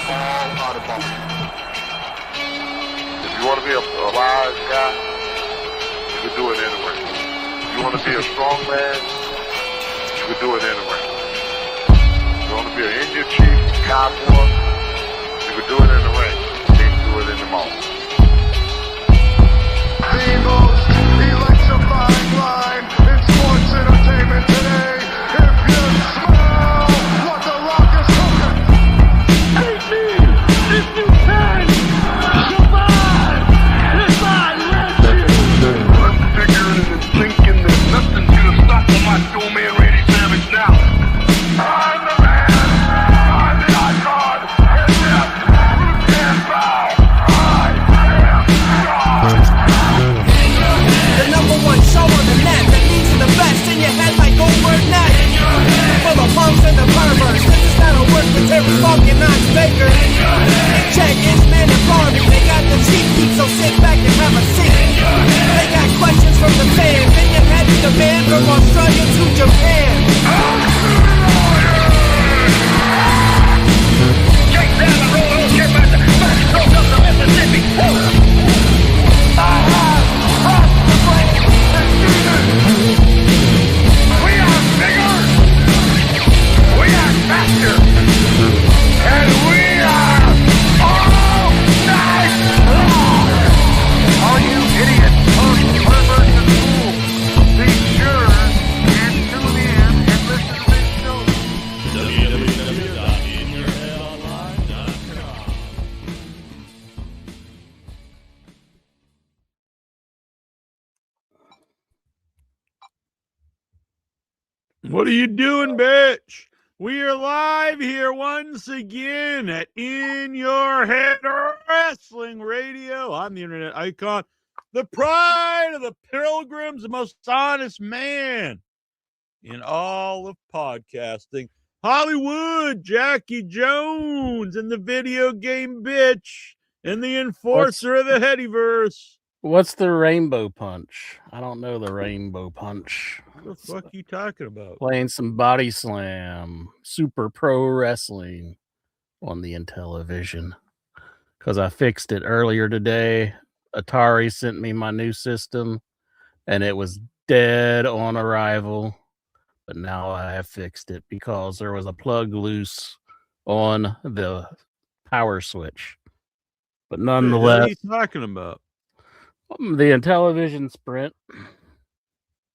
all out of bounds. If you want to be a wise guy, you can do it anyway. If you want to be a strong man, you can do it anyway. If you want to be an Indian chief, cowboy, you can do it in the ring. You can't do it in the mall. The most electrifying line in sports entertainment today. If you smell what the Rock is cooking, hate me if you can survive if I let you. I'm figuring and thinking that nothing's gonna stop the Macho Man Randy Savage now. I'm the man. I'm the icon. And yes, you can't bow. I am God. The number one show on the net that leads to the best in your head like Goldberg Net. For the punks and the perverts, this is how it works with Terry Funk and Knox Baker. Check Inchman and Barbie, they got the cheap heat, so sit back and have a seat. They got questions from the fans, then you head to the band from Australia to Japan. Take down the road, get back to Mexico, up to Mississippi. I have crossed the great exceeded. We are bigger, we are faster, and we are all night long. All you idiots, punks, perverts, and fools, be sure and tune in and listen to this show. What are you doing, bitch? We are live here once again at In Your Head Wrestling Radio. I'm the internet icon, the pride of the pilgrims, the most honest man in all of podcasting. Hollywood, Jackie Jones, and the video game bitch, and the enforcer of the Headyverse. What's the rainbow punch? I don't know the rainbow punch. What the fuck are you talking about? Playing some body slam, super pro wrestling on the Intellivision. Because I fixed it earlier today. Atari sent me my new system and it was dead on arrival. But now I have fixed it because there was a plug loose on the power switch. But nonetheless, What are you talking about? the Intellivision Sprint.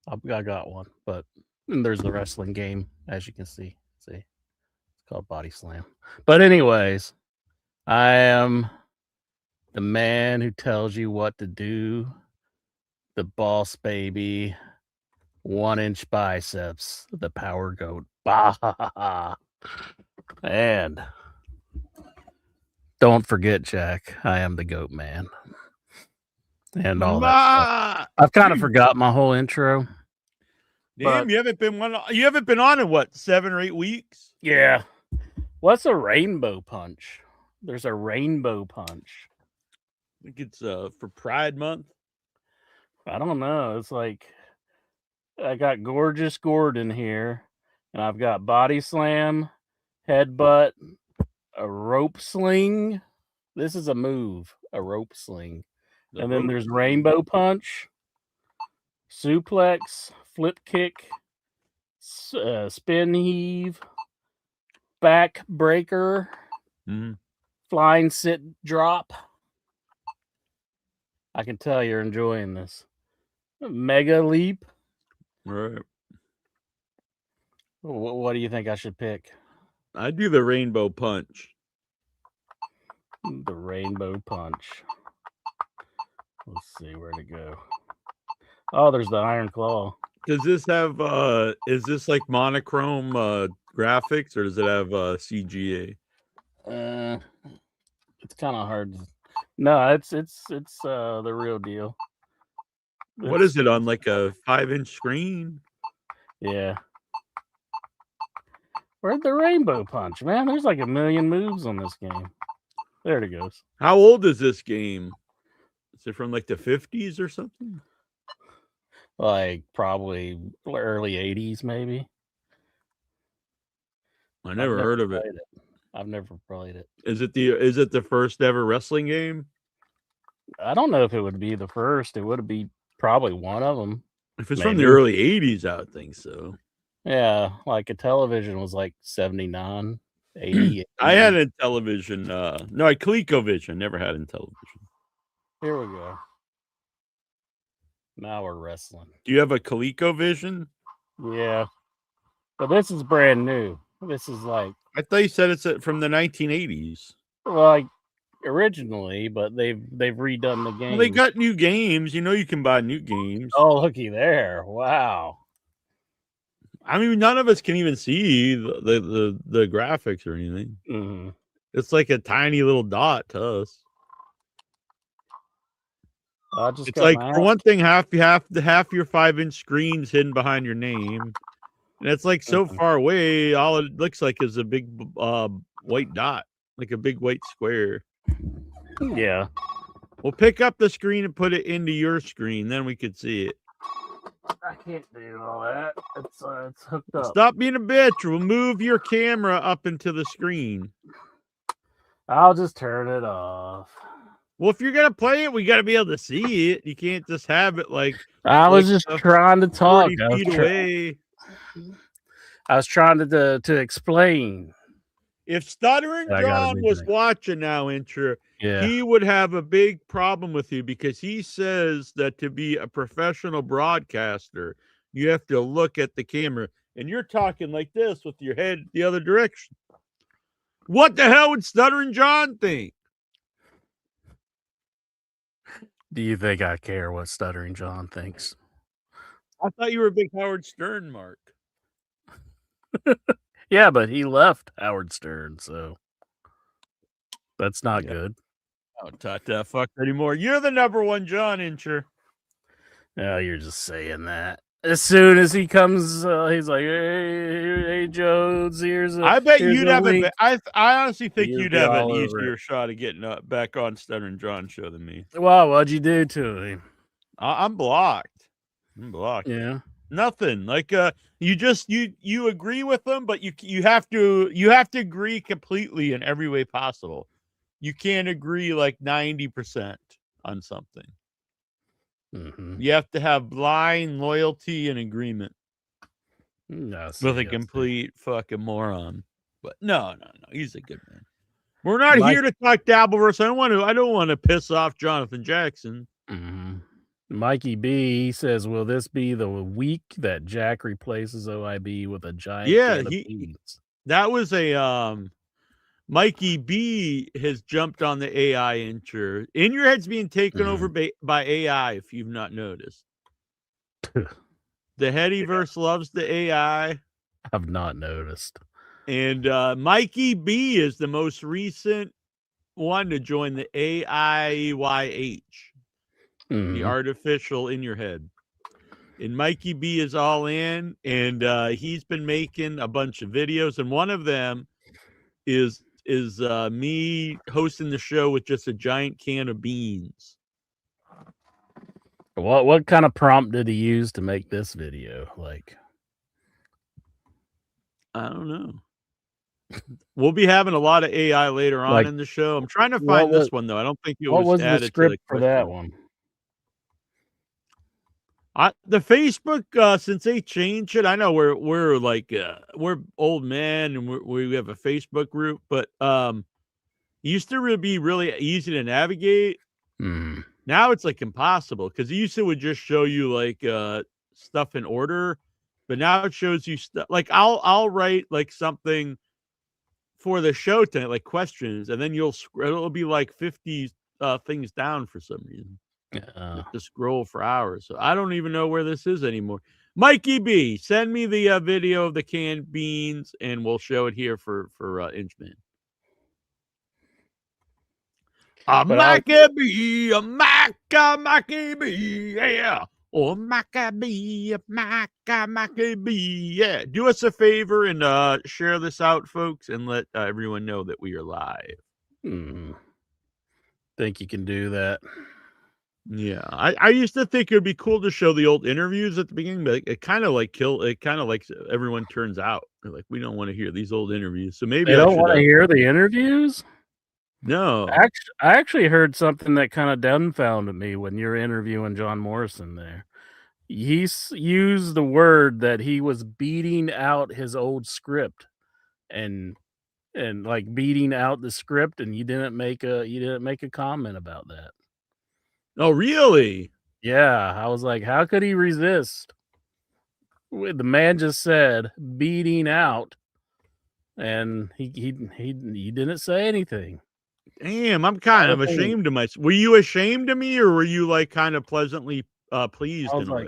I got one, but there's the wrestling game, as you can see. It's called Body Slam. But anyways, I am the man who tells you what to do. The boss baby, 1-inch biceps, the power goat. Bah! And don't forget, Jack, I am the goat man. And all that stuff. I've kind of forgot my whole intro. Damn, but- you haven't been on in what, 7 or 8 weeks? Yeah. What's a rainbow punch? There's a rainbow punch. I think it's for Pride Month. I don't know. It's like I got Gorgeous Gordon here, and I've got body slam, headbutt, a rope sling. This is a move, a rope sling. And then there's rainbow punch, suplex, flip kick, spin heave, back breaker, flying sit drop. I can tell you're enjoying this. Mega leap. Right. What do you think I should pick? I do the rainbow punch. The rainbow punch. Let's see where to go. Oh, there's the iron claw. Does this have is this like monochrome graphics, or does it have CGA? It's kind of hard. No, it's the real deal. What is it on, like a 5-inch screen? Yeah. Where'd the rainbow punch, man? There's like a million moves on this game. There it goes. How old is this game? Is it from like the 50s or something? Like probably early 80s, maybe. I never heard of it. I've never played it. Is it the first ever wrestling game? I don't know if it would be the first. It would be probably one of them. If it's from the Maybe. early 80s, I would think so. Yeah, like a television was like 79, 80. I had a television. No, I ColecoVision. Never had a television. Here we go. Now we're wrestling. Do you have a ColecoVision? Yeah. But this is brand new. This is like, I thought you said it's from the 1980s. like originally, but they've redone the game. Well, they got new games. You know you can buy new games. Oh, looky there. Wow. I mean, none of us can even see the graphics or anything. Mm-hmm. It's like a tiny little dot to us. It's like, for one thing, half your 5-inch screen's hidden behind your name, and it's like so far away. All it looks like is a big white dot, like a big white square. Yeah. We'll pick up the screen and put it into your screen, then we could see it. I can't do all that. It's hooked up. Stop being a bitch. We'll move your camera up into the screen. I'll just turn it off. Well, if you're gonna play it, we got to be able to see it. You can't just have it like I was just trying to talk. 40 feet away. I was trying to explain. If Stuttering John was watching now, Incher, yeah, he would have a big problem with you, because he says that to be a professional broadcaster, you have to look at the camera, and you're talking like this with your head the other direction. What the hell would Stuttering John think? Do you think I care what Stuttering John thinks? I thought you were a big Howard Stern mark. Yeah, but he left Howard Stern, so that's not good. I don't talk that fuck anymore. You're the number one John, Incher. No, you're just saying that. As soon as he comes, he's like, "Hey, Jones, here's a." I bet here's you'd a have link. I honestly think You'd you'd be have an all over easier it. shot of getting back on Stuttering John's show than me. Well, what'd you do to him? I'm blocked. I'm blocked. Yeah. Nothing. Like you agree with them, but you have to agree completely in every way possible. You can't agree like 90% on something. Mm-hmm. You have to have blind loyalty and agreement with a complete fucking moron. But no, he's a good man. We're not here to talk Dabbleverse. I don't want to piss off Jonathan Jackson. Mm-hmm. Mikey B says, "Will this be the week that Jack replaces OIB with a giant?" Yeah, that was a Mikey B has jumped on the AI Incher. In Your Head's being taken over by AI, if you've not noticed. The Headyverse loves the AI. I've not noticed. And Mikey B is the most recent one to join the AIYH, the artificial in your head. And Mikey B is all in, and he's been making a bunch of videos, and one of them is me hosting the show with just a giant can of beans. What kind of prompt did he use to make this video? Like, I don't know. We'll be having a lot of AI later on in the show. I'm trying to find this one though. I don't think it was added the script to for that one. The Facebook, since they changed it, I know we're like we're old men and we have a Facebook group, but it used to be really easy to navigate. Now it's like impossible, because it used to would just show you like stuff in order, but now it shows you stuff like I'll write like something for the show tonight, like questions, and then it'll be like 50 things down for some reason. To scroll for hours. So I don't even know where this is anymore. Mikey B, send me the video of the canned beans and we'll show it here for Inchman. Mackie B, yeah. Oh, Mackie B, yeah. Do us a favor and share this out, folks, and let everyone know that we are live. Think you can do that? Yeah, I used to think it would be cool to show the old interviews at the beginning, but it kind of like everyone turns out. They're like, we don't want to hear these old interviews. So maybe They I don't should want to hear the interviews? No. I actually heard something that kind of dumbfounded me when you're interviewing John Morrison there. He used the word that he was beating out his old script and like beating out the script, and you didn't make a comment about that. Oh, really? Yeah, I was like, how could he resist? The man just said beating out, and he didn't say anything. Damn, I'm kind of ashamed of myself. Were you ashamed of me, or were you like kind of pleasantly pleased in a way?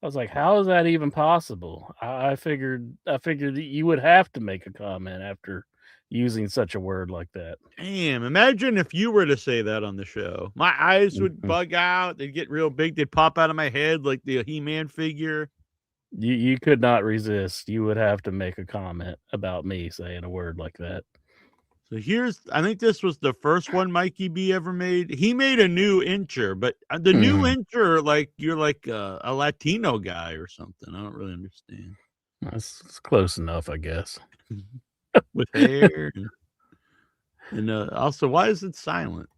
I was like, how is that even possible? I figured that you would have to make a comment after using such a word like that. Damn, imagine if you were to say that on the show. My eyes would bug out. They'd get real big. They'd pop out of my head like the He-Man figure. You could not resist. You would have to make a comment about me saying a word like that. So I think this was the first one Mikey B ever made. He made a new incher, but the new incher, like you're like a Latino guy or something. I don't really understand. It's close enough, I guess. With hair and also, why is it silent?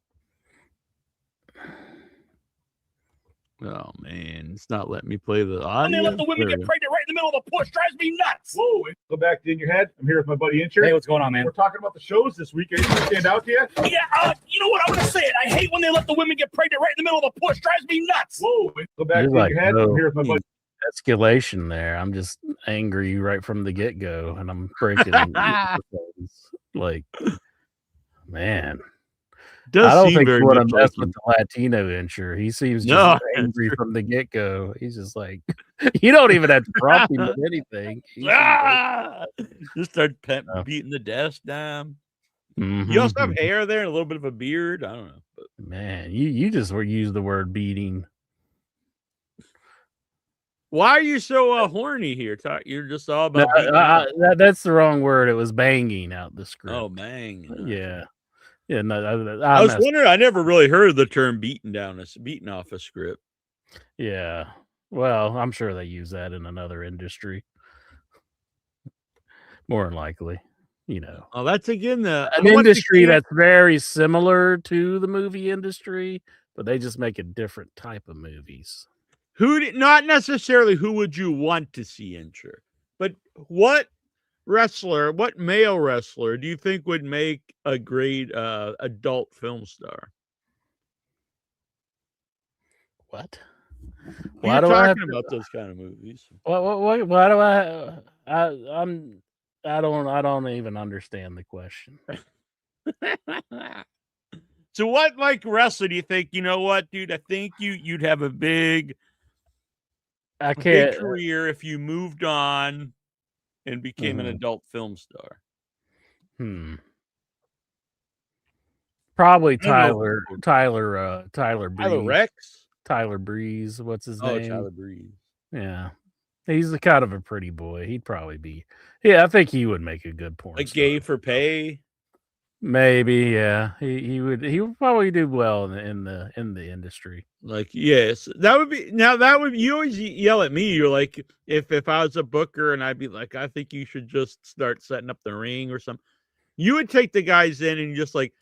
Oh man, it's not letting me play the audio. When they let the women get pregnant right in the middle of the push, drives me nuts. Whoa, go back in your head. I'm here with my buddy Incher. Hey, what's going on, man? We're talking about the shows this week. Anything stand out to you? Yeah, you know what? I'm gonna say it. I hate when they let the women get pregnant right in the middle of the push, drives me nuts. Whoa, go back in your head. I'm here with my buddy. Escalation there. I'm just angry right from the get go, and I'm breaking. Like, man. I don't think you want to mess with the Latino incher. He seems just angry from the get go. He's just like, you don't even have to prompt him with anything. Just start beating the desk down. You also have hair there and a little bit of a beard. I don't know. But. Man, you just use the word beating. Why are you so horny here? You're just all about that's the wrong word. It was banging out the script. Oh, bang. Yeah. Yeah, no, I was wondering. I never really heard the term beaten off a script. Yeah, well, I'm sure they use that in another industry. More than likely, Oh, that's again an industry that's very similar to the movie industry, but they just make a different type of movies. Not necessarily who would you want to see incher, but what male wrestler do you think would make a great adult film star? What? Why are you talking about those kind of movies? Why do I don't even understand the question. So what like wrestler do you think, you know what, dude? I think you'd have a big career if you moved on and became an adult film star. Probably Tyler Breeze. Tyler Rex? Tyler Breeze. What's his name? Tyler Breeze. Yeah. He's kind of a pretty boy. He'd probably be. Yeah, I think he would make a good porn star. Gay for pay? Maybe, yeah. He would probably do well in the industry. Like, yes. You always yell at me. You're like, if I was a booker and I'd be like, I think you should just start setting up the ring or something. You would take the guys in and just like,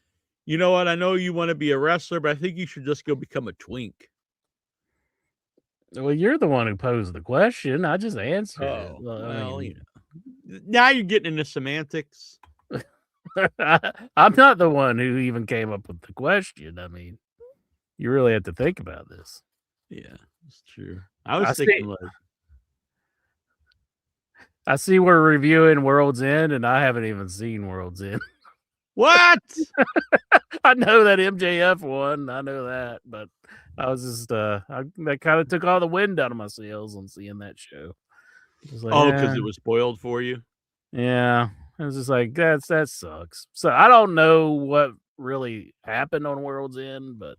you know what? I know you want to be a wrestler, but I think you should just go become a twink. Well, you're the one who posed the question. I just answered it. Well, now you're getting into semantics. I'm not the one who even came up with the question. I mean, you really have to think about this. Yeah, it's true. I was thinking I see we're reviewing World's End, and I haven't even seen World's End. What? I know that MJF won. I know that, but I was just that kind of took all the wind out of my sails on seeing that show. Like, because it was spoiled for you. Yeah, I was just like, that sucks. So I don't know what really happened on World's End, but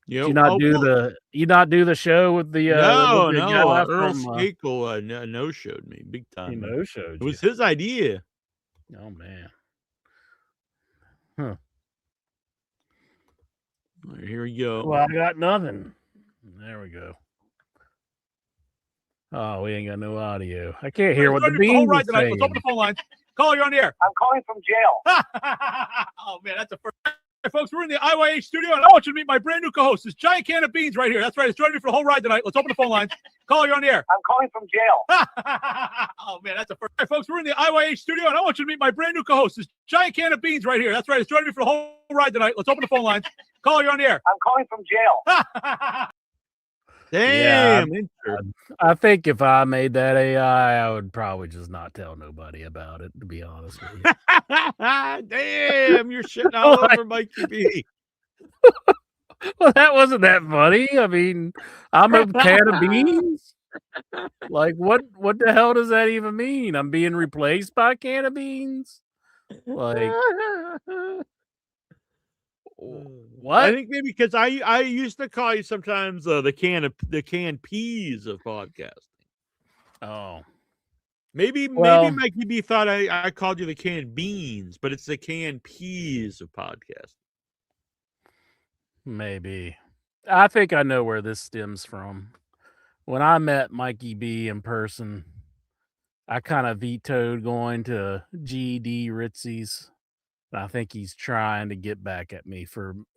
you not do the show with the no Earl Skakel no showed me big time. He no showed. It was his idea. Oh man. Huh. All right, here we go. Well, I got nothing. There we go. Oh, we ain't got no audio. I can't hear what the Join me for whole beans ride is tonight. saying. Let's open the phone lines. Caller, you're on the air. I'm calling from jail. Oh, man, that's a first. Hey, folks, we're in the IYH studio, and I want you to meet my brand new co-host, this giant can of beans right here. That's right. It's joining me for the whole ride tonight. Let's open the phone lines. Caller, you're on the air. I'm calling from jail. Oh, man, that's a first. Hey, folks, we're in the IYH studio, and I want you to meet my brand new co-host, this giant can of beans right here. That's right. It's joining me for the whole ride tonight. Let's open the phone lines. Caller, you're on the air. I'm calling from jail. Damn. I think if I made that AI, I would probably just not tell nobody about it, to be honest with you. Damn, you're shitting all over Mikey B. Well, that wasn't that funny. I mean, I'm a can of beans. Like, what the hell does that even mean? I'm being replaced by a can of beans? Like, what? I think maybe because I used to call you sometimes the canned peas of podcasting. Oh, Maybe Mikey B thought I called you the canned beans, but it's the canned peas of podcasting. maybe. I think I know where this stems from. When I met Mikey B in person, I kind of vetoed going to GD Ritzy's. I think he's trying to get back at me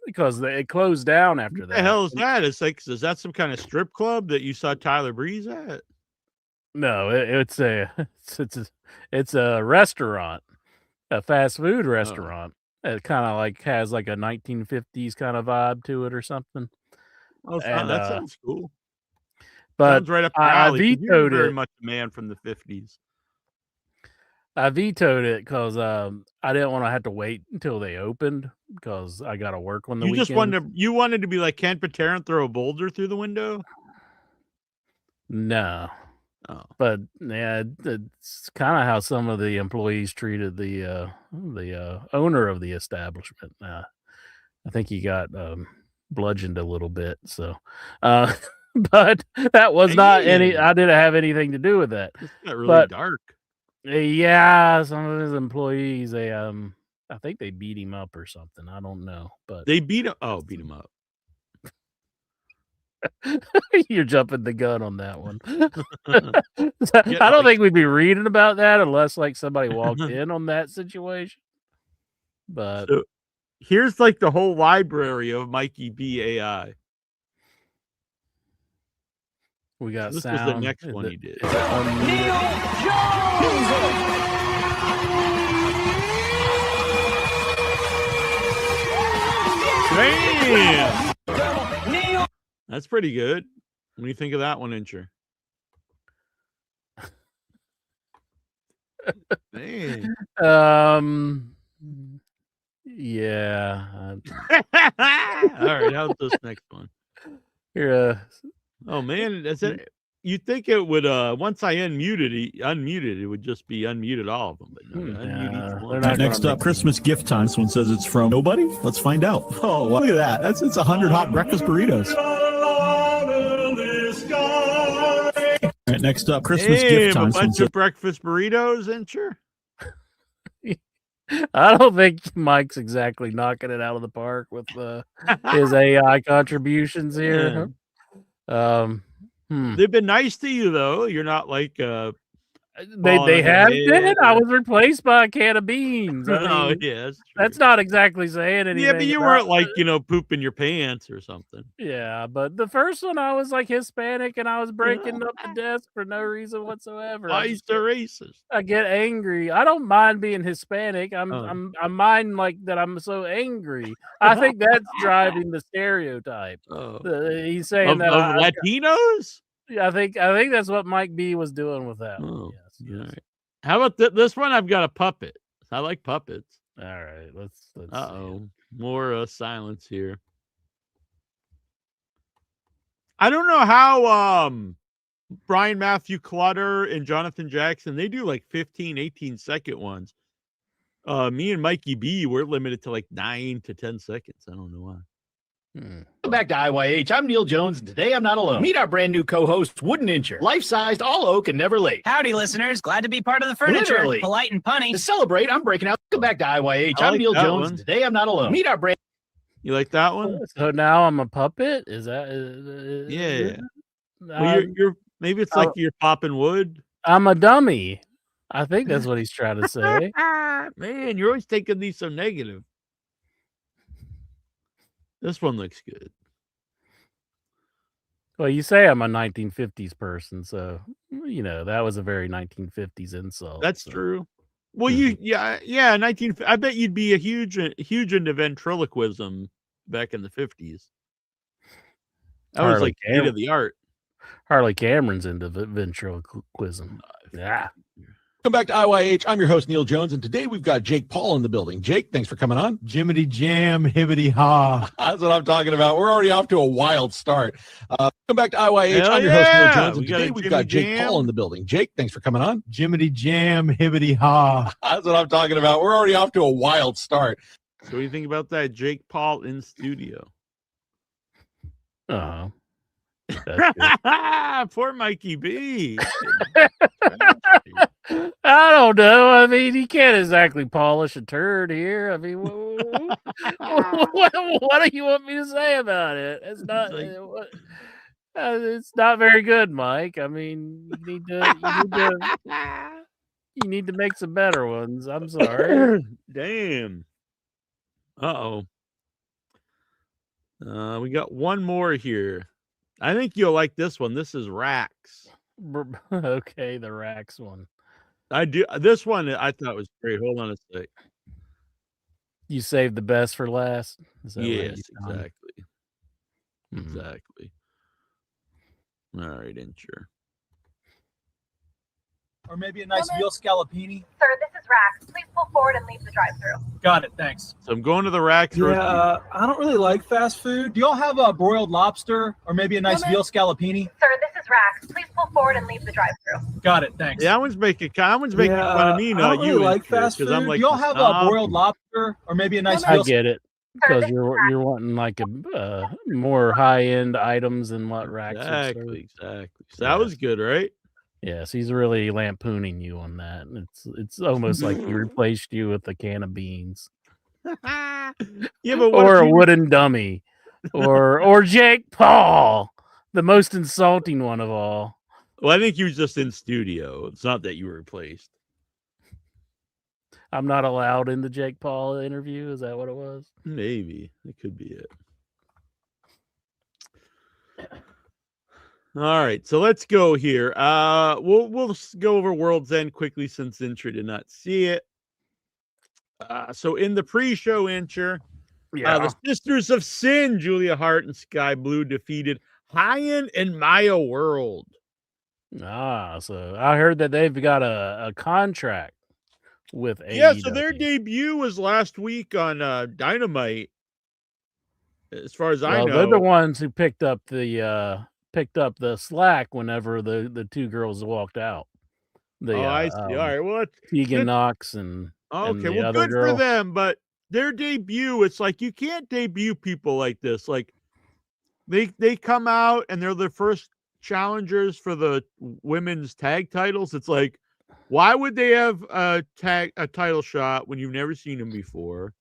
because it closed down after that. What the hell is that? It's like, is that some kind of strip club that you saw Tyler Breeze at? No, it's a restaurant, a fast food restaurant. It kind of like has like a 1950s kind of vibe to it or something. Oh, that sounds cool. But sounds right up your I alley. vetoed You're very it. much a man from the 50s. I vetoed it because I didn't want to have to wait until they opened because I got to work on the weekend. You wanted to be like Ken Patera and throw a boulder through the window? No. Oh. But yeah, it's kind of how some of the employees treated the owner of the establishment. I think he got bludgeoned a little bit. So, but that was not any. I didn't have anything to do with that. It's not really dark. Yeah, some of his employees, I think they beat him up or something. I don't know, but they beat him. Oh, beat him up. You're jumping the gun on that one. I don't think we'd be reading about that unless like somebody walked in on that situation. But so, here's like the whole library of Mikey B AI. We got this sound. Was the next one he did. Neil Jones. Damn. That's pretty good. What do you think of that one, Incher? Man. Yeah. All right. How's this next one? Here. Oh man, that's it. You'd think it would. Once I unmuted, it would just be unmuted all of them. But no, unmute each one. Next up, Christmas gift time. This one says it's from nobody. Let's find out. Oh, look at that. It's 100 hot breakfast burritos. All right, next up, Christmas gift time. A bunch of breakfast burritos, Incher. I don't think Mike's exactly knocking it out of the park with his AI contributions here. They've been nice to you though. You're not like they have been. I was replaced by a can of beans. I mean, oh yeah, that's not exactly saying anything. Yeah, but you weren't like pooping your pants or something. Yeah, but the first one I was like Hispanic and I was breaking up the desk for no reason whatsoever. Why is the racist? I get angry. I don't mind being Hispanic. I mind like that I'm so angry. I think that's driving the stereotype. He's saying of Latinos. I think that's what Mike B was doing with that. Oh, yes. All right. How about this one? I've got a puppet. I like puppets. All right, let's more silence here. I don't know how Brian Matthew Clutter and Jonathan Jackson, they do like 15, 18-second ones. Me and Mikey B, we're limited to like 9 to 10 seconds. I don't know why. Welcome back to IYH. I'm Neil Jones, and today I'm not alone. Meet our brand new co-host, Wooden Incher. Life-sized, all oak, and never late. Howdy, listeners. Glad to be part of the furniture. Literally. Polite and punny. To celebrate, I'm breaking out. Welcome back to IYH. I'm Neil Jones, and today I'm not alone. Meet our brand... You like that one? So now I'm a puppet? Is that... yeah. Well, Maybe it's like you're popping wood. I'm a dummy. I think that's what he's trying to say. Man, you're always taking these so negative. This one looks good. Well, you say I'm a 1950s person, so that was a very 1950s insult. That's true. Well, yeah. 19. I bet you'd be a huge into ventriloquism back in the 50s. That was like state of the art. Harley Cameron's into ventriloquism. Yeah. Welcome back to IYH. I'm your host, Neil Jones, and today we've got Jake Paul in the building. Jake, thanks for coming on. Jimmity jam, hibbity ha. That's what I'm talking about. We're already off to a wild start. Welcome back to IYH. I'm your host, Neil Jones, and today we've got Jake Paul in the building. Jake, thanks for coming on. Jimmity jam, hibbity ha. That's what I'm talking about. We're already off to a wild start. So what do you think about that? Jake Paul in studio. Poor Mikey B. I don't know. I mean, he can't exactly polish a turd here. I mean, what do you want me to say about it? It's not. It's not very good, Mike. I mean, you need to make some better ones. I'm sorry. Damn. We got one more here. I think you'll like this one. This is Rax. Okay, the Rax one. I do. This one I thought was great. Hold on a sec. You saved the best for last? Yes, exactly. Exactly. All right, Incher. Or maybe a nice veal scallopini. Sir, this is Rax. Please pull forward and leave the drive-thru. Got it, thanks. So I'm going to the Rax. Yeah, I don't really like fast food. Do y'all have a broiled lobster or maybe a nice veal scallopini? Sir, this is Rax. Please pull forward and leave the drive-thru. Got it, thanks. Yeah, that one's making fun of me, not I you. Really like fast food. I'm like, do y'all have a broiled lobster or maybe a nice veal? I get it. Because you're wanting like a more high-end items than what Rax Exactly. So that was good, right? Yes, he's really lampooning you on that. It's almost like he replaced you with a can of beans. Yeah, but or a wooden dummy. or Jake Paul, the most insulting one of all. Well, I think he was just in studio. It's not that you were replaced. I'm not allowed in the Jake Paul interview. Is that what it was? Maybe. It could be it. All right, so let's go here. We'll go over World's End quickly since Incher did not see it. So in the pre-show, Incher, the Sisters of Sin, Julia Hart and Sky Blue defeated Hyan and Maya World. So I heard that they've got a contract with AEW. Yeah, so their debut was last week on Dynamite. As far as I know, they're the ones who picked up the slack whenever the two girls walked out. I see. All right, well, Tegan Knox and the other good girl. for them. But their debut, it's like you can't debut people like this. Like they come out and they're the first challengers for the women's tag titles. It's like, why would they have a title shot when you've never seen them before?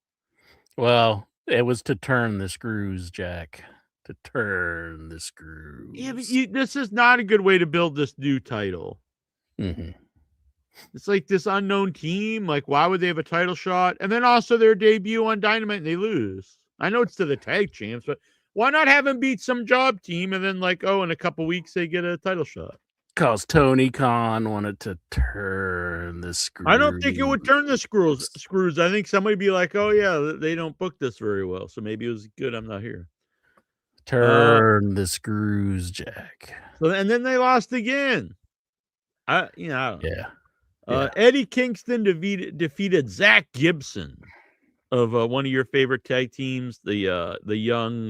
Well, it was to turn the screws, Jack. To turn the screws. Yeah, but this is not a good way to build this new title. Mm-hmm. It's like this unknown team. Like, why would they have a title shot? And then also their debut on Dynamite and they lose. I know it's to the tag champs, but why not have them beat some job team and then in a couple weeks they get a title shot? Because Tony Khan wanted to turn the screws. I don't think it would turn the screws. I think somebody would be like, oh yeah, they don't book this very well, so maybe it was good I'm not here. Turn the screws, Jack. So and then they lost again. I don't know. Yeah. Eddie Kingston defeated Zach Gibson of one of your favorite tag teams, the young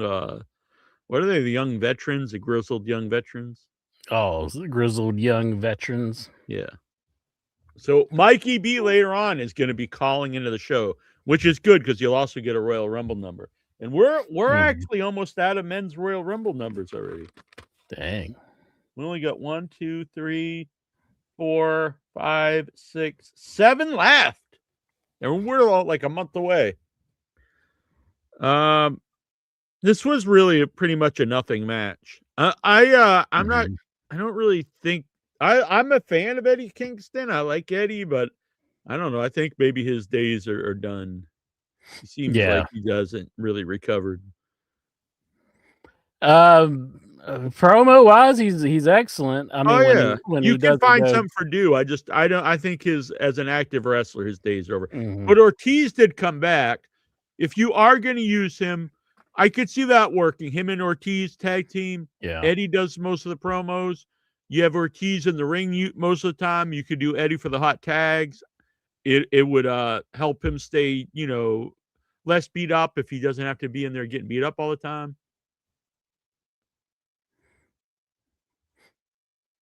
what are they? The young veterans, the grizzled young veterans. Oh, grizzled young veterans. Yeah. So Mikey B later on is going to be calling into the show, which is good because you'll also get a Royal Rumble number. And we're actually almost out of men's Royal Rumble numbers already. Dang. We only got 1, 2, 3, 4, 5, 6, 7 left. And we're all like a month away. This was really pretty much a nothing match. I'm not I don't really think I'm a fan of Eddie Kingston. I like Eddie, but I don't know. I think maybe his days are done. He seems like he doesn't really recovered. Promo wise, he's excellent. I mean, when you he can does find something for Do. I think as an active wrestler, his days are over. But Ortiz did come back. If you are going to use him, I could see that working. Him and Ortiz tag team. Yeah. Eddie does most of the promos. You have Ortiz in the ring most of the time. You could do Eddie for the hot tags. It would help him stay, less beat up if he doesn't have to be in there getting beat up all the time.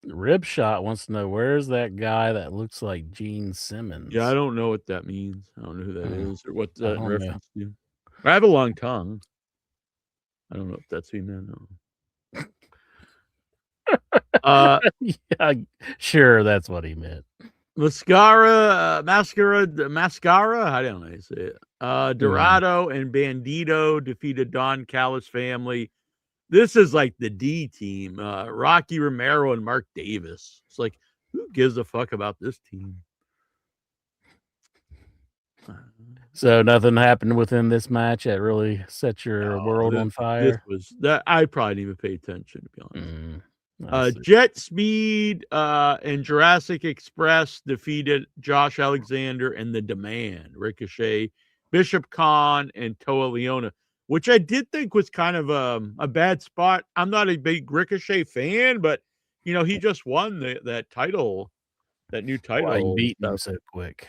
Ribshot wants to know, where's that guy that looks like Gene Simmons? Yeah, I don't know what that means. I don't know who that is or what that reference to. I have a long tongue. I don't know if that's who you meant. Yeah, sure, that's what he meant. Mascara. I don't know how to say it. Dorado and Bandito defeated Don Callis family. This is like the D team. Rocky Romero and Mark Davis. It's like, who gives a fuck about this team? So nothing happened within this match that really set your world on fire? This was that I probably didn't even pay attention, to be honest. Jet Speed and Jurassic Express defeated Josh Alexander and The Demand, Ricochet, Bishop Khan, and Toa Leona, which I did think was kind of a bad spot. I'm not a big Ricochet fan, but he just won that title, that new title. Why he beat him so quick?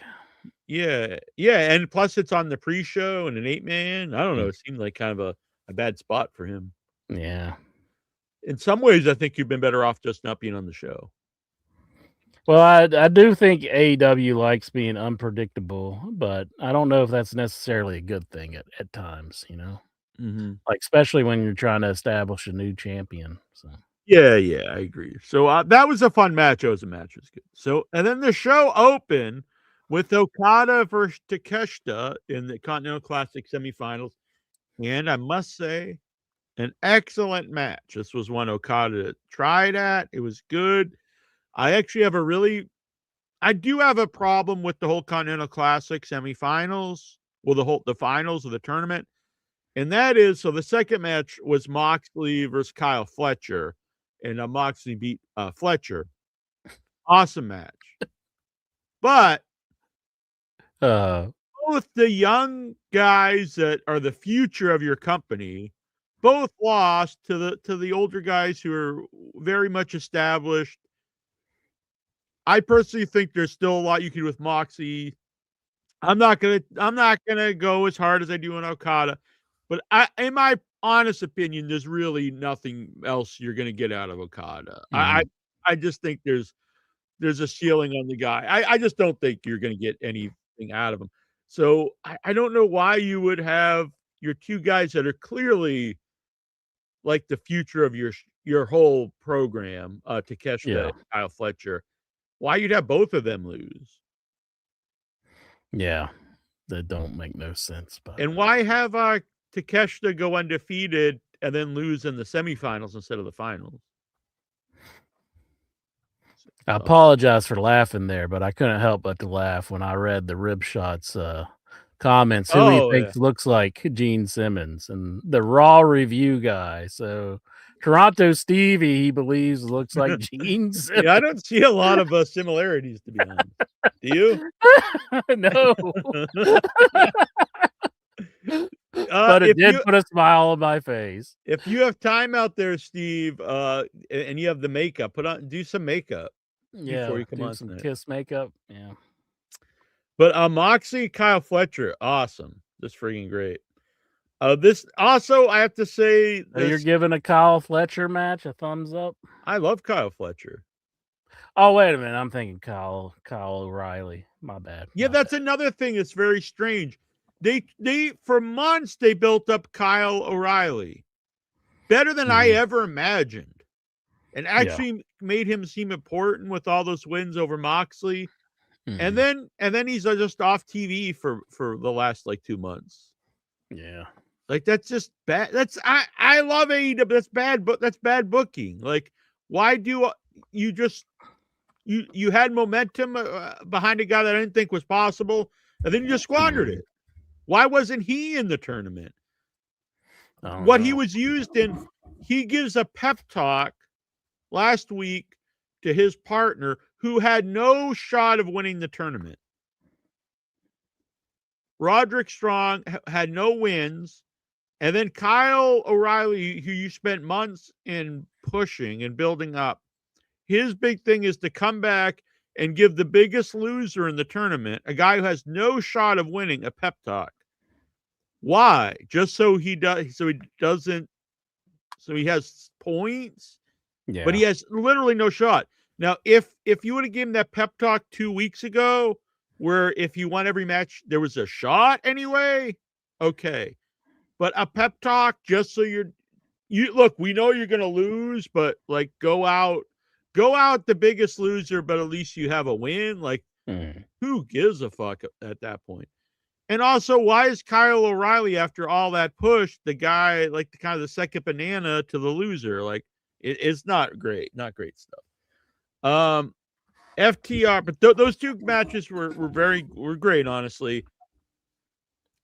Yeah, and plus it's on the pre-show and an 8-man. I don't know. It seemed like kind of a bad spot for him. Yeah. In some ways, I think you've been better off just not being on the show. Well, I do think AEW likes being unpredictable, but I don't know if that's necessarily a good thing at times, like especially when you're trying to establish a new champion. So yeah, I agree. So that was a fun match. The match was good. So and then the show opened with Okada versus Takeshita in the Continental Classic semifinals, and I must say, an excellent match. This was one Okada tried at. It was good. I actually have I do have a problem with the whole Continental Classic semifinals. Well, the finals of the tournament. And that is, so the second match was Moxley versus Kyle Fletcher. And Moxley beat Fletcher. Awesome match. But both the young guys that are the future of your company both lost to the older guys who are very much established. I personally think there's still a lot you can do with Moxie. I'm not gonna go as hard as I do on Okada, but in my honest opinion, there's really nothing else you're gonna get out of Okada. I just think there's a ceiling on the guy. I just don't think you're gonna get anything out of him. So I don't know why you would have your two guys that are clearly like the future of your whole program, Takeshita and Kyle Fletcher. Why you'd have both of them lose? Yeah, that don't make no sense. But and why have Takeshita go undefeated and then lose in the semifinals instead of the finals? I apologize for laughing there, but I couldn't help but to laugh when I read the Ribshot's comments. Who he thinks looks like Gene Simmons, and the Raw review guy. So Toronto Stevie, he believes looks like Gene Simmons. Yeah, I don't see a lot of similarities, to be honest. Do you? No. But it did put a smile on my face. If you have time out there, Steve, and you have the makeup, do some makeup. Yeah, before you come on some Kiss makeup. Yeah. But Moxie, Kyle Fletcher, awesome. Just freaking great. This also, I have to say, So you're giving a Kyle Fletcher match a thumbs up? I love Kyle Fletcher. Oh, wait a minute. I'm thinking Kyle O'Reilly. My bad. Yeah, that's another thing that's very strange. They for months they built up Kyle O'Reilly better than I ever imagined. And actually made him seem important with all those wins over Moxley. And then he's just off TV for the last 2 months. Yeah. That's just bad. I love AEW. That's bad, but that's bad booking. Why do you had momentum behind a guy that I didn't think was possible, and then you just squandered it. Why wasn't he in the tournament? What he was used in, he gives a pep talk last week to his partner who had no shot of winning the tournament. Roderick Strong had no wins. And then Kyle O'Reilly, who you spent months in pushing and building up, his big thing is to come back and give the biggest loser in the tournament, a guy who has no shot of winning, a pep talk. Why? Just so he has points, but he has literally no shot. Now, if you would have given that pep talk 2 weeks ago, where if you won every match, there was a shot anyway, okay. But a pep talk just so you look, we know you're going to lose, but like go out the biggest loser, but at least you have a win. Like who gives a fuck at that point? And also, why is Kyle O'Reilly, after all that push, the guy like the kind of the second banana to the loser? Like it's not great stuff. FTR, but those two matches were great, honestly.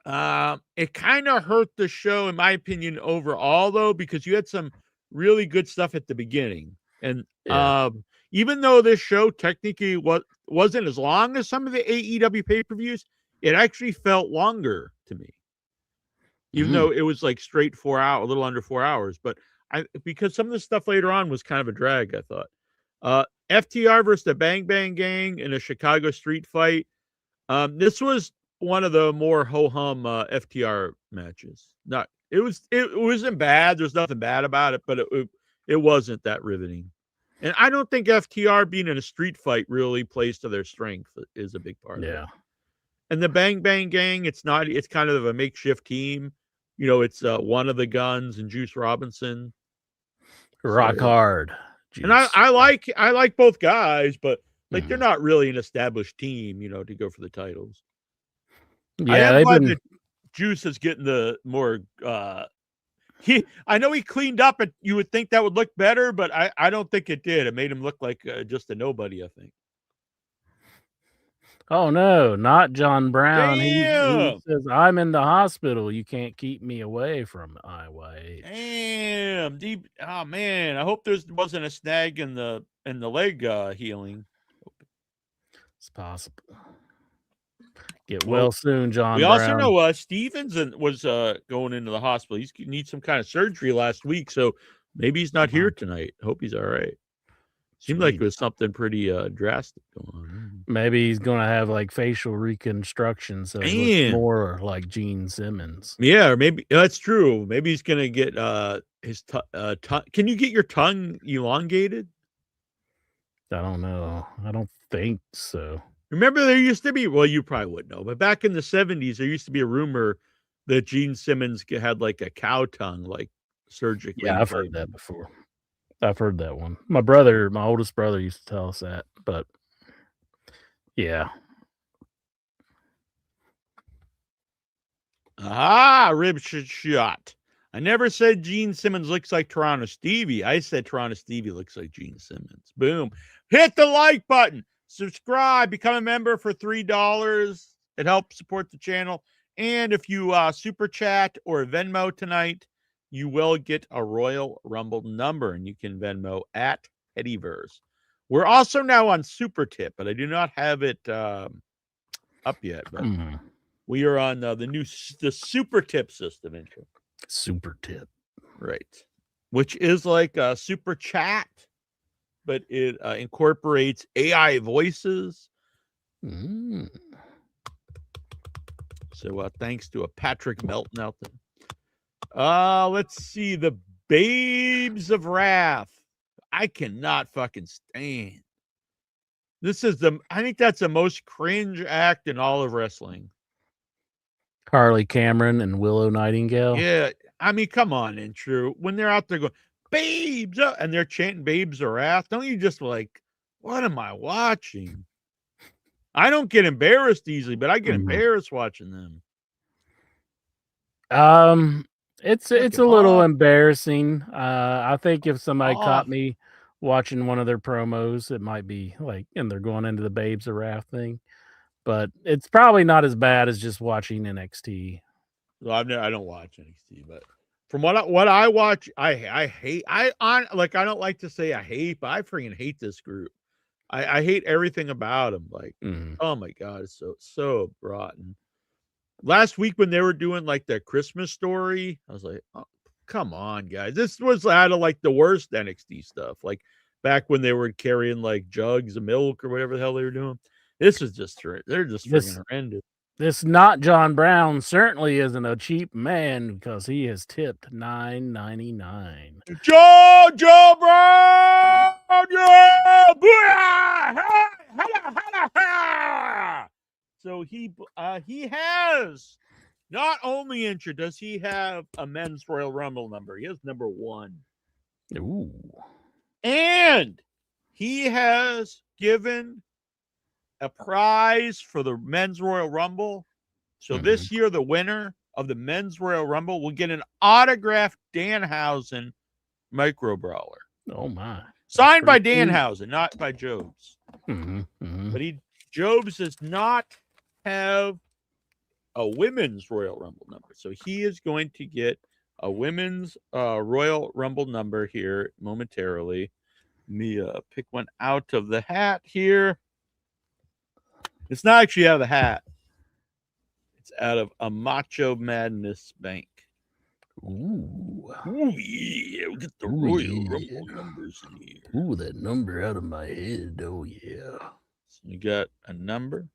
It kind of hurt the show, in my opinion, overall, though, because you had some really good stuff at the beginning. And even though this show technically wasn't as long as some of the AEW pay-per-views, it actually felt longer to me. Even though it was like straight a little under 4 hours. But because some of the stuff later on was kind of a drag, I thought. FTR versus the Bang Bang Gang in a Chicago street fight. This was one of the more ho-hum FTR matches. It wasn't bad. There's nothing bad about it, but it wasn't that riveting. And I don't think FTR being in a street fight really plays to their strength is a big part of it. And the Bang Bang Gang, it's kind of a makeshift team. You know, it's one of the Guns and Juice Robinson. Rock hard. Juice. And I like both guys, but like they're not really an established team, you know, to go for the titles. Yeah, I am glad that Juice is getting the more I know he cleaned up, and you would think that would look better, but I don't think it did. It made him look like just a nobody, I think. Oh no, not John Brown. He Damn. says, I'm in the hospital. You can't keep me away from IYH. Damn. Deep. Oh man. I hope there wasn't a snag in the leg healing. It's possible. Get well soon, John We Brown. also know Stevens was going into the hospital. He needs some kind of surgery last week, so maybe he's not here tonight. Hope he's all right. Seemed like it was something pretty drastic going on. Maybe he's going to have like facial reconstruction, so he looks more like Gene Simmons. Yeah, or maybe that's true. Maybe he's going to get his tongue. Can you get your tongue elongated? I don't know. I don't think so. Remember, there used to be, well, you probably wouldn't know, but back in the 70s, there used to be a rumor that Gene Simmons had like a cow tongue, like surgically. Yeah, I've heard that before. I've heard that one. My oldest brother used to tell us that, but yeah. Rib shot. I never said Gene Simmons looks like Toronto Stevie. I said Toronto Stevie looks like Gene Simmons. Boom. Hit the like button. Subscribe. Become a member for $3. It helps support the channel. And if you super chat or Venmo tonight, you will get a Royal Rumble number, and you can Venmo at Pettyverse. We're also now on Super Tip, but I do not have it up yet. But we are on the Super Tip system. Intro. Super Tip, right? Which is like a super chat, but it incorporates AI voices. So thanks to a Patrick Melton out there. Let's see. The Babes of Wrath. I cannot fucking stand. I think that's the most cringe act in all of wrestling. Harley Cameron and Willow Nightingale. Yeah. I mean, come on, Intru. When they're out there going, Babes, and they're chanting Babes of Wrath, don't you just like, what am I watching? I don't get embarrassed easily, but I get embarrassed watching them. It's a little embarrassing. I think if somebody caught me watching one of their promos. It might be like, and they're going into the Babes of Wrath thing, but it's probably not as bad as just watching NXT. Well, I don't watch NXT, but from what I watch, I hate. I don't like to say I hate, but I freaking hate this group. I hate everything about them. Like, oh my god, it's so rotten. Last week when they were doing like their Christmas story, I was like, oh, come on, guys. This was out of like the worst NXT stuff. Like back when they were carrying like jugs of milk or whatever the hell they were doing. This is just they're just freaking horrendous. This not John Brown certainly isn't a cheap man because he has tipped $9.99. Joe Brown, yeah, booyah! So he has not only injured, does he have a men's Royal Rumble number? He has number 1. Ooh. And he has given a prize for the men's Royal Rumble. So this year, the winner of the men's Royal Rumble will get an autographed Danhausen micro brawler. Oh my! Signed by Danhausen, not by Jobs. Mm-hmm. But Jobs does not have a women's Royal Rumble number, so he is going to get a women's Royal Rumble number here momentarily. Let me pick one out of the hat here. It's not actually out of the hat. It's out of a Macho Madness bank. Ooh. Ooh, yeah. We'll get the Royal Rumble numbers in here. Ooh, that number out of my head. Oh, yeah. So you got a number.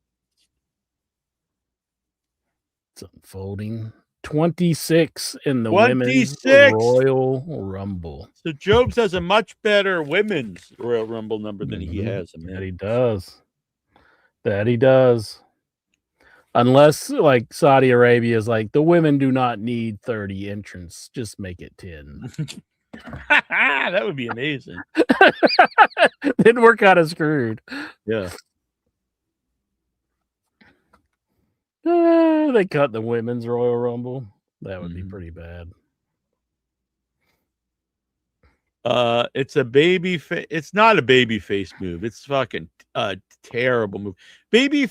It's unfolding. 26 in the women's Royal Rumble. So Jobs has a much better women's Royal Rumble number than he has a men's. That he does. That he does. Unless, like, Saudi Arabia is like, the women do not need 30 entrants. Just make it 10. That would be amazing. Then we're kind of screwed. Yeah. They cut the women's Royal Rumble. That would be pretty bad. It's a it's not a baby face move. It's fucking terrible move. Maybe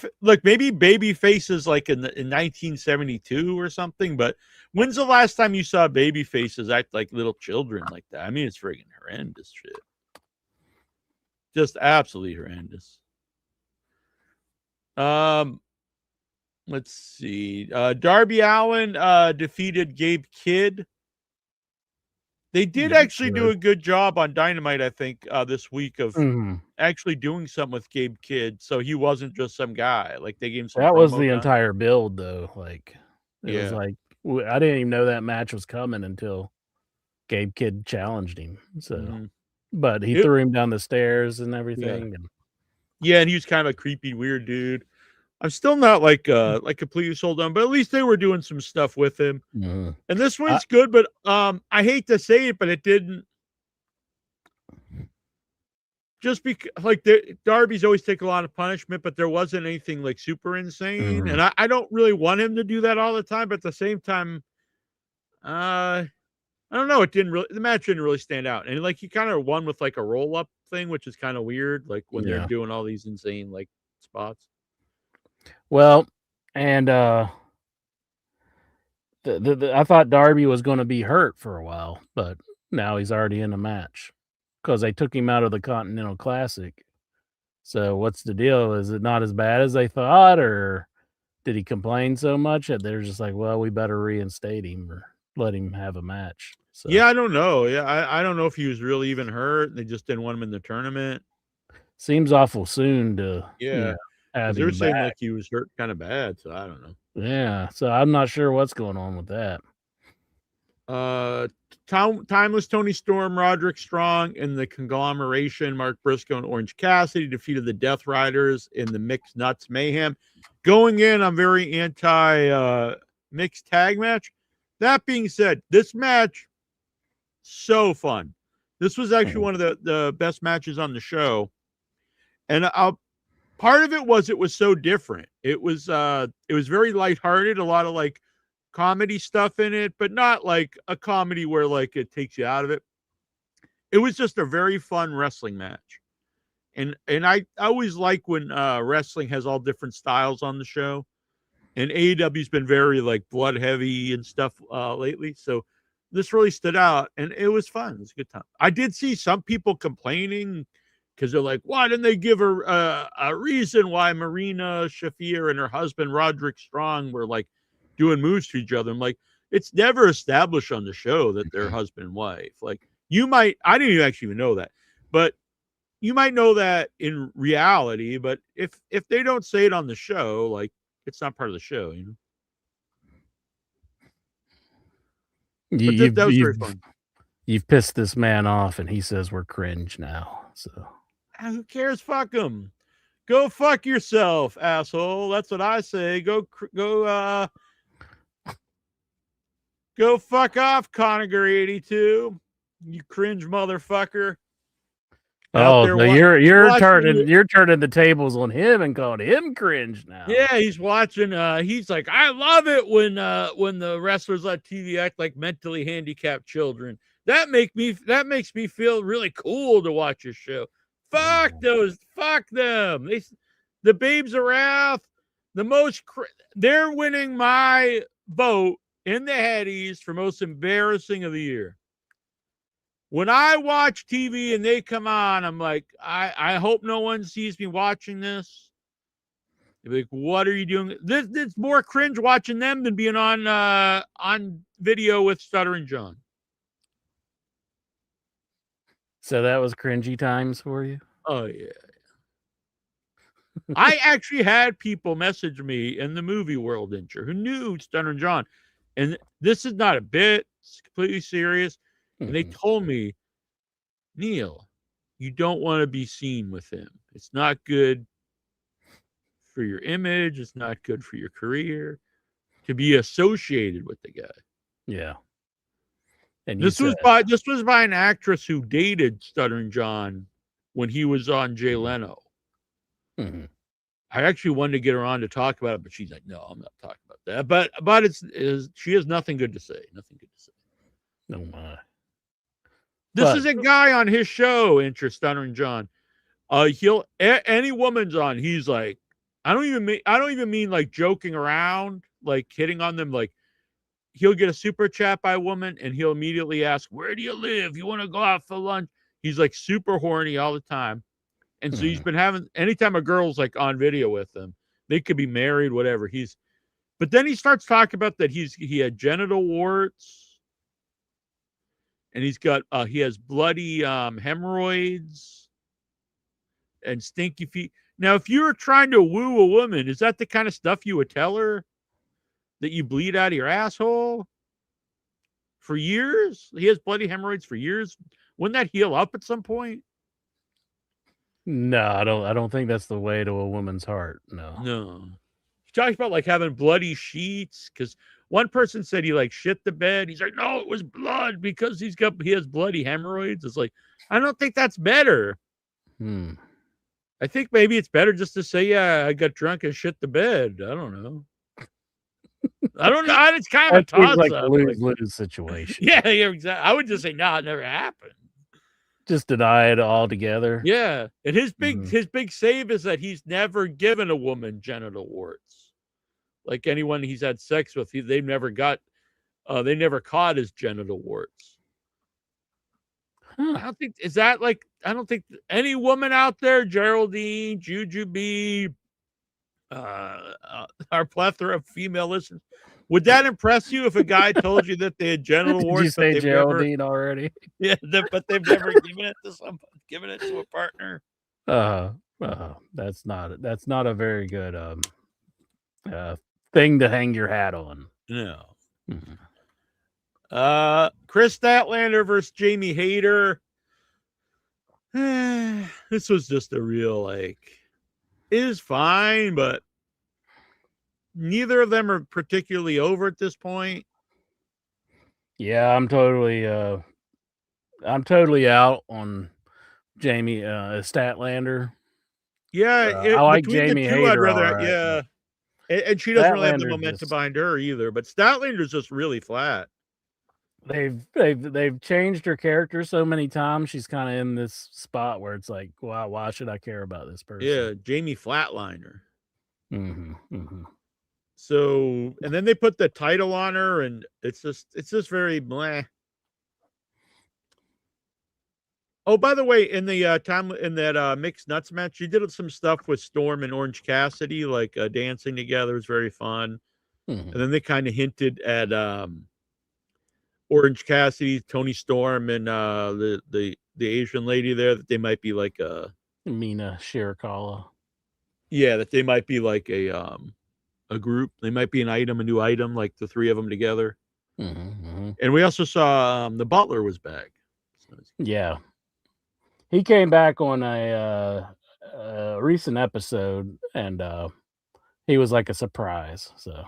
baby faces like in 1972 or something, but when's the last time you saw baby faces act like little children like that? I mean, it's freaking horrendous shit. Just absolutely horrendous. Let's see. Darby Allin defeated Gabe Kidd. They did actually do a good job on Dynamite, I think, this week of actually doing something with Gabe Kidd, so he wasn't just some guy. Like they gave him some. That was the entire build, though. Like it Yeah. was like I didn't even know that match was coming until Gabe Kidd challenged him. So, but he threw him down the stairs and everything. Yeah, and he was kind of a creepy, weird dude. I'm still not like completely sold on, but at least they were doing some stuff with him. And this one's good, but I hate to say it, but it didn't. Just because like Darby's always take a lot of punishment, but there wasn't anything like super insane, and I don't really want him to do that all the time. But at the same time, I don't know. The match didn't really stand out, and like he kind of won with like a roll up thing, which is kind of weird. Like when they're doing all these insane like spots. Well, and I thought Darby was going to be hurt for a while, but now he's already in a match because they took him out of the Continental Classic. So what's the deal? Is it not as bad as they thought, or did he complain so much that they're just like, well, we better reinstate him or let him have a match? So. Yeah, I don't know. Yeah, I don't know if he was really even hurt. They just didn't want him in the tournament. Seems awful soon to they were saying like he was hurt kind of bad, so I don't know. Yeah, so I'm not sure what's going on with that. Timeless Tony Storm, Roderick Strong, and the conglomeration, Mark Briscoe and Orange Cassidy defeated the Death Riders in the Mixed Nuts Mayhem. Going in, I'm very anti mixed tag match. That being said, this match, so fun. This was actually one of the best matches on the show. And part of it was so different. It was very lighthearted, a lot of like comedy stuff in it, but not like a comedy where like it takes you out of it. it was just a very fun wrestling match. And I always like when wrestling has all different styles on the show. And AEW's been very like blood heavy and stuff lately. So this really stood out, and it was fun. It was a good time. I did see some people complaining because they're like, why didn't they give her a reason why Marina Shafir and her husband Roderick Strong were like doing moves to each other? I'm like, it's never established on the show that they're husband and wife. Like, you might, I didn't even actually even know that, but you might know that in reality. But if they don't say it on the show, like, it's not part of the show, you know. But that was very fun. You've pissed this man off, and he says we're cringe now. So who cares? Fuck him. Go fuck yourself, asshole. That's what I say. Go fuck off, Conager82. You cringe motherfucker. Oh, so you're turning the tables on him and calling him cringe now. Yeah, he's watching. He's like, I love it when the wrestlers on TV act like mentally handicapped children. That makes me feel really cool to watch your show. Fuck them. The Babes of Wrath, they're winning my vote in the headies for most embarrassing of the year. When I watch TV and they come on, I'm like, I hope no one sees me watching this. They're like, what are you doing? It's more cringe watching them than being on video with Stuttering John. So that was cringy times for you? Oh, yeah. I actually had people message me in the movie world who knew Stuttering John. And this is not a bit. It's completely serious. And they told me, Neil, you don't want to be seen with him. It's not good for your image. It's not good for your career to be associated with the guy. Yeah. And this was by an actress who dated Stuttering John when he was on Jay Leno. Mm-hmm. I actually wanted to get her on to talk about it, but she's like, no, I'm not talking about that. But she has nothing good to say. Nothing good to say. No my. This is a guy on his show, Stuttering John. Any woman's on, he's like, I don't even mean like joking around, like hitting on them. Like, he'll get a super chat by a woman and he'll immediately ask, where do you live? You want to go out for lunch? He's like super horny all the time. And so he's been having, anytime a girl's like on video with him, they could be married, whatever. But then he starts talking about that he had genital warts. And he has bloody hemorrhoids and stinky feet. Now, if you were trying to woo a woman, is that the kind of stuff you would tell her? That you bleed out of your asshole for years? He has bloody hemorrhoids for years. Wouldn't that heal up at some point? No, I don't think that's the way to a woman's heart. No. He talks about like having bloody sheets because one person said he like shit the bed. He's like, no, it was blood because he has bloody hemorrhoids. It's like, I don't think that's better. I think maybe it's better just to say, yeah, I got drunk and shit the bed. I don't know. It's kind of a toss like up. A lose situation. Yeah, exactly. I would just say, no, it never happened. Just deny it altogether. Yeah, and his big save is that he's never given a woman genital warts. Like anyone he's had sex with, they never caught his genital warts. I don't think any woman out there, Geraldine, Juju B, our plethora of female listeners, would that impress you if a guy told you that they had genital warts? Did you say Geraldine already? Yeah, but they've never given it to a partner. That's not a very good thing to hang your hat on. No. Chris Statlander versus Jamie Hayter. This was just a real it is fine, but neither of them are particularly over at this point. Yeah, I'm totally out on Jamie Statlander. Yeah, I like Jamie Hayter. Yeah. And she doesn't really have the momentum behind her either. But Statlander's just really flat. they've changed her character so many times. She's kind of in this spot where it's like, wow, why should I care about this person? Yeah, Jamie Flatliner. Mm-hmm. So, and then they put the title on her, and it's just very bleh. Oh, by the way, in the time in that mixed nuts match, she did some stuff with Storm and Orange Cassidy, like dancing together. It was very fun. Mm-hmm. And then they kind of hinted at Orange Cassidy, Tony Storm, and the Asian lady there that they might be like Mina Shirakawa. Yeah, that they might be like a group. They might be a new item, like the three of them together. Mm-hmm. And we also saw the Butler was back. Yeah, he came back on a recent episode, and he was like a surprise. So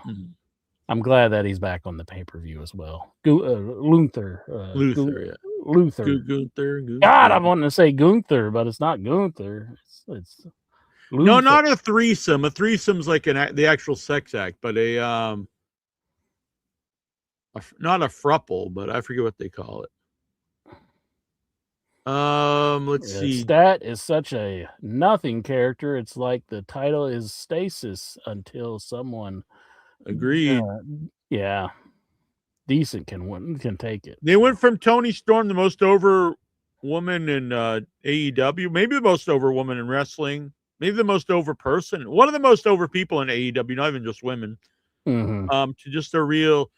I'm glad that he's back on the pay-per-view as well. Luther. Gunther. God, I wanted to say Gunther, but it's not Gunther. It's Luther. No, not a threesome. A threesome's like the actual sex act, but not a thruple, but I forget what they call it. Let's see. Stat is such a nothing character. It's like the title is stasis until someone agreed. Yeah, decent can take it. They went from Tony Storm, the most over woman in AEW, maybe the most over woman in wrestling, maybe the most over person, one of the most over people in AEW, not even just women, to just a real.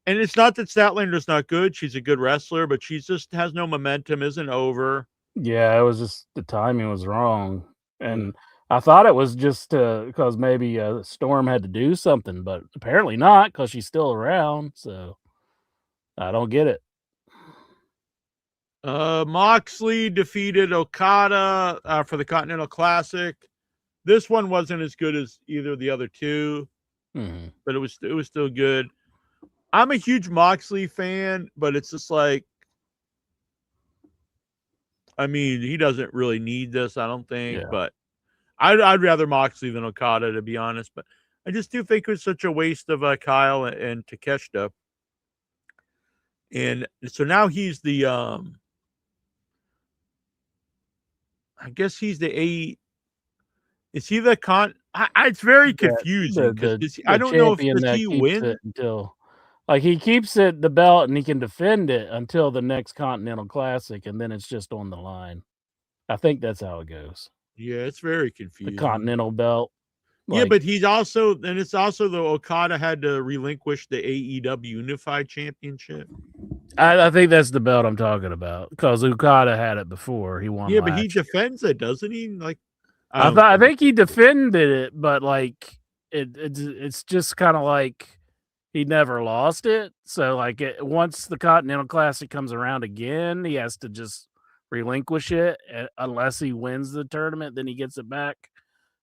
And it's not that Statlander's not good. She's a good wrestler, but she just has no momentum, isn't over. Yeah, it was just the timing was wrong. And I thought it was just because maybe Storm had to do something, but apparently not because she's still around. So I don't get it. Moxley defeated Okada for the Continental Classic. This one wasn't as good as either of the other two, but it was still good. I'm a huge Moxley fan, but it's just like, I mean, he doesn't really need this, I don't think. But I'd rather Moxley than Okada, to be honest. But I just do think it was such a waste of Kyle and Takeshita. And so now he's the I guess he's the A. Is he the it's very confusing because I don't know if he win until. Like he keeps it the belt and he can defend it until the next Continental Classic, and then it's just on the line. I think that's how it goes. Yeah, it's very confusing. The Continental belt. Yeah, but it's also the Okada had to relinquish the AEW Unified Championship. I think that's the belt I'm talking about because Okada had it before. He won. Yeah, but he defends it, doesn't he? Like, I think he defended it, but like it's just kind of like. He never lost it. So, like, once the Continental Classic comes around again, he has to just relinquish it unless he wins the tournament. Then he gets it back,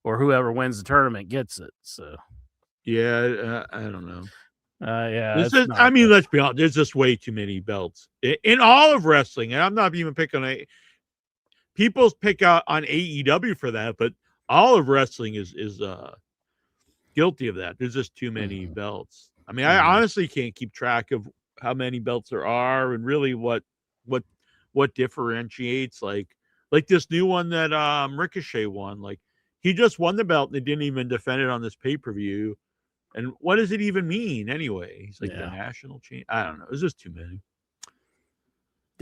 or whoever wins the tournament gets it. So, yeah, I don't know. Yeah, let's be honest. There's just way too many belts in all of wrestling, and I'm not even picking on people pick out on AEW for that, but all of wrestling is guilty of that. There's just too many belts. I mean, I honestly can't keep track of how many belts there are and really what differentiates like this new one that Ricochet won. Like he just won the belt and they didn't even defend it on this pay-per-view. And what does it even mean anyway? He's like the national champ. I don't know. It's just too many.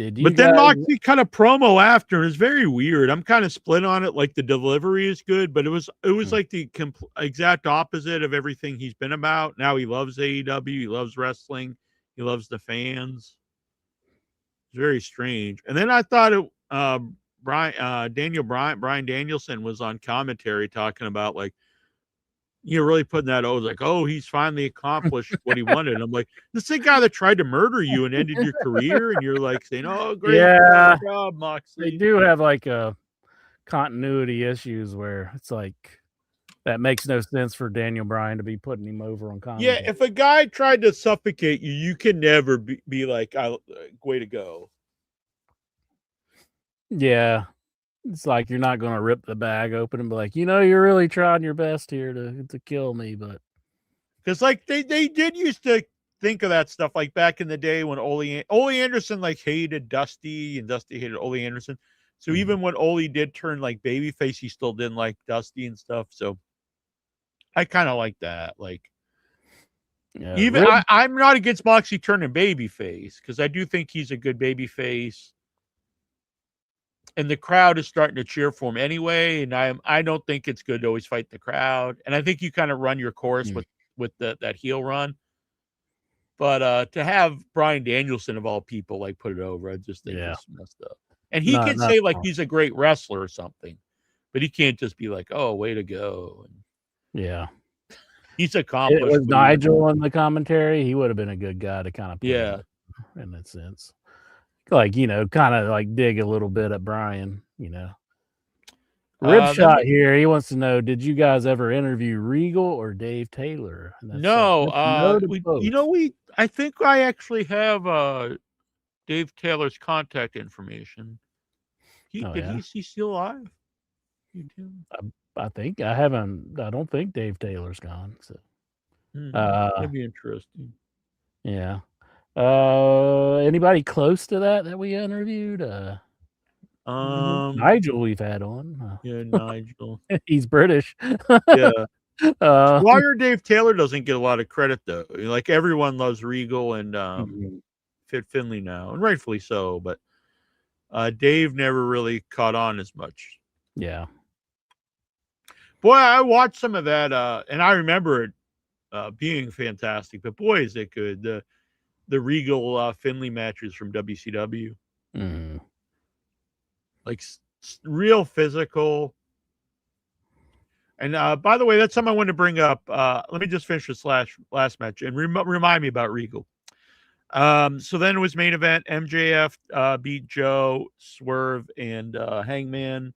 Then Moxley cut a promo after, and it's very weird. I'm kind of split on it. Like the delivery is good, but it was like the exact opposite of everything he's been about. Now he loves AEW, he loves wrestling, he loves the fans. It's very strange. And then I thought Brian Danielson was on commentary talking about like, you're really putting that like, oh, he's finally accomplished what he wanted. And I'm like, this is the guy that tried to murder you and ended your career, and you're like saying, oh, great job, Moxley. They do have like a continuity issues where it's like that makes no sense for Daniel Bryan to be putting him over on commentary. Yeah, if a guy tried to suffocate you, you can never be like, way to go. Yeah. It's like you're not going to rip the bag open and be like, you're really trying your best here to kill me, but because like they did used to think of that stuff like back in the day when Ole Anderson like hated Dusty and Dusty hated Ole Anderson. So even when Ole did turn like babyface, he still didn't like Dusty and stuff. So I kind of like that. Like, even I'm not against Moxie turning babyface because I do think he's a good babyface. And the crowd is starting to cheer for him anyway. And I don't think it's good to always fight the crowd. And I think you kind of run your course with that heel run. But to have Bryan Danielson of all people like put it over, I just think it's messed up. And he can say like he's a great wrestler or something, but he can't just be like, "Oh, way to go." And he's accomplished. It was Nigel in the commentary. He would have been a good guy to kind of put in that sense. Like, kind of like dig a little bit at Brian, Ripshot here. He wants to know, did you guys ever interview Regal or Dave Taylor? No. I think I actually have Dave Taylor's contact information. Is he still alive? I think I haven't. I don't think Dave Taylor's gone. So that'd be interesting. Yeah. Anybody close to that we interviewed? Nigel we've had on. Nigel. He's British. Squire Dave Taylor doesn't get a lot of credit though. Like everyone loves Regal and Fit Finlay now, and rightfully so. But Dave never really caught on as much. Yeah. Boy, I watched some of that, and I remember it being fantastic. But boy, is it good. The Regal Finlay matches from WCW. Like real physical. And by the way, that's something I wanted to bring up. Let me just finish this last match and remind me about Regal. So then it was main event. MJF beat Joe, Swerve, and Hangman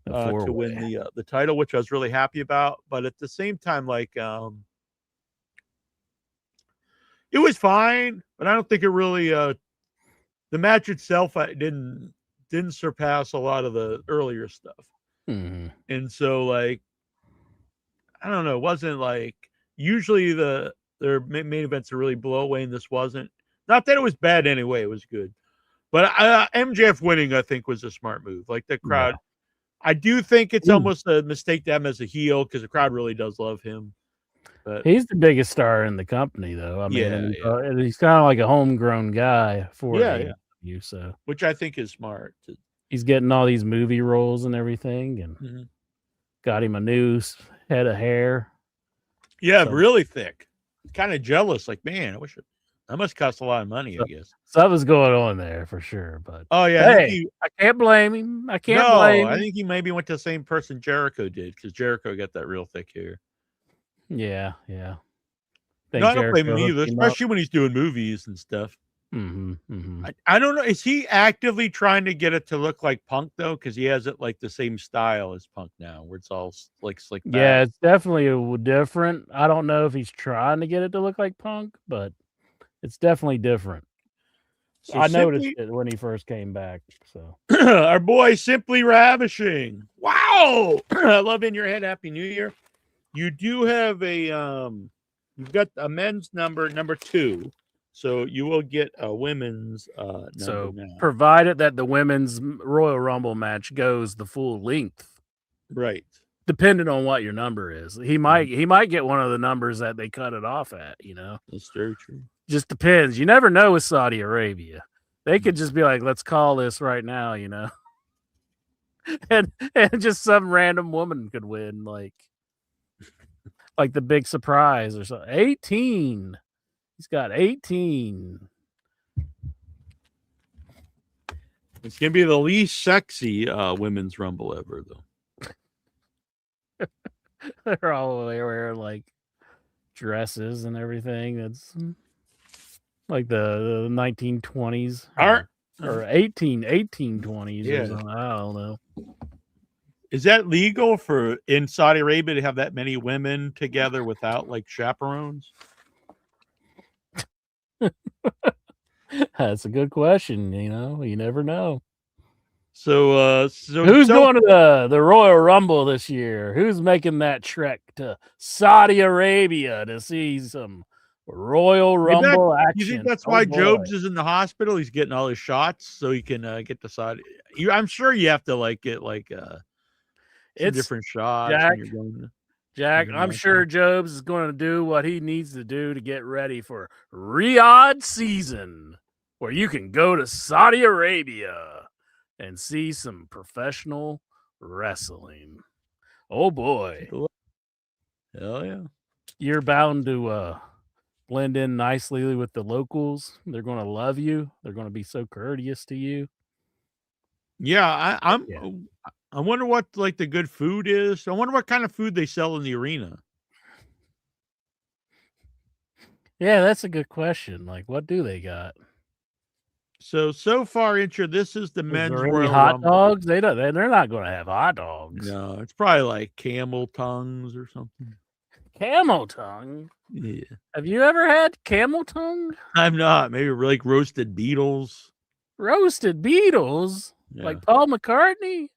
to win the title, which I was really happy about. But at the same time, like it was fine, but I don't think it really the match itself didn't surpass a lot of the earlier stuff. And so like I don't know, it wasn't like usually their main events are really blow away, and this wasn't. Not that it was bad anyway, it was good. But MJF winning, I think, was a smart move. Like the crowd, I do think it's almost a mistake to have him as a heel because the crowd really does love him. But he's the biggest star in the company, though. I mean, he's kind of like a homegrown guy for AEW, so which I think is smart. He's getting all these movie roles and everything, and got him a new head of hair. Yeah, really thick. Kind of jealous. Like, man, I wish that must cost a lot of money. I guess something's going on there for sure. But hey, I can't blame him. I blame him. I think he maybe went to the same person Jericho did because Jericho got that real thick hair. Yeah. No, I don't blame him either, especially when he's doing movies and stuff. I don't know. Is he actively trying to get it to look like Punk though? Because he has it like the same style as Punk now, where it's all like slick back. Yeah, it's definitely different. I don't know if he's trying to get it to look like Punk, but it's definitely different. So I noticed it when he first came back. So our boy Simply Ravishing. Wow, I love In Your Head. Happy New Year. You do have a you've got a men's number 2. So you will get a women's number now. Provided that the women's Royal Rumble match goes the full length. Right. Depending on what your number is. He might get one of the numbers that they cut it off at, That's very true. Just depends. You never know with Saudi Arabia. They could just be like, let's call this right now, and just some random woman could win, like the big surprise or something. 18. He's got 18. It's going to be the least sexy women's Rumble ever, though. They're all wearing like dresses and everything. It's like the 1920s or 1820s. Yeah. Or something. I don't know. Is that legal for in Saudi Arabia to have that many women together without like chaperones? That's a good question. You never know. So who's going to the Royal Rumble this year? Who's making that trek to Saudi Arabia to see some Royal Rumble action. You think that's Oh, why boy. Jobs is in the hospital? He's getting all his shots so he can get the side. I'm sure you have to get some It's different shots Jack. when you're going. Jack, I'm sure Jobs is going to do what he needs to do to get ready for Riyadh season, where you can go to Saudi Arabia and see some professional wrestling. Oh boy. Hell yeah. You're bound to blend in nicely with the locals. They're going to love you. They're going to be so courteous to you. Yeah, I wonder what the good food is. I wonder what kind of food they sell in the arena. Yeah, that's a good question. Like, what do they got? So far, intro. This is the men's there any Royal hot Rumble. dogs? They're not going to have hot dogs. No, it's probably like camel tongues or something. Camel tongue? Yeah. Have you ever had camel tongue? I'm not. Maybe like roasted beetles. Roasted beetles? Yeah. Like Paul McCartney?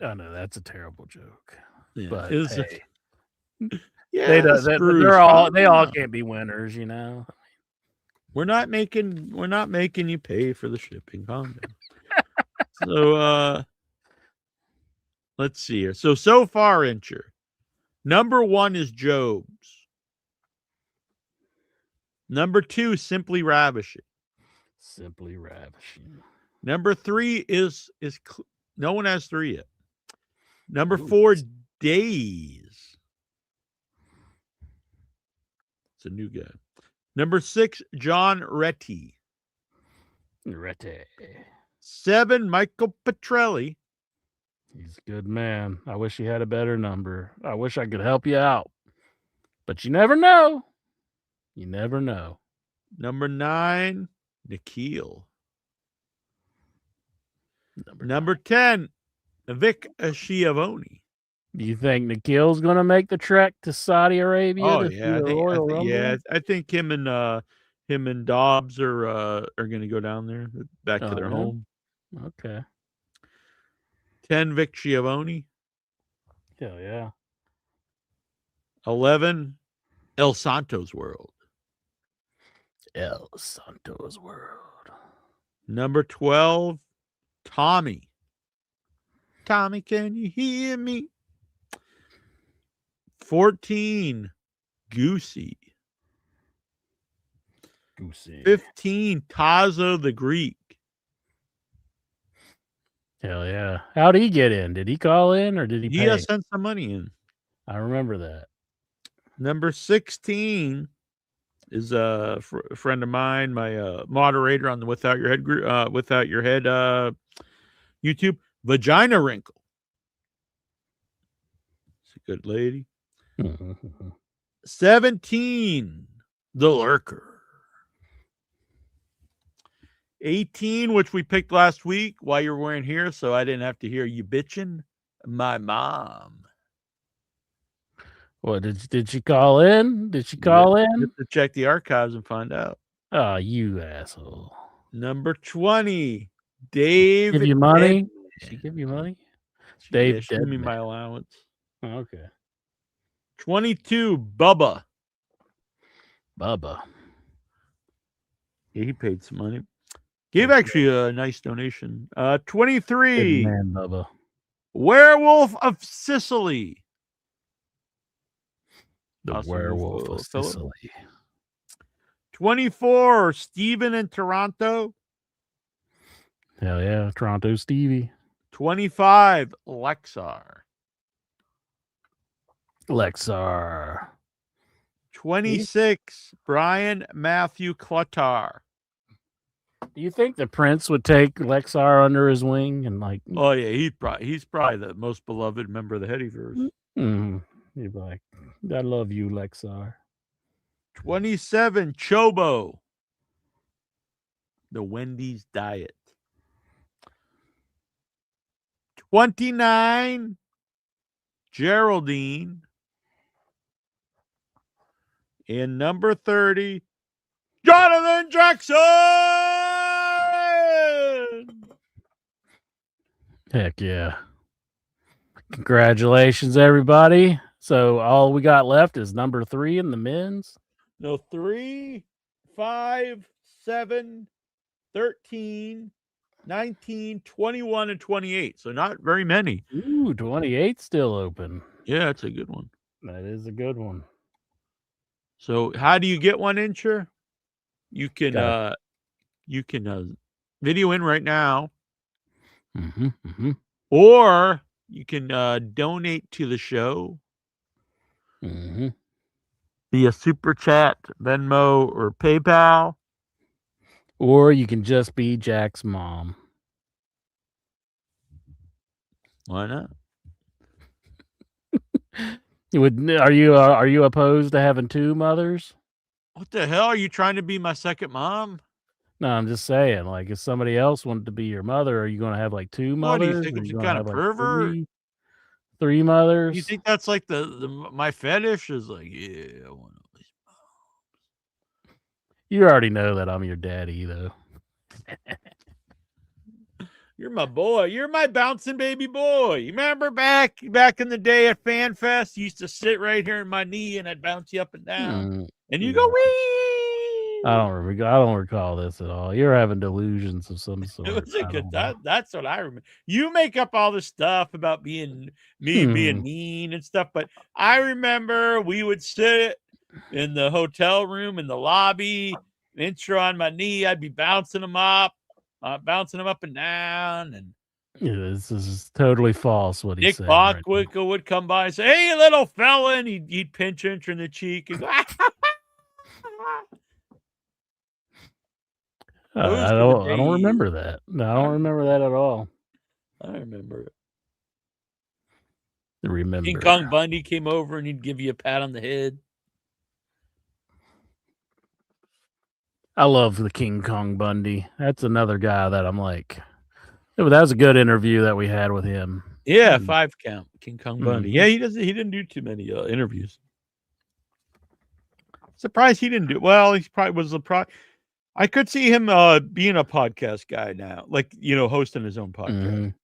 Oh no, that's a terrible joke. Yeah. But hey. Yeah, they all can't be winners, you know. We're not making you pay for the shipping. Calm down. So let's see here. So far, Incher. Number 1 is Jobs. Number 2, Simply Ravishing. Simply Ravishing. Number 3 is no one has 3 yet. Number 4, Days. It's a new guy. Number 6, John Retty. 7, Michael Petrelli. He's a good man. I wish he had a better number. I wish I could help you out. But you never know. You never know. Number 9, Nikhil. Number 10, Vic Schiavone. Do you think Nikhil's going to make the trek to Saudi Arabia? Oh to yeah, I think him and Dobbs are going to go down there back to their home. Okay. 10, Vic Schiavone. Hell yeah. 11, El Santos World. El Santos World. Number 12, Tommy. Tommy, can you hear me? 14, Goosey. 15, Tazo the Greek. Hell yeah. How'd he get in? Did he call in or did he pay? He sent some money in. I remember that. Number 16 is a friend of mine, my moderator on the Without Your Head group, Without Your Head YouTube, Vagina Wrinkle. It's a good lady. 17, The Lurker. 18, which we picked last week while you weren't here, so I didn't have to hear you bitching. My mom. What did she call in? Did she call in? You have to check the archives and find out. Oh, you asshole. Number 20, Dave. Give you money? Did she give you money? Dave, give me my allowance. Oh, okay. 22, Bubba. Bubba. Yeah, he paid some money. Gave actually a nice donation. 23, good man, Bubba. Werewolf of Sicily. The Awesome. Werewolf of Sicily. 24, Steven in Toronto. Hell yeah, Toronto Stevie. 25, Lexar. 26, Brian Matthew Cluttar. Do you think the Prince would take Lexar under his wing and like? Oh yeah, he's probably the most beloved member of the Headyverse. He'd be like, "I love you, Lexar." 27, Chobo. The Wendy's diet. 29, Geraldine. And number 30, Jonathan Jackson. Heck yeah. Congratulations, everybody. So all we got left is number 3 in the men's. No, 3, 5, 7, 13, 19, 21, and 28. So not very many. Ooh, 28 still open. Yeah, that's a good one. That is a good one. So how do you get 1 incher? You can Got video in right now, Mm-hmm. or you can donate to the show Mm-hmm. via Super Chat, Venmo, or PayPal. Or you can just be Jack's mom. Why not? Are you opposed to having 2 mothers? What the hell? Are you trying to be my second mom? No, I'm just saying, like, if somebody else wanted to be your mother, are you going to have like 2 What do you mothers? think? Or I'm you some gonna kind have of like pervert? 3 mothers? You think that's like my fetish is like, yeah, I want to. You already know that I'm your daddy, though. You're my boy. You're my bouncing baby boy. You remember back in the day at Fan Fest, you used to sit right here in my knee and I'd bounce you up and down. And you go, wee. I don't recall this at all. You're having delusions of some sort. It was a good. That's what I remember. You make up all this stuff about being being mean and stuff, but I remember we would sit in the hotel room in the lobby, intro on my knee. I'd be bouncing them up and down, and this is totally false. What he Nick said. Bockwinkel would come by and say, "Hey, little fella," and he'd pinch Incher in the cheek and go, I don't remember that. No, I don't remember that at all. I remember it. Remember. King Kong Bundy came over and he'd give you a pat on the head. I love the King Kong Bundy. That's another guy that I'm like, that was a good interview that we had with him. Yeah, 5 count, King Kong Bundy. Yeah, he didn't do too many interviews. Surprised he didn't do well. He probably was I could see him being a podcast guy now, like, hosting his own podcast.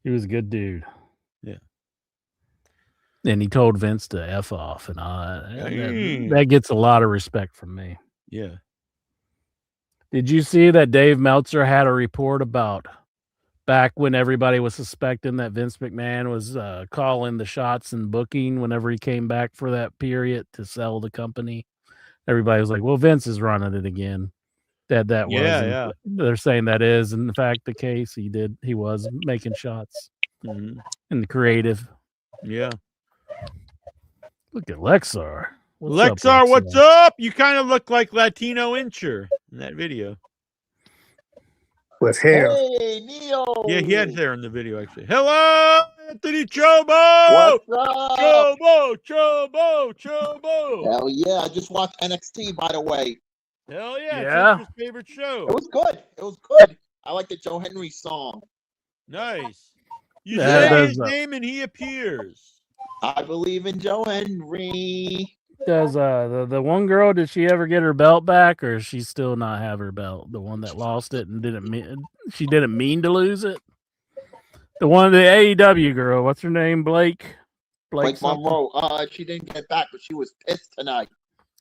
He was a good dude. Yeah. And he told Vince to F off, and that gets a lot of respect from me. Yeah. Did you see that Dave Meltzer had a report about back when everybody was suspecting that Vince McMahon was calling the shots and booking whenever he came back for that period to sell the company? Everybody was like, well, Vince is running it again. That wasn't. Yeah. They're saying that is, in fact, the case. He was making shots in the creative. Yeah. Look at Lexar. What's up? You kind of look like Latino Incher in that video. With hair. Hey, Neil. Yeah, he had hair in the video, actually. Hello, Anthony Chobo! What's up? Chobo! Hell yeah, I just watched NXT, by the way. Hell yeah, Yeah. it's your favorite show. It was good. I like the Joe Henry song. Nice. You Yeah, say his name and he appears. I believe in Joe Henry. Does the one girl, did she ever get her belt back, or does she still not have her belt? The one that lost it and didn't mean to lose it. The one, the AEW girl, what's her name? Blake Monroe. She didn't get back, but she was pissed tonight.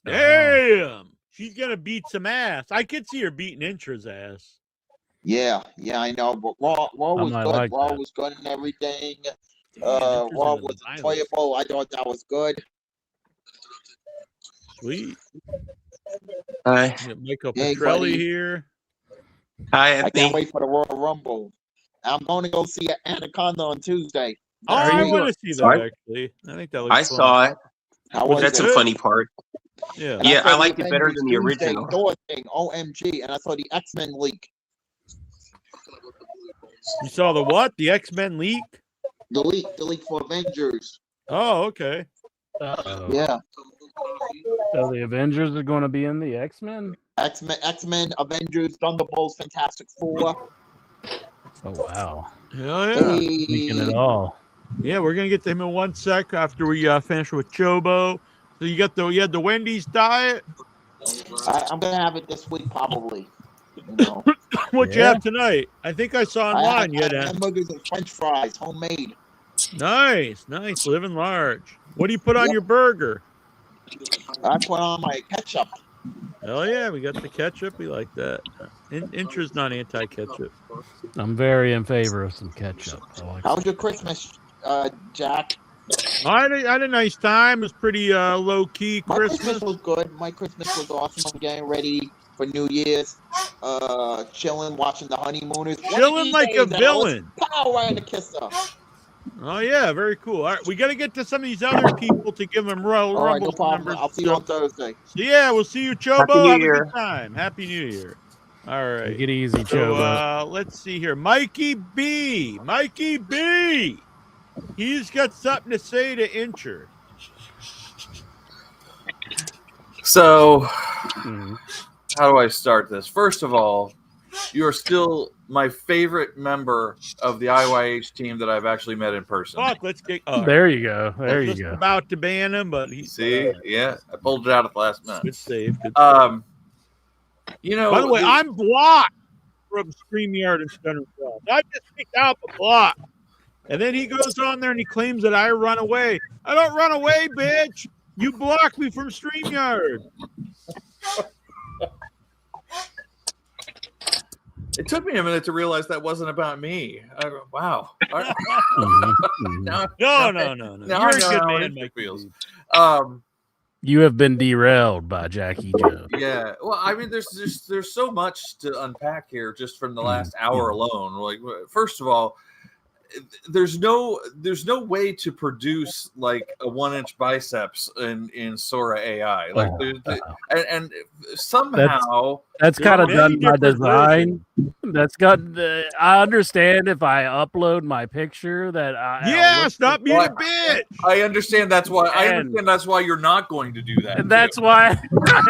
Damn, she's gonna beat some ass. I could see her beating Incher's ass. Yeah, I know. But Raw was good. Like Raw that. was good and everything. Raw Raw was enjoyable. I thought that was good. Sweet. Hi. Michael Hey, Petrelli buddy. here. Hi, I Anthony. can't wait for the Royal Rumble. I'm going to go see Anaconda on Tuesday. Oh, I want to see that, actually. I think that looks I fun. saw it. How was That's it? a funny part. Yeah. And Yeah, saw I the liked it better than the Avengers Doomsday original. Door thing, OMG, and I saw the X-Men leak. You saw the what? The X-Men leak? The leak for Avengers. Oh, okay. Yeah. So the Avengers are going to be in the X-Men? X-Men, Avengers, Thunderbolts, Fantastic Four. Oh, wow. Hell yeah. Thinking it all. Yeah, we're gonna get to him in 1 sec after we finish with Chobo. So you had the Wendy's diet. I'm gonna have it this week probably. You know. What you have tonight? I think I saw online. I had hamburgers and French fries, homemade. Nice. Living large. What do you put on your burger? I put on my ketchup. Hell yeah, we got the ketchup. We like that. Intra's not anti-ketchup. I'm very in favor of some ketchup. How was your Christmas, Jack? I had a nice time. It was pretty low-key Christmas. My Christmas was good. My Christmas was awesome. I'm getting ready for New Year's. Chilling, watching the honeymooners. Chilling like a villain. Pow, right in the kisser. Oh, yeah, very cool. All right, we got to get to some of these other people to give them Rumble no problem. numbers. I'll see you on Thursday. So, yeah, we'll see you, Chobo. Have a good time. Happy New Year. All right. Take it easy, so, Chobo. Let's see here. Mikey B. He's got something to say to Incher. So, how do I start this? First of all, you are still my favorite member of the IYH team that I've actually met in person. Fuck, let's get. There you go. There you just go. About to ban him, but he. See, yeah, I pulled it out at the last minute. Good save. You know. By the way, I'm blocked from StreamYard and Center Cross. I just picked out the block, and then he goes on there and he claims that I run away. I don't run away, bitch. You blocked me from StreamYard. It took me a minute to realize that wasn't about me. Wow. No. You're a good man, Mike. Feels. You have been derailed by Jackie Joe. Yeah. Well, I mean, there's so much to unpack here just from the last hour alone. Like, first of all, there's no way to produce like a 1-inch biceps in Sora AI. Like, and somehow that's kind of done by design. That's got. I understand if I upload my picture that. Stop being a bitch. I understand that's why. I understand that's why you're not going to do that. And that's why I'm not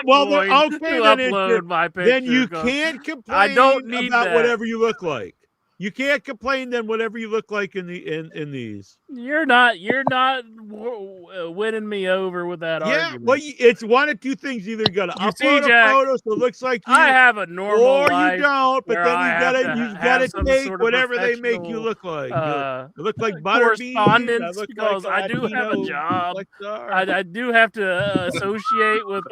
going to upload my picture. Then you can't complain. I don't need about that. Whatever you look like. You can't complain then whatever you look like in these. You're not winning me over with that argument. Well, it's one of two things. Either you got to upload a photo so it looks like you, I have a normal or life you don't. But then you gotta take sort of whatever they make you look like. You look like Butterbean. Correspondence, because I do have a job. I do have to associate with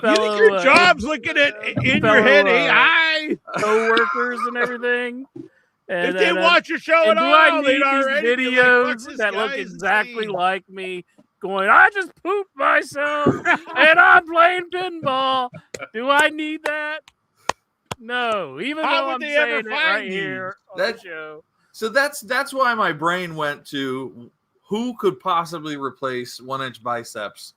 fellow, you think your job's looking at in your head AI co-workers and everything. And, if they watch your show at all, I need these videos that look exactly like me going, I just pooped myself and I'm playing pinball. Do I need that? No, even though I'm saying it right here on the show. So that's why my brain went to who could possibly replace 1-inch biceps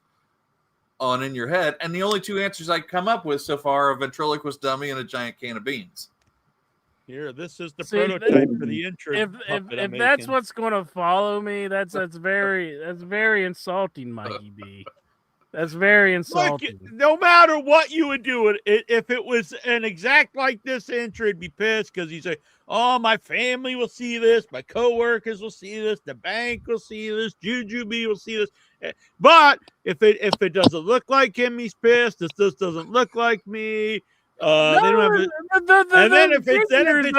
on In Your Head, and the only two answers I come up with so far are a ventriloquist dummy and a giant can of beans. Here, this is the prototype for the intro. If that's what's going to follow me, that's very insulting, Mikey B. That's very insulting. Look, no matter what you would do, if it was an exact like this intro, it'd be pissed because he's like, "Oh, my family will see this, my coworkers will see this, the bank will see this, Jujubee will see this." But if it doesn't look like him, he's pissed. This doesn't look like me. They don't have it. And then if it doesn't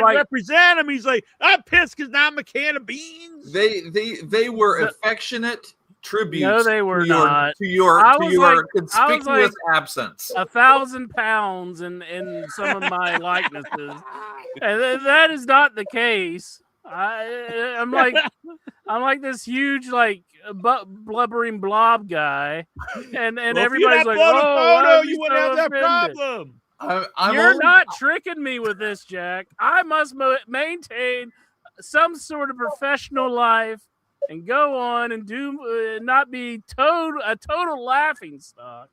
represent him, he's like, "I'm pissed because now I'm a can of beans." They were affectionate tributes. No, they were not. To your conspicuous absence. 1,000 pounds in some of my likenesses, and that is not the case. I'm like this huge blubbering blob guy, and everybody's like, "Oh, you wouldn't have that problem." You're not tricking me with this, Jack. I must maintain some sort of professional life and go on and do not be a total laughing stock.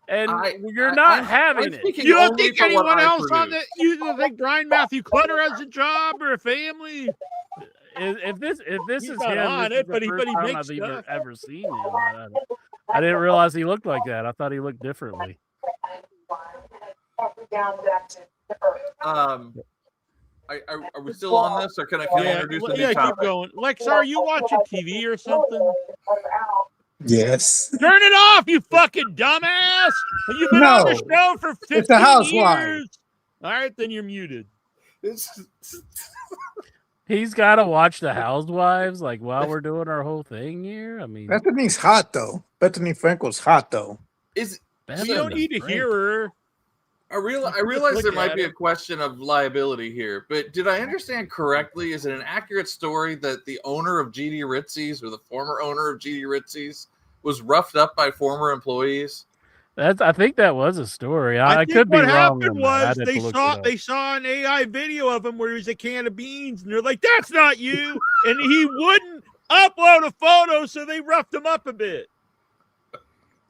And you're not having it. You don't think anyone else on the? You don't think Brian Matthew Clutter has a job or a family? If this He's is not him, on this it, is the but he first time makes I've even stuff. ever seen him. I didn't realize he looked like that. I thought he looked differently. Are we still on this, or can I introduce a new topic? Keep going. Lex, are you watching TV or something? Yes. Turn it off, you fucking dumbass! You've been on the show for 15 It's the housewife. years. All right, then you're muted. He's got to watch the Housewives like while we're doing our whole thing here. I mean, Bethany's hot though. Bethany Frankel's hot though. We don't need to hear her. I realize there might be a question of liability here, but did I understand correctly? Is it an accurate story that the owner of GD Ritzy's or the former owner of GD Ritzy's was roughed up by former employees? I think that was a story. I think could be what wrong. happened was they saw an AI video of him where he was a can of beans, and they're like, "That's not you," and he wouldn't upload a photo, so they roughed him up a bit.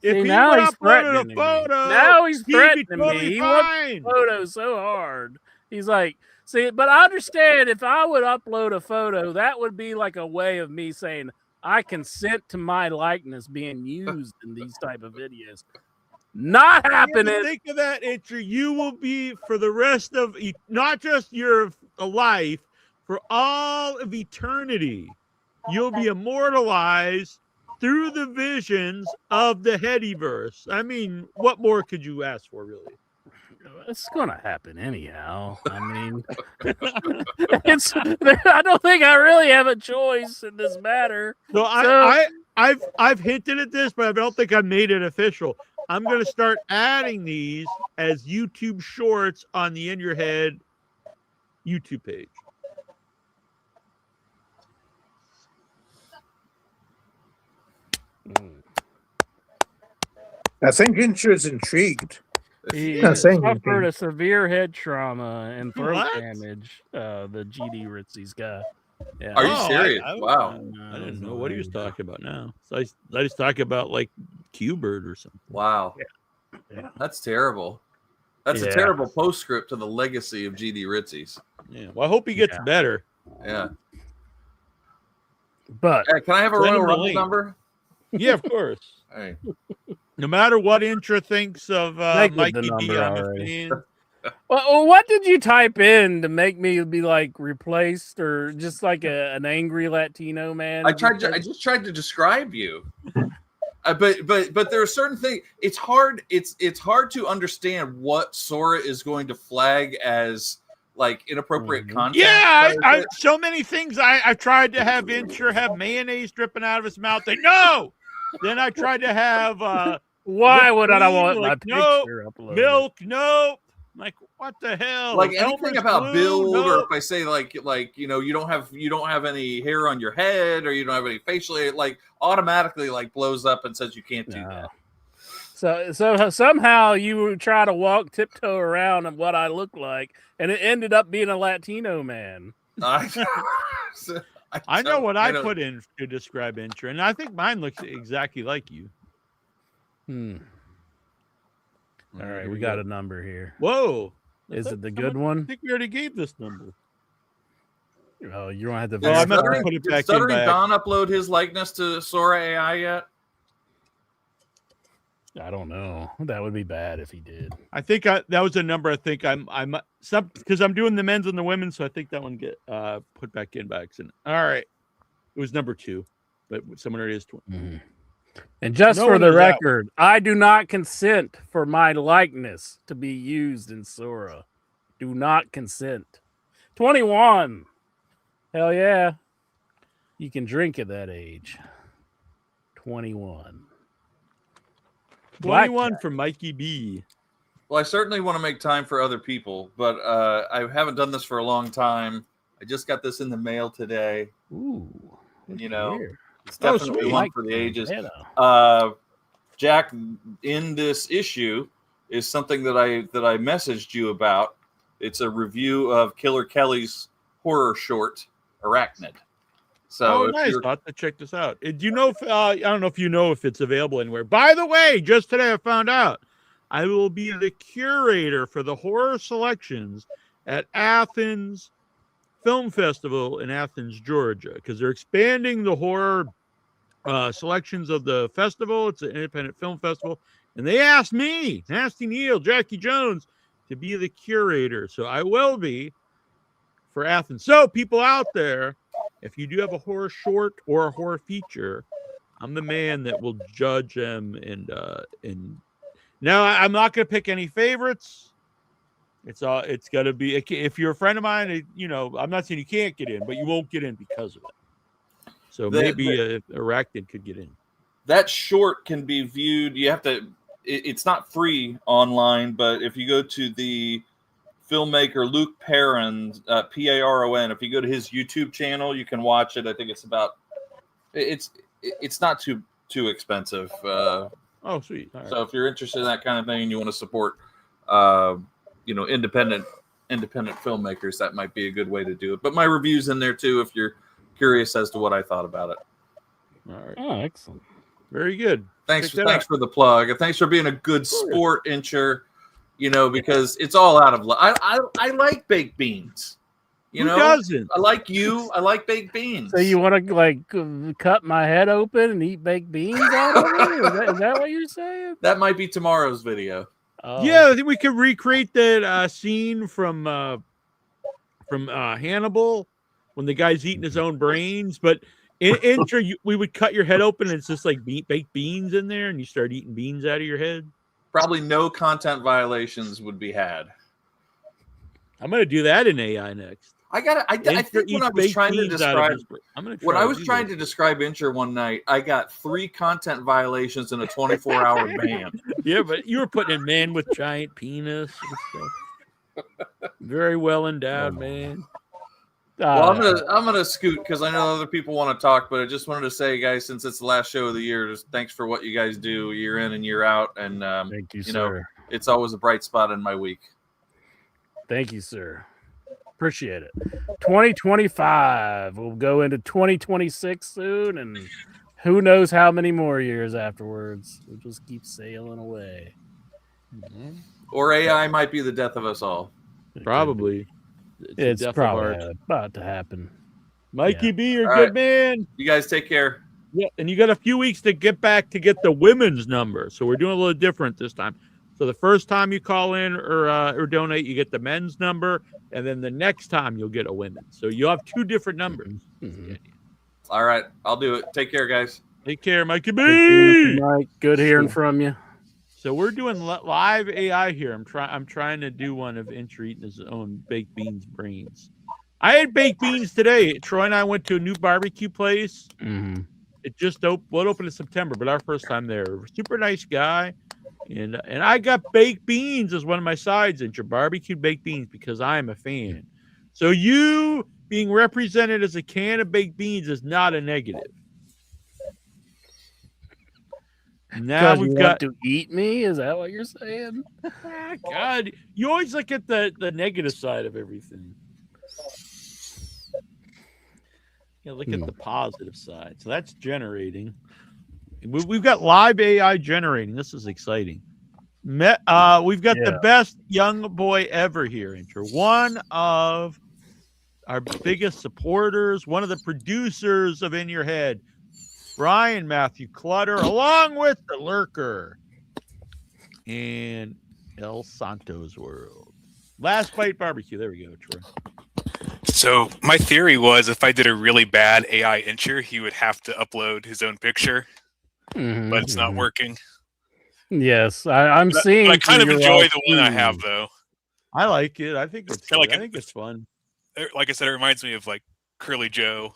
If he would upload a photo, now he's he'd threatening be totally me. He fine. wants photo so hard. He's like, see, but I understand if I would upload a photo, that would be like a way of me saying I consent to my likeness being used in these type of videos. Not happening. Think of that, Itcher. You will be for the rest of not just your life, for all of eternity. You'll be immortalized through the visions of the Headyverse. I mean, what more could you ask for, really? It's gonna happen anyhow. I mean, I don't think I really have a choice in this matter. So I've hinted at this, but I don't think I've made it official. I'm going to start adding these as YouTube shorts on the In Your Head YouTube page. I think Incher's intrigued. He Not saying suffered anything. a severe head trauma and throat What? damage. The GD Ritzy's guy. Yeah. Are you serious? Wow. I didn't know what he was talking about now. So I was talking about like Q-Bird or something. Wow. Yeah. That's terrible. That's a terrible postscript to the legacy of GD Ritzy's. Yeah. Well, I hope he gets better. Yeah. But hey, can I have a Royal Rumble number? Yeah, of course. Hey. No matter what Intra thinks of Mikey B on the fan. Well, what did you type in to make me be like replaced or just like an angry Latino man? I just tried to describe you. But there are certain things. It's hard. It's hard to understand what Sora is going to flag as like inappropriate content. Yeah, I so many things. I tried to have Intra have mayonnaise dripping out of his mouth. No. Then I tried to have. Why would I want my nope, picture uploaded? Milk? Nope. Like what the hell? Like anything about build, nope. or if I say like you know you don't have any hair on your head, or you don't have any facial hair, like automatically like blows up and says you can't do that. So somehow you try to walk tiptoe around of what I look like, and it ended up being a Latino man. I know what I put in to describe Intra, and I think mine looks exactly like you. All right, we got a number here. Whoa. Is it the good one? I think we already gave this number. Oh, you don't have to. Did Stuttering Don upload his likeness to Sora AI yet? I don't know. That would be bad if he did. I think that was a number. I think I'm because I'm doing the men's and the women's, so I think that one get put back in by accident. All right, it was number 2, but someone already has 20. And just for the record, I do not consent for my likeness to be used in Sora. Do not consent. 21. Hell yeah. You can drink at that age. 21. 21 for Mikey B. Well, I certainly want to make time for other people, but I haven't done this for a long time. I just got this in the mail today. Ooh. You know, it's definitely one for the ages. Jack, in this issue is something that I messaged you about. It's a review of Killer Kelly's horror short, Arachnid. So nice. I'll have to check this out. Do you know if I don't know if you know if it's available anywhere. By the way, just today I found out I will be the curator for the horror selections at Athens Film Festival in Athens, Georgia, because they're expanding the horror selections of the festival. It's an independent film festival, and they asked me, Nasty Neil, Jackie Jones, to be the curator. So I will be for Athens. So people out there, if you do have a horror short or a horror feature, I'm the man that will judge them. And now I'm not going to pick any favorites. It's got to be. If you're a friend of mine, I'm not saying you can't get in, but you won't get in because of it. So maybe Arachnid could get in. That short can be viewed. You have to. It's not free online, but if you go to the filmmaker Luke Perrin, Paron, if you go to his YouTube channel, you can watch it. I think it's about. It's not too expensive. Oh, sweet. All right. So if you're interested in that kind of thing and you want to support, independent filmmakers, that might be a good way to do it. But my review's in there too, if you're curious as to what I thought about it. All right. Oh, excellent. Very good. Thanks for the plug, and thanks for being a good sport, Incher. Because it's all out of love. I like baked beans. Who doesn't? I like you. I like baked beans. So you want to cut my head open and eat baked beans out of it? Is that what you're saying? That might be tomorrow's video. Oh. Yeah, I think we could recreate that scene from Hannibal when the guy's eating his own brains. But we would cut your head open and it's just like baked beans in there, and you start eating beans out of your head. Probably no content violations would be had. I'm going to do that in AI next. I think when I was trying to describe, to describe Incher one night, I got 3 content violations in a 24-hour ban. Yeah, but you were putting in man with giant penis and stuff. Very well endowed, man. Well, I'm gonna scoot because I know other people want to talk, but I just wanted to say, guys, since it's the last show of the year, just thanks for what you guys do year in and year out, and thank you, sir. It's always a bright spot in my week. Thank you, sir. Appreciate it. 2025. We'll go into 2026 soon, and who knows how many more years afterwards. We'll just keep sailing away. Mm-hmm. Or AI might be the death of us all. Probably. It's probably about to happen. Mikey B, you're a good man. You guys take care. Yeah, and you got a few weeks to get back to get the women's number. So we're doing a little different this time. So the first time you call in or donate, you get the men's number, and then the next time you'll get a women's. So you'll have 2 different numbers. Mm-hmm. All right, I'll do it. Take care, guys. Take care, Mikey B. Mike, good hearing from you. So we're doing live AI here. I'm trying to do one of Incher eating his own baked beans brains. I had baked beans today. Troy and I went to a new barbecue place. Mm-hmm. It just opened in September, but our first time there. Super nice guy. And I got baked beans as one of my sides, Incher, barbecued baked beans, because I am a fan. So you being represented as a can of baked beans is not a negative. Now we've got to eat me. Is that what you're saying? God, you always look at the negative side of everything. Look at the positive side. So that's generating. We've got live AI generating. This is exciting. We've got the best young boy ever here, Incher. One of our biggest supporters, one of the producers of In Your Head, Brian Matthew Clutter, along with the Lurker and El Santos World. Last Bite Barbecue. There we go, Troy. So my theory was if I did a really bad AI Incher, he would have to upload his own picture, but it's not working. Yes, I'm seeing. But I kind of enjoy the one I have, though. I like it. I think it's I think it's fun. Like I said, it reminds me of like Curly Joe.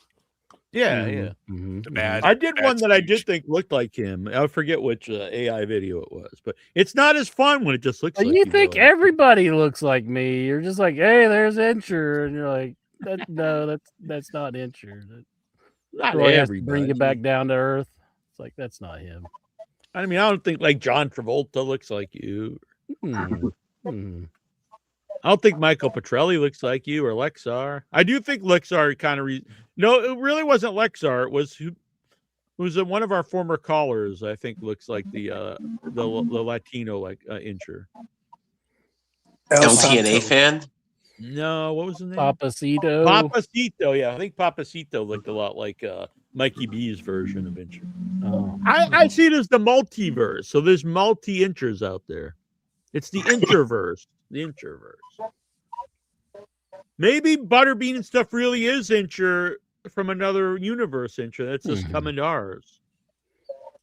Yeah, yeah. The bad. I did one that I did think looked like him. I forget which AI video it was, but it's not as fun when it just looks like you. Think everybody looks like me? You're just like, hey, there's Incher, and you're like, no, that's not Incher. Not everybody. Bring it back down to earth. It's like that's not him. I mean, I don't think like John Travolta looks like you. I don't think Michael Petrelli looks like you or Lexar. I do think Lexar kind of no, it really wasn't Lexar. It was who was one of our former callers. I think looks like the Latino like Incher. LTNA fan? No, what was his name? Papacito. Papacito, yeah. I think Papacito looked a lot like Mikey B's version of Incher. Oh. I see it as the multiverse. So there's multi-Inchers out there. It's the Incherverse. The Incherverse. Maybe Butterbean and stuff really is Incher from another universe Incher that's just coming to ours.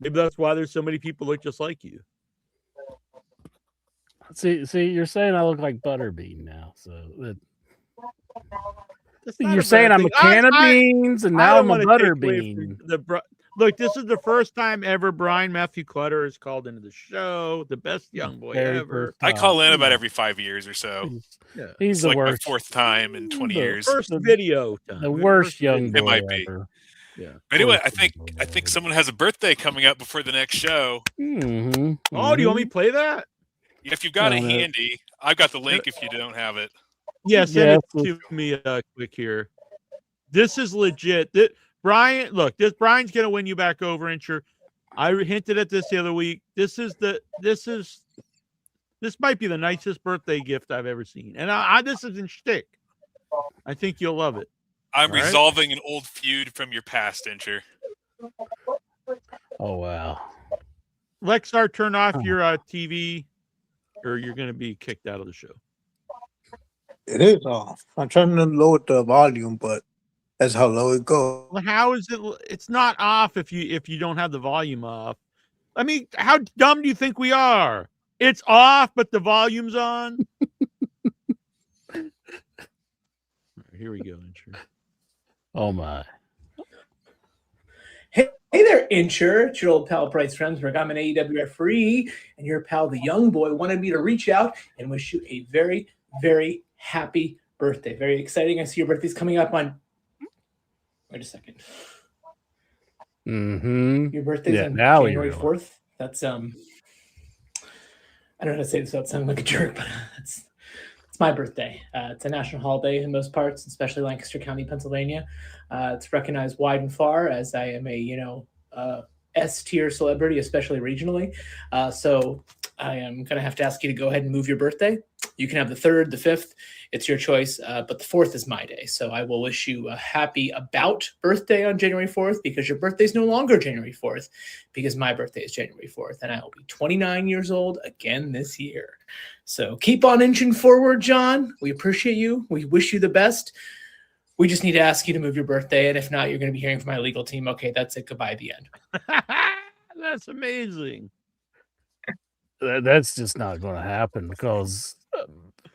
Maybe that's why there's so many people look just like you. See, you're saying I look like Butterbean now. So That's not you're a saying bad I'm thing. a can of beans, and I now don't I'm a want to take away Butterbean. from look. This is the first time ever Brian Matthew Clutter is called into the show. The best young boy Very ever. first I call time. in about every 5 years or so. Yeah. He's It's the like my worst. 4th time in 20 years. First video time. The worst young It boy might be. ever. Yeah. But anyway, Worst I think someone has a birthday coming up before the next show. Mm-hmm. Oh, do you want me to play that? If you've got it On it. handy, I've got the link if you don't have it. Yeah, send it to me quick here. This is legit. Brian, look, Brian's gonna win you back over, Incher. I hinted at this the other week. This might be the nicest birthday gift I've ever seen, and this isn't shtick. I think you'll love it. I'm All right? resolving an old feud from your past, Incher. Oh wow. Lexar, turn off your TV, or you're gonna be kicked out of the show. It is off. I'm trying to lower the volume, but that's how low it goes. Well, how is it? It's not off if you don't have the volume off. I mean, how dumb do you think we are? It's off, but the volume's on. Here we go, Incher. Oh my. Hey there, Incher. It's your old pal Bryce Remsburg. I'm an AEW referee, and your pal, the young boy, wanted me to reach out and wish you a very, very happy birthday. Very exciting. I see your birthday's coming up on. Wait a second. Mm-hmm. Your birthday's on now January 4th. That's I don't know how to say this without sounding like a jerk, but it's my birthday. It's a national holiday in most parts, especially Lancaster County, Pennsylvania. It's recognized wide and far as I am a S-tier celebrity, especially regionally. So I am going to have to ask you to go ahead and move your birthday. You can have the 3rd, the 5th. It's your choice. But the 4th is my day. So I will wish you a happy about birthday on January 4th, because your birthday is no longer January 4th, because my birthday is January 4th. And I will be 29 years old again this year. So keep on inching forward, John. We appreciate you. We wish you the best. We just need to ask you to move your birthday. And if not, you're going to be hearing from my legal team. Okay, that's it. Goodbye at the end. That's amazing. That's just not going to happen, because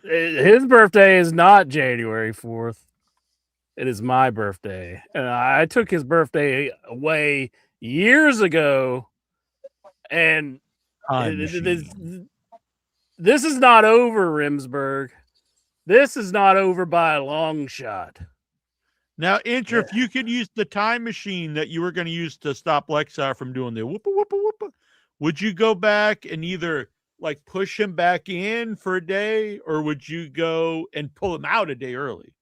his birthday is not January 4th. It is my birthday. And I took his birthday away years ago. And this is not over, Remsburg. This is not over by a long shot. Now, Incher, if you could use the time machine that you were going to use to stop Lexar from doing the whoopa, whoopa, whoopa, would you go back and either like push him back in for a day, or would you go and pull him out a day early?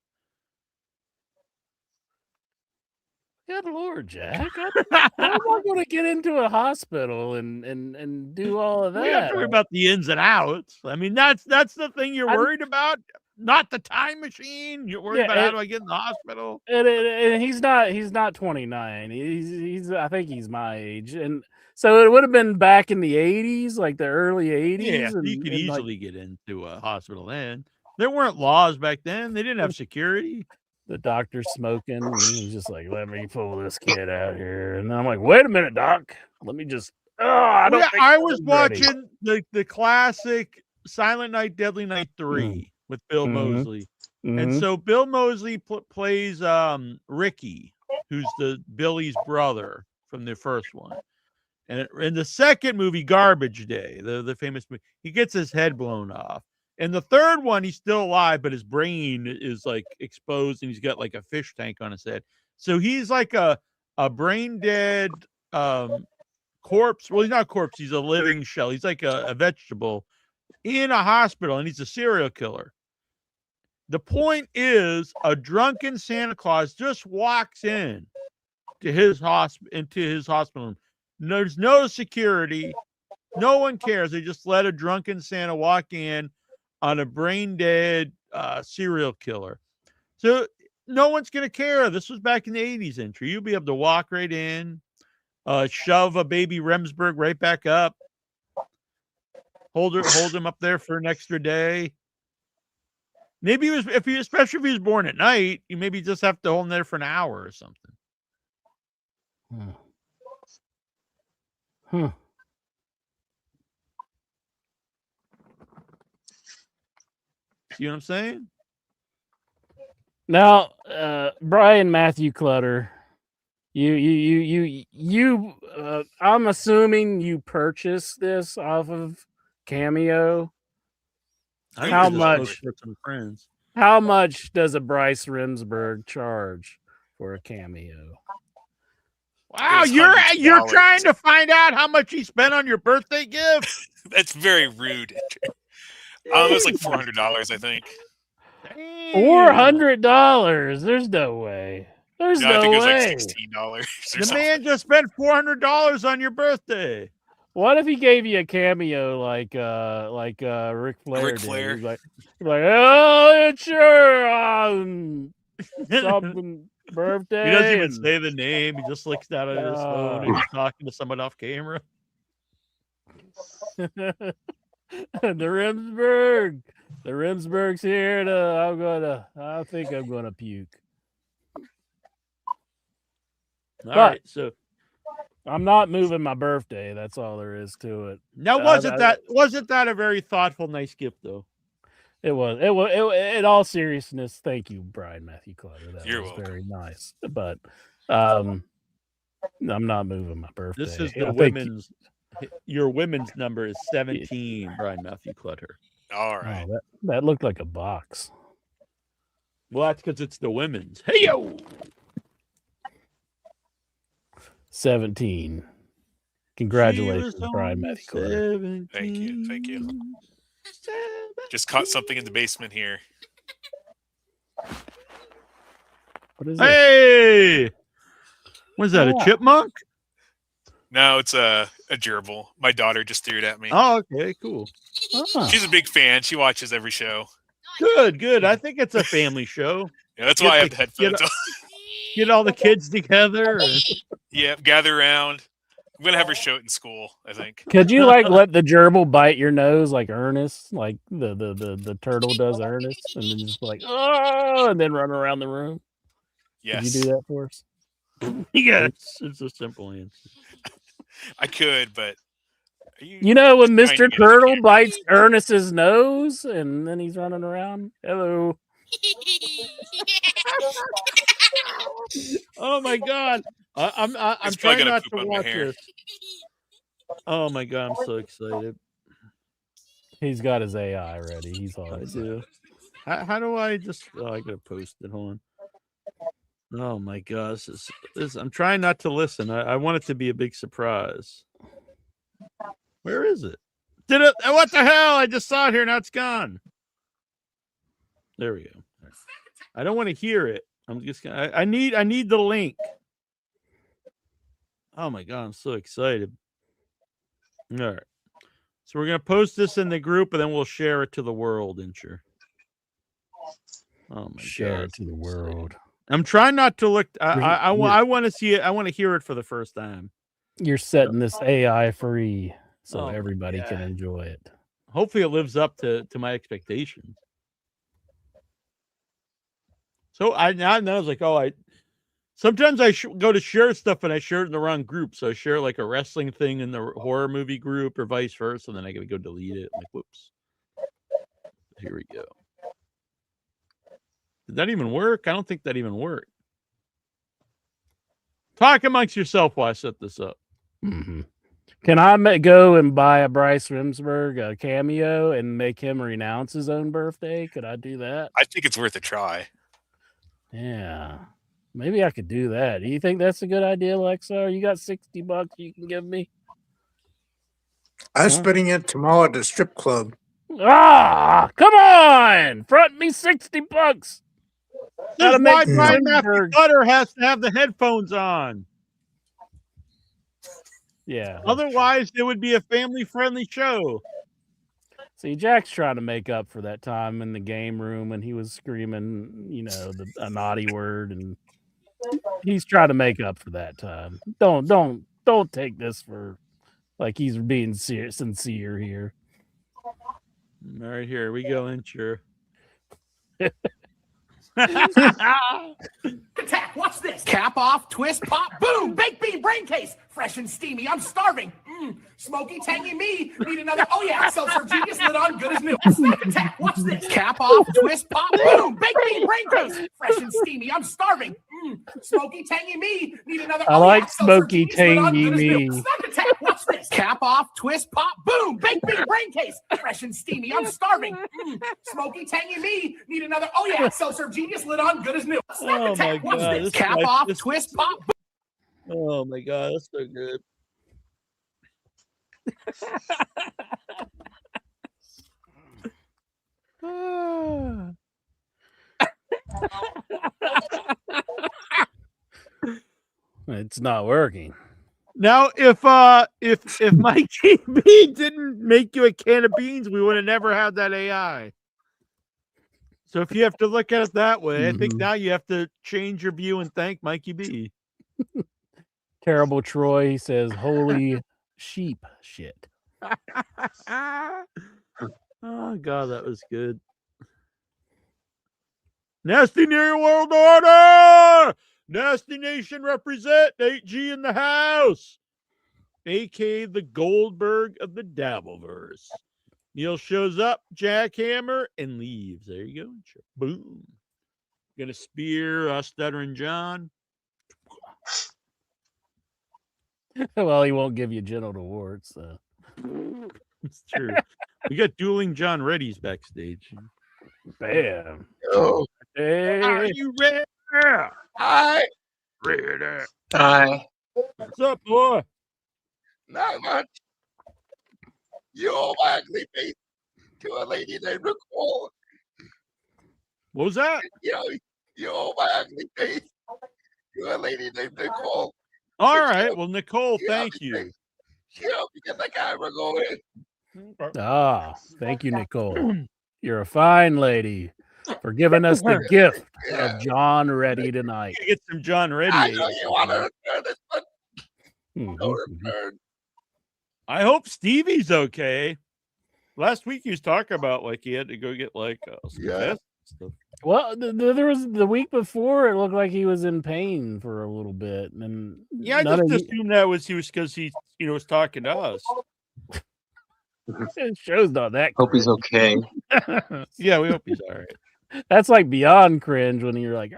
Good Lord, Jack. How am I going to get into a hospital and do all of that? We have to worry about the ins and outs. I mean, that's the thing you're worried about, not the time machine. You're worried about how do I get in the hospital? And he's not 29. He's I think he's my age, and so it would have been back in the 80s, like the early 80s. Yeah, you could easily get into a hospital then. There weren't laws back then. They didn't have security. The doctor's smoking. And he's just like, let me pull this kid out here. And I'm like, wait a minute, doc. Let me just. I was watching the classic Silent Night, Deadly Night 3 with Bill Moseley. And so Bill Moseley plays Ricky, who's Billy's brother from the first one. And in the second movie, Garbage Day, the famous movie, he gets his head blown off. In the third one, he's still alive, but his brain is like exposed, and he's got like a fish tank on his head. So he's like a brain dead corpse. Well, he's not a corpse. He's a living shell. He's like a vegetable in a hospital, and he's a serial killer. The point is, a drunken Santa Claus just walks in to his hospital room. There's no security. No one cares. They just let a drunken Santa walk in on a brain dead serial killer. So no one's going to care. This was back in the 80s entry. You'll be able to walk right in, shove a baby Remsburg right back up, hold him up there for an extra day. Maybe especially if he was born at night, you maybe just have to hold him there for an hour or something. See what I'm saying? Now, Brian Matthew Clutter, I'm assuming you purchased this off of Cameo. How much? For some friends. How much does a Bryce Remsburg charge for a Cameo? Wow, you're trying to find out how much he spent on your birthday gift? That's very rude. It was like $400, I think. $400? There's no way. There's No, I no think it was way. like $16. The man just spent $400 on your birthday. What if he gave you a cameo like Ric Flair? Ric did? Flair. He's like, oh, it's your something birthday. He doesn't even say the name. He just looks down at his phone and he's talking to someone off camera. The Remsburg's here. I think I'm gonna puke. All right, so I'm not moving my birthday. That's all there is to it. Now, wasn't that a very thoughtful, nice gift though? It was. In all seriousness, thank you, Brian Matthew Clutter. That You're was welcome. very nice. But I'm not moving my birthday. This is the women's. Your women's number is 17, Brian Matthew Clutter. All right. Oh, that looked like a box. Well, that's because it's the women's. Hey yo. 17. Congratulations, Brian Matthew Clutter. Thank you. Just caught something in the basement here. What is Hey! What is that, a chipmunk? No, it's a gerbil. My daughter just threw it at me. Oh, okay, cool. She's a big fan. She watches every show. Good. I think it's a family show. Yeah, that's why I have the headphones on. Get all the kids together. Yeah, gather around. I'm gonna have her show it in school, I think. Could you let the gerbil bite your nose like Ernest, like the turtle does Ernest, and then just like and then run around the room? Yes. Could you do that for us? Yes, it's a simple answer. I could, but you know when Mr. Turtle bites Ernest's nose and then he's running around? Hello. Oh my God. I'm trying not to watch this. Oh my God, I'm so excited. He's got his AI ready. He's all I do. How do I just I gotta post it. Hold on. Oh my gosh. This I'm trying not to listen. I want it to be a big surprise. Where is it? Did it? What the hell? I just saw it here. Now it's gone. There we go. I don't want to hear it. I'm just gonna. I need the link. Oh my God, I'm so excited. All right. So we're gonna post this in the group and then we'll share it to the world, Incher. Oh my Share God. it to the world. I'm trying not to look. I want to see it. I want to hear it for the first time. You're setting this AI free so everybody can enjoy it. Hopefully, it lives up to my expectations. So I was like, sometimes I go to share stuff and I share it in the wrong group. So I share like a wrestling thing in the horror movie group or vice versa, and then I gotta go delete it. I'm like, whoops. Here we go. Did that even work? I don't think that even worked. Talk amongst yourself while I set this up. Mm-hmm. Can I go and buy a Bryce Remsburg a cameo and make him renounce his own birthday? Could I do that? I think it's worth a try. Yeah. Maybe I could do that. Do you think that's a good idea, Lexar? You got $60 you can give me? I'm spending it tomorrow at the strip club. Ah, come on! Front me $60. This is why Brian Matthew Clutter has to have the headphones on. Yeah. Otherwise, it would be a family-friendly show. See, Jack's trying to make up for that time in the game room when he was screaming, a naughty word, and he's trying to make up for that time. Don't take this for like he's being sincere here. All right, here we go, Incher. Attack, watch this. Cap off, twist, pop, boom, baked bean brain case. Fresh and steamy, I'm starving. Smoky, tangy me. Need another. Oh yeah, seltzer genius lit on good as new. Snack attack. What's this? Cap off, twist, pop, boom. Baked bean brain case. Fresh and steamy. I'm starving. Smoky, tangy me. Need another. I Oh like yeah, seltzer smoky, genius lit on tangy good as new. me. Snack attack. What's this? Cap off, twist, pop, boom. Baked bean brain case. Fresh and steamy. I'm starving. Smoky, tangy me. Need another. Oh yeah, seltzer genius lit on good as new. Snack Oh my attack. What's God, this? this Cap guy- off, this- twist, pop. Boom. Oh my God, that's so good. It's not working. Now, if Mike KB didn't make you a can of beans, we would have never had that AI. So if you have to look at it that way, I think now you have to change your view and thank Mikey B. Terrible Troy, he says, holy sheep shit. Oh God, that was good. Nasty New World Order! Nasty Nation represent 8G in the house, aka the Goldberg of the Dabbleverse. Neil shows up, jackhammer, and leaves. There you go. Boom. Gonna spear Stuttering John. Well, he won't give you genital warts. So. It's true. We got dueling John Reddy's backstage. Bam. Oh. Hey. Are you ready? Hi. Ready. Hi. What's up, boy? Not much. You owe my ugly face to a lady named Nicole. What was that? You owe my ugly face to a lady named Nicole. All right. Well, Nicole, thank you. She helped me get the camera going. Ah, thank you, Nicole. You're a fine lady for giving us the gift of John Reddy tonight. Get some John Reddy. I know you want to return this, but no return. I hope Stevie's okay. Last week he was talking about like he had to go get like some tests and stuff. Well, there was the week before. It looked like he was in pain for a little bit, and Yeah, I just assumed that was because he was talking to us. It show's not that. Hope he's okay. Yeah, we hope he's all right. That's like beyond cringe when you're like,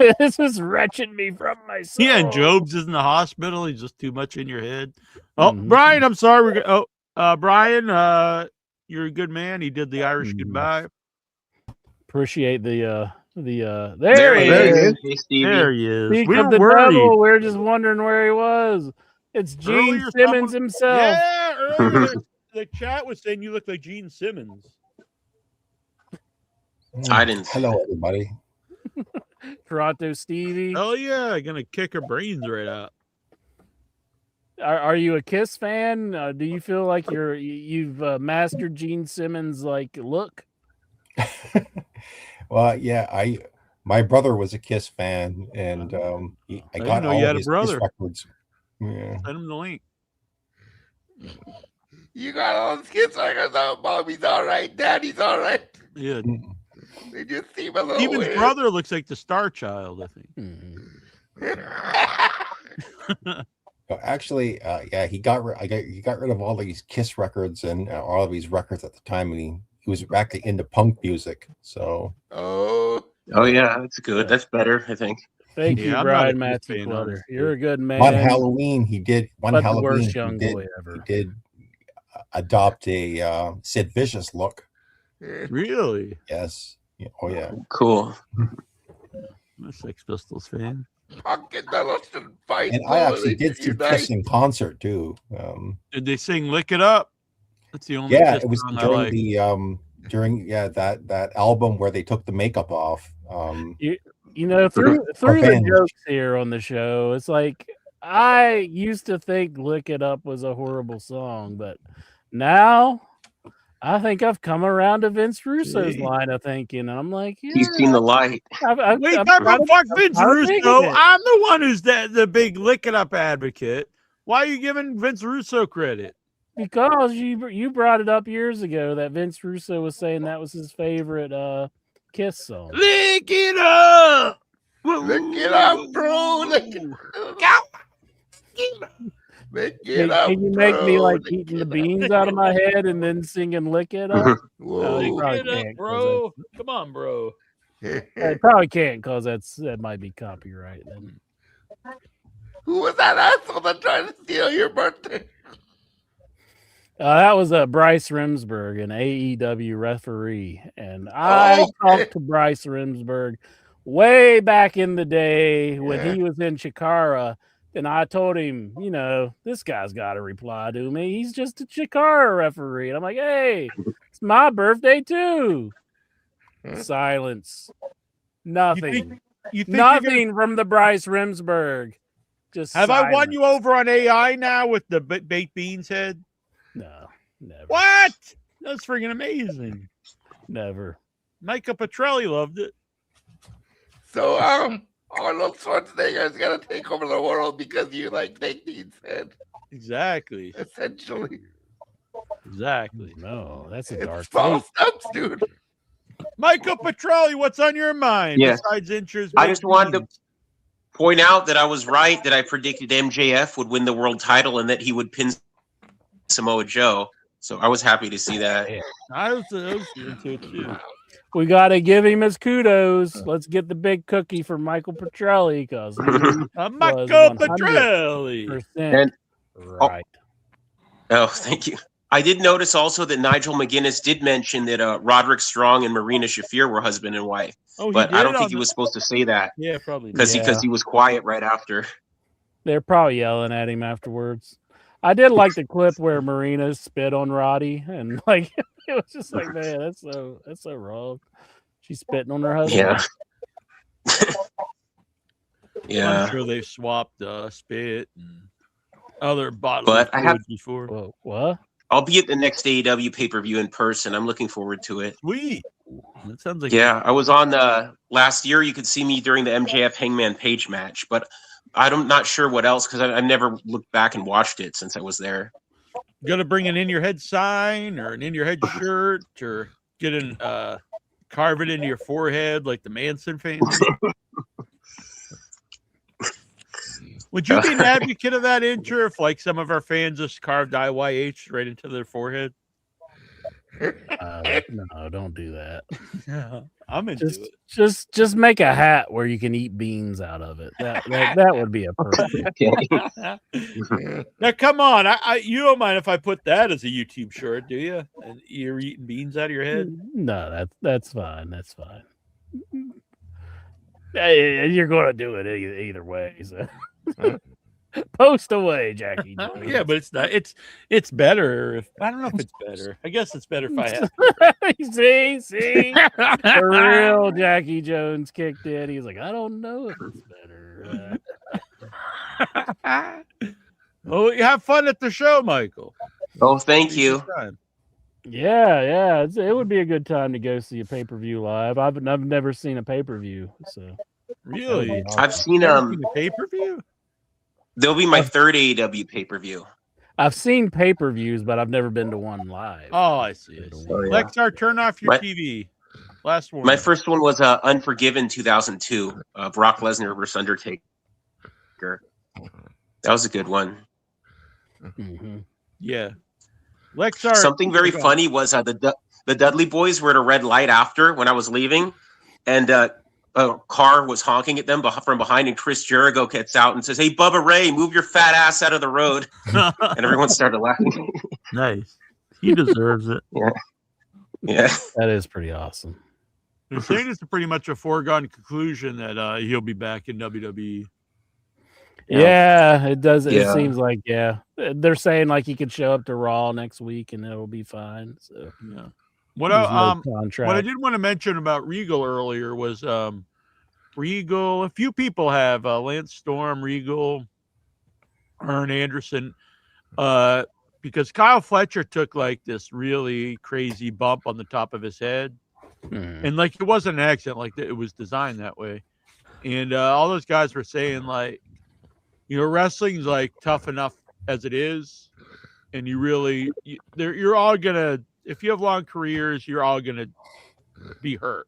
this is wrenching me from myself. Yeah, and Job's is in the hospital. He's just too much in your head. Oh, Brian, I'm sorry. We're gonna. Brian, you're a good man. He did the Irish goodbye. Appreciate the There he is. Hey, Stevie. There he is. Speak We of were the worried. devil, we're just wondering where he was. It's Gene Earlier, Simmons himself. Yeah, earlier the chat was saying you look like Gene Simmons. I didn't. Hello, everybody. Toronto Stevie. Oh yeah, gonna kick her brains right out. Are you a Kiss fan? Do you feel like you've mastered Gene Simmons' like look? Well, yeah, my brother was a Kiss fan, and I got know all you of had a his brother. Kiss records. Yeah. Send him the link. You got all the kids records out. Mommy's all right. Daddy's all right. Yeah. They just seem a little Steven's weird. brother looks like the Star Child, I think. Well, actually, yeah, he got rid of all these Kiss records and all of these records at the time, and he was back into punk music. So. Oh yeah, that's good. That's better, I think. Thank you, I'm not a Brian Kiss Matthew fan, Clutter. honestly. You're a good man. One Halloween, he did. One But the Halloween, worst he young did, boy ever. he did adopt a Sid Vicious look. Really? Yes. Oh yeah. Cool. I'm a Sex Pistols fan. Punk and metal should fight. And I so actually they did see unite. Kiss in concert too. Did they sing "Lick It Up"? That's the only. Yeah, Kiss it was song I during like. the during that album where they took the makeup off. You know, through the Revenge. jokes here on the show, it's like I used to think "Lick It Up" was a horrible song, but now I think I've come around to Vince Russo's line of thinking. And I'm like, yeah, He's seen the light. Wait, fuck Vince Russo. I'm the one who's the big "Lick It Up" advocate. Why are you giving Vince Russo credit? Because you brought it up years ago that Vince Russo was saying that was his favorite Kiss song. Lick it up. Lick it up, bro. Lick it up. Can you make me like eating the beans out of my head and then singing "Lick It Up"? No, you probably Get up, can't, bro. Come on, bro. I probably can't because that might be copyright. Then Who was that asshole that tried to steal your birthday? that was Bryce Remsburg, an AEW referee, and I talked to Bryce Remsburg way back in the day when he was in Chikara. And I told him, this guy's got to reply to me. He's just a Chikara referee. And I'm like, hey, it's my birthday too. Silence. Nothing. You think Nothing from the Bryce Remsburg. Just have silence. I won you over on AI now with the baked beans head? No, never. What? That's freaking amazing. Never. Micah Petrelli loved it. So Arnold Schwarzenegger's gonna take over the world because you like baked beans head. Exactly. Essentially. Exactly. No, that's a dark Small fate. steps, dude. Michael Petrelli, what's on your mind Yes. besides Incher's I baked just wanted to beans? point out that I was right, that I predicted MJF would win the world title and that he would pin Samoa Joe. So I was happy to see that. I was into it too. We got to give him his kudos. Let's get the big cookie for Michael Petrelli because Michael Petrelli. And right. Oh, thank you. I did notice also that Nigel McGuinness did mention that Roderick Strong and Marina Shafir were husband and wife. Oh, but I don't did think he was supposed to say that. Yeah, probably because he was quiet right after. They're probably yelling at him afterwards. I did like the clip where Marina spit on Roddy, and like it was just like, man, that's so wrong. She's spitting on her husband. Yeah. Yeah. I'm sure they've swapped spit and other bottles But I have before. Whoa, what? I'll be at the next AEW pay-per-view in person. I'm looking forward to it. Sweet. That sounds like Yeah, I was on last year. You could see me during the MJF Hangman Page match, but I'm not sure what else because I've never looked back and watched it since I was there. You got to bring an in your head sign or an in your head shirt or get an carve it into your forehead like the Manson family. Would you be an advocate of that, Incher, if like some of our fans just carved IYH right into their forehead? No, don't do that. Yeah, I'm into it. Just make a hat where you can eat beans out of it. That would be a perfect. Now, come on, you don't mind if I put that as a YouTube short, do you? And you're eating beans out of your head? No, that's fine. That's fine. You're going to do it either way. So. Post away, Jackie. Yeah, but it's not. It's better. I don't know if it's better. I guess it's better if I have. see, the real Jackie Jones kicked in. He's like, I don't know if it's better. Well, you have fun at the show, Michael. Oh, thank you. Yeah, it would be a good time to go see a pay-per-view live. I've never seen a pay-per-view, so really, I've seen a pay-per-view. There'll be my third AEW pay-per-view. I've seen pay-per-views, but I've never been to one live. Oh, I see. Oh, yeah. Lexar, turn off your TV. Last one. My first one was Unforgiven 2002, Brock Lesnar versus Undertaker. That was a good one. Mm-hmm. Yeah. Lexar. Something very funny was the Dudley Boys were at a red light after when I was leaving, and a car was honking at them from behind, and Chris Jericho gets out and says, "Hey, Bubba Ray, move your fat ass out of the road." And everyone started laughing. Nice. He deserves it. Yeah. That is pretty awesome. They're saying it's pretty much a foregone conclusion that he'll be back in WWE. Yeah, it does. Yeah. It seems like, they're saying like he could show up to Raw next week and it'll be fine. So yeah. What There's I no contract. what I did want to mention about Regal earlier was Regal. A few people have Lance Storm, Regal, Arn Anderson, because Kyle Fletcher took like this really crazy bump on the top of his head, and like it wasn't an accident, like it was designed that way. And all those guys were saying like, wrestling's like tough enough as it is, and you're all gonna. If you have long careers, you're all going to be hurt.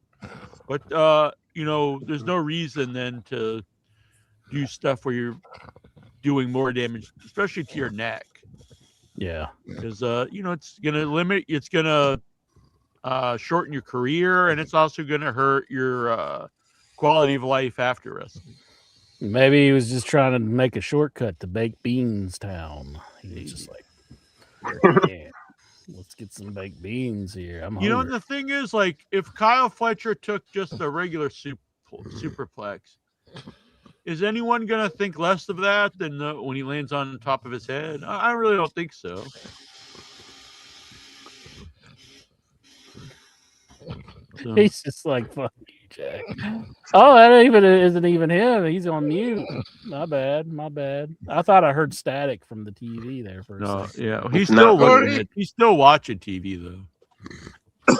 But, there's no reason then to do stuff where you're doing more damage, especially to your neck. Yeah. Because it's gonna shorten your career, and it's also gonna hurt your quality of life after wrestling. Maybe he was just trying to make a shortcut to Baked Beans Town. He was just like, yeah, let's get some baked beans here. I'm hungry. And the thing is, like, if Kyle Fletcher took just a regular superplex, is anyone going to think less of that than when he lands on top of his head? I really don't think so. He's just like, fuck you, Jack. Oh, that isn't even him. He's on mute. My bad. I thought I heard static from the TV there for a second. Yeah, he's still looking he's still watching TV though.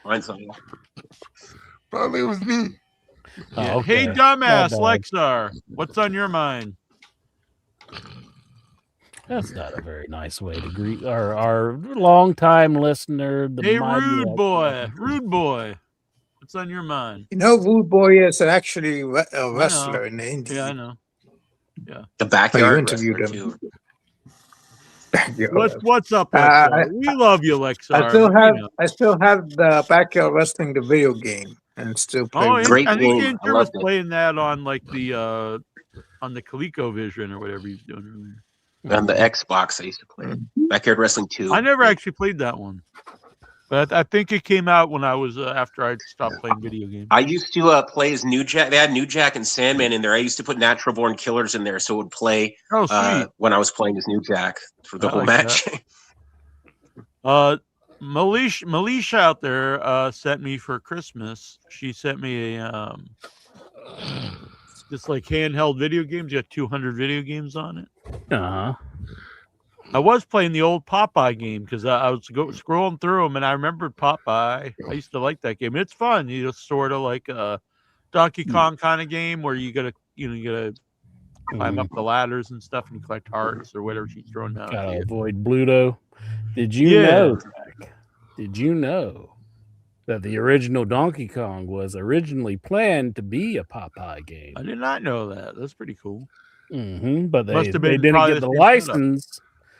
Mine's on. Probably was me. Yeah. Oh, okay. Hey, dumbass, Lexar, what's on your mind? That's not a very nice way to greet our longtime listener. Hey, rude boy. What's on your mind? Rude Boy is actually a wrestler in the Indies. Yeah, I know. Yeah. The backyard interviewed him. What's up, Lexar? We love you, Lexar. I still have the Backyard Wrestling, the video game, and still play. Oh, Great I think game. Inter was playing that on like the on the ColecoVision or whatever he was doing earlier. On the Xbox, I used to play Backyard Wrestling 2. I never actually played that one, but I think it came out when I was after I stopped playing video games. I used to play as New Jack. They had New Jack and Sandman in there. I used to put Natural Born Killers in there, so it would play when I was playing as New Jack for the whole match. Melisha out there sent me for Christmas. She sent me a just like handheld video games. You got 200 video games on it. Uh-huh. I was playing the old Popeye game because I was scrolling through them, and I remembered Popeye. I used to like that game. It's fun. You know, sort of like a Donkey Kong kind of game where you gotta climb up the ladders and stuff, and you collect hearts or whatever she's throwing down. Gotta avoid Bluto. Did you know, Jack? Did you know that the original Donkey Kong was originally planned to be a Popeye game? I did not know that. That's pretty cool. Mm-hmm. But they Must have been didn't probably get the the same license,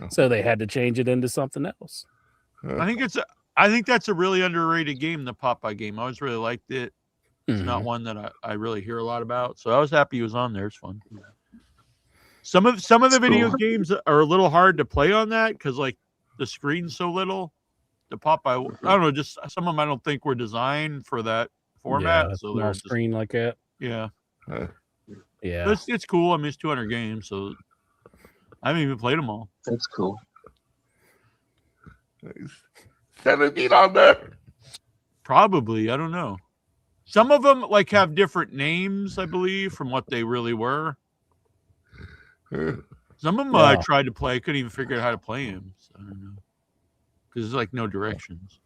so they had to change it into something else. I think that's a really underrated game, the Popeye game. I always really liked it. It's not one that I really hear a lot about, so I was happy he was on there. It's fun. Some of the video games are a little hard to play on that because like the screen's so little. The Popeye, I don't know, just some of them I don't think were designed for that format. Yeah, so small they're screen like that. Yeah. Yeah. But it's cool. I mean, it's 200 games, so I haven't even played them all. That's cool. 17 on there. Probably. I don't know. Some of them like have different names, I believe, from what they really were. Some of them I tried to play. I couldn't even figure out how to play them. So I don't know. Because there's like no directions.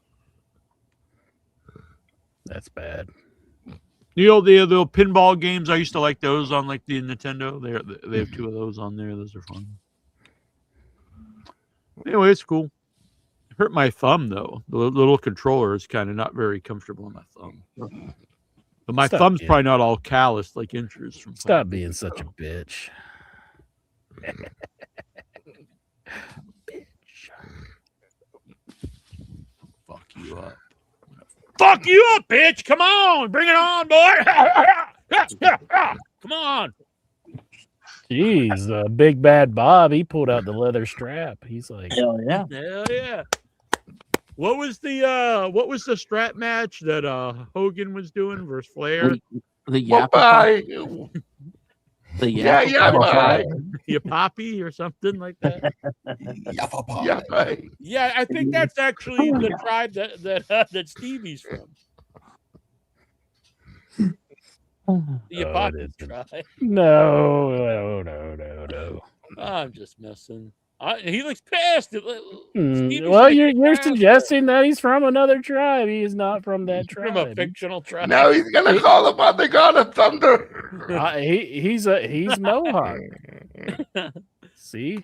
That's bad. The old pinball games, I used to like those on like the Nintendo. They have 2 of those on there. Those are fun. Anyway, it's cool. It hurt my thumb though. The little controller is kind of not very comfortable on my thumb. But my thumb's probably not all calloused like Incher's from. Stop being such a bitch. Fuck you up. Fuck you up, bitch. Come on. Bring it on, boy. Come on. Jeez, Big Bad Bob, he pulled out the leather strap. He's like, hell yeah. Hell yeah. What was the strap match that Hogan was doing versus Flair? The Yapapi or something like that. Yeah, I think that's actually the tribe that Stevie's from. The Yapapi tribe. No. I'm just messing. He looks pissed. Well, you're suggesting that he's from another tribe. He is not from that tribe. From a fictional tribe. Now he's gonna call him on the God of Thunder. He's Mohawk. See?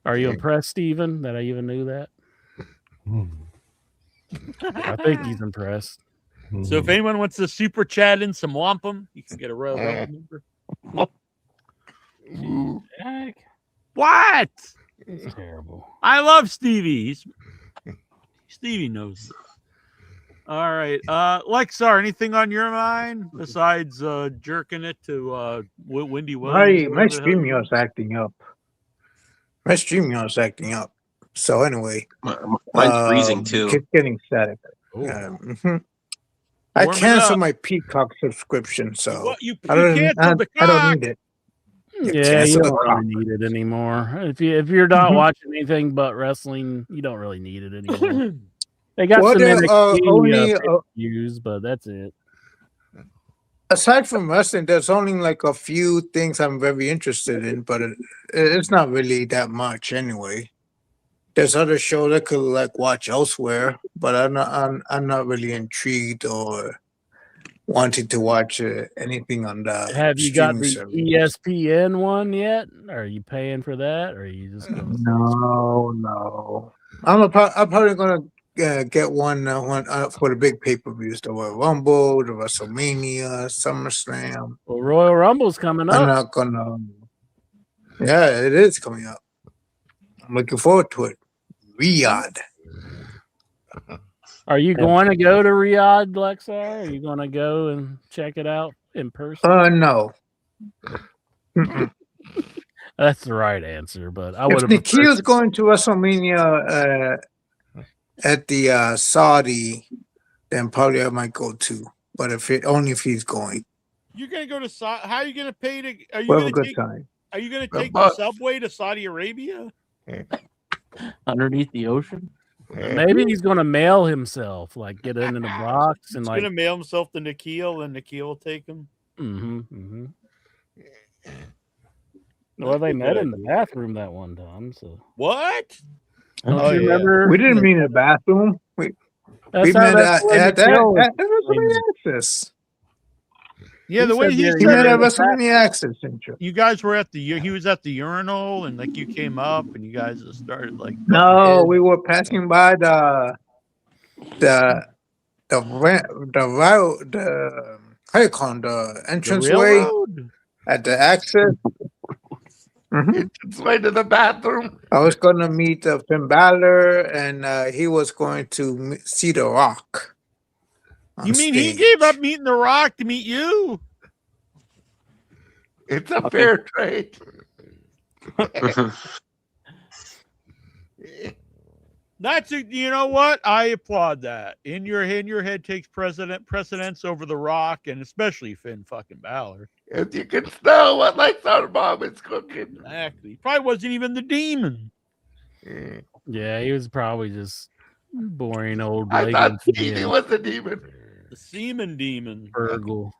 Are you impressed, Steven, that I even knew that? I think he's impressed. So if anyone wants to super chat in some wampum, you can get a Royal Rumble member. Heck, What? it's terrible. I love Stevie. Stevie knows. All right, Lexar. Anything on your mind besides jerking it to Wendy Williams? My whatever the hell you do? StreamYard's acting up. My StreamYard's acting up. So anyway, Mine's freezing too. keep getting static. Oh. I Warm it canceled up. my Peacock subscription, so You I don't canceled the I don't cock. need it. Yeah, you cancel the don't really cock. need it anymore. If you're not Mhm. watching anything but wrestling, you don't really need it anymore. They got Well, some there are NXT only views, but that's it. aside from wrestling, there's only like a few things I'm very interested in, but it's not really that much anyway. There's other shows I could like watch elsewhere, but I'm not really intrigued or wanting to watch anything on the Have you got streaming the service. ESPN one yet? Are you paying for that, or are you just going to? No. I'm probably gonna get one for the big pay-per-views, the Royal Rumble, the WrestleMania, SummerSlam. Well, Royal Rumble's coming I'm up. not gonna. Yeah, it is coming up. I'm looking forward to it. Riyadh. Are you going to go to Riyadh, Lexar? Are you going to go and check it out in person? No. Mm-mm. That's the right answer, but I If would have. Nikhil's going to WrestleMania at the Saudi, then probably I might go too. But only if he's going. You're gonna go to Saudi. How are you gonna pay to? Are you We'll have gonna a good take? time. Are you gonna take the subway to Saudi Arabia? Underneath the ocean? Maybe he's going to mail himself, like get it in a box and He's like. gonna mail himself to Nikhil, and Nikhil will take him. Well, they met in the bathroom that one time. So what? Don't you remember? We didn't mean a bathroom. We That's met how at Nikhil was WrestleMania Access. Yeah, the way he He met at WrestleMania Access, didn't you? You guys were at the. He was at the urinal, and like you came up, and you guys just started like. No, we were passing by the how you call it, the entranceway railroad? At the access. It's way to the bathroom. I was going to meet Finn Balor, and he was going to see The Rock. You mean he gave up meeting The Rock to meet you? It's a fair trade. That's you know what? I applaud that. In your head takes precedence over The Rock, and especially Finn fucking Balor. If you can smell what Lexar Mom is cooking. Exactly. Probably wasn't even the demon. Yeah, he was probably just boring old. I thought Stevie was the demon. The semen demon. Fergal.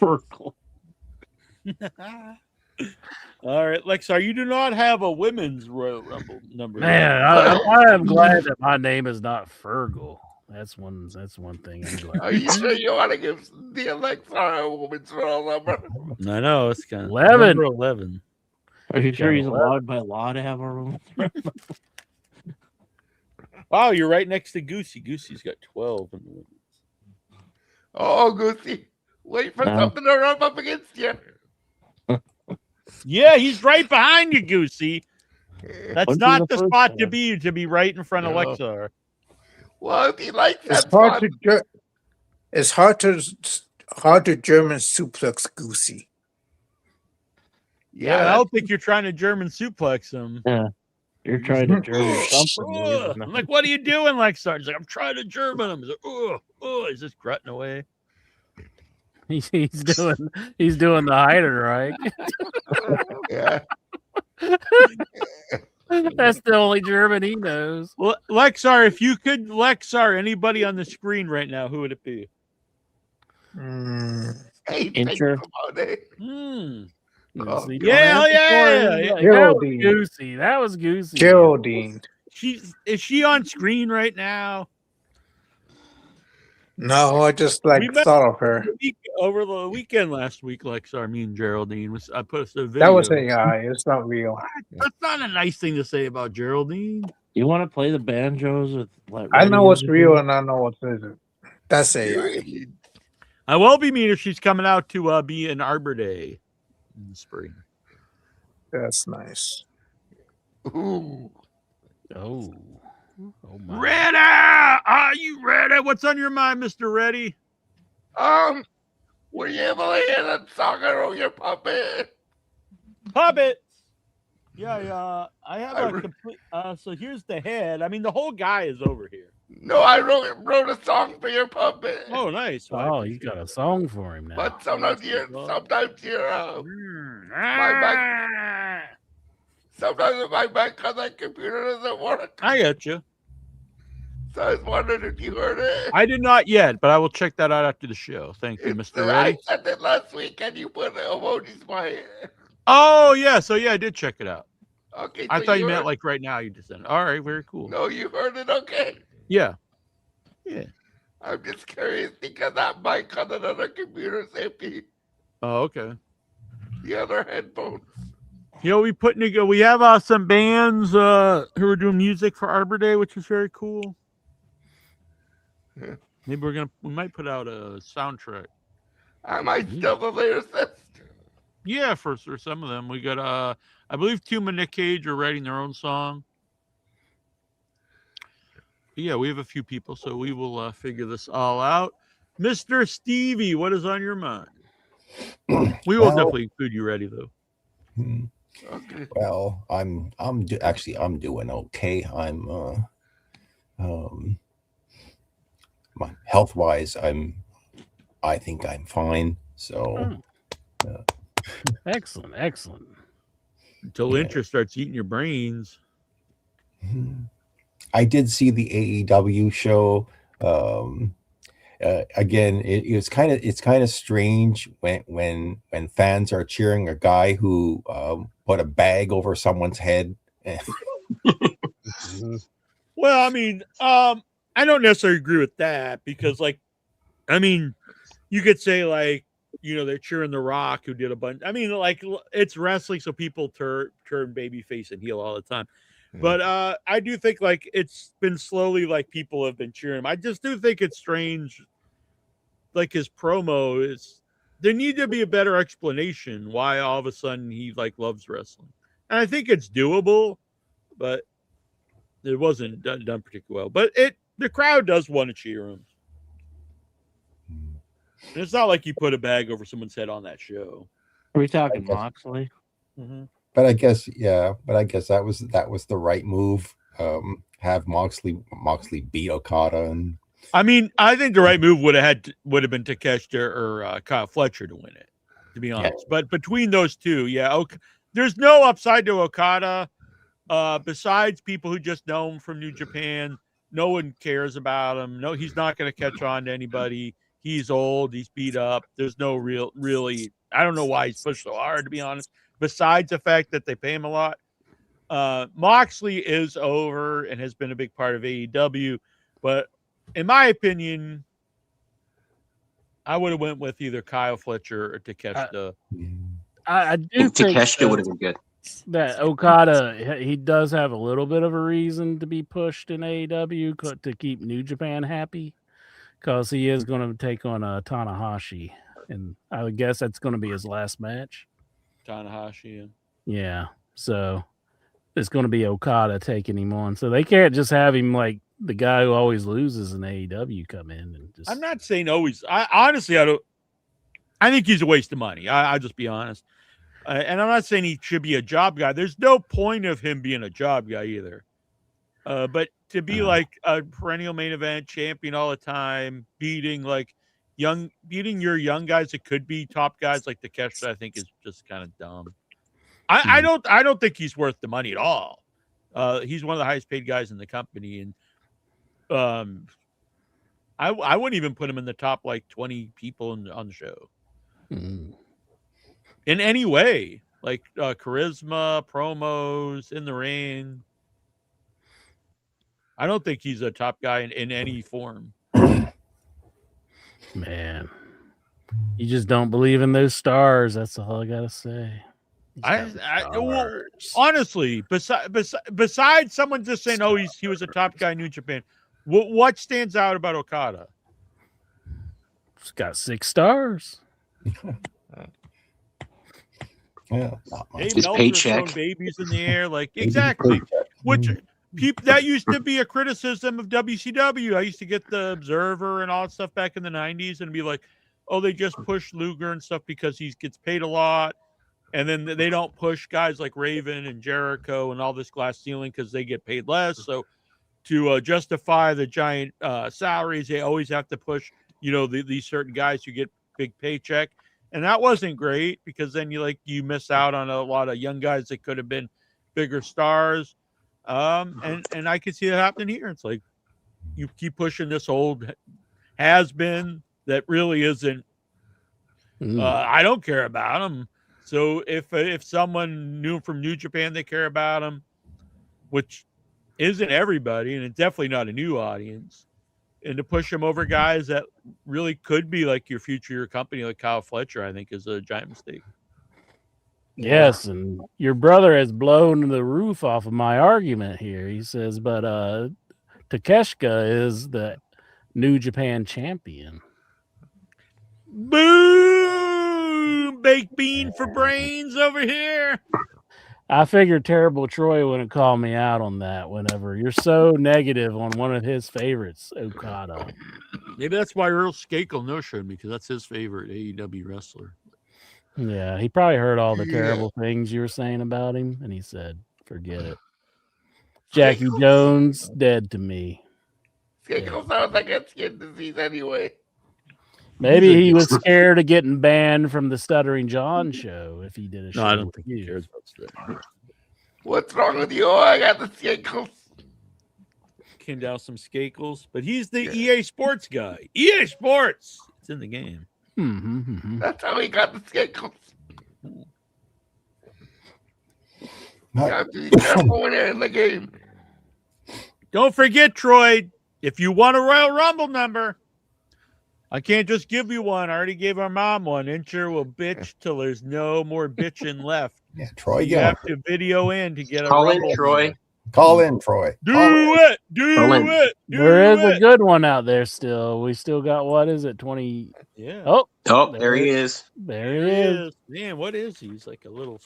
Fergal. All right, Lexar, you do not have a women's Royal Rumble number. Man, I am glad that my name is not Fergal. That's one thing I'm glad. Are you sure you want to give the Lexar a woman's Royal number? I know it's kind of 11. 11. Are you sure he's allowed by law to have a room? Wow, you're right next to Goosey. Goosey's got 12 in the women's. Oh, Goosey, wait for something to rub up against you. Yeah, he's right behind you, Goosey. That's When's not the the first spot time? to be right in front of No. Lexar. Well, if he likes It's that hard spot, to German suplex Goosey. Yeah, I don't think you're trying to German suplex him. Yeah. You're trying to German something. Ugh. I'm like, what are you doing, Lexar? He's like, I'm trying to German him. He's like, he's just grunting away. He's doing the Heider, right? Yeah. That's the only German he knows. Well, Lexar, if you could Lexar anybody on the screen right now, who would it be? Hey, Incher. Goosey. Yeah. Geraldine. Goosey. That was Goosey. Geraldine. Is she on screen right now? No, I just like We met thought of her. over the weekend last week, Lexar, me and Geraldine I put a video. That was AI. It's not real. That's not a nice thing to say about Geraldine. You want to play the banjos with? I know what's real and I know what isn't. That's AI. I will be mean if she's coming out to be an Arbor Day. in the spring. That's nice. Ooh. Oh my. Reddy, are you ready? What's on your mind, Mr. Reddy? Were you able to hear that song on your puppet? Puppets. Yeah. I have a complete. So here's the head. I mean, the whole guy is over here. No, I wrote a song for your puppet. Oh, nice. Well, Oh, you got a song for him now. But sometimes you're my mic. Sometimes my mic on that computer doesn't work. I get you. So I was wondering if you heard it. I did not yet, but I will check that out after the show. Thank you, Mr. Reddy. I sent it last week, and you put emojis by it. Oh, yeah. So, yeah, I did check it out. Okay. I so thought you meant heard... like right now you just sent it. All right. Very cool. No, you heard it. Okay. Yeah. I'm just curious because that mic on another computer is empty. Oh, okay. The other headphones. You know, we have some bands who are doing music for Arbor Day, which is very cool. Yeah. Maybe we might put out a soundtrack. I might still the lyricist. Yeah, for some of them. We got I believe Tuma and Nick Cage are writing their own song. But yeah, we have a few people, so we will figure this all out. Mr. Stevie, what is on your mind? We will definitely include you, Ready, though. Okay. Well, I'm doing okay. Health wise, I think I'm fine. So excellent. Until interest starts eating your brains. I did see the AEW show. Again, it's kind of strange when fans are cheering a guy who put a bag over someone's head. Well, I mean, I don't necessarily agree with that because, like, I mean, you could say like, you know, they're cheering The Rock who did a bunch. I mean, like, it's wrestling, so people turn babyface and heel all the time. But I do think like it's been slowly like people have been cheering him. I just do think it's strange. Like his promo is, there need to be a better explanation why all of a sudden he like loves wrestling. And I think it's doable, but it wasn't done particularly well. But the crowd does want to cheer him. And it's not like you put a bag over someone's head on that show. Are we talking Moxley? Mm-hmm. But I guess that was the right move. Have Moxley beat Okada, and I mean, I think the right move would have been Takeshita or Kyle Fletcher to win it, to be honest. Yeah. But between those two, there's no upside to Okada. Besides people who just know him from New Japan, no one cares about him. No, he's not going to catch on to anybody. He's old. He's beat up. There's no really. I don't know why he's pushed so hard, to be honest. Besides the fact that they pay him a lot, Moxley is over and has been a big part of AEW. But in my opinion, I would have went with either Kyle Fletcher or Takeshita. I do think Takeshita would have been good. That Okada, he does have a little bit of a reason to be pushed in AEW to keep New Japan happy, because he is going to take on Tanahashi, and I would guess that's going to be his last match. Tanahashi. Yeah. So it's going to be Okada taking him on. So they can't just have him like the guy who always loses in AEW come in and just. I'm not saying always. I don't. I think he's a waste of money. I'll just be honest. And I'm not saying he should be a job guy. There's no point of him being a job guy either. But to be like a perennial main event champion all the time, beating your young guys that could be top guys like Takeshita, I think is just kind of dumb. I don't think he's worth the money at all. He's one of the highest paid guys in the company, and I wouldn't even put him in the top like 20 people on the show. In any way, like charisma, promos, in the ring. I don't think he's a top guy in any form. Man, you just don't believe in those stars. That's all I gotta say. Honestly, besides someone just saying, "Oh, he was a top guy in New Japan," what stands out about Okada? It's got 6 stars. Yeah, not much. Dave His Meltzer paycheck. throwing babies in the air, like Maybe exactly. paycheck. Which people that used to be a criticism of WCW. I used to get the Observer and all that stuff back in the '90s, and be like, "Oh, they just push Luger and stuff because he gets paid a lot." And then they don't push guys like Raven and Jericho and all this glass ceiling because they get paid less. So to justify the giant salaries, they always have to push, these certain guys who get big paycheck. And that wasn't great because then you miss out on a lot of young guys that could have been bigger stars. And I can see that happening here. It's like you keep pushing this old has been that really isn't. I don't care about him. So if someone new from New Japan, they care about him, which isn't everybody, and it's definitely not a new audience, and to push him over guys that really could be like your future company, like Kyle Fletcher, I think is a giant mistake. Yes, and your brother has blown the roof off of my argument here. He says, but Takeshita is the New Japan champion. Boom! Baked bean for brains over here. I figured Terrible Troy wouldn't call me out on that whenever you're so negative on one of his favorites, Okada. Maybe that's why Earl Skakel no-showed me, because that's his favorite AEW wrestler. Yeah, he probably heard all the terrible things you were saying about him, and he said, forget it. Jackie Jones, dead to me. Skakel sounds like a skin disease anyway. Maybe he was scared of getting banned from the Stuttering John show if he did a show. No, I don't think he cares about that. What's wrong with you? Oh, I got the Skakels. Came down some Skakels, but he's the EA Sports guy. EA Sports! It's in the game. That's how he got the Skakels. You have to be careful when you're in the game. Don't forget, Troy, if you want a Royal Rumble number, I can't just give you one. I already gave our mom one. Incher will bitch till there's no more bitching left. Yeah, Troy, you have to video in to get a Call Rumble in, Troy. number. Call in, Troy. Do it. There is a good one out there still. We still got, what is it, 20? Yeah. Oh, there he is. There he is. Man, what is he? He's like a little...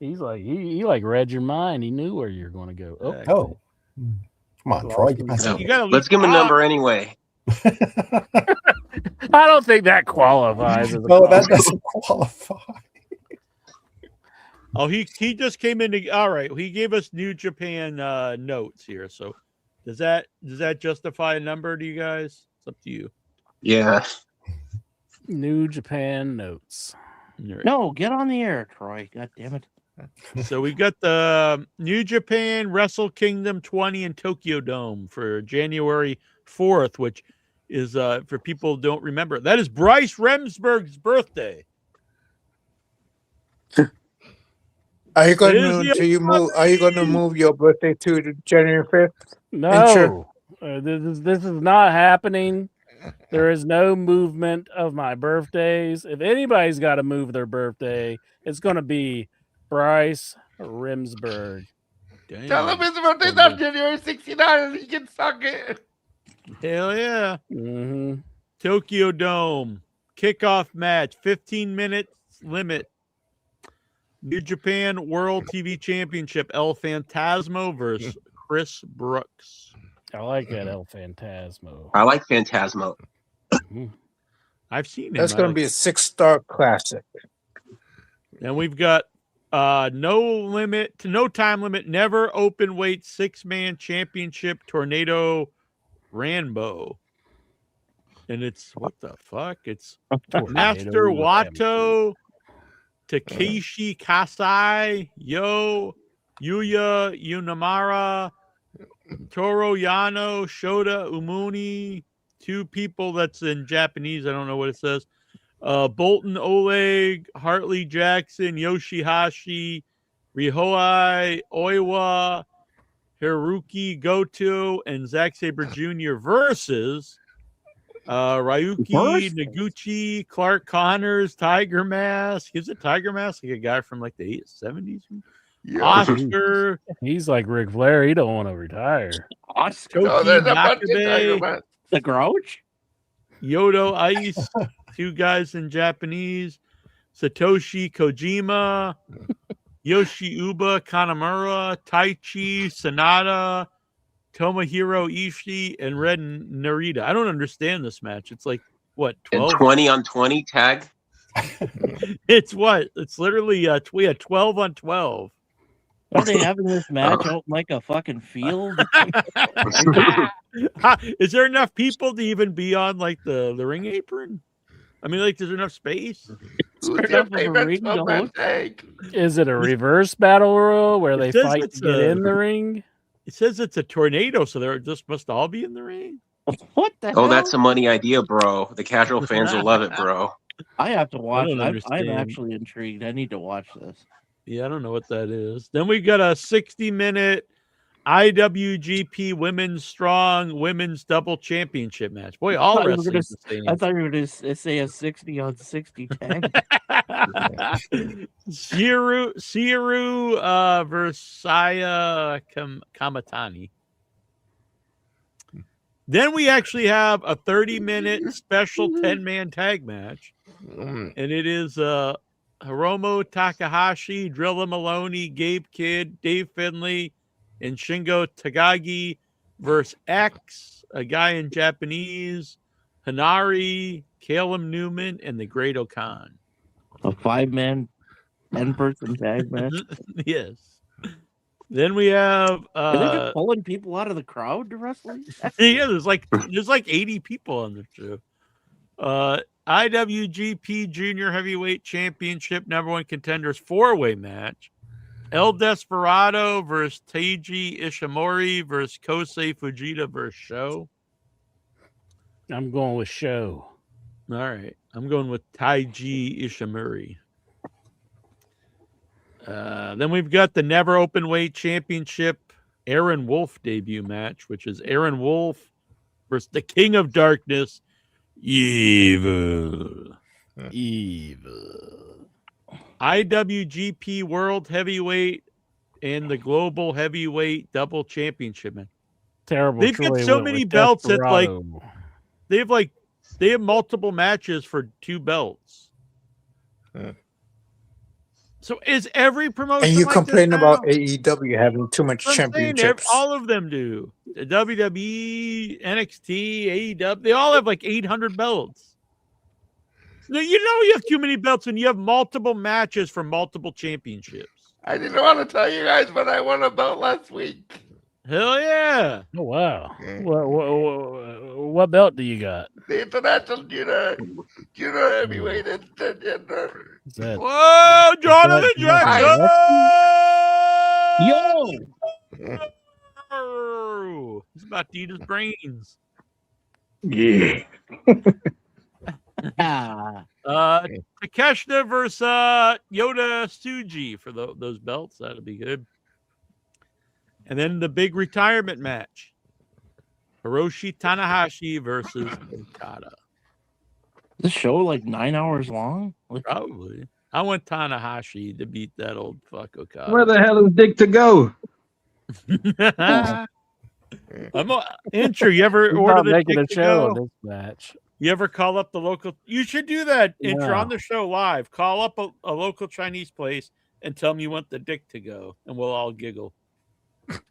He's like, he like read your mind. He knew where you're going to go. Oh. Come on, Troy. Let's give him a number anyway. I don't think that qualifies. As a No, that doesn't qualify. Oh, he just came in. All right, he gave us New Japan notes here. So does that justify a number to you guys? It's up to you. Yeah. New Japan notes. No, get on the air, Troy. God damn it. So we've got the New Japan Wrestle Kingdom 20 in Tokyo Dome for January 4th, which is for people who don't remember. That is Bryce Remsburg's birthday. Are you going to move your birthday to January 5th? No, this is not happening. There is no movement of my birthdays. If anybody's got to move their birthday, it's going to be Bryce Remsburg. Damn. Tell him his birthday's on January 69 and he can suck it. Hell yeah. Tokyo Dome. Kickoff match. 15 minutes limit. New Japan World TV Championship. El Phantasmo versus Chris Brooks. I like that El Phantasmo. I like Phantasmo. I've seen him. That's going to be a 6-star classic. And we've got no time limit, never open weight 6-man championship Tornado Rambo. And it's what the fuck? It's Master Wato, Takeshi Kasai, Yuya Unamara, Toru Yano, Shota Umuni, 2 people that's in Japanese. I don't know what it says. Bolton Oleg, Hartley Jackson, Yoshihashi, Rihoai Oiwa, Hiroki Goto, and Zack Sabre Jr. versus Ryuki Noguchi, Clark Connors, Tiger Mask. Is it Tiger Mask? Like a guy from like the 70s? Oscar. He's like Ric Flair. He don't want to retire. Oscar. Toki The Grouch? Yodo Ice. 2 guys in Japanese. Satoshi Kojima, Yoshiuba Kanamura, Taichi Sanada, Tomohiro Ishii, and Red Narita. I don't understand this match. It's like, what, 12? 20 on 20 tag? It's what? It's literally 12 on 12. Are they having this match out in like a fucking field? Is there enough people to even be on like the ring apron? I mean, like, there's enough space. Is it a reverse battle royal where they says fight it's to get in the ring? It says it's a tornado, so they just must all be in the ring. What the Oh, hell? that's a money idea, bro. The casual fans will love it, bro. I have to watch. don't I'm understand. actually intrigued. I need to watch this. Yeah, I don't know what that is. Then we got a 60-minute IWGP Women's Strong Women's Double Championship match. Boy, all wrestling is the same. I thought you were going to say a 60 on 60 tag. Siru Versailles Kamatani. Then we actually have a 30-minute special 10-man tag match. And it is Hiromu Takahashi, Drilla Maloney, Gabe Kidd, Dave Finlay, and Shingo Takagi versus X, a guy in Japanese, Hanari, Caleb Newman, and the Great Okan. A 5-man, 10-person tag match. Yes. Then we have Are they just pulling people out of the crowd to wrestle? yeah, there's like 80 people on the show. IWGP Junior Heavyweight Championship #1 contenders 4-way match. El Desperado versus Taiji Ishimori versus Kosei Fujita versus Sho. I'm going with Sho. All right. I'm going with Taiji Ishimori. Then we've got the Never Openweight Championship Aaron Wolf debut match, which is Aaron Wolf versus the King of Darkness, Evil. IWGP World Heavyweight and the Global Heavyweight Double Championship match. Terrible. They've got so many belts that they have multiple matches for 2 belts. So is every promotion? And you like complain this about now? AEW having too much I'm saying championships. all of them do. The WWE, NXT, AEW, they all have like 800 belts. No, you know you have too many belts when you have multiple matches for multiple championships. I didn't want to tell you guys, but I won a belt last week. Hell yeah! Oh wow! What belt do you got? The International Junior Heavyweight Contender. Whoa, Jonathan Jackson! Yo! He's about to eat his brains. Yeah. Takeshita versus Yoda Tsuji for those belts. That'll be good. And then the big retirement match. Hiroshi Tanahashi versus Okada. This show like 9 hours long? Probably. I want Tanahashi to beat that old fuck Okada. Where the hell is Dick to go? Intro, you ever He's order not the making Dick a to show go? on this match. You ever call up the local? You should do that, Intro, Yeah. on the show live. Call up a local Chinese place and tell them you want the Dick to go, and we'll all giggle.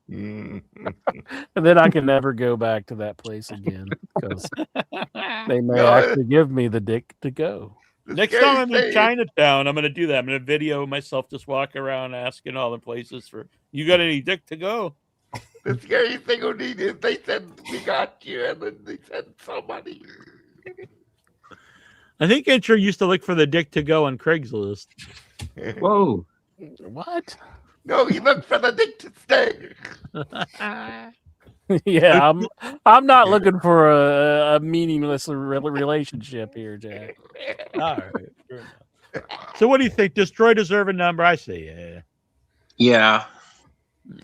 And then I can never go back to that place again because they may actually give me the dick to go. Next time I'm in Chinatown, I'm going to do that. I'm going to video myself just walking around asking all the places for, you got any dick to go? The scary thing we need is they said we got you, and then they said somebody. I think Intro used to look for the dick to go on Craigslist. Whoa. What? No, he looked for the dick to stay. Yeah, I'm not looking for a meaningless relationship here, Jack. All right. Fair enough. So what do you think? Does Troy deserve a number? I say yeah. Yeah.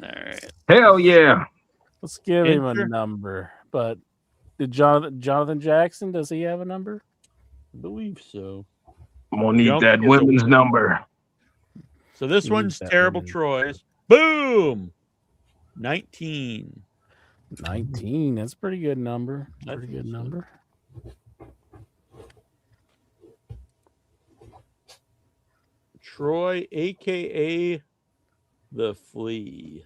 All right. Hell yeah. Let's give him a Enter. number. But did Jonathan Jackson, does he have a number? I believe so. I'm gonna need Jump that is a- women's number. So this Need one's that terrible women's. Troy's. Boom! 19. 19. That's a pretty good number. I Pretty think good so. number. Troy, aka the Flea.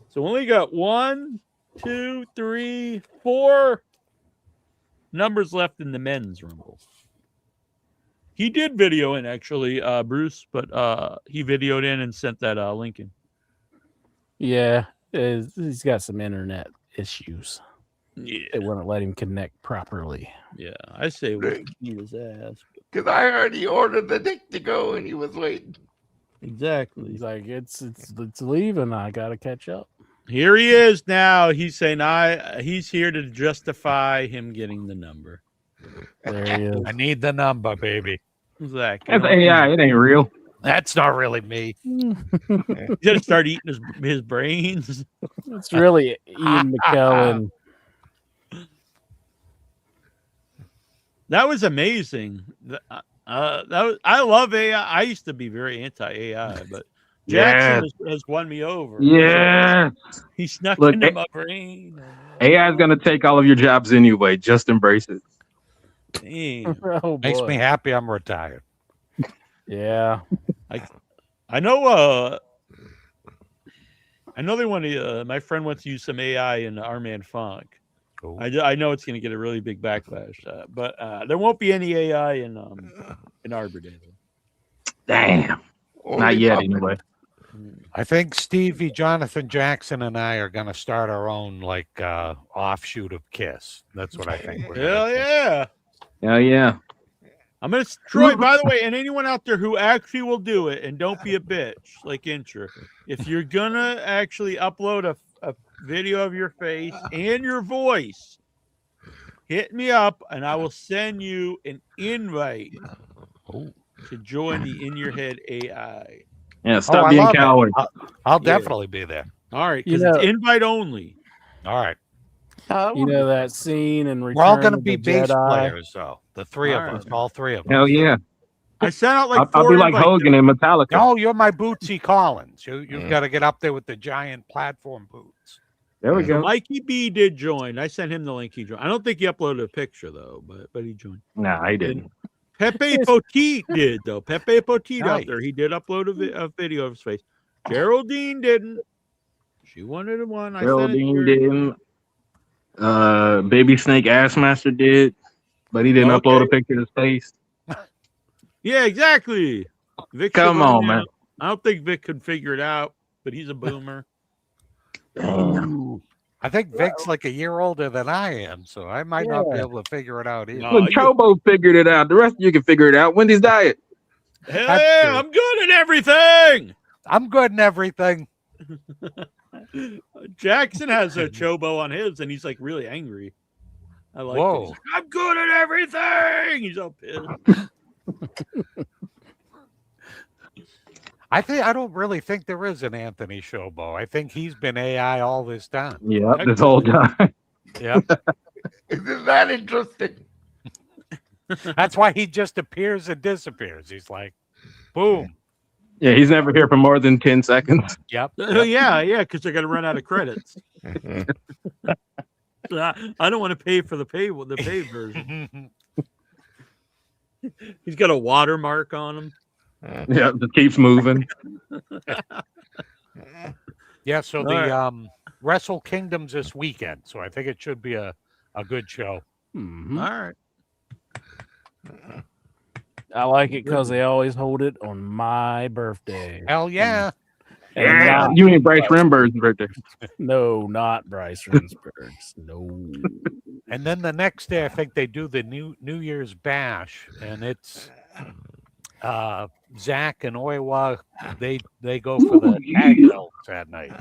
So we only got 1, 2, 3, 4 numbers left in the men's rumble. He did video in actually, Bruce, but he videoed in and sent that link in. Yeah, he's got some internet issues. Yeah, it wouldn't let him connect properly. Yeah, I say we beat his ass. Because I heard he ordered the dick to go and he was waiting. Exactly. He's like, it's leaving. I gotta catch up. Here he is now. He's saying he's here to justify him getting the number. There he is. I need the number, baby. Exactly. That's AI. It ain't real. That's not really me. He's gonna start eating his brains. It's really Ian McKellen. That was amazing. I love AI. I used to be very anti-AI, but Jackson has won me over. Yeah. He snuck Look, into my brain. AI is going to take all of your jobs anyway. Just embrace it. Damn. Oh, Makes boy. me happy I'm retired. Yeah. I know they want to. My friend wants to use some AI in Our Man Funk. I know it's going to get a really big backlash, but there won't be any AI in Arbor Day. Damn. Not yet, anyway. I think Stevie, Jonathan Jackson, and I are going to start our own offshoot of Kiss. That's what I think. Hell yeah! Hell yeah! I'm gonna Troy. By the way, and anyone out there who actually will do it, and don't be a bitch like Intra. If you're gonna actually upload a video of your face and your voice, hit me up, and I will send you an invite to join the In Your Head AI. Yeah, stop being coward. I'll definitely be there. All right, because it's invite only. All right. You know that scene in Return We're all going to of be the bass Jedi? players, though. The three of us, all three of us. Hell yeah! I sent out like I'll four be like invites. Hogan and Metallica. No, you're my Bootsy Collins. You've got to get up there with the giant platform boots. There we go. Mikey B did join. I sent him the link. He joined. I don't think he uploaded a picture though, but he joined. Nah, I didn't. Pepe Poteet did though. Pepe Poteet Nice. out there. He did upload a video of his face. Geraldine didn't. She wanted one. I sent it to Geraldine her. didn't. Baby Snake Assmaster did, but he didn't upload a picture of his face. Yeah, exactly. Vic Come on, Schiavone, man. I don't think Vic could figure it out, but he's a boomer. Damn. I think Vic's like a year older than I am, so I might not be able to figure it out either. Look, Chobo figured it out. The rest of you can figure it out. Wendy's diet. Hell That's yeah, true. I'm good at everything. I'm good in everything. Jackson has a chobo on his, and he's like really angry. I like Whoa. it. He's like, I'm good at everything. He's all pissed. I don't really think there is an Anthony Showbo. I think he's been AI all this time. Yep, this whole time. Yep. Isn't that interesting? That's why he just appears and disappears. He's like, boom. Yeah, he's never here for more than 10 seconds. Yep. Yeah, because they're gonna run out of credits. I don't want to pay for the paid version. He's got a watermark on him. Yeah, it keeps moving. Yeah, so All the right. Wrestle Kingdom's this weekend, so I think it should be a good show. Mhm. All right. I like it because they always hold it on my birthday. Hell yeah. And Yeah, not- you ain't Bryce Remberg's birthday. No, not Bryce Rensburg's. No. And then the next day, I think they do the New Year's Bash, and it's Zach and Oiwa. They go for the tag belts that night.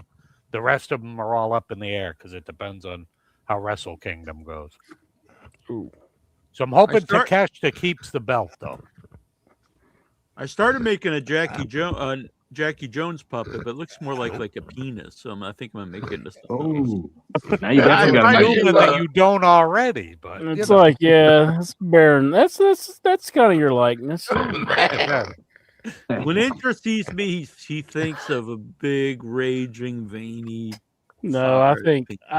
The rest of them are all up in the air because it depends on how Wrestle Kingdom goes. Ooh. So I'm hoping Takeshita keeps the belt though. I started making a Jackie Jones puppet, but it looks more like a penis. So I think I'm gonna make it into something. Oh, now you I'm definitely got to assuming that you don't already, but It's you know. like, yeah, it's barren. That's kind of your likeness. When Intra sees me, he thinks of a big, raging, veiny. No, I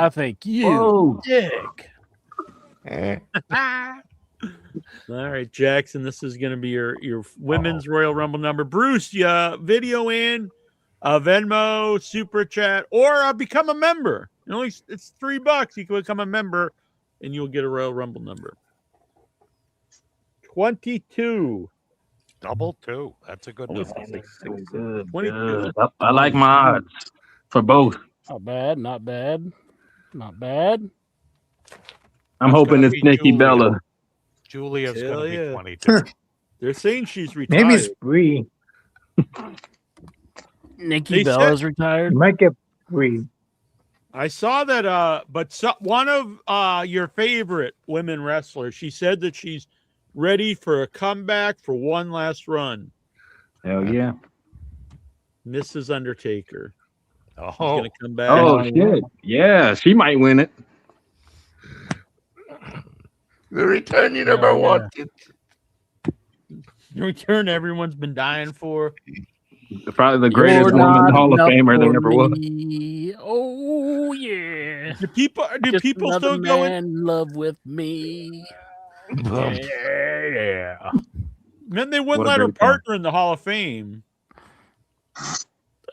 think you Whoa. dick. All right, Jackson, this is going to be your women's Royal Rumble number. Bruce, video in, Venmo, Super Chat, or become a member. It's $3. You can become a member, and you'll get a Royal Rumble number. 22. Double two. That's a good number. 22. I like my odds for both. Not bad. Not bad. Not bad. I'm hoping it's Nikki Bella. Julia's Hell going to yeah. be 22. They're saying she's retired. Maybe it's free. Nikki Bella's retired. You might get free. I saw that, but one of your favorite women wrestlers, she said that she's ready for a comeback for one last run. Hell yeah. Mrs. Undertaker. Oh, she's gonna come back. Oh shit. Yeah, she might win it. The return you never wanted. The return everyone's been dying for. Probably the greatest woman Hall of Famer there ever was. Oh yeah. Do people still go in love with me? Yeah. Then they wouldn't What a let her great time. partner in the Hall of Fame.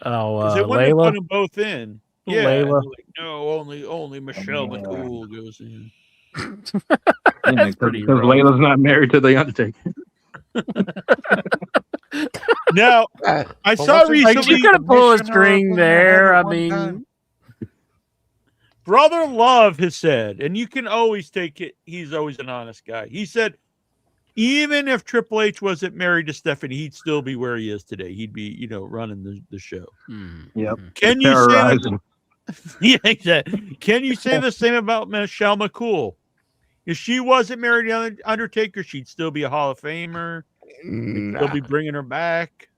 Oh, They wouldn't Layla. put them both in. Yeah. Layla. Like, no, only Michelle McCool goes in. That's pretty Because rough. Layla's not married to the Undertaker. Now, I saw Like, recently. you could pull a string there. I mean, Brother Love has said, and you can always take it. He's always an honest guy. He said, even if Triple H wasn't married to Stephanie, he'd still be where he is today. He'd be, running the show. Yep. Can you say Terrorizing. yeah, exactly. Can you say the same about Michelle McCool? If she wasn't married to Undertaker, she'd still be a Hall of Famer. They'll be bringing her back.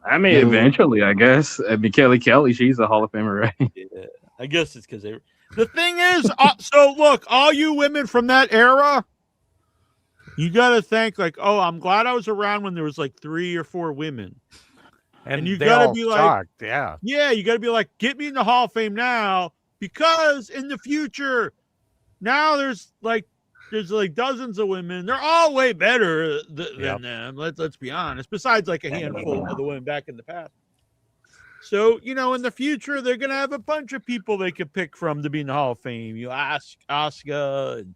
I mean, eventually, I guess. I mean, Kelly, she's a Hall of Famer, right? Yeah, I guess it's because they. The thing is, so look, all you women from that era, you got to think like, oh, I'm glad I was around when there was like 3 or 4 women, and you they got to all be like, sucked, yeah, you got to be like, get me in the Hall of Fame now, because in the future, now there's like dozens of women. They're all way better than them. Let's be honest. Besides like a handful of the women back in the past. So, in the future, they're going to have a bunch of people they could pick from to be in the Hall of Fame. You ask Asuka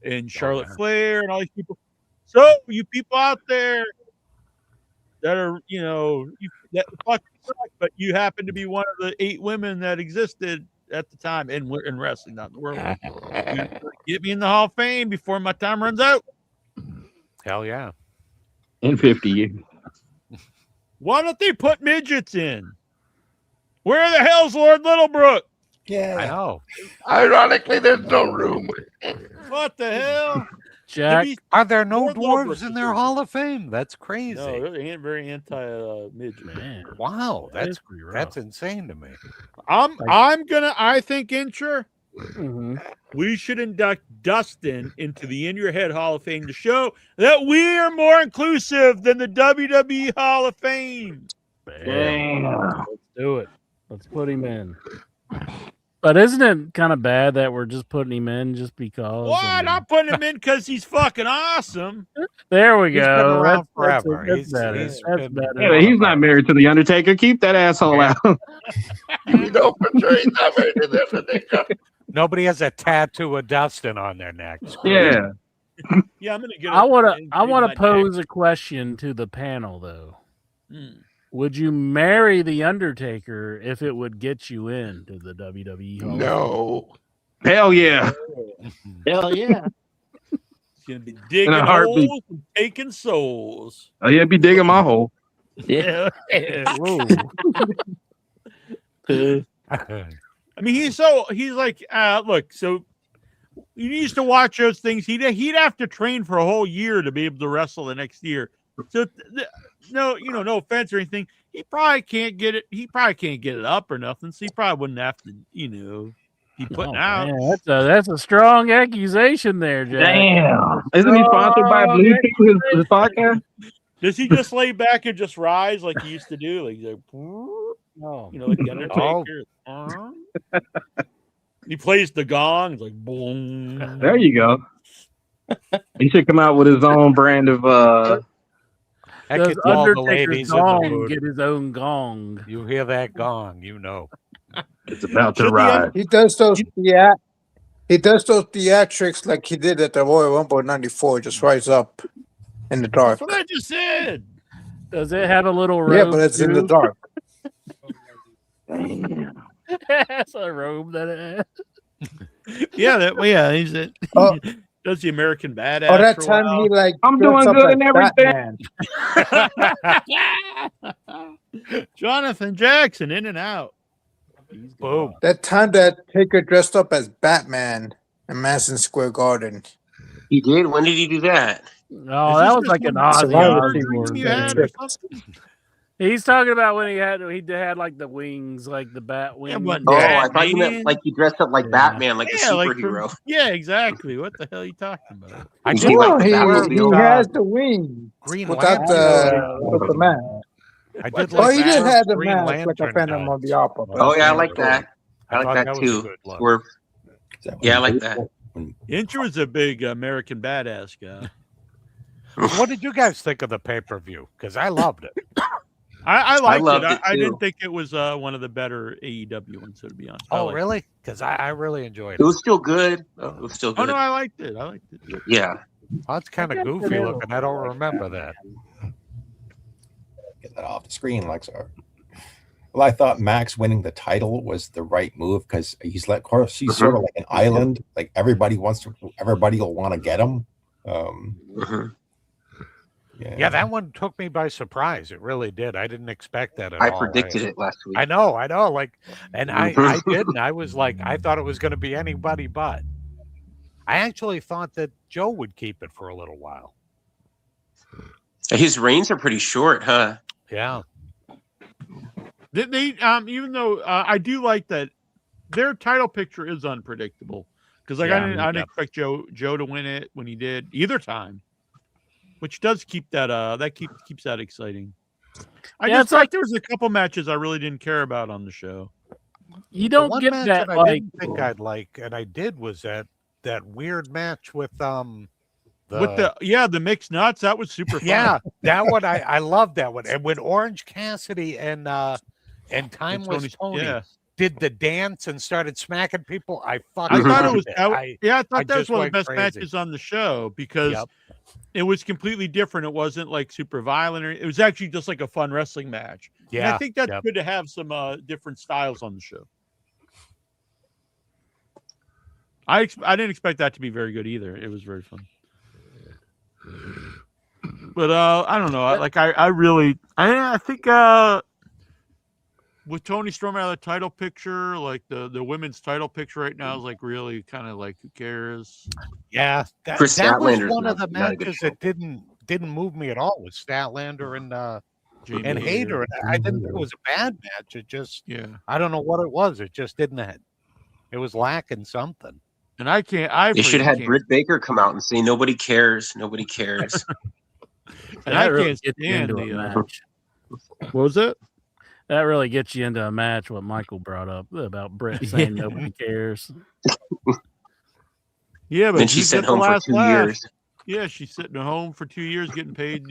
and Charlotte Flair and all these people. So, you people out there that are, that fucking suck, but you happen to be one of the 8 women that existed at the time in wrestling, not in the world. Get me in the Hall of Fame before my time runs out. hell yeah. In 50 years. Why don't they put midgets in? Where the hell's Lord Littlebrook? I know. Ironically, there's no room. What the hell? Jack, Are there no Lord dwarves Littlebrook in their Hall of Fame? That's crazy. No, really ain't very anti-midget. man, Wow, that is that's pretty rough. that's insane to me. I think, Incher, Mhm. we should induct Dustin into the In Your Head Hall of Fame to show that we are more inclusive than the WWE Hall of Fame. Damn. Let's do it. Let's put him in. But isn't it kind of bad that we're just putting him in just because? What? I mean, I'm putting him in because he's fucking awesome. there we He's been go. around That's forever. That's He's better. been- That's better. Yeah, but he's not married to the Undertaker. Keep that asshole out. You don't portray that way to the Undertaker. Nobody has a tattoo of Dustin on their neck. Yeah. Yeah, I'm gonna get. I want it to pose a question to the panel though. Would you marry the Undertaker if it would get you into the WWE Hall of No. Hell yeah. Hell yeah. He's gonna be digging In a heartbeat. holes and taking souls. Oh, yeah, be digging my hole. Yeah. Whoa. I mean, he's like, look, so you used to watch those things. He'd have to train for a whole year to be able to wrestle the next year. So no offense or anything. He probably can't get it. He probably can't get it up or nothing. So he probably wouldn't have to, be putting out. Man, that's a strong accusation there, Jack. Damn. Isn't he sponsored by Bluetooth, his podcast? Does he just lay back and just rise like he used to do? Like, he's like No. like the Undertaker. He plays the gong. It's like boom. There you go. He should come out with his own brand of That Does gets all the Undertaker's ladies in the gong mood. get his own gong? You hear that gong, you know. It's about to Should the ride. He does those theatrics like he did at the Royal Rumble '94. Just rise up in the dark. That's what I just said. Does it have a little robe? Yeah, but it's in the too? dark. That's a robe that it has. Yeah, he's it. Oh. Does the American Badass? Oh, that for a time while. he like I'm dressed doing up good as and everything. Batman. Jonathan Jackson in and out. Boom. That time that Taker dressed up as Batman in Madison Square Garden. He did. When did he do that? Oh, that was like an Ozzy Survivor Osbourne Series. You had or something? He's talking about when he had like the wings, like the bat wings. but- Oh, Yeah, I thought you meant man. like he dressed up like Batman, like the superhero. Yeah, exactly. What the hell are you talking about? I He did came like out the the he Batmobile. has the wing Green without Lantern. the mask. I did Oh, like he did that have the Green mask like a Lantern Phantom of the Opera. Oh yeah, I like that. I I thought like that that was a too. good look. Swerve. Yeah, I like that. Incher was a big American Badass guy. So what did you guys think of the pay-per-view? Because I loved it. I liked loved it. it, I too. didn't think it was one of the better AEW ones, so to be honest. I Oh, liked really? Because I really enjoyed It it. was still good. It was still it. Oh good. no, I liked it. I liked it. Yeah. Oh, it's kind of goofy looking. I don't remember that. Get that off the screen, Lexa. Well, I thought Max winning the title was the right move because he's like, of course, he's sort of like an island. Like everybody will want to get him. Yeah, that one took me by surprise. It really did. I didn't expect that at I all. predicted it last week. I know. Like, and I didn't. I was like, I thought it was going to be anybody but. I actually thought that Joe would keep it for a little while. His reigns are pretty short, huh? Yeah. They even though I do like that their title picture is unpredictable because like I didn't expect Joe to win it when he did either time, which does keep that keeps that exciting. I just thought there was a couple matches I really didn't care about on the show. You don't one get match that I like didn't think I'd like, and I did was that weird match with the mixed nuts. That was super fun. Yeah, that one I love that one. And when Orange Cassidy and Timeless Tony did the dance and started smacking people, I thought it was one of the best matches on the show because it was completely different. It wasn't like super violent, or it was actually just like a fun wrestling match. And I think that's good to have some different styles on the show. I didn't expect that to be very good either. It was very fun. But I don't know. Like I think with Tony Storm out of the title picture, like the women's title picture right now is like really kind of like who cares? Yeah, that was one of the matches that didn't move me at all. Was Statlander and Hayter. I didn't think it was a bad match. It just I don't know what it was. It just didn't. It was lacking something. And I can't. They should have had Britt Baker come out and say nobody cares. Nobody cares. And I can't stand the match. What was it? That really gets you into a match. What Michael brought up about Britt saying nobody cares. Yeah, but then she's sitting home for 2 years. Yeah, she's sitting at home for 2 years, getting paid.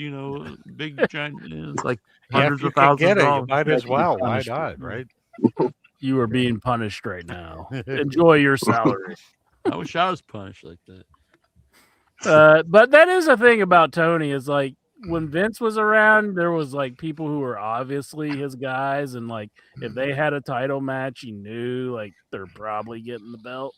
Big giant, like Yeah, hundreds if you of can thousands. get of it, dollars. you might as well. Why not? Right? You are being punished right now. Enjoy your salary. I wish I was punished like that. But that is the thing about Tony is like when Vince was around, there was like people who were obviously his guys, and like if they had a title match, you knew like they're probably getting the belt.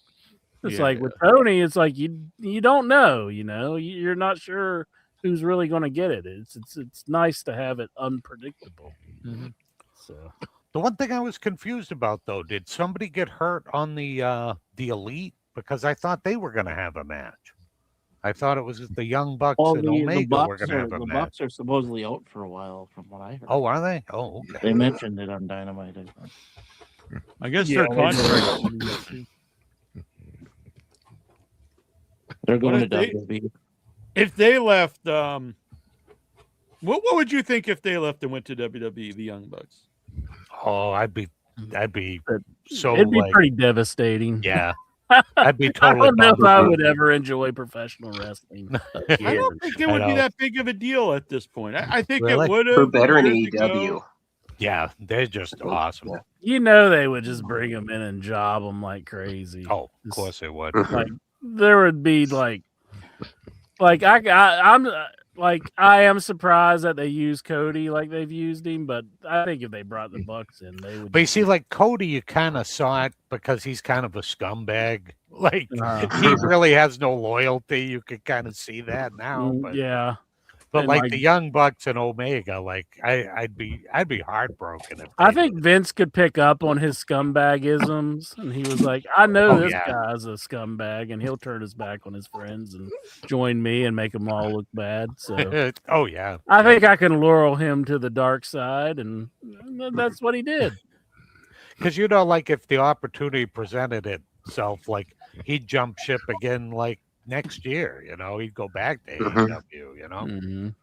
It's like with Tony, it's like you don't know, you're not sure who's really going to get it. It's nice to have it unpredictable. Mm-hmm. So the one thing I was confused about though, did somebody get hurt on the Elite? Because I thought they were going to have a match. I thought it was the Young Bucks and Omega were going to have a the match. Bucks are supposedly out for a while, from what I heard. Oh, are they? Oh, okay. They mentioned it on Dynamite. I guess their contract. They're going to What if WWE. If they left, what would you think if they left and went to WWE, the Young Bucks? Oh, I'd be so. it'd be like, pretty devastating. Yeah, I'd be I totally. don't know if bummed I out. would ever enjoy professional wrestling. I don't think it would be that big of a deal at this point. I think Really? it would We're have better in years AEW. ago. Yeah, they're just awesome. You know they would just bring him in and job him like crazy. Oh, of course they would. Like there would be like I'm like I am surprised that they use Cody like they've used him, but I think if they brought the Bucks in, they would. But you see, like Cody, you kind of saw it because he's kind of a scumbag. Like he really has no loyalty. You could kind of see that now. But yeah. But And, like the Young Bucks and Omega, like I'd be heartbroken if I think Vince could pick up on his scumbagisms, and he was like, "I know this yeah. guy's a scumbag, and he'll turn his back on his friends and join me and make them all look bad." So, oh yeah, I think I can lure him to the dark side, and that's what he did. Because like if the opportunity presented itself, like he'd jump ship again, like next year. He'd go back to AEW.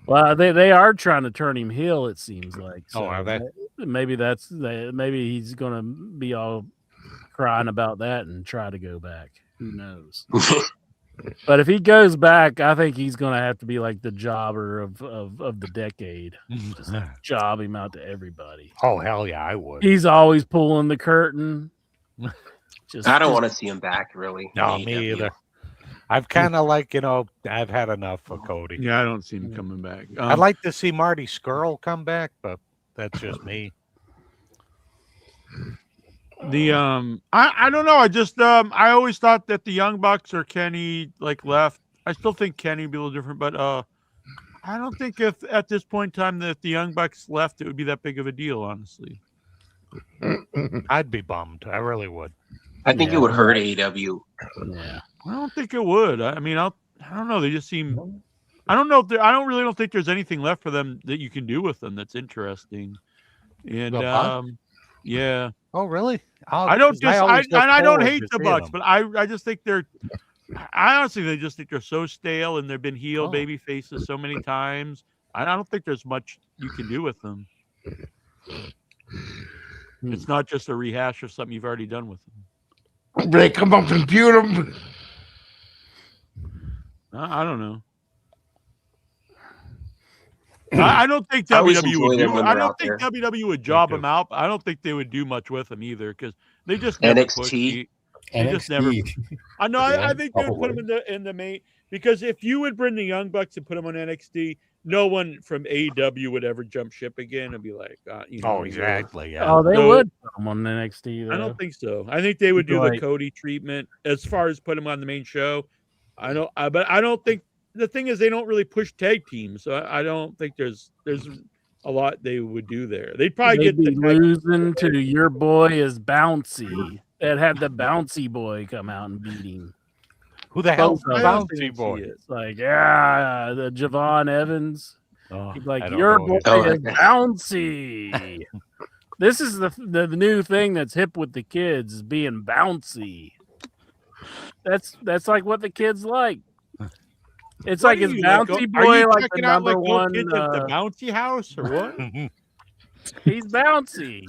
Well, they are trying to turn him heel. It seems like. So are they? Maybe maybe he's gonna be all crying about that and try to go back. Who knows? But if he goes back, I think he's gonna have to be like the jobber of the decade. Just job him out to everybody. Oh hell yeah, I would. He's always pulling the curtain. I don't want to see him back, really. No, me either. I've kind of I've had enough for Cody. Yeah, I don't see him coming back. I'd like to see Marty Scurll come back, but that's just me. I don't know. I just I always thought that the Young Bucks or Kenny left. I still think Kenny would be a little different, but I don't think if at this point in time that the Young Bucks left, it would be that big of a deal, honestly. I'd be bummed. I really would. I think it would hurt AEW. Yeah, I don't think it would. I mean, I don't know. They just seem. I don't know if I don't think there's anything left for them that you can do with them that's interesting. And yeah. Oh really? I don't hate the Bucks, but I just think I honestly they just think they're so stale and they've been heel baby faces so many times. I don't think there's much you can do with them. It's not just a rehash of something you've already done with them. Break them up and beat them. I don't know. I don't think WWE would do. I don't think WWE would job them out. I don't think they would do much with them either because they just never NXT. They just never. I know. I think they would put them in the main because if you would bring the Young Bucks and put them on NXT, no one from AEW would ever jump ship again and be like, exactly. Yeah. Oh, they would put them on NXT. Though. I don't think so. I think they would do the Cody treatment as far as put him on the main show. But I don't think. The thing is, they don't really push tag teams, so I don't think there's a lot they would do there. They'd probably They'd be losing to your boy is Bouncy. They'd have the Bouncy boy come out and beat him. Who the hell's the Bouncy boy? It's like, the Javon Evans. He's like, your boy is Bouncy. This is the new thing that's hip with the kids is being bouncy. That's like what the kids like. It's What like his bouncy are boy, you like the checking out, number one. Kids at the bouncy house or what? He's bouncy.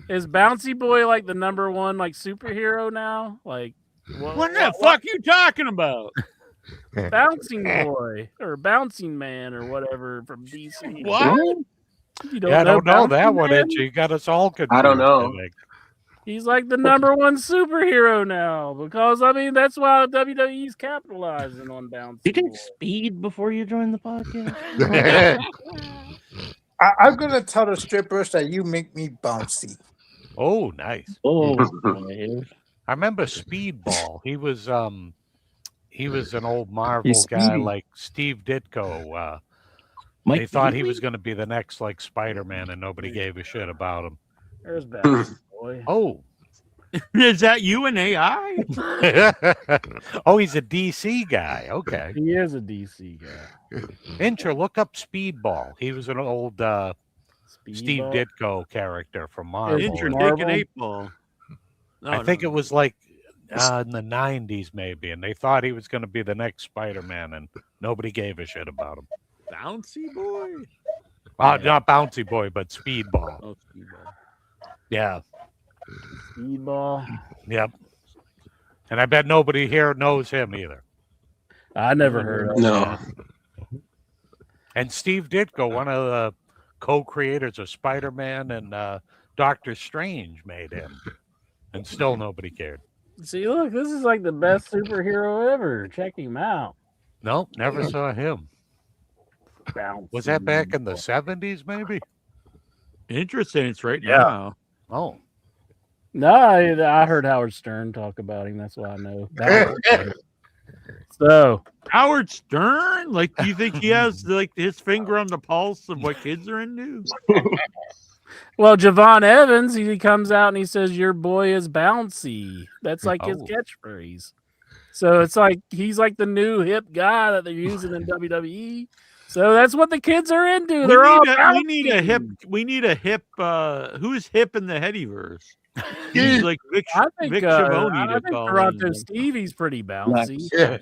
Is bouncy boy like the number one superhero now? Like what the fuck you talking about? Bouncing boy or bouncing man or whatever from DC. What? You don't I don't know that Bouncing one. Man? You got us all confused. I don't know. He's like the number one superhero now because that's why WWE's capitalizing on bouncing. You drink boy. speed before you join the podcast? I'm gonna tell the strippers that you make me bouncy. Oh, nice. Oh, I remember Speedball. He was an old Marvel He's guy speedy. like Steve Ditko. Mike They thought he Beasley? was going to be the next Spider-Man, and nobody gave a shit about him. There's bouncy boy. Oh, Is that you and AI? oh, he's a DC guy. Okay, He is a DC guy. Incher, look up Speedball. He was an old Steve Speedball? Ditko character from Marvel. Incher, Marvel? Dick, and 8-Ball. I think it was in the 90s maybe, and they thought he was going to be the next Spider-Man, and nobody gave a shit about him. Bouncy boy. Not Bouncy Boy, but Speedball. Oh, Speedball. Yeah. Speedball. Yep. And I bet nobody here knows him either. I never heard of No. him. And Steve Ditko, one of the co-creators of Spider-Man and Doctor Strange, made him. And still nobody cared. See, look, this is like the best superhero ever. Check him out. Nope, never saw him. Was that back in the 70s, maybe? Interesting. It's right Yeah. now. Oh. No, I heard Howard Stern talk about him. That's why I know. So Howard Stern, like, do you think he has like his finger on the pulse of what kids are into? well, Javon Evans, he comes out and he says, "Your boy is bouncy." That's like his catchphrase. So it's like he's like the new hip guy that they're using in WWE. So that's what the kids are into. We need a hip. Who's hip in the Headyverse? He's like Vic Schiavone. I think Toronto Stevie's pretty bouncy.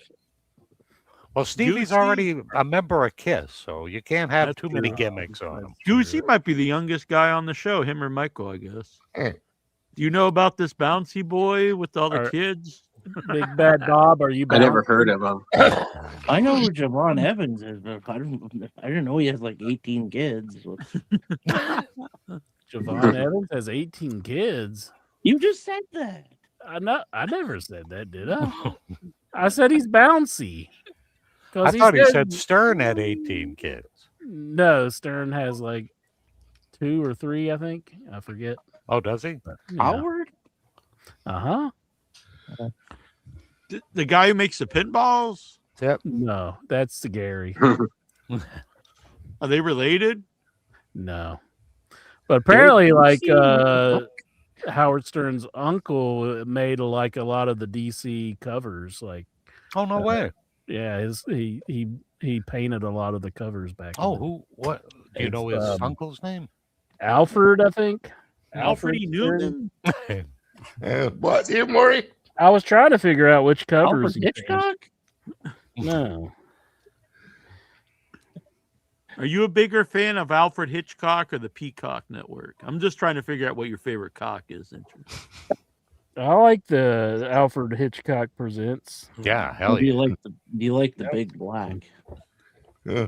Well, Stevie's already a member of KISS, so you can't have too many gimmicks on him. Goosey might be the youngest guy on the show, him or Michael, I guess. Do you know about this bouncy boy with all the kids? Big Bad Bob, are you bouncy? I never heard of him. I know who Javon Evans is, but I didn't know he has like 18 kids. Javon Evans has 18 kids. You just said that. I never said that, did I? I said he's bouncy. I thought he said Stern had 18 kids. No, Stern has like 2 or 3, I think. I forget. Oh, does he? Yeah. Howard? Uh-huh. The guy who makes the pinballs? Yep. No, that's the Gary. Are they related? No. But apparently, like Howard Stern's uncle made like a lot of the DC covers. Like, oh no way! Yeah, he painted a lot of the covers back. Oh, who? What? Do you know his uncle's name? Alfred, I think. Alfred E. Newman. What? Him, Maury? I was trying to figure out which covers. Alfred Hitchcock? No. Are you a bigger fan of Alfred Hitchcock or the Peacock Network? I'm just trying to figure out what your favorite cock is. I like the Alfred Hitchcock Presents. Yeah, hell Do yeah. you like the Big Black? Yeah.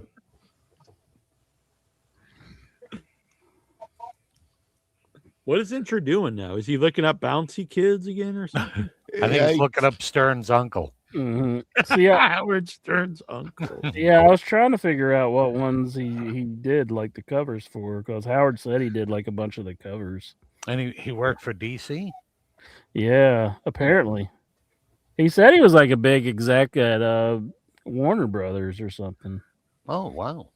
What is Incher doing now? Is he looking up bouncy kids again or something? I think he's looking up Stern's uncle. Mm-hmm. See, Howard Stern's uncle. Yeah, I was trying to figure out what ones he did like the covers for, because Howard said he did like a bunch of the covers. And he worked for DC? Yeah, apparently. He said he was like a big exec at Warner Brothers or something. Oh, wow.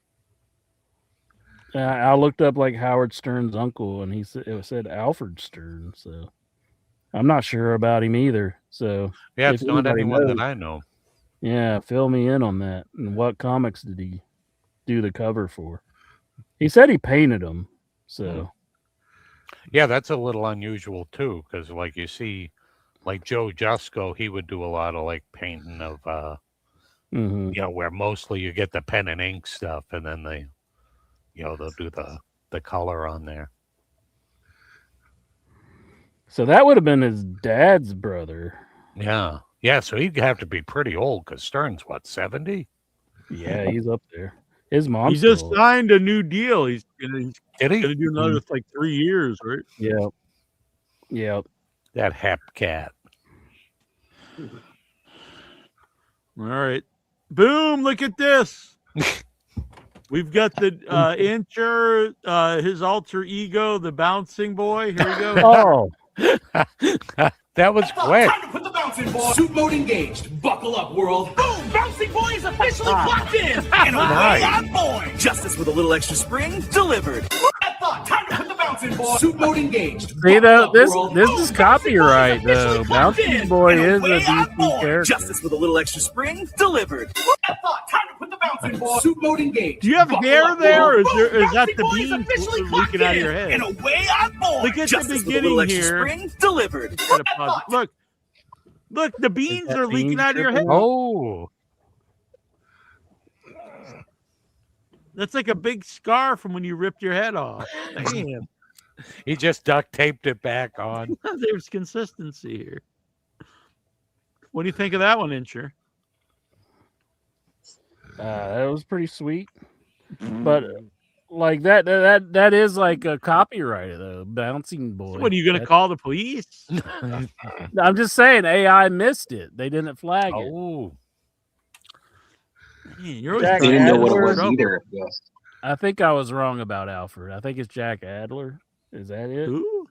I looked up like Howard Stern's uncle, and it said Alfred Stern. So I'm not sure about him either. So yeah, it's not anyone that I know. Yeah, fill me in on that. And what comics did he do the cover for? He said he painted them. So yeah, that's a little unusual too, because like you see, like Joe Jusko, he would do a lot of like painting of, you know, where mostly you get the pen and ink stuff, and then they. You know, they'll do the color on there. So that would have been his dad's brother. Yeah. Yeah, so he'd have to be pretty old because Stern's, what, 70? Yeah, he's up there. His mom. He just signed a new deal. He's gonna do another like 3 years, right? Yeah. Yeah. That hep cat. All right. Boom, look at this. We've got the Incher, his alter ego, the bouncing boy. Here we go. Oh. That was quick. Time to put the bouncing ball. Suit mode engaged. Buckle up, world. Boom! Bouncing boy is officially clocked in. And away I'm going. Justice with a little extra spring delivered. That thought. Time to put the bouncing ball. Suit mode engaged. See though, this is copyright though. Bouncing Boy is a DC character. Justice with a little extra spring delivered. That thought. Time to put the bouncing ball. Suit mode engaged. Do you have hair there, or is that the Bouncing boy is beans leaking out of your head? And away I'm going. Look at Justice the with a little beginning extra here. spring delivered. Look, the beans are leaking out of your head. Oh. That's like a big scar from when you ripped your head off. Damn. He just duct taped it back on. There's consistency here. What do you think of that one, Incher? That was pretty sweet, but like that is like a copyright though. Bouncing boy. What are you going to call the police? I'm just saying AI missed it. They didn't flag it. Oh, you're They didn't know what it was either. Yes. I think I was wrong about Alfred. I think it's Jack Adler. Is that it? Who?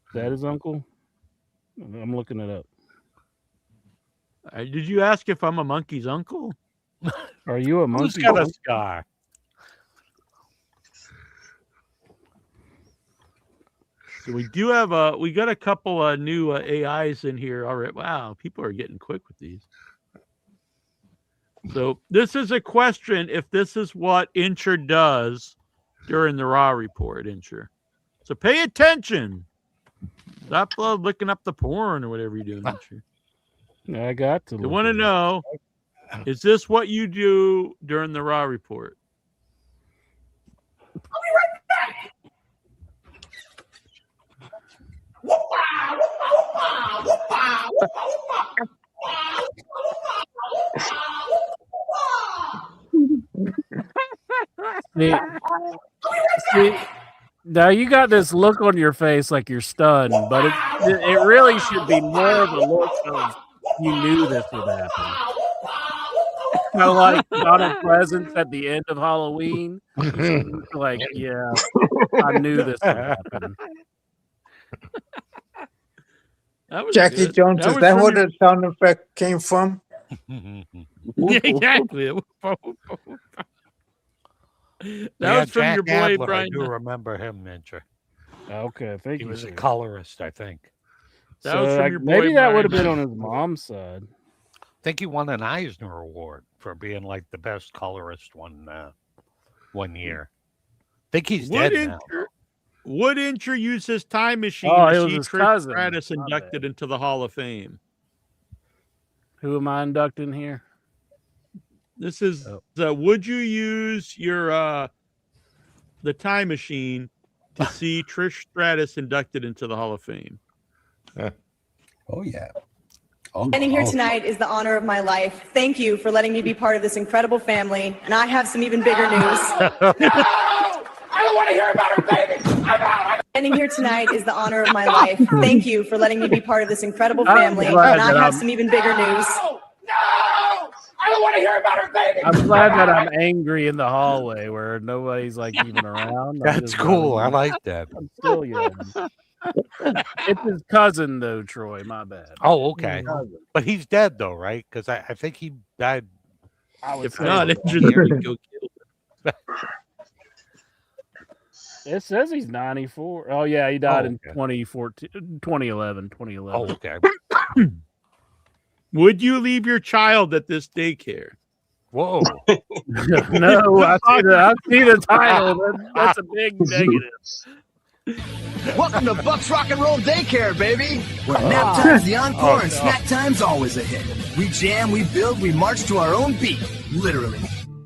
Is that his uncle? I'm looking it up. Did you ask if I'm a monkey's uncle? Are you a monkey? Who's got a scar? So we do have we got a couple of new AIs in here already. Wow, people are getting quick with these. So this is a question if this is what Incher does during the Raw report, Incher. So pay attention. Stop looking up the porn or whatever you're doing, Incher. I got to. I want to know, is this what you do during the Raw report? I'll be right back. See, now you got this look on your face like you're stunned, but it really should be more of a look of you knew this would happen. Kind of like Donald Pleasance at the end of Halloween. Like, yeah, I knew this would happen. Jackie good. Jones, is that where the sound effect came from? Yeah, exactly. That was from Jack your boy, Adler, Brian. I do remember him, Ninja. Okay, thank He you. was a sir. colorist, I think. That was from your boy, maybe that would have Brian. been on his mom's side. I think he won an Eisner Award for being like the best colorist one year. I think he's dead now. Would Incher use his time machine Oh, it to was see his Trish cousin. Stratus My inducted into the Hall of Fame? Who am I inducting here? This is would you use your the time machine to see Trish Stratus inducted into the Hall of Fame? Oh yeah. Standing here tonight is the honor of my life. Thank you for letting me be part of this incredible family. And I have some even bigger news. I don't want to hear about her, baby. I'm out. Standing here tonight is the honor of my life. Thank you for letting me be part of this incredible I'm family. And glad I that have I'm- some even bigger news. I don't want to hear about her, baby. I'm glad that I'm angry in the hallway where nobody's like even around. I'm That's just cool. yelling. I like that. I'm still yelling. It's his cousin though, Troy. My bad. Oh, okay. Cousin. But he's dead though, right? Because I think he died. If not, Incher, go kill. It says he's 94. Oh yeah, he died Oh, in okay. 2011. Oh, okay. Would you leave your child at this daycare? Whoa. No, I see the title. That's a big negative. Welcome to Bucks Rock and Roll Daycare, baby. Where nap time's the encore and snack time's always a hit. We jam, we build, we march to our own beat, literally.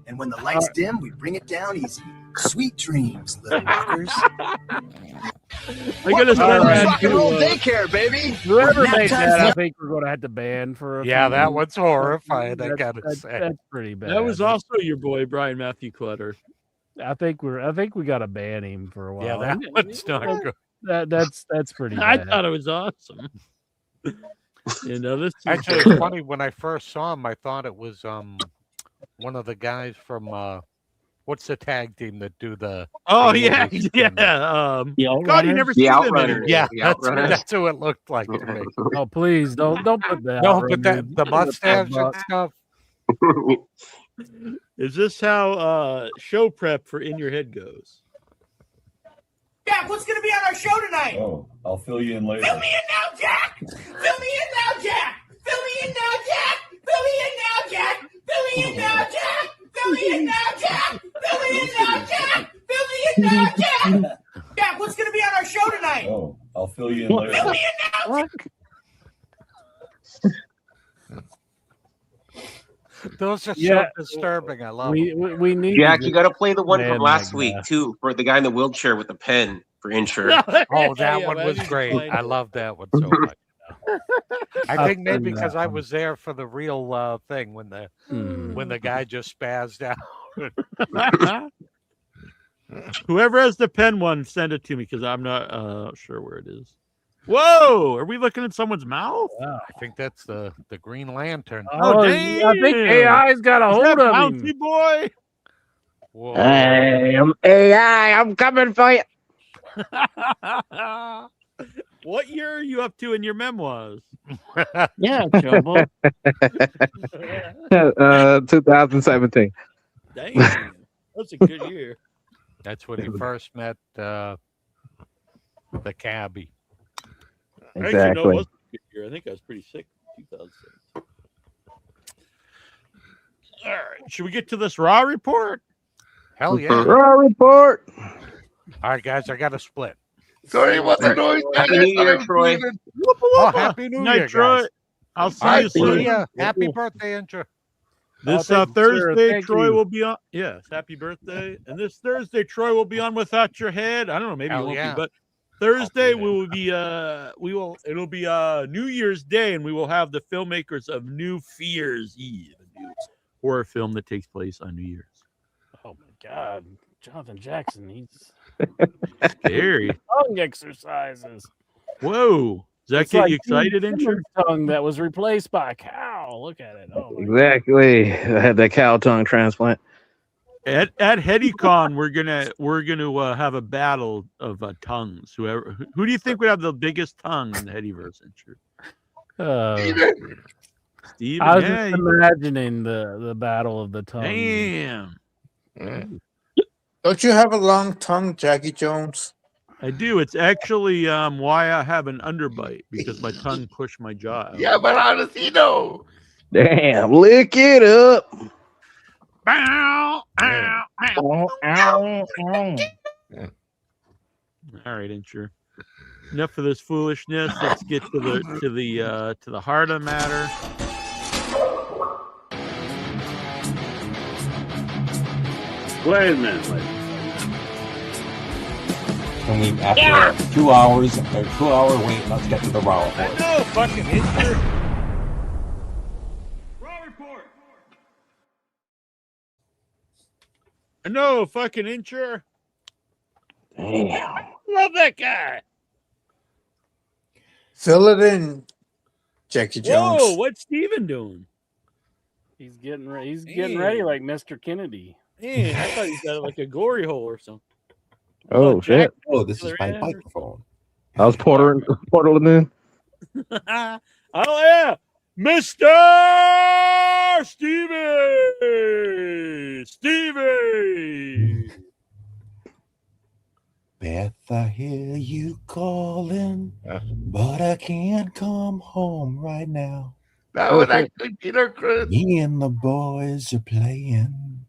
And when the lights dim, we bring it down easy. Sweet dreams, little rockers. I gotta Welcome to Bucks send Rock and Roll Daycare, baby. Whoever Where nap made time's that, I the- think we're going to have to ban for a Yeah, few that weeks. one's horrifying. I That's- gotta that's- say. that's pretty bad. That was also your boy Brian Matthew Clutter. I think we got to ban him for a while. Yeah, that one's not good. That's pretty I bad. thought it was awesome. You know, this is Actually, it's funny. When I first saw him, I thought it was one of the guys from what's the tag team that do the? Oh the yeah, movies yeah. and God, you never The see them Outrunners. anymore. yeah, The that's, Outrunners. that's who it looked like to me. Oh please don't put that. No, but the mustache and stuff. Is this how show prep for In Your Head goes? Jack, what's going to be on our show tonight? Oh, I'll fill you in later. Fill me in now, Jack. Fill me in now, Jack. Fill me in now, Jack. Fill me in now, Jack. Fill me in now, Jack. Fill me in now, Jack. Fill me in now, Jack. Fill me in now, Jack. Jack, what's going to be on our show tonight? Oh, I'll fill you in later. Fill me in now, Jack. Those are Yeah. so disturbing. I love we them. need Jack, to you got to play the one Man from last like week that. too, for the guy in the wheelchair with the pen. for Incher. Oh, that Yeah, one man, was he's great. fine. I love that one so much. I think maybe because I was there for the real thing when the guy just spazzed out. Whoever has the pen one, send it to me because I'm not sure where it is. Whoa! Are we looking at someone's mouth? I think that's the Green Lantern. Oh, damn! I think AI's got a Is hold that of Bouncy him. Boy? Whoa. Hey, I'm AI. I'm coming for you. What year are you up to in your memoirs? Yeah, Chobo. 2017. Damn, that's a good year. That's when he first met the cabbie. Actually, no, it Exactly. wasn't a good year. I think I was pretty sick in 2006. All right, should we get to this Raw report? Hell yeah. Raw report. All right, guys, I got a split. Sorry about the noise. Happy New Year, Troy. Oh, Happy New Night, Year, Troy. guys. I'll see All you right, soon. see ya. Happy birthday, Incher. This thank you, sir. Thursday, Thank Troy you. will be on. Yes, happy birthday! And this Thursday, Troy will be on Without Your Head. I don't know, maybe Hell it won't yeah. be, but Thursday we will be. It'll be New Year's Day, and we will have the filmmakers of New Fears Eve, a new horror film that takes place on New Year's. Oh my God, Jonathan Jackson, he's Scary. tongue exercises. Whoa! Does that It's get like you excited, Gene Incher? Simmons' tongue that was replaced by a cow. Look at it. Oh my Exactly. I had that cow tongue transplant. At HeadyCon, we're gonna have a battle of tongues. Who do you think would have the biggest tongue in the Headyverse, Incher? Steven, I was yeah, just imagining the battle of the tongue. damn. Don't you have a long tongue, Jackie Jones? I do. It's actually why I have an underbite because my tongue pushed my jaw out. Yeah, but how does he know? Damn, lick it up. Bow, ow, ow. Ow. All right, Incher. Enough of this foolishness. Let's get to the heart of the matter. Wait a minute. Can we, after 2 hours, a 2-hour wait, let's get to the Raw report. No, fucking Incher. Raw report. No, fucking Incher. Damn. Love that guy. Fill it in, Jackie Jones. Whoa, what's Steven doing? He's getting ready. He's getting ready like Mr. Kennedy. Man, I thought he got like a glory hole or something. Oh shit. Oh, this is my microphone. I was portaling in. Oh yeah, Mr. Stevie. Beth, I hear you calling, but I can't come home right now. That was actually Peter Chris. Me and the boys are playing,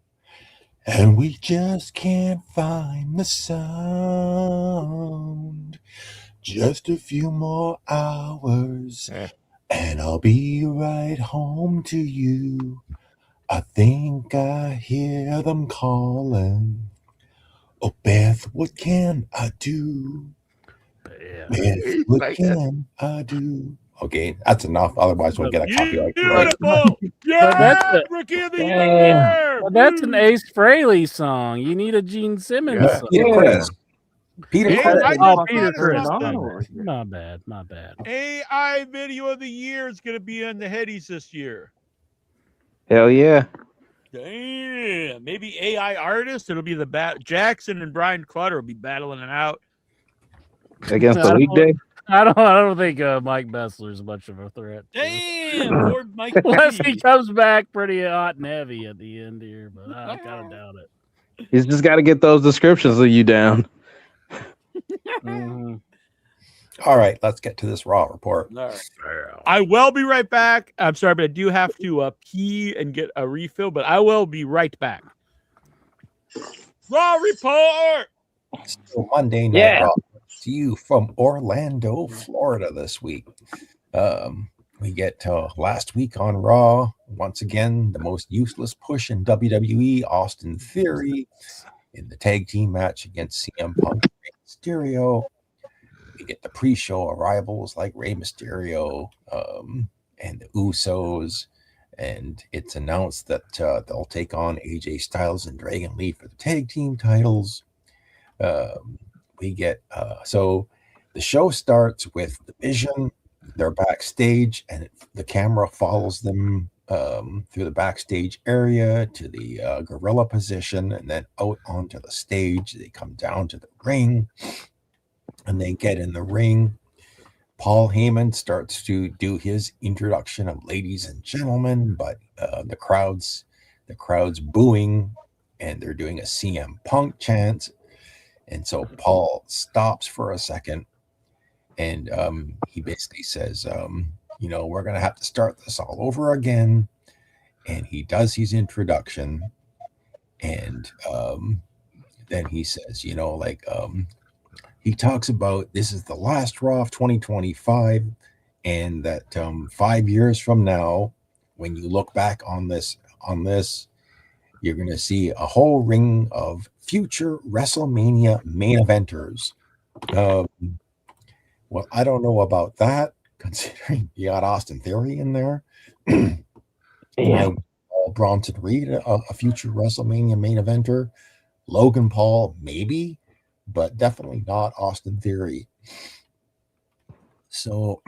and we just can't find the sound. Just a few more hours, and I'll be right home to you. I think I hear them calling. Oh, Beth, what can I do? Beth, what can I do? Okay, that's enough. Otherwise, we'll get a copyright. Beautiful. Yeah, Rookie of the Year. Well, that's an Ace Frehley song. You need a Gene Simmons song. Chris. Peter Chris. Oh, Peter Chris. My bad. AI Video of the Year is going to be on the Headies this year. Hell yeah. Damn. Maybe AI artist. It'll be the Jackson and Brian Clutter will be battling it out Against the weekday. I don't think Mike Bessler's much of a threat. Damn. Lord Mike. Unless he comes back pretty hot and heavy at the end here, but I kind of doubt it. He's just got to get those descriptions of you down. All right, let's get to this Raw report. I will be right back. I'm sorry, but I do have to pee and get a refill, but I will be right back. Raw report. So Monday Night Raw to you from Orlando, Florida this week. We get last week on Raw. Once again, the most useless push in WWE, Austin Theory, in the tag team match against CM Punk, Mysterio. We get the pre-show arrivals like Rey Mysterio and the Usos, and it's announced that they'll take on AJ Styles and Dragon Lee for the tag team titles. We get so the show starts with the Vision. They're backstage, and the camera follows them through the backstage area to the gorilla position, and then out onto the stage. They come down to the ring, and they get in the ring. Paul Heyman starts to do his introduction of ladies and gentlemen, but the crowd's booing, and they're doing a CM Punk chant. And so Paul stops for a second, and he basically says, we're going to have to start this all over again. And he does his introduction, and then he says, he talks about this is the last Raw of 2025, and that 5 years from now, when you look back on this, you're going to see a whole ring of future WrestleMania main eventers. Well, I don't know about that, considering you got Austin Theory in there. Bronson Reed, a future WrestleMania main eventer. Logan Paul, maybe, but definitely not Austin Theory. So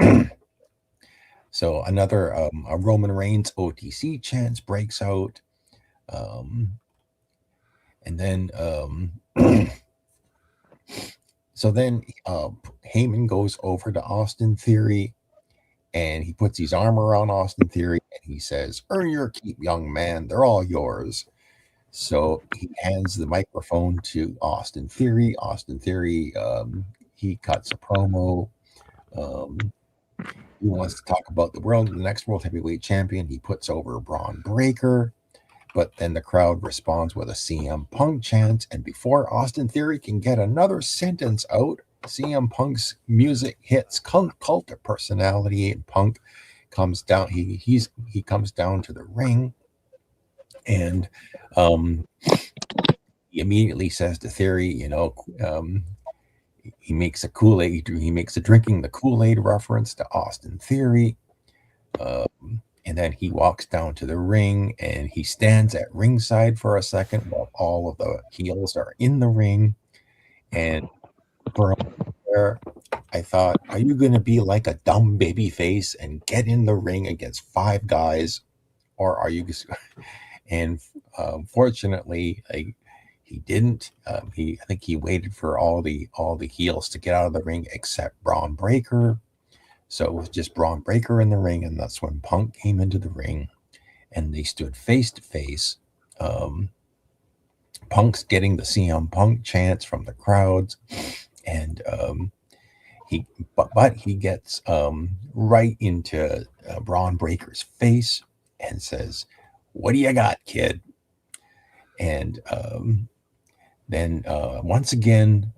another a Roman Reigns OTC chance breaks out. And then Heyman goes over to Austin Theory, and he puts his arm around Austin Theory, and he says, "Earn your keep, young man. They're all yours." So he hands the microphone to Austin Theory. Austin Theory, he cuts a promo. He wants to talk about the next world heavyweight champion. He puts over Braun Breaker. But then the crowd responds with a CM Punk chant. And before Austin Theory can get another sentence out, CM Punk's music hits cult of personality, and Punk comes down. He comes down to the ring, and he immediately says to Theory, he makes a drinking the Kool-Aid reference to Austin Theory. And then he walks down to the ring, and he stands at ringside for a second while all of the heels are in the ring. And for a moment there, I thought, are you going to be like a dumb baby face and get in the ring against 5 guys? Or are you just... And fortunately, he didn't. I think he waited for all the heels to get out of the ring except Braun Breaker. So it was just Braun Breaker in the ring, and that's when Punk came into the ring, and they stood face to face. Punk's getting the CM Punk chants from the crowds, and he gets right into Braun Breaker's face and says, "What do you got, kid?" And then once again,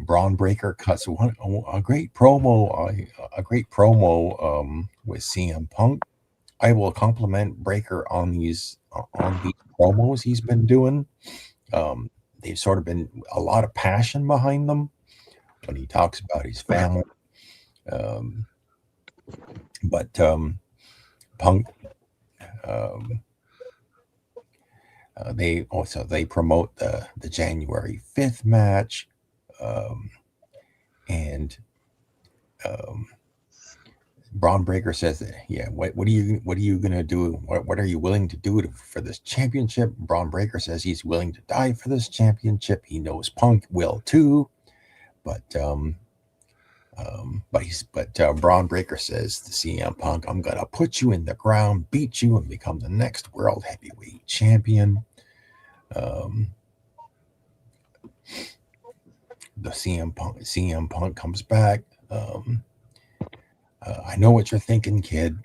Braun Breaker cuts a great promo with CM Punk. I will compliment Breaker on these promos he's been doing. They've sort of been a lot of passion behind them when he talks about his family. But Punk, they promote the January 5th match. And Braun Breaker says, "Yeah, what are you going to do? What are you willing to do for this championship?" Braun Breaker says he's willing to die for this championship. He knows Punk will too, but Braun Breaker says to CM Punk, "I'm gonna put you in the ground, beat you, and become the next world heavyweight champion." The CM Punk comes back. I know what you're thinking, kid.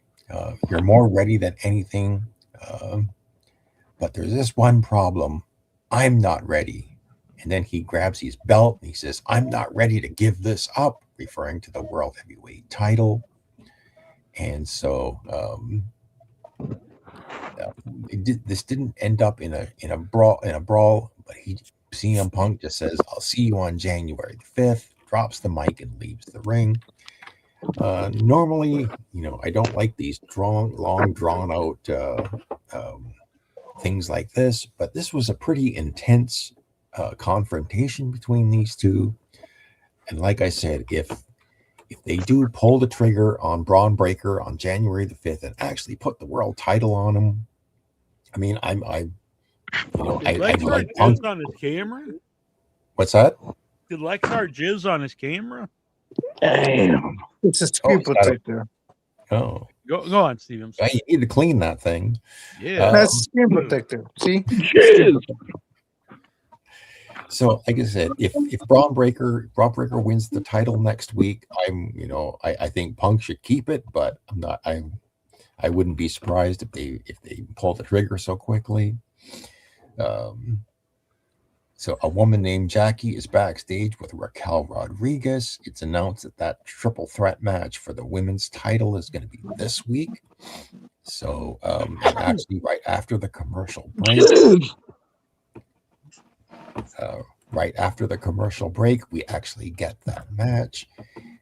You're more ready than anything. But there's this one problem. I'm not ready. And then he grabs his belt and he says, "I'm not ready to give this up," referring to the world heavyweight title. And so this didn't end up in a brawl, but CM Punk just says, "I'll see you on January 5th," drops the mic and leaves the ring. Normally, I don't like these long drawn out things like this, but this was a pretty intense confrontation between these two. And like I said, if they do pull the trigger on Braun Breaker on January the 5th and actually put the world title on him, I mean, I like jizz on his camera. What's that? Did Lexar jizz on his camera? Damn. It's a screen protector. Oh. Go on, Steve. Yeah, you need to clean that thing. Yeah. That's a screen protector. See? So, like I said, if Braun Breaker wins the title next week, I think Punk should keep it, but I wouldn't be surprised if they pull the trigger so quickly. So a woman named Jackie is backstage with Raquel Rodriguez. It's announced that triple threat match for the women's title is going to be this week. So and actually right after the commercial break. Right after the commercial break, we actually get that match.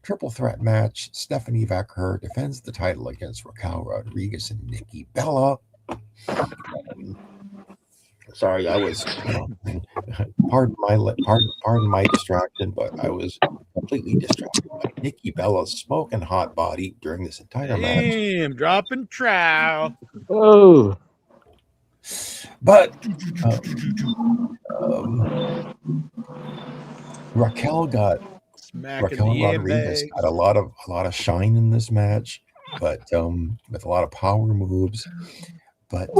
Triple threat match. Stephanie Vaquer defends the title against Raquel Rodriguez and Nikki Bella. Sorry, I was pardon my distraction, but I was completely distracted by Nikki Bella's smoking hot body during this entire match. Damn, dropping trowel. Oh. But Raquel Rodriguez got a lot of shine in this match, but with a lot of power moves. But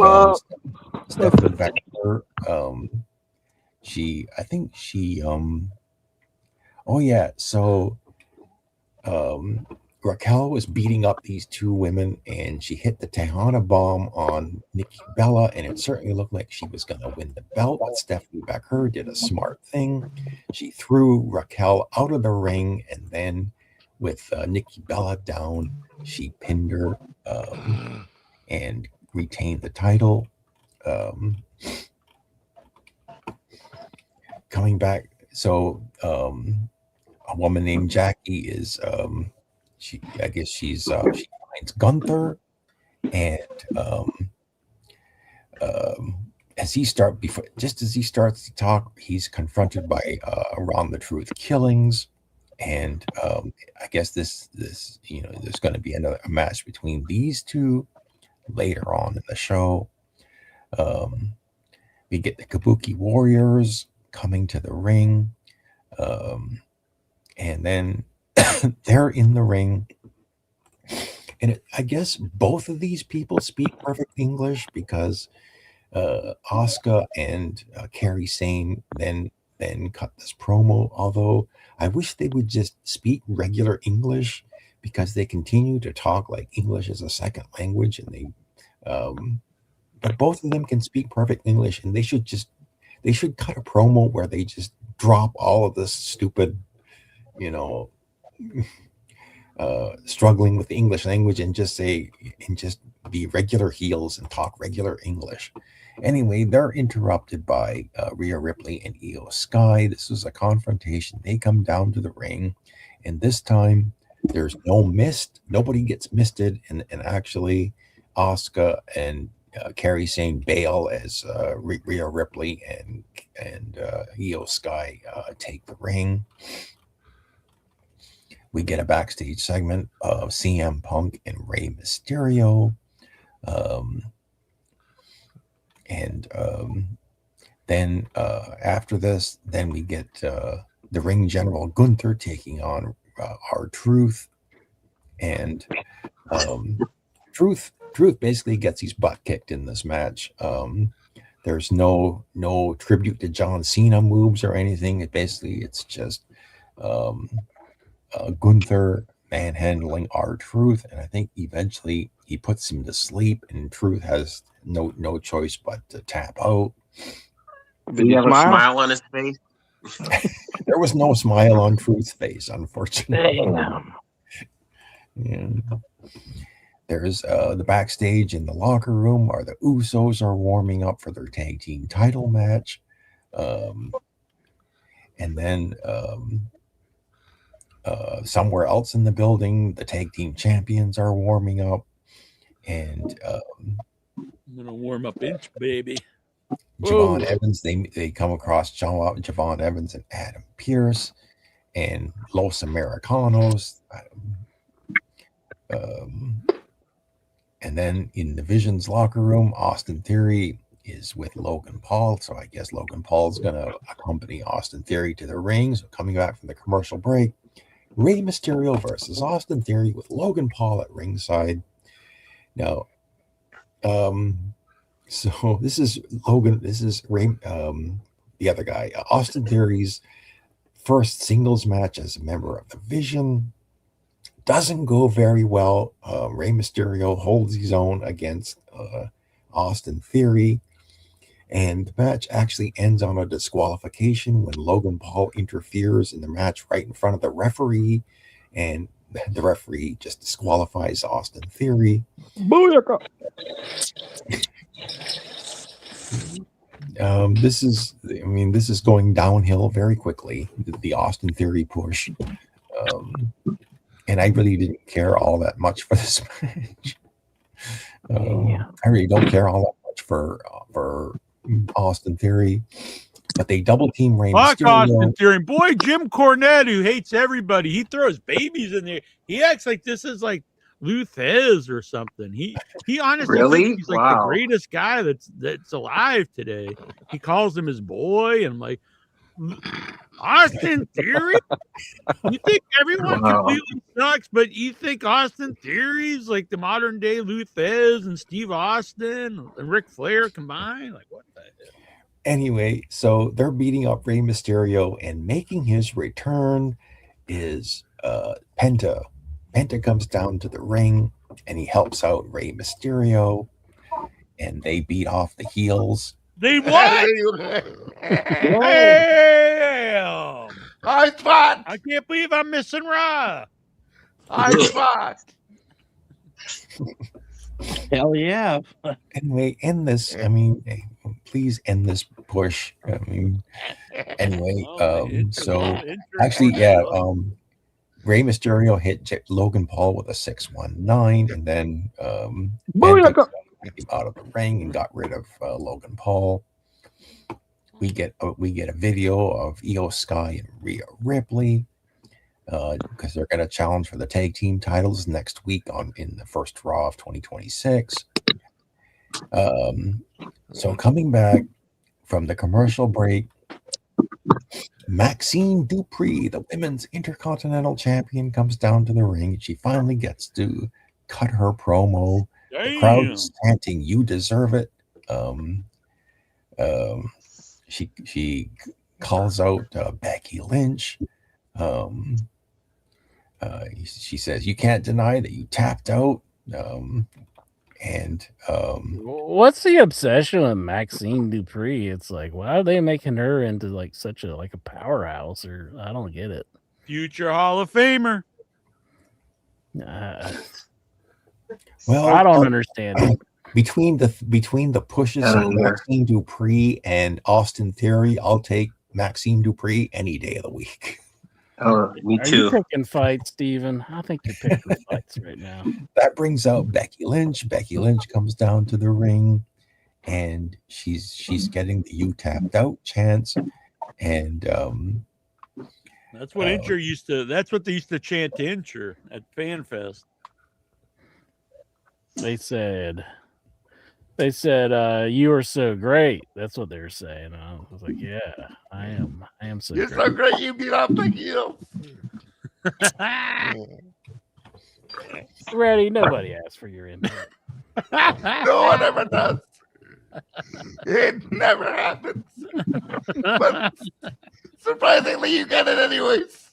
Stephanie Vaquer, Raquel was beating up these two women, and she hit the Tejana bomb on Nikki Bella, and it certainly looked like she was going to win the belt. But Stephanie Vaquer did a smart thing. She threw Raquel out of the ring, and then with Nikki Bella down, she pinned her and retained the title. Coming back, so a woman named Jackie is she finds Gunther, and as he starts to talk, he's confronted by Around the Truth Killings, and I guess this there's going to be a match between these two later on in the show. We get the Kabuki Warriors coming to the ring, and then they're in the ring, and I guess both of these people speak perfect English, because Asuka and Kairi Sane then cut this promo. Although I wish they would just speak regular English, because they continue to talk like English is a second language, and they but both of them can speak perfect English, and they should cut a promo where they just drop all of this stupid, struggling with the English language, and just be regular heels and talk regular English. Anyway, they're interrupted by Rhea Ripley and Io Sky. This is a confrontation. They come down to the ring, and this time there's no mist. Nobody gets misted, and actually Asuka and Kairi Sane bail as Rhea Ripley and Io Sky take the ring. We get a backstage segment of CM Punk and Rey Mysterio. Then after this, then we get the ring general Gunther taking on R-Truth. And Truth basically gets his butt kicked in this match. There's no tribute to John Cena moves or anything. It's just Gunther manhandling R-Truth, and I think eventually he puts him to sleep, and Truth has no choice but to tap out. Did he have a smile on his face? There was no smile on Truth's face, unfortunately. Yeah. There's the backstage in the locker room, or the Usos are warming up for their tag team title match. And then somewhere else in the building, the tag team champions are warming up. And I'm going to warm up inch, baby. Javon Evans, they come across Javon Evans and Adam Pearce and Los Americanos. And then in the Vision's locker room, Austin Theory is with Logan Paul. So I guess Logan Paul's going to accompany Austin Theory to the ring. So coming back from the commercial break, Rey Mysterio versus Austin Theory with Logan Paul at ringside. Now, so this is Rey, the other guy, Austin Theory's first singles match as a member of the Vision. Doesn't go very well. Rey Mysterio holds his own against Austin Theory, and the match actually ends on a disqualification when Logan Paul interferes in the match right in front of the referee, and the referee just disqualifies Austin Theory. Booyaka! This is going downhill very quickly. The Austin Theory push. And I really didn't care all that much for this match. I really don't care all that much for Austin Theory, but they double team Rey Mysterio. Austin Theory, boy, Jim Cornette, who hates everybody, he throws babies in there. He acts like this is like Luthez or something. He honestly thinks he's like the greatest guy that's alive today. He calls him his boy, and I'm like, Austin Theory? You think everyone completely sucks, but you think Austin Theory's like the modern day Luthez and Steve Austin and Ric Flair combined? Like, what the hell? Anyway, so they're beating up Rey Mysterio, and making his return is Penta. Penta comes down to the ring, and he helps out Rey Mysterio, and they beat off the heels. They what? Damn! High spot! I can't believe I'm missing Raw. High spot! Hell yeah! Anyway, end this. Please end this push. Anyway, so actually, yeah. Rey Mysterio hit Logan Paul with a 619, and then Penta got him out of the ring and got rid of Logan Paul. We get a video of Io Sky and Rhea Ripley because they're going to challenge for the tag team titles next week in the first Raw of 2026. So coming back from the commercial break, Maxine Dupree, the women's intercontinental champion, comes down to the ring. She finally gets to cut her promo. The crowd's chanting, "You deserve it." She calls out Becky Lynch. She says, "You can't deny that you tapped out." What's the obsession with Maxine Dupree? It's like, why are they making her into like such a powerhouse? Or I don't get it. Future Hall of Famer. Well, I don't understand it. Between the pushes of Maxine Dupree and Austin Theory, I'll take Maxine Dupree any day of the week. Oh, me Are too. you picking fights, Steven? I think you're picking fights right now. That brings out Becky Lynch. Becky Lynch comes down to the ring, and she's getting the "You tapped out" chants, and that's what Incher used to. That's what they used to chant to Incher at FanFest. They said, "You are so great." That's what they were saying. I was like, "Yeah, I am so You're great." so great, you beat up Becky Hill. Ready? Nobody asked for your input. No one ever does. It never happens. But surprisingly, you get it anyways.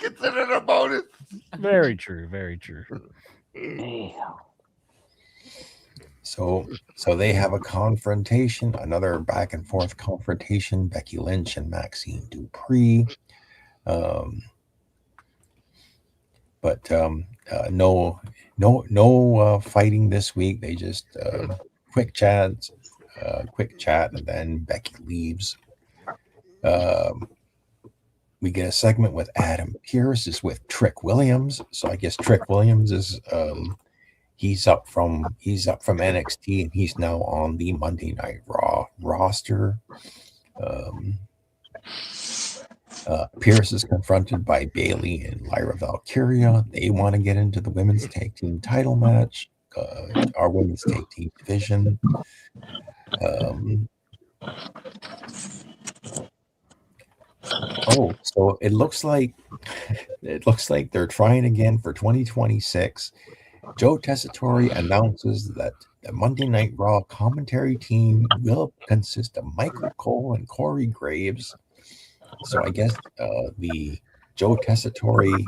Consider it a bonus. Very true. Very true. So they have a confrontation, another back and forth confrontation. Becky Lynch and Maxine Dupree, but no fighting this week. They just quick chat, and then Becky leaves. we get a segment with Adam Pearce is with Trick Williams. So I guess Trick Williams is he's up from NXT, and he's now on the Monday Night Raw roster. Pierce is confronted by Bailey and Lyra Valkyria. They want to get into the women's tag team title match, our women's tag team division. So it looks like they're trying again for 2026. Joe Tessitore announces that the Monday Night Raw commentary team will consist of Michael Cole and Corey Graves. So I guess the Joe Tessitore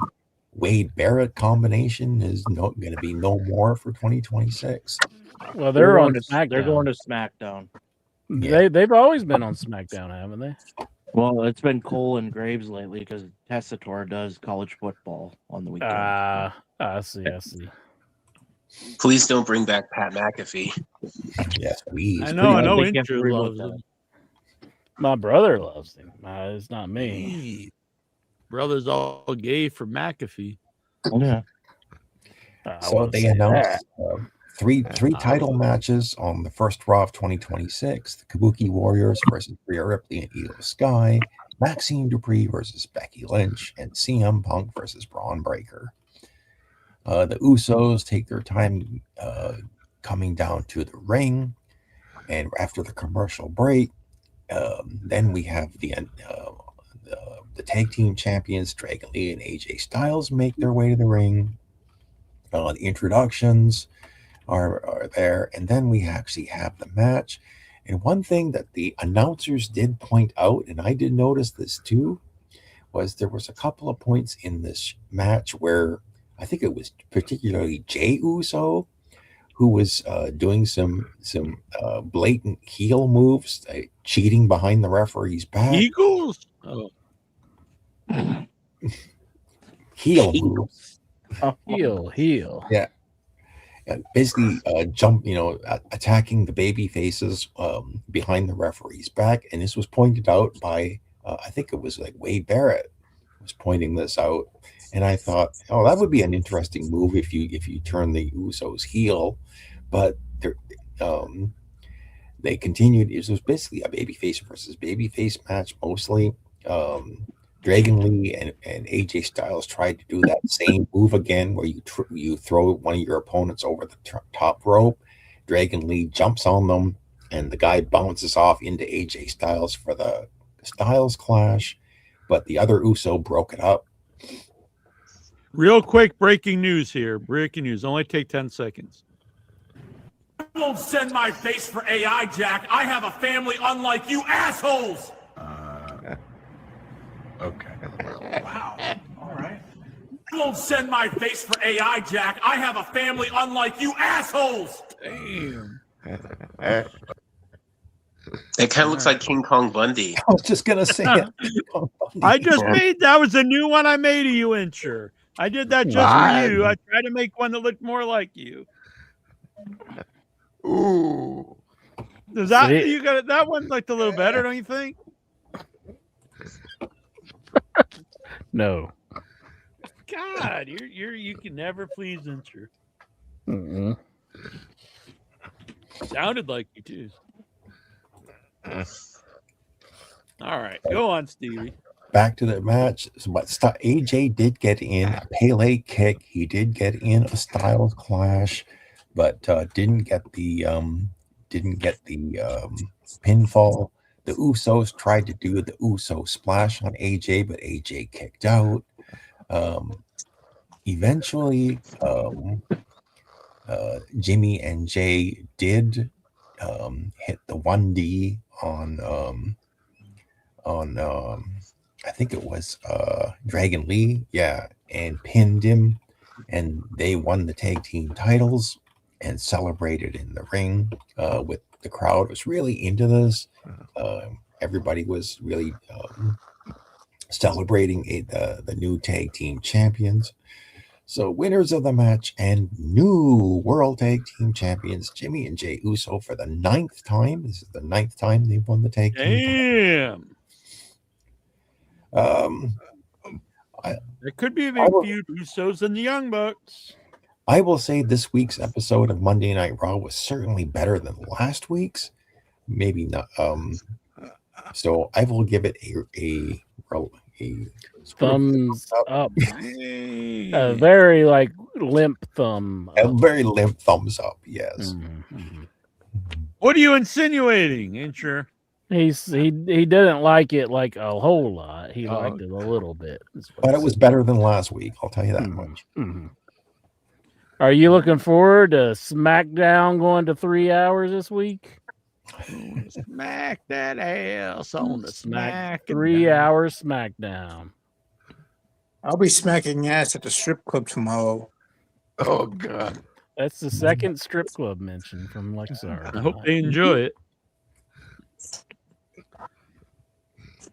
Wade Barrett combination is going to be no more for 2026. Well, they're on SmackDown. They're going to SmackDown. They've always been on SmackDown, haven't they? Well, it's been Cole and Graves lately because Tessitore does college football on the weekend. I see. Please don't bring back Pat McAfee. Yes, please. I know Andrew loves him. My brother loves him. It's not me. Brother's all gay for McAfee. Yeah. So they announced three title matches on the first Raw of 2026. The Kabuki Warriors versus Rhea Ripley and Io Sky, Maxine Dupree versus Becky Lynch, and CM Punk versus Braun Breaker. The Usos take their time coming down to the ring, and after the commercial break, then we have the tag team champions Dragon Lee and AJ Styles make their way to the ring. The introductions are there, and then we actually have the match. And one thing that the announcers did point out, and I did notice this too, was there was a couple of points in this match where I think it was particularly Jey Uso who was doing some blatant heel moves, cheating behind the referee's back. Eagles? Oh. Heel moves. Heel. Yeah. And basically attacking the baby faces behind the referee's back. And this was pointed out by, I think it was like Wade Barrett was pointing this out. And I thought, that would be an interesting move if you turn the Usos heel. But they continued. It was basically a babyface versus babyface match mostly. Dragon Lee and AJ Styles tried to do that same move again, where you throw one of your opponents over the top rope. Dragon Lee jumps on them, and the guy bounces off into AJ Styles for the Styles Clash, but the other Uso broke it up. Real quick, breaking news here. Breaking news. Only take 10 seconds. I won't send my face for AI, Jack. I have a family unlike you assholes. Okay. Wow. All right. I won't send my face for AI, Jack. I have a family unlike you assholes. Damn. It kind of looks like King Kong Bundy. I was just gonna say it. I just made that was a new one I made of you, Incher. I did that just for you. I tried to make one that looked more like you. Ooh. Does that you got it? That one looked a little better, don't you think? No. God, you can never please Incher. Sounded like you too. All right, go on, Stevie. Back to the match. But AJ did get in a Pele kick. He did get in a Styles Clash, but didn't get the pinfall. The Usos tried to do the Uso splash on AJ, but AJ kicked out. Eventually, Jimmy and Jay did hit the 1D on I think it was Dragon Lee, and pinned him, and they won the tag team titles and celebrated in the ring with the crowd was really into this. Everybody was really celebrating the new tag team champions. So winners of the match and new world tag team champions, Jimmy and Jey Uso, for the 9th time. This is the 9th time they've won the tag team. Damn. It could be the feud Usos and the Young Bucks. I will say this week's episode of Monday Night Raw was certainly better than last week's. Maybe not. So I will give it a thumbs up. A very limp thumb. A very limp thumbs up. Yes. Mm-hmm. What are you insinuating, Incher? He didn't like it like a whole lot. He liked it a little bit. But it was better than last week. I'll tell you that much. Mm-hmm. Are you looking forward to SmackDown going to 3 hours this week? Smack that ass on the smack. 3 hours SmackDown. I'll be smacking ass at the strip club tomorrow. Oh God. That's the second strip club mention from Lexar. I hope they enjoy it.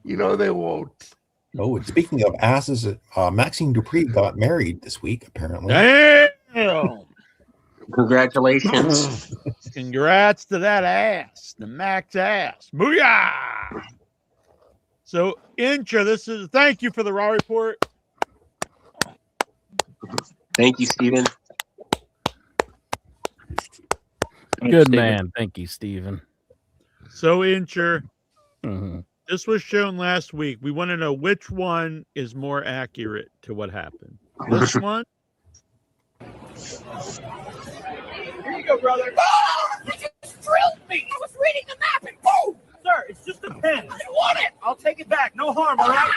You know they won't. Oh, and speaking of asses, Maxine Dupree got married this week, apparently. Damn! Congratulations. Congrats to that ass, the Max ass. Booyah! So, Incher, thank you for the Raw report. Thank you, Steven. Good man. Thank you, Steven. So, Incher, this was shown last week. We want to know which one is more accurate to what happened. This one? Here you go, brother. Oh, you just drilled me. I was reading the map and boom. Sir, it's just a pen. I didn't want it. I'll take it back. No harm, all right?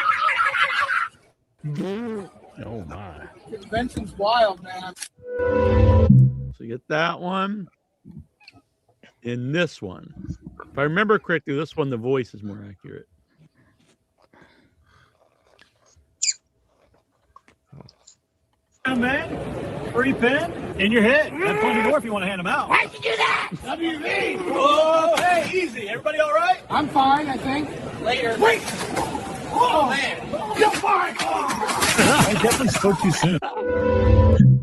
Oh, my. Convention's wild, man. So you get that one. And this one. If I remember correctly, this one, the voice is more accurate. Man, free pen in your head. Have plenty more if you want to hand them out. Why'd you do that? WV. Oh, hey, easy. Everybody all right? I'm fine, I think. Later. Wait. Oh, man. You're fine. I definitely spoke too soon.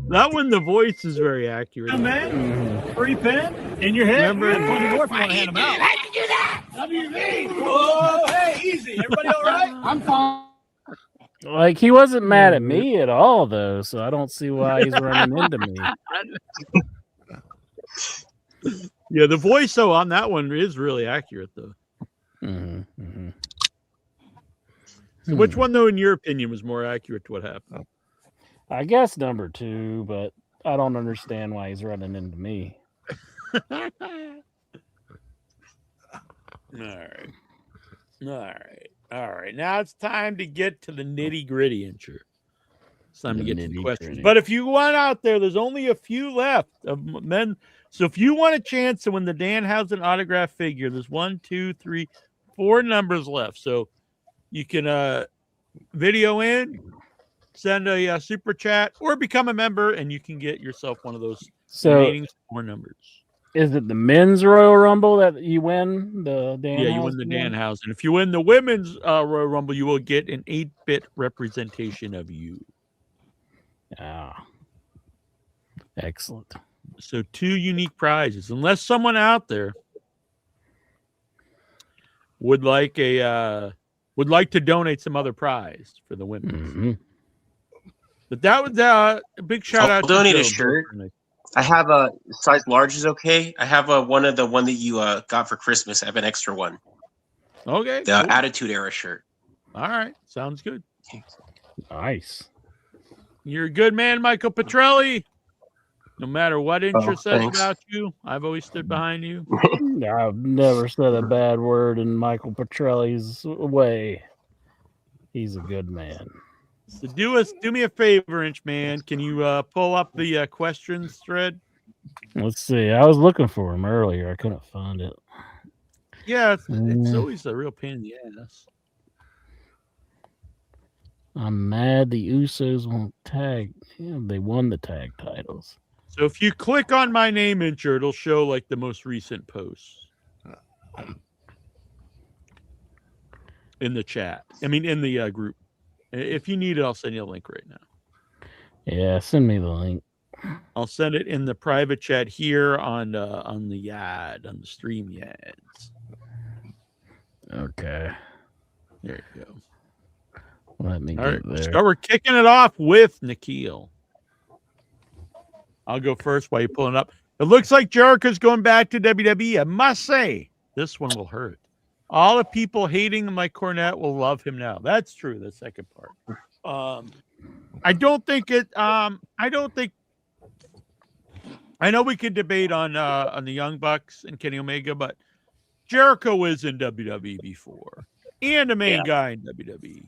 That one, the voice is very accurate. Man, free pen in your head. Remember, Have plenty more if you want to hand them out. Why'd you do that? WV. Oh, hey, easy. Everybody all right? I'm fine. He wasn't mad at me at all, though, so I don't see why he's running into me. Yeah, the voice, though, on that one is really accurate, though. So which one, though, in your opinion, was more accurate to what happened? I guess number 2, but I don't understand why he's running into me. All right. Now it's time to get to the nitty gritty, Incher. It's time to get to the questions. But if you want out there's only a few left of men. So if you want a chance to win the Danhausen autograph figure, there's 1, 2, 3, 4 numbers left. So you can video in, send a super chat, or become a member, and you can get yourself one of those remaining 4 numbers. Is it the men's Royal Rumble that you win? The Danhausen? Yeah, you win the Danhausen. If you win the women's Royal Rumble, you will get an 8-bit representation of you. Ah, excellent. So 2 unique prizes. Unless someone out there would like to donate some other prize for the women. But that was a big shout out. I'll donate a shirt. I have a size large is okay. I have one that you got for Christmas. I have an extra one. Okay. The cool. Attitude Era shirt. All right. Sounds good. Nice. You're a good man, Michael Petrelli. No matter what Incher says about you, I've always stood behind you. I've never said a bad word in Michael Petrelli's way. He's a good man. So do me a favor, Inch Man. Can you pull up the questions thread? Let's see. I was looking for him earlier. I couldn't find it. Yeah, it's always a real pain in the ass. I'm mad the Usos won't tag. Yeah, they won the tag titles. So if you click on my name, Incher, it'll show like the most recent posts in the chat. I mean, in the group. If you need it, I'll send you a link right now. Yeah, send me the link. I'll send it in the private chat here on the stream yads. Okay. There you go. Let me All get right, there. so we're kicking it off with Nikhil. I'll go first while you're pulling up. It looks like Jericho's going back to WWE. I must say, this one will hurt. All the people hating Mike Cornette will love him now. That's true. The second part. I don't think it. I know we could debate on the Young Bucks and Kenny Omega, but Jericho was in WWE before and the main guy in WWE.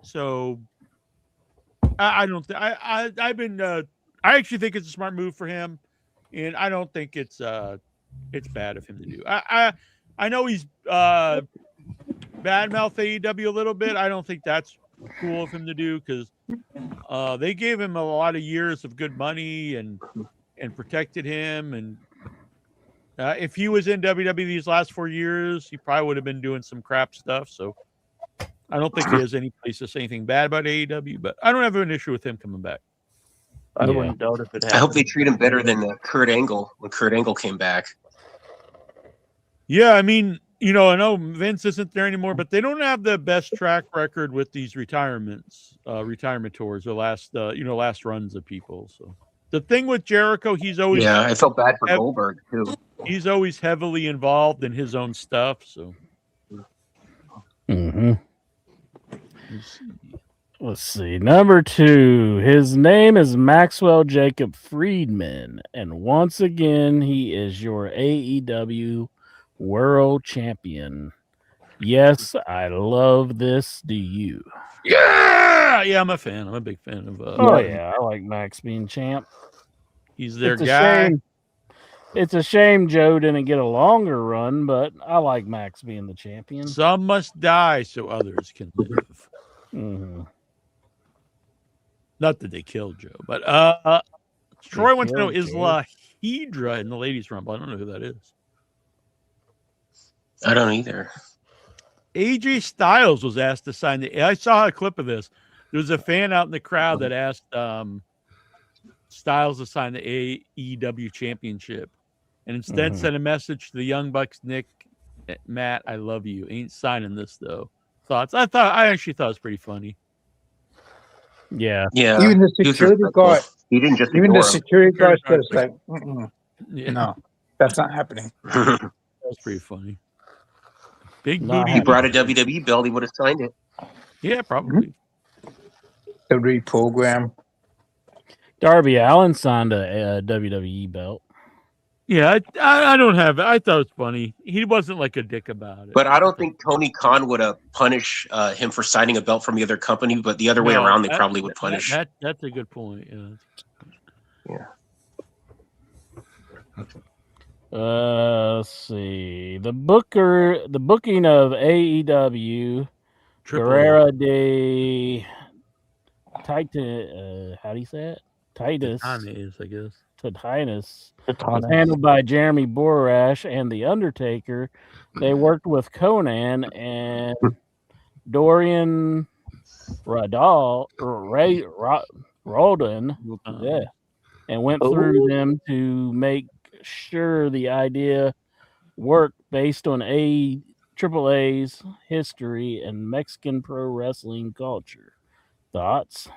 So I don't think I've been. I actually think it's a smart move for him, and I don't think it's bad of him to do. I know he's badmouth AEW a little bit. I don't think that's cool of him to do because they gave him a lot of years of good money and protected him. And if he was in WWE these last 4 years, he probably would have been doing some crap stuff. So I don't think he has any place to say anything bad about AEW, but I don't have an issue with him coming back. I wouldn't doubt if it happened. I hope they treat him better than Kurt Angle when Kurt Angle came back. Yeah, I mean, I know Vince isn't there anymore, but they don't have the best track record with these retirement tours, or last runs of people. So the thing with Jericho, he's always I felt bad for Goldberg too. He's always heavily involved in his own stuff. So. Mm-hmm. Let's see. Number 2. His name is Maxwell Jacob Friedman, and once again, he is your AEW World Champion. Yes, I love this. Do you? Yeah, I'm a fan. I'm a big fan of. I like Max being champ. He's their It's guy. It's a shame Joe didn't get a longer run, but I like Max being the champion. Some must die so others can live. Mm-hmm. Not that they killed Joe, but Troy wants to know, is La Hydra in the Ladies Rumble? I don't know who that is. I don't either. AJ Styles was asked to sign I saw a clip of this. There was a fan out in the crowd that asked Styles to sign the AEW championship, and instead sent a message to the Young Bucks. Nick, Matt, I love you. Ain't signing this though. Thoughts? I actually thought it was pretty funny. Yeah. Even the security guard. He didn't just even ignore the him. security guard says like, Yeah. no, that's not happening. That was pretty funny. Big booty. He brought a WWE belt. He would have signed it. Yeah, probably. The reprogram. Darby Allin signed a WWE belt. Yeah, I don't have it. I thought it was funny. He wasn't like a dick about it. But I don't think Tony Khan would have punished him for signing a belt from the other company. But the other way around, they probably would punish. That's a good point. Yeah. Let's see. The booking of AEW, Guerrera de Titan. How do you say it? Titus. Titus, I guess. Titus was handled by Jeremy Borash and The Undertaker. They worked with Conan and Dorian Roldan, and went through them to make sure the idea worked based on AAA's history and Mexican pro wrestling culture. Thoughts?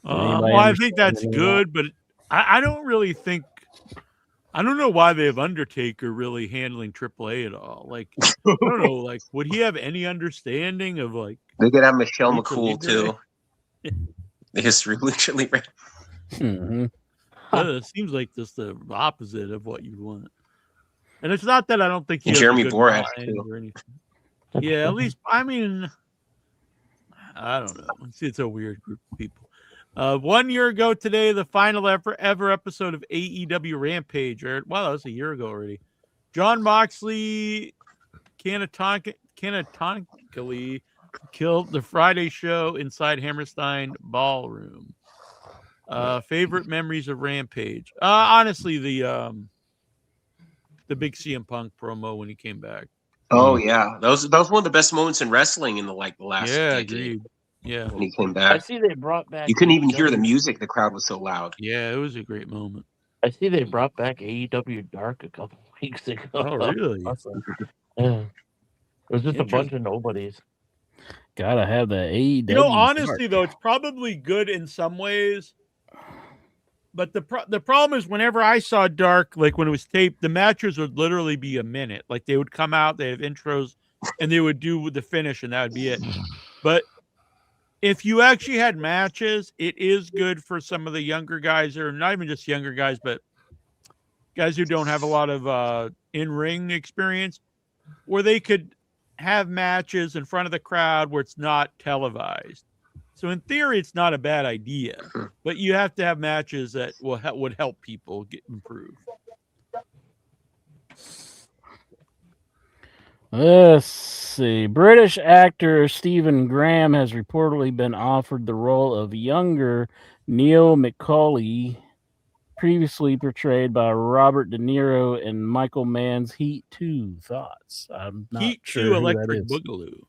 Well, I think that's good, but I don't really think. I don't know why they have Undertaker really handling AAA at all. Like, I don't know. Like, would he have any understanding of like? They could have Michelle McCool too. The history literally. It seems like just the opposite of what you want. And it's not that I don't think he Jeremy Borash too. Or anything. Yeah, at least I mean, I don't know. It's a weird group of people. 1 year ago today, the final ever episode of AEW Rampage aired. Wow, that was a year ago already. John Moxley canonically killed the Friday show inside Hammerstein Ballroom. Favorite memories of Rampage? Honestly, the big CM Punk promo when he came back. Oh yeah, that was one of the best moments in wrestling in the last decade. Agreed. Yeah, when he came back. I see they brought back. You couldn't even hear the music. The crowd was so loud. Yeah, it was a great moment. I see they brought back AEW Dark a couple weeks ago. Oh, really? Awesome. Yeah. It was just a bunch of nobodies. Gotta have the AEW. You know, honestly, though, it's probably good in some ways. But the problem is whenever I saw Dark, like when it was taped, the matches would literally be a minute. Like they would come out, they have intros, and they would do the finish, and that would be it. But if you actually had matches, it is good for some of the younger guys, or not even just younger guys, but guys who don't have a lot of in-ring experience, where they could have matches in front of the crowd where it's not televised. So in theory, it's not a bad idea, but you have to have matches that would help people improve. Let's see. British actor Stephen Graham has reportedly been offered the role of younger Neil McCauley, previously portrayed by Robert De Niro in Michael Mann's Heat 2. Thoughts? I'm not Heat sure 2 who Electric that is. Boogaloo.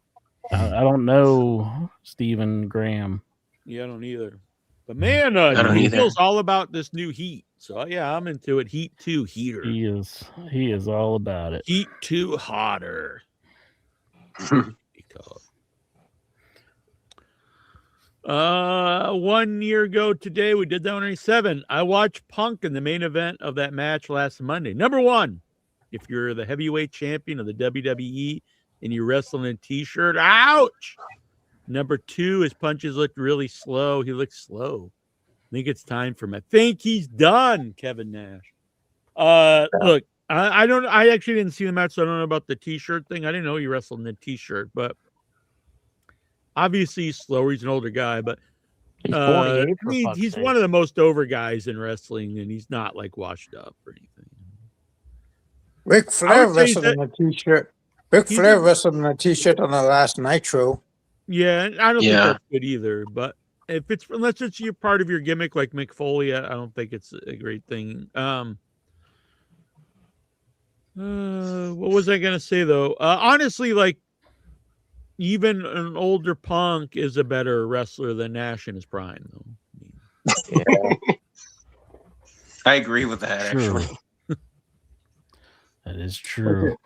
I don't know Stephen Graham. Yeah, I don't either. But man, he feels all about this new Heat. So yeah, I'm into it. Heat 2 Heater. He is all about it. Heat 2 Hotter. 1 year ago today, we did that 187. I watched Punk in the main event of that match last Monday. Number one, if you're the heavyweight champion of the WWE and you wrestle in a t-shirt, ouch. Number two, his punches looked really slow. He looked slow. I think it's time for him. I think he's done, Kevin Nash. Look, I actually didn't see the match, so I don't know about the t-shirt thing. I didn't know he wrestled in a t-shirt, but obviously he's slower. He's an older guy, but he's 48. He's one of the most over guys in wrestling, and he's not like washed up or anything. Ric Flair wrestled in a t-shirt. Ric Flair wrestled in a t-shirt on the last Nitro. Yeah, I don't think that's good either. But unless it's your part of your gimmick, like Mick Foley, I don't think it's a great thing. What was I gonna say though? Honestly, like even an older Punk is a better wrestler than Nash in his prime, though. Yeah. I agree with that. Actually, that is true.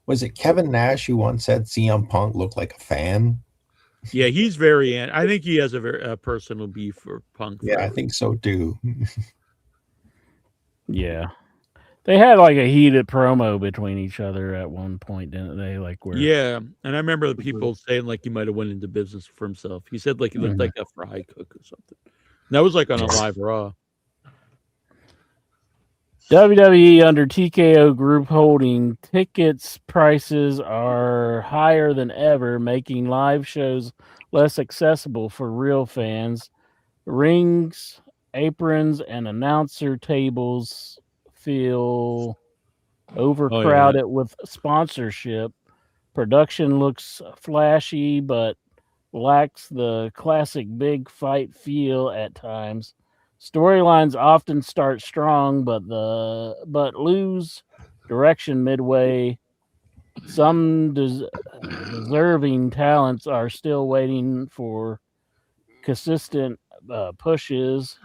Was it Kevin Nash who once said CM Punk looked like a fan? Yeah, he's I think he has a personal beef for Punk. Yeah, I think so too. Yeah. They had like a heated promo between each other at one point, didn't they? Like where Yeah, and I remember the people saying like he might have went into business for himself. He said like he looked like a fry cook or something. And that was like on a live Raw. WWE under TKO Group Holding tickets prices are higher than ever, making live shows less accessible for real fans. Rings, aprons, and announcer tables feel overcrowded with sponsorship. Production looks flashy, but lacks the classic big fight feel at times. Storylines often start strong, but lose direction midway. Some deserving talents are still waiting for consistent pushes.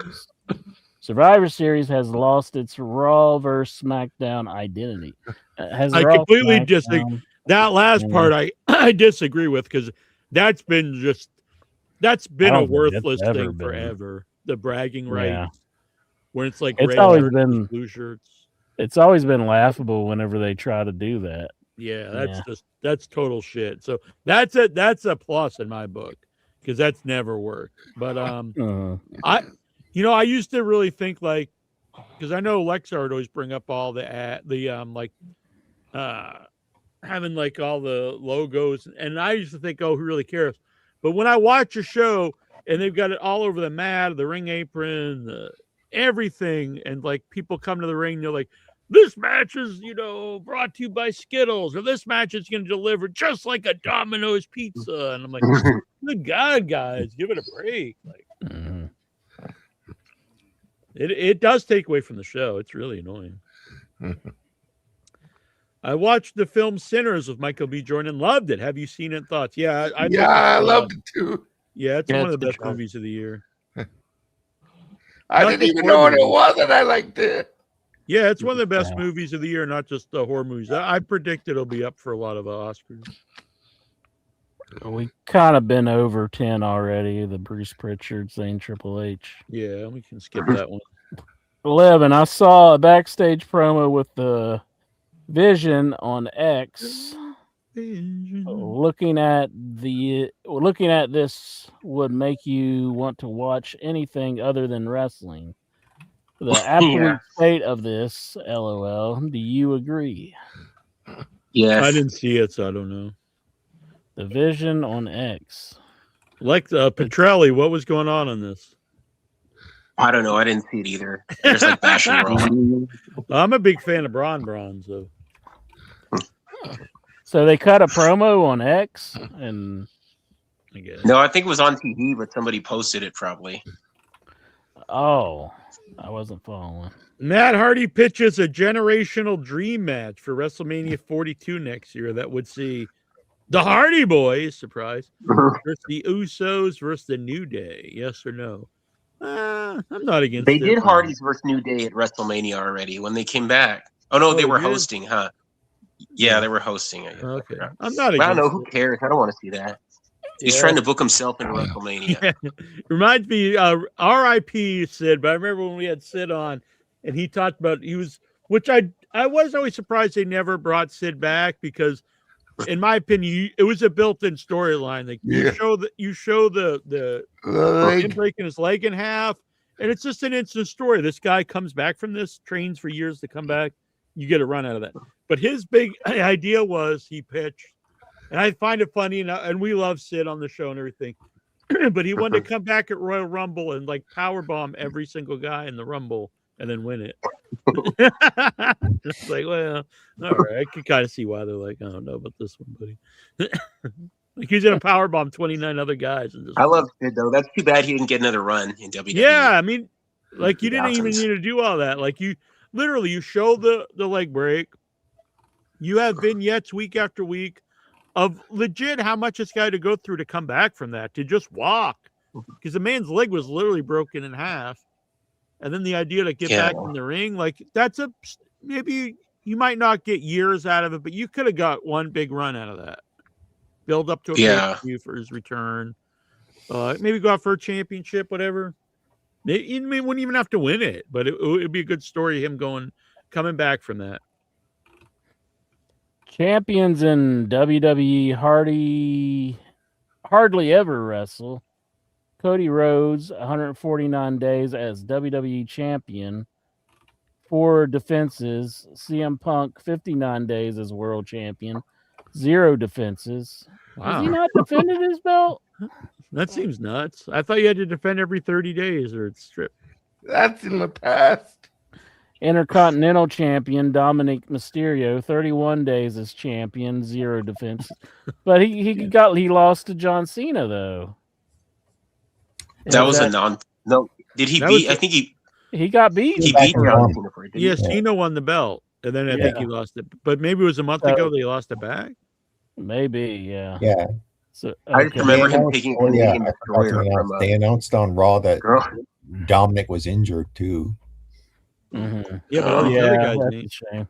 Survivor Series has lost its Raw versus SmackDown identity. I completely disagree. That last part I disagree with because that's been a worthless thing forever. The bragging rights, when it's like it's always been blue shirts. It's always been laughable whenever they try to do that. Yeah, that's total shit. So that's a plus in my book because that's never worked. But I used to really think like because I know Lexa would always bring up all having like all the logos, and I used to think, oh, who really cares? But when I watch a show and they've got it all over the mat, the ring apron, everything, and like people come to the ring, they're like, this match is, brought to you by Skittles, or this match is going to deliver just like a Domino's pizza. And I'm like, good God, guys, give it a break. Like, it does take away from the show. It's really annoying. I watched the film Sinners with Michael B. Jordan. Loved it. Have you seen it? Thoughts? Yeah, I loved it too. Yeah, it's one of the best movies of the year. I didn't even know what it was, and I liked it. Yeah, it's one of the best movies of the year, not just the horror movies. I predict it'll be up for a lot of Oscars. We kind of been over 10 already. The Bruce Pritchard saying Triple H. Yeah, we can skip that one. 11. I saw a backstage promo with the Vision on X. Looking at this would make you want to watch anything other than wrestling. The absolute state of this, LOL. Do you agree? Yes. I didn't see it, so I don't know. The Vision on X. Like Petrelli, what was going on this? I don't know. I didn't see it either. There's like bashing Raw. I'm a big fan of Braun, so. So they cut a promo on X, and I guess. No, I think it was on TV, but somebody posted it probably. Oh, I wasn't following. Matt Hardy pitches a generational dream match for WrestleMania 42 next year that would see the Hardy Boys, surprise, versus the Usos versus the New Day. Yes or no? I'm not against it. They did Hardy's versus New Day at WrestleMania already when they came back. Oh, no, they were hosting, huh? Yeah, they were hosting. I guess. Okay. I'm not against I don't know. it. Who cares? I don't want to see that. He's trying to book himself into WrestleMania. Yeah. Reminds me, R.I.P. Sid, but I remember when we had Sid on, and he talked about which I was always surprised they never brought Sid back because, in my opinion, it was a built-in storyline. Like you show the him breaking his leg in half, and it's just an instant story. This guy comes back from this, trains for years to come back. You get a run out of that. But his big idea was he pitched. And I find it funny, and we love Sid on the show and everything. But he wanted to come back at Royal Rumble and like powerbomb every single guy in the Rumble and then win it. It's like, well, all right. I can kind of see why they're like, I don't know about this one, buddy. Like he's gonna powerbomb 29 other guys. And just I love Sid though. That's too bad he didn't get another run in WWE. Yeah, I mean, like you didn't even need to do all that. Like you show the leg break. You have vignettes week after week of legit how much this guy had to go through to come back from that, to just walk. Because the man's leg was literally broken in half. And then the idea to get back in the ring, like that's maybe you might not get years out of it, but you could have got one big run out of that. Build up to a pay-per-view for his return. Maybe go out for a championship, whatever. You wouldn't even have to win it, but it'd be a good story, him coming back from that. Champions in WWE hardly ever wrestle. Cody Rhodes, 149 days as WWE champion, 4 defenses. CM Punk, 59 days as world champion, 0 defenses. Wow. Has he not defended his belt? That seems nuts. I thought you had to defend every 30 days or it's stripped. That's in the past. Intercontinental champion Dominic Mysterio, 31 days as champion, 0 defense. But he lost to John Cena though. That was a no. Did he beat? I think he got beat. He beat John Cena for it. Yes, Cena won the belt, and then I think he lost it. But maybe it was a month ago they lost it back. Maybe, yeah. Yeah. So I just remember him taking Canadian Destroyer from they announced on Raw that Dominic was injured too. Mm-hmm. Yeah, but all the other guys that's a shame.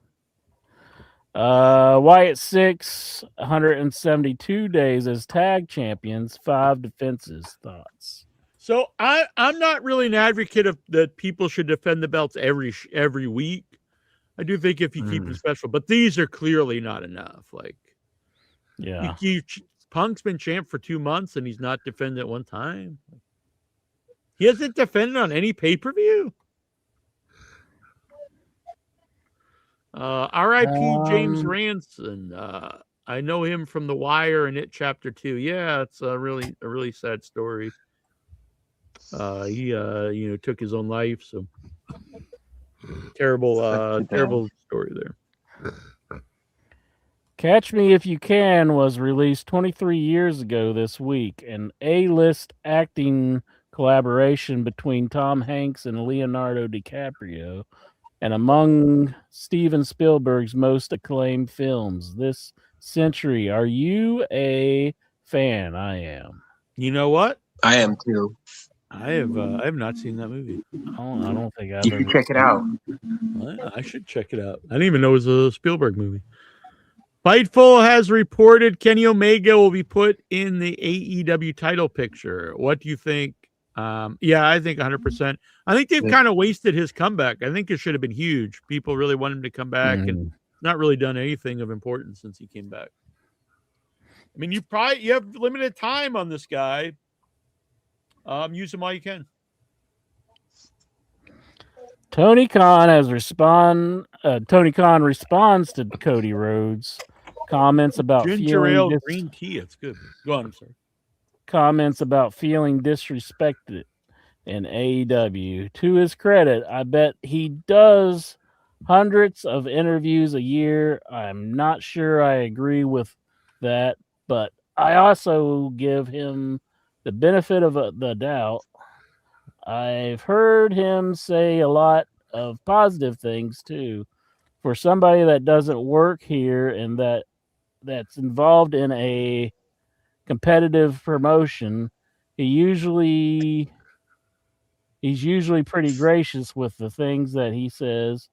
Wyatt 6, 172 days as tag champions, 5 defenses. Thoughts? So I'm not really an advocate of that people should defend the belts every week. I do think if you keep them special, but these are clearly not enough. Like, yeah, Punk's been champ for 2 months and he's not defended at one time. He hasn't defended on any pay-per-view. R.I.P. James Ranson. I know him from The Wire and It Chapter 2. Yeah, it's a really sad story. He took his own life, so terrible story there. Catch Me If You Can was released 23 years ago this week, an A-list acting collaboration between Tom Hanks and Leonardo DiCaprio, and among Steven Spielberg's most acclaimed films this century. Are you a fan? I am. You know what? I am too. I have not seen that movie. I don't think I've You should check it out. I should check it out. I didn't even know it was a Spielberg movie. Fightful has reported Kenny Omega will be put in the AEW title picture. What do you think? Yeah, I think 100%. I think they've kind of wasted his comeback. I think it should have been huge. People really want him to come back and not really done anything of importance since he came back. I mean, you have limited time on this guy. Use him while you can. Tony Khan responds to Cody Rhodes comments about ginger ale green tea. It's good. Go on, I'm sorry. Comments about feeling disrespected in AEW. To his credit, I bet he does hundreds of interviews a year. I'm not sure I agree with that, but I also give him the benefit of the doubt. I've heard him say a lot of positive things too. For somebody that doesn't work here and that's involved in a competitive promotion, he's usually pretty gracious with the things that he says.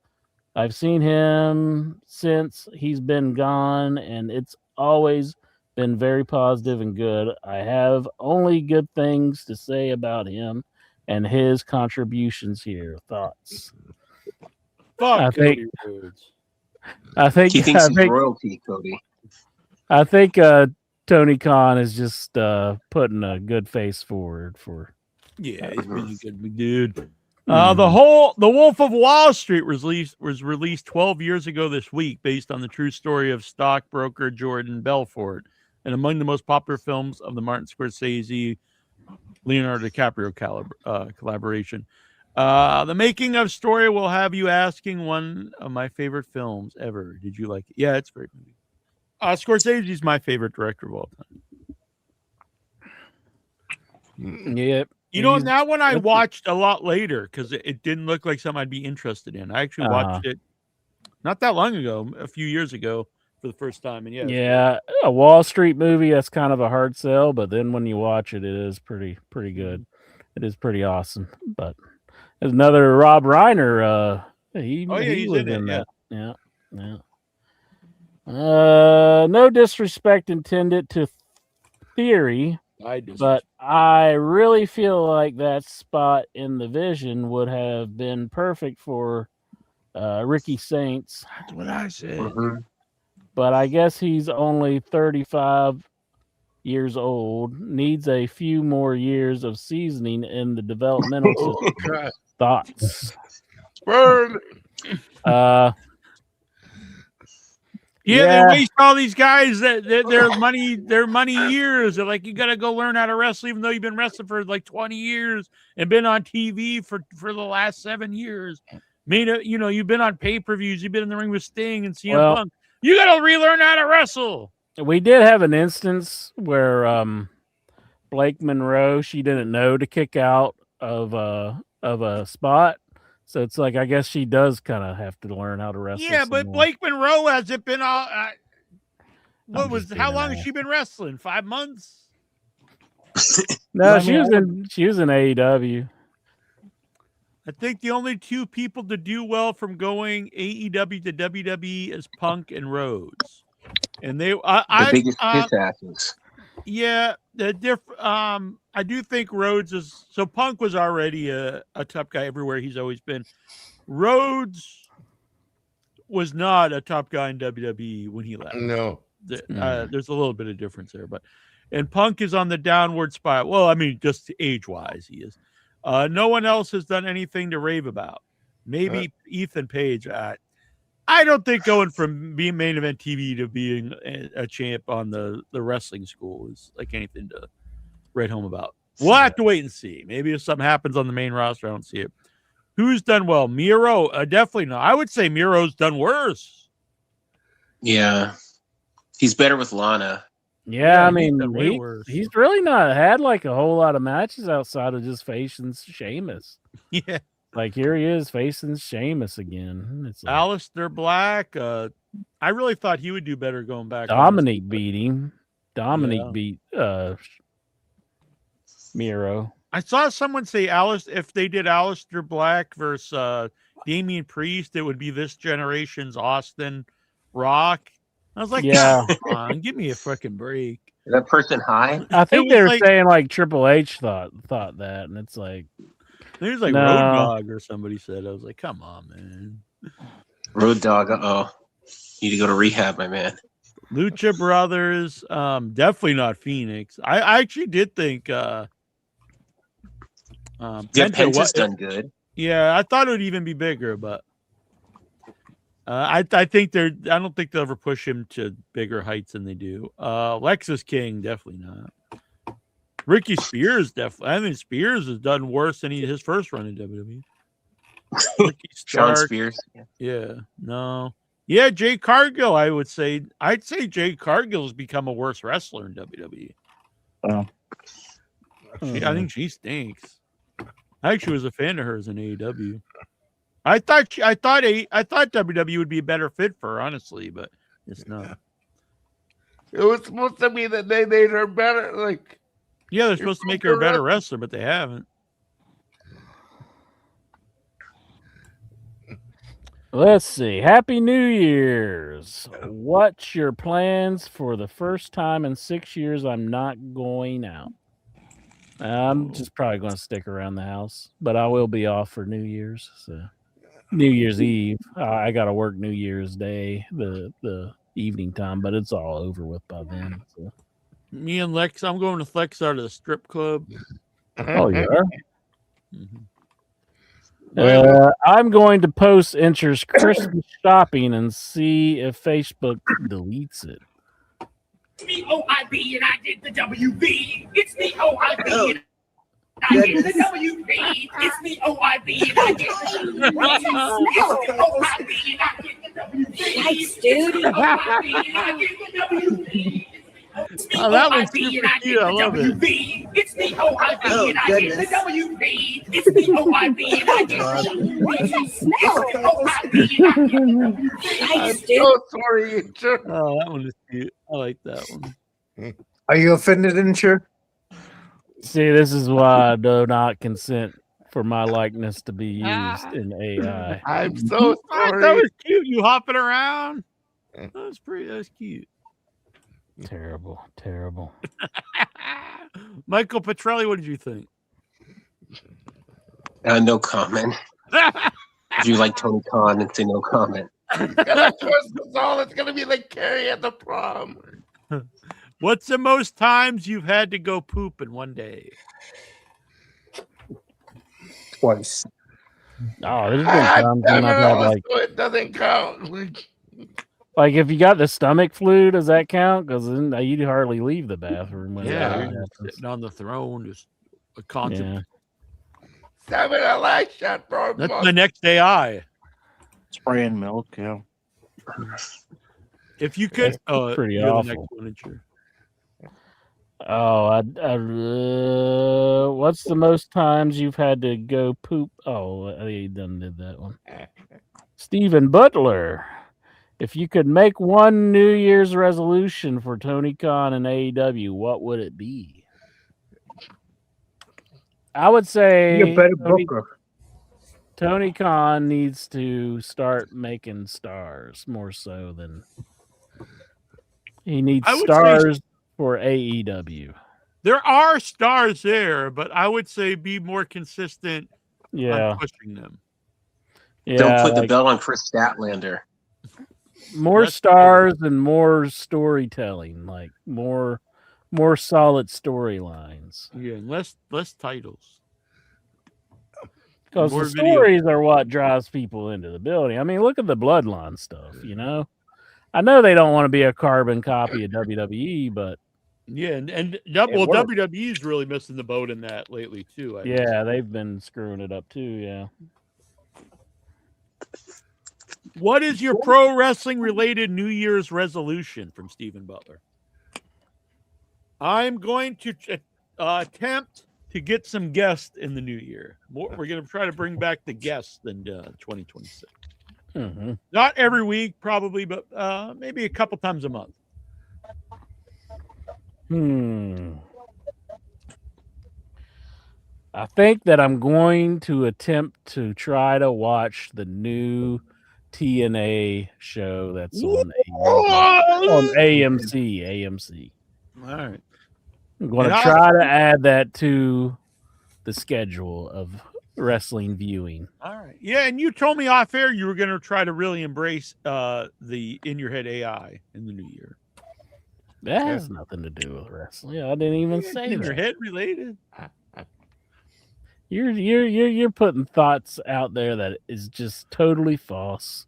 I've seen him since he's been gone, and it's always been very positive and good. I have only good things to say about him and his contributions here. Thoughts? Fuck Cody Rhodes. He thinks he's royalty, Cody. I think Tony Khan is just putting a good face forward for. Yeah, he's been a good dude. The Wolf of Wall Street was released 12 years ago this week, based on the true story of stockbroker Jordan Belfort, and among the most popular films of the Martin Scorsese Leonardo DiCaprio collaboration. The making of story will have you asking, one of my favorite films ever. Did you like it? Yeah, it's a great movie. Scorsese's my favorite director of all time. Yep. You know, that one I watched a lot later because it didn't look like something I'd be interested in. I actually watched it not that long ago, a few years ago, for the first time. And a Wall Street movie, that's kind of a hard sell, but then when you watch it, it is pretty good. It is pretty awesome. But there's another Rob Reiner. He was in that. Yeah. No disrespect intended to Theory, but I really feel like that spot in the Vision would have been perfect for Ricky Saints. That's what I said. But I guess he's only 35 years old, needs a few more years of seasoning in the developmental system. Thoughts? Burn. They waste all these guys that their money years. They're like, you got to go learn how to wrestle, even though you've been wrestling for like 20 years and been on TV for the last 7 years. You've been on pay-per-views. You've been in the ring with Sting and CM Punk. You got to relearn how to wrestle. We did have an instance where Blake Monroe, she didn't know to kick out of a spot. So it's like, I guess she does kind of have to learn how to wrestle. Yeah, but more. Blake Monroe hasn't been all. How long has she been wrestling? 5 months? No, she was in AEW. I think the only two people to do well from going AEW to WWE is Punk and Rhodes, and the biggest piss asses. Yeah, I do think Rhodes is. So Punk was already a top guy everywhere he's always been. Rhodes was not a top guy in WWE when he left. No. There's a little bit of difference there, and Punk is on the downward spiral. Well, I mean, just age-wise, he is. No one else has done anything to rave about. Maybe Ethan Page. I don't think going from being main event TV to being a champ on the wrestling school is like anything to write home about. We'll have to wait and see. Maybe if something happens on the main roster, I don't see it. Who's done well? Miro, definitely not. I would say Miro's done worse. Yeah, he's better with Lana. Yeah, I mean, he's really not had like a whole lot of matches outside of just facing Sheamus. Yeah. Like, here he is facing Sheamus again. It's like, Aleister Black. I really thought he would do better going back. Dominic beat him. Dominic beat Miro. I saw someone say if they did Aleister Black versus Damian Priest, it would be this generation's Austin Rock. I was like, Yeah. come on, give me a fucking break. Is that person high? I think was they were like- saying like Triple H thought that, and it's like There's like no. Road Dogg or somebody said. I was like, come on, man. Road Dogg. Need to go to rehab, my man. Lucha Brothers, definitely not Phoenix. I actually did think Penta's done good. Yeah, I thought it would even be bigger, but I think I don't think they'll ever push him to bigger heights than they do. Lexus King, definitely not. Ricky Spears, definitely. I mean, Spears has done worse than his first run in WWE. Ricky Sean Stark, Spears. yeah, no. Yeah, Jay Cargill, I'd say Jay Cargill's become a worse wrestler in WWE. I think she stinks. I actually was a fan of hers in AEW. I thought WWE would be a better fit for her, honestly, but it's not. It was supposed to be that they made her better. Like, yeah, they're supposed to make her a better wrestler, but they haven't. Let's see. Happy New Year's. What's your plans for the first time in 6 years I'm not going out? I'm just probably going to stick around the house, but I will be off for New Year's. So New Year's Eve. I got to work New Year's Day, the evening time, but it's all over with by then. So. Me and Lex, I'm going to Flex out of the strip club. Oh, yeah. Mm-hmm. I'm going to post Incher's Christmas shopping and see if Facebook deletes it. It's me, OIB, and I did the WB. It's me, OIB, and I did the WB. It's me, OIB, and I did the WB. It's me, OIB, and I did the WB. Yikes, dude. OIB, and I did the WB. Oh, that one's super cute. I love it. It's me, OIB, and I did the WB. It's me, OIB, and I did the WB. I'm so sorry, Incher. Oh, that one is cute. I like that one. Are you offended, Incher? See, this is why I do not consent for my likeness to be used in AI. I'm so sorry. That was cute. You hopping around. That was cute. Terrible. Michael Petrelli, what did you think? No comment. If you like Tony Khan, and say no comment. It's all. It's gonna be like Carrie at the prom. What's the most times you've had to go poop in one day? Twice. Oh, there's been times when I've had like. So it doesn't count. Like if you got the stomach flu, does that count? Because then you hardly leave the bathroom. When Yeah, sitting on the throne, just a constant. Yeah. A light shot, bro. That's my next AI. Spraying milk, yeah. If you could, pretty you're awful. the next one, Incher. Oh, what's the most times you've had to go poop? Oh, I done did that one. Stephen Butler. If you could make one New Year's resolution for Tony Khan and AEW, what would it be? I would say Be a better booker. Tony Khan needs to start making stars more so than he needs stars for AEW. There are stars there, but I would say be more consistent Yeah. on pushing them. Yeah, Don't put the belt on Chris Statlander. More stars and more storytelling, like more solid storylines. Yeah, less titles. Because More the video. stories are what drives people into the building. I mean, look at the Bloodline stuff, you know? I know they don't want to be a carbon copy of WWE, but Yeah, and WWE's really missing the boat in that lately too. yeah, they've been screwing it up too, yeah. What is your pro wrestling related New Year's resolution from Stephen Butler? I'm going to attempt to get some guests in the new year. We're going to try to bring back the guests in 2026. Mm-hmm. Not every week, probably, but maybe a couple times a month. I think that I'm going to attempt to try to watch the new TNA show that's on AMC. AMC. All right. I'm going to try to add that to the schedule of wrestling viewing. All right. Yeah, and you told me off air you were going to try to really embrace the in your head AI in the new year. That has nothing to do with wrestling. I didn't even say in that. your head related. You're putting thoughts out there that is just totally false.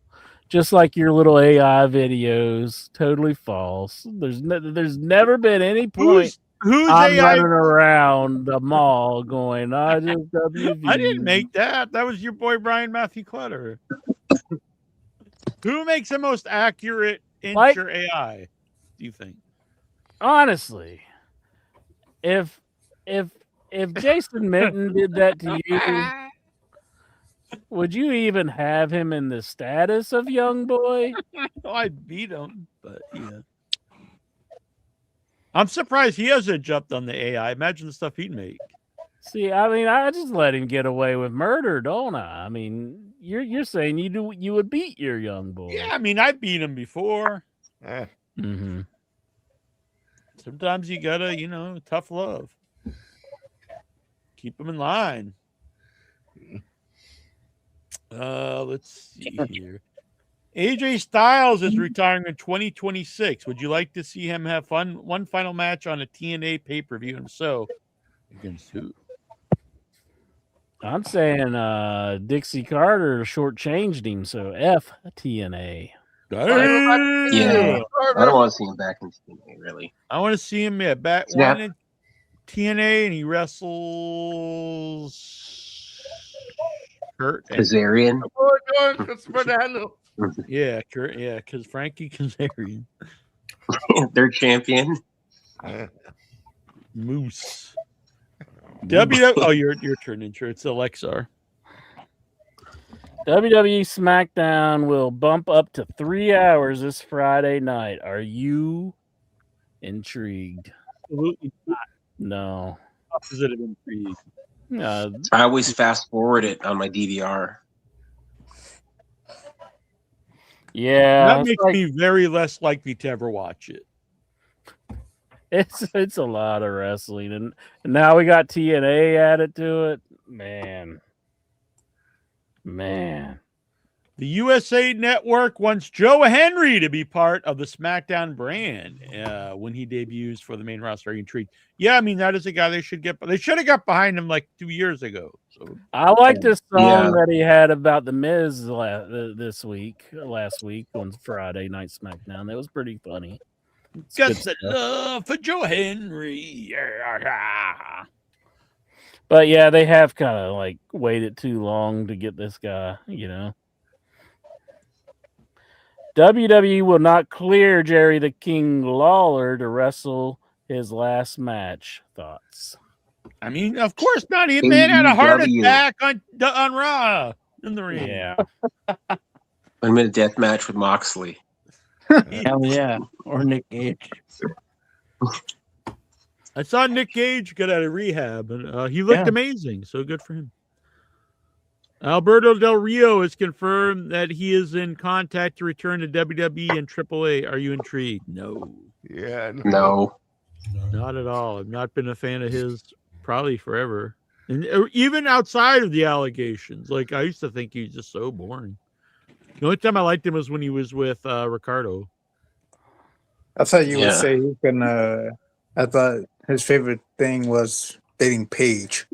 Just like your little AI videos, totally false. There's never been any point who's I'm AI? running around the mall going, I just WV. I didn't make that. That was your boy Brian Matthew Clutter. Who makes the most accurate inter AI? Do you think? Honestly, if Jason Minton did that to you, would you even have him in the status of young boy? Oh, I'd beat him, but yeah. I'm surprised he hasn't jumped on the AI. Imagine the stuff he'd make. See, I mean, I just let him get away with murder, don't I? I mean, you're saying you would beat your young boy. Yeah, I mean, I beat him before. Mm-hmm. Sometimes you gotta, tough love. Keep him in line. Let's see here. AJ Styles is retiring in 2026. Would you like to see him have one final match on a TNA pay-per-view? And so, against who? I'm saying Dixie Carter shortchanged him, so F TNA. Yeah, I don't want to see him back in TNA, really. I want to see him back in TNA, and he wrestles Kurt Kazarian. Yeah, Kurt. Yeah, because Frankie Kazarian. Their champion. Moose. Oh, your turn, intro. It's Alexar. WWE SmackDown will bump up to 3 hours this Friday night. Are you intrigued? Absolutely not. No. Opposite of intrigued. I always fast forward it on my DVR. Yeah, that makes me very less likely to ever watch it. It's a lot of wrestling, and now we got TNA added to it. Man. The USA Network wants Joe Henry to be part of the SmackDown brand when he debuts for the main roster. Are you intrigued? Yeah, I mean, that is a guy they should have got behind him like 2 years ago. So I like this song that he had about the Miz last week on Friday Night SmackDown. That was pretty funny. Got the love for Joe Henry. Yeah. But yeah, they have kind of like waited too long to get this guy, WWE will not clear Jerry the King Lawler to wrestle his last match. Thoughts? I mean, of course not. He had a heart attack on Raw in the ring. Yeah. 1 minute death match with Moxley. Hell yeah. Or Nick Gage. I saw Nick Gage get out of rehab, and he looked amazing. So good for him. Alberto Del Rio has confirmed that he is in contact to return to WWE and AAA. Are you intrigued? No. Yeah. No. Not at all. I've not been a fan of his probably forever. And even outside of the allegations. Like, I used to think he was just so boring. The only time I liked him was when he was with Ricardo. I thought you would say he can. I thought his favorite thing was dating Paige.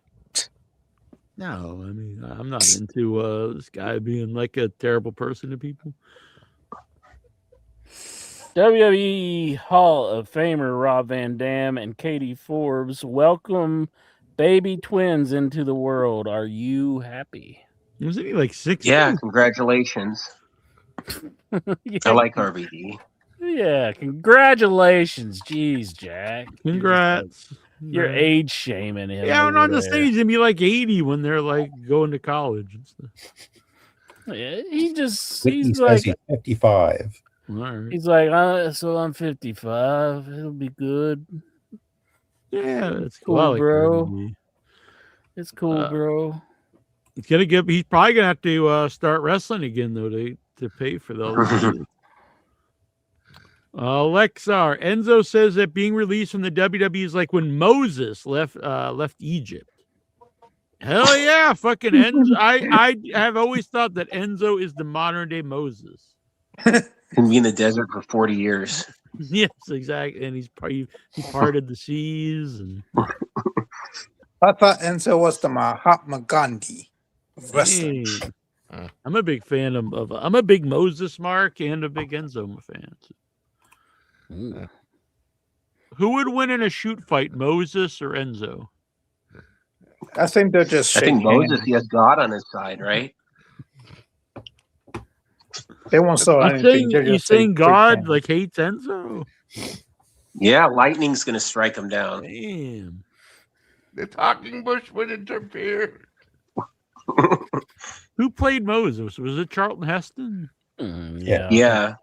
No, I mean, I'm not into this guy being like a terrible person to people. WWE Hall of Famer Rob Van Dam and Katie Forbes welcome baby twins into the world. Are you happy? Wasn't he like 6? Yeah, congratulations. I like RVD. Yeah, congratulations. Jeez, Jack. Congrats. You're age shaming him. Yeah, I'm just saying he's gonna be like 80 when they're like going to college and stuff. Yeah, He's like he's 55. Right. He's like, so I'm 55. It'll be good. Yeah, it's cool, cool, bro. It's cool, bro. He's probably gonna have to start wrestling again though to to pay for those. Lexar Enzo says that being released from the WWE is like when Moses left Egypt. Hell yeah, fucking Enzo! I have always thought that Enzo is the modern day Moses. Can be in the desert for 40 years. Yes, exactly. And he parted the seas. And I thought Enzo was the Mahatma Gandhi of wrestling. hey, I'm a big fan of I'm a big Moses Mark and a big Enzo fan. Who would win in a shoot fight, Moses or Enzo? I think they're just. I think shaking Moses, hands. he has God on his side, right? They won't sell You anything. saying, They're you just saying shake God hands. like hates Enzo? Yeah, lightning's gonna strike him down. Damn. The talking bush would interfere. Who played Moses? Was it Charlton Heston? Yeah.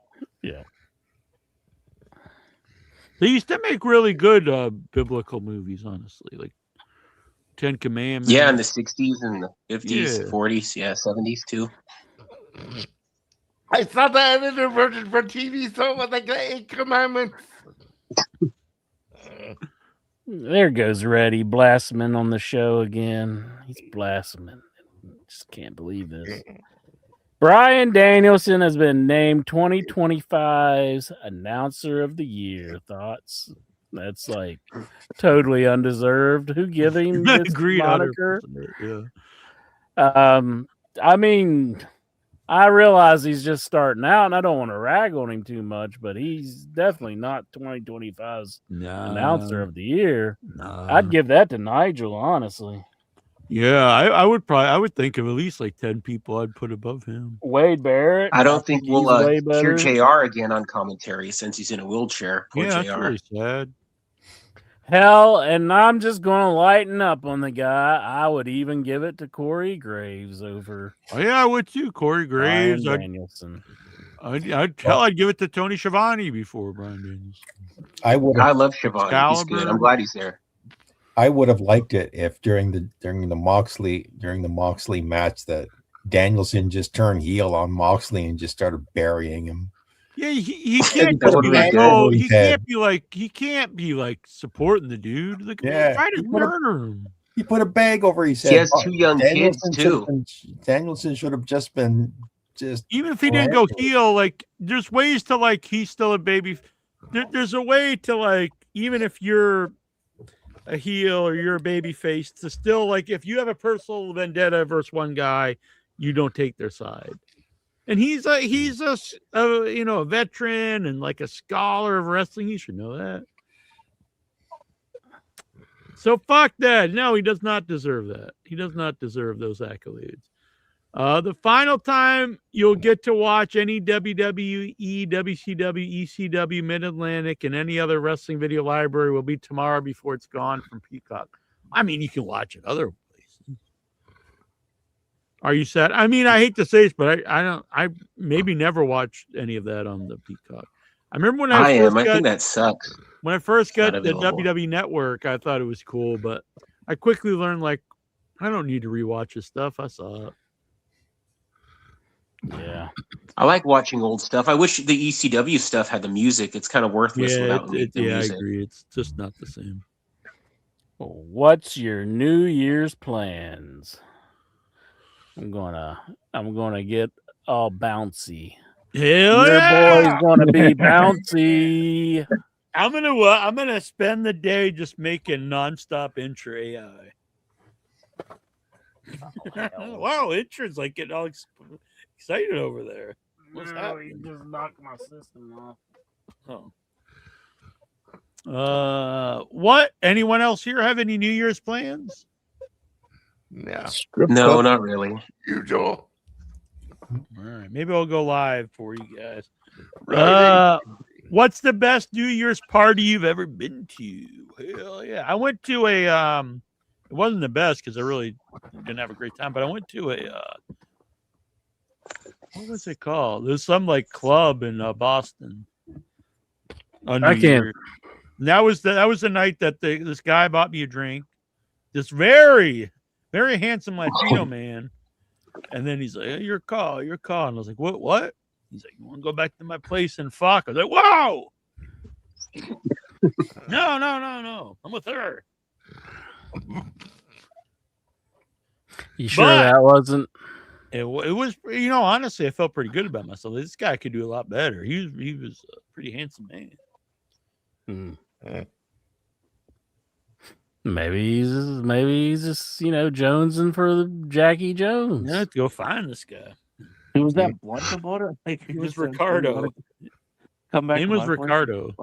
They used to make really good biblical movies, honestly, like Ten Commandments. Yeah, in the 60s and the 50s, Yeah. 40s, 70s too. I saw the edited version for TV, so it was like the 8 Commandments. There goes Reddy blaspheming on the show again. He's blaspheming. Just can't believe this. Bryan Danielson has been named 2025's Announcer of the Year. Thoughts? That's like totally undeserved. Who gave him this Agreed, moniker? 100%, yeah. I mean, I realize he's just starting out, and I don't want to rag on him too much, but he's definitely not 2025's Announcer of the Year. I'd give that to Nigel, honestly. Yeah, I would think of at least like 10 people I'd put above him. Wade Barrett. I don't think we'll he's way hear better. JR again on commentary since he's in a wheelchair. Poor Yeah, JR. that's really sad. Hell, and I'm just going to lighten up on the guy. I would even give it to Corey Graves over. Oh yeah, I would too. Corey Graves. Bryan Danielson. I'd give it to Tony Schiavone before Bryan Danielson. I would. I love Schiavone. He's good. I'm glad he's there. I would have liked it if during the Moxley match that Danielson just turned heel on Moxley and just started burying him. Yeah, he can't That just would be be like, good. oh, He can't be like supporting the dude. Like, Yeah, try to murder him. He put a bag over his head. He has 2 young kids too. Danielson should have just been Even if he didn't go heel, like there's ways to like he's still a baby. There's a way to like even if you're a heel or you're a baby face to still like if you have a personal vendetta versus one guy, you don't take their side. And he's a veteran and like a scholar of wrestling. You should know that. So fuck that. No, he does not deserve that. He does not deserve those accolades. The final time you'll get to watch any WWE, WCW, ECW, Mid-Atlantic, and any other wrestling video library will be tomorrow before it's gone from Peacock. I mean, you can watch it other places. Are you sad? I mean, I hate to say this, but I maybe never watched any of that on the Peacock. I remember when I think that sucks. When I first got Not the available. WWE Network, I thought it was cool, but I quickly learned like I don't need to rewatch his stuff. I saw it. Yeah. I like watching old stuff. I wish the ECW stuff had the music. It's kind of worthless without the I music. agree. It's just not the same. What's your New Year's plans? I'm gonna get all bouncy. Hell Your yeah! boy's gonna be bouncy. I'm gonna spend the day just making nonstop intro AI. Wow, intro's like getting all excited over there. What's happening? You just knocked my system off. Oh. What? Anyone else here have any New Year's plans? Yeah. No, not really. You, Joel. All right, maybe I'll go live for you guys. Right. What's the best New Year's party you've ever been to? Hell yeah! I went to a it wasn't the best because I really didn't have a great time, but I went to a what was it called? There's some like club in Boston. On New I can't. Year's. And that was the night that this guy bought me a drink. This very, very handsome Latino man. And then he's like, hey, your call. And I was like, what? He's like, you want to go back to my place and fuck? I was like, whoa! No. I'm with her. You sure that wasn't? It was, honestly, I felt pretty good about myself. This guy could do a lot better. He was a pretty handsome man. Maybe he's just jonesing for the Jackie Jones. Yeah, go find this guy. Who was that blunt about it? Like, It was Ricardo. Come back. Name to was my place? Ricardo.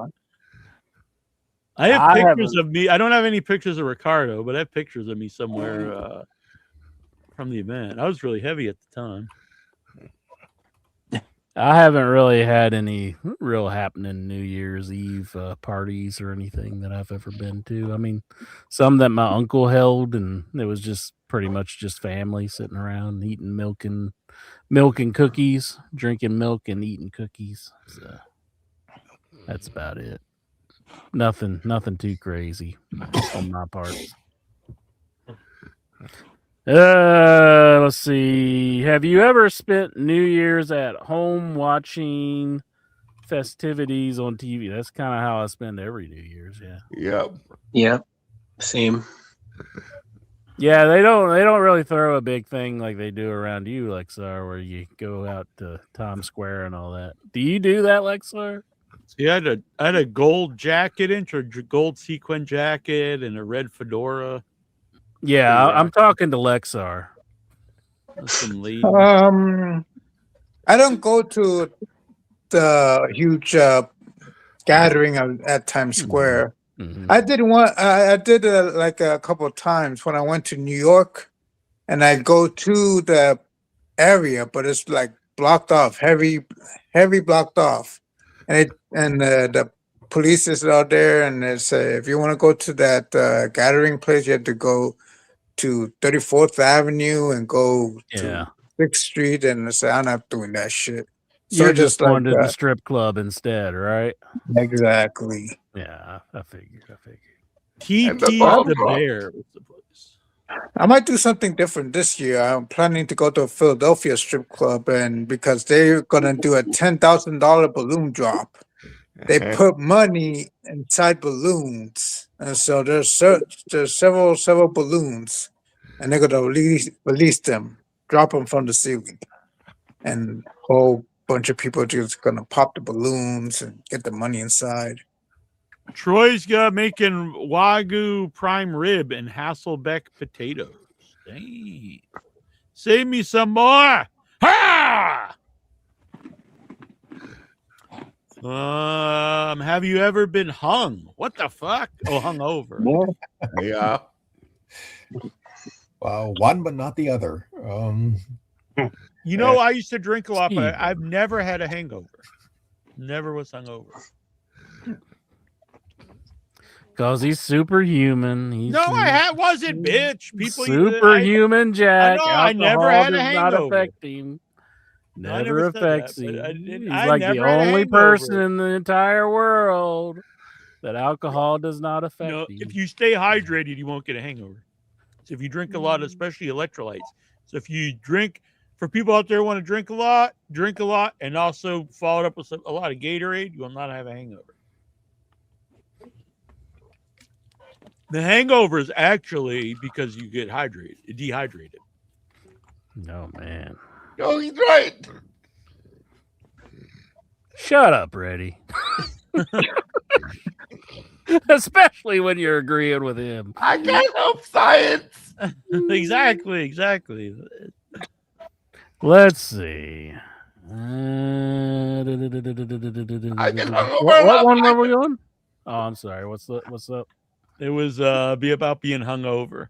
I have pictures of me. I don't have any pictures of Ricardo, but I have pictures of me somewhere from the event. I was really heavy at the time. I haven't really had any real happening New Year's Eve parties or anything that I've ever been to. I mean, some that my uncle held, and it was just pretty much just family sitting around eating milk and cookies, drinking milk and eating cookies. So that's about it. Nothing too crazy on my part. Let's see. Have you ever spent New Year's at home watching festivities on TV? That's kind of how I spend every New Year's. Yeah. Yep. Yeah. Same. Yeah, they don't really throw a big thing like they do around you, Lexar, where you go out to Times Square and all that. Do you do that, Lexar? See, I had a gold jacket, gold sequin jacket, and a red fedora. Yeah, I'm talking to Lexar. Some lady. I don't go to the huge gathering at Times Square. Mm-hmm. I did like a couple of times when I went to New York, and I go to the area, but it's like blocked off, heavy blocked off, and the police is out there, and they say if you want to go to that gathering place, you have to go to 34th Avenue and go to 6th Street, and I say I'm not doing that shit. So You're just going like to the strip club instead, right? Exactly. Yeah, I figured. TT the Bear was the place. I might do something different this year. I'm planning to go to a Philadelphia strip club, and because they're gonna do a $10,000 balloon drop, they put money inside balloons, and so there's several balloons, and they're gonna release them, drop them from the ceiling, and a whole bunch of people are just gonna pop the balloons and get the money inside. Troy's making Wagyu prime rib and Hasselbeck potatoes. Dang. Save me some more. Ha! Have you ever been hung? What the fuck? Oh, hung over. Yeah. Well, one but not the other. I used to drink a lot, but I've never had a hangover. Never was hungover. Because he's superhuman. I wasn't, bitch. People superhuman, Jack. I never had a hangover. Not affect him. Never affects him. He's I like the never had a only hangover. person in the entire world that alcohol does not affect him. If you stay hydrated, you won't get a hangover. So if you drink a lot, especially electrolytes. So if you drink, for people out there who want to drink a lot, and also follow it up with a lot of Gatorade, you will not have a hangover. The hangover is actually because you get dehydrated. No, man. Oh, he's right. Shut up, Reddy. Especially when you're agreeing with him. I can't help science. Exactly. Let's see. What one were we on? Oh, I'm sorry. What's up? It was be about being hungover.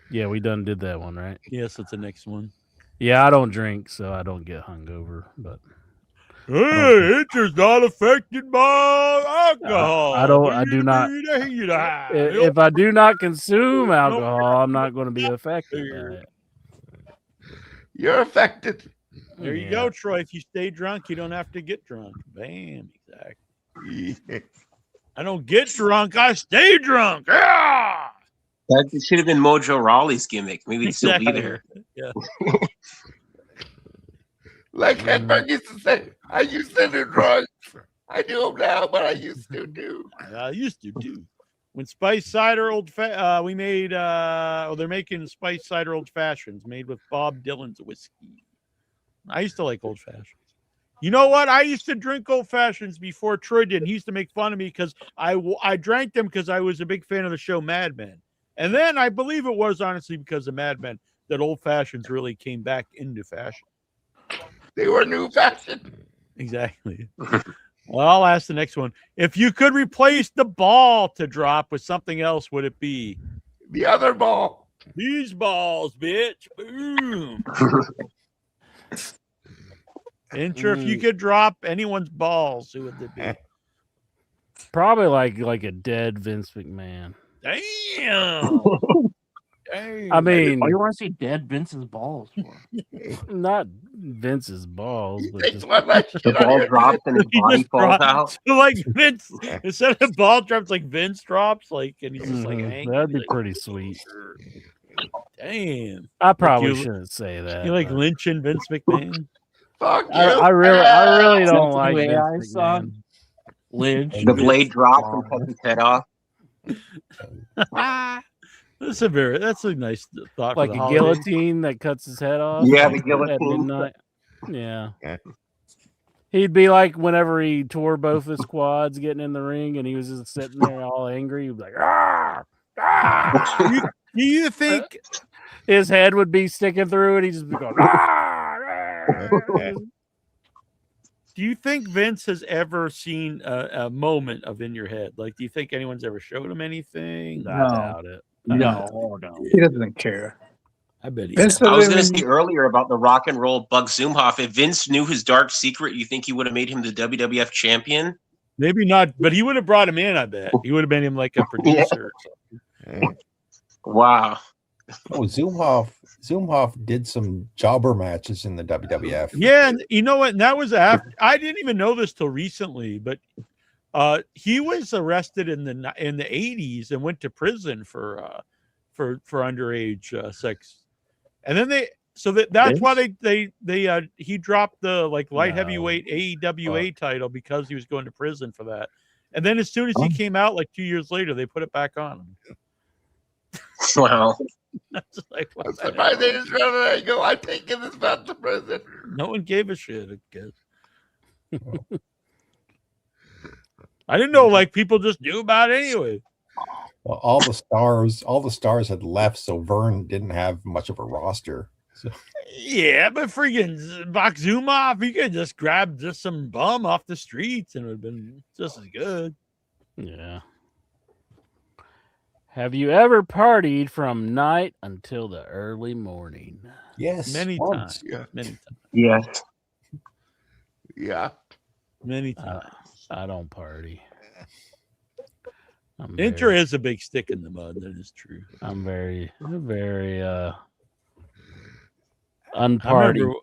Yeah, we done did that one, right? Yes, that's the next one. Yeah, I don't drink, so I don't get hungover. But it's just not affected by alcohol. I do not. If I do not consume alcohol, I'm not going to be affected by it. You're affected. There you go, Troy. If you stay drunk, you don't have to get drunk. Bam, exactly. Yeah. I don't get drunk. I stay drunk. Yeah. That should have been Mojo Rawley's gimmick. Maybe he'd still be there. Yeah. Like Edmund used to say, I used to do drugs. I do them now, but I used to do. I used to do. When Spice Cider we made, they're making Spice Cider Old Fashions made with Bob Dylan's whiskey. I used to like Old Fashions. You know what? I used to drink Old Fashions before Troy did. And he used to make fun of me because I drank them because I was a big fan of the show Mad Men. And then I believe it was honestly because of Mad Men that Old Fashions really came back into fashion. They were new fashion. Exactly. Well, I'll ask the next one. If you could replace the ball to drop with something else, would it be? The other ball. These balls, bitch. Boom. Enter if you could drop anyone's balls, who would it be? Probably like a dead Vince McMahon. Damn. I mean, why do you want to see dead Vince's balls for? Not Vince's balls, but just The ball drops and his body falls out. So like Vince, instead of ball drops, like Vince drops, like, and he's just like, angry. That'd be pretty sweet. Damn. I probably shouldn't say that. You like lynching Vince McMahon? Fuck you. I really don't like That's the way I Vince saw McMahon. Lynch. The blade drops and cuts his head off. That's a nice thought. Like for the a holidays. guillotine that cuts his head off. Yeah, the at guillotine. midnight. Yeah. He'd be like whenever he tore both his quads getting in the ring and he was just sitting there all angry. He'd be like, ah, ah. Do you think his head would be sticking through it? He'd just be going, Do you think Vince has ever seen a moment of in your head? Like, do you think anyone's ever showed him anything? No. I doubt it. No. He doesn't care. I bet he Vince I was doesn't going to even- say earlier about the rock and roll Bug Zoomhoff. If Vince knew his dark secret, you think he would have made him the WWF champion? Maybe not, but he would have brought him in, I bet. He would have made him like a producer or something. Wow. Oh, Zoomhoff did some jobber matches in the WWF. Yeah, and you know what? And that was after I didn't even know this till recently, but he was arrested in the 80s and went to prison for underage sex. And then that's why he dropped the light heavyweight AEWA title because he was going to prison for that. And then as soon as he came out 2 years later, they put it back on him. Wow. That's like, I'm surprised they just rather let it go. I'm taking this back to prison. No one gave a shit, I guess. I didn't know people just knew about it anyway. Well, all the stars had left, so Vern didn't have much of a roster. So. Yeah, but freaking Box Zumoff, you could just grab just some bum off the streets and it would have been just as good. Yeah. Have you ever partied from night until the early morning? Yes. Many times. Yeah. Many times. Yes. Yeah. Many times. I don't party. Inter is a big stick in the mud. That is true. I'm very unparty.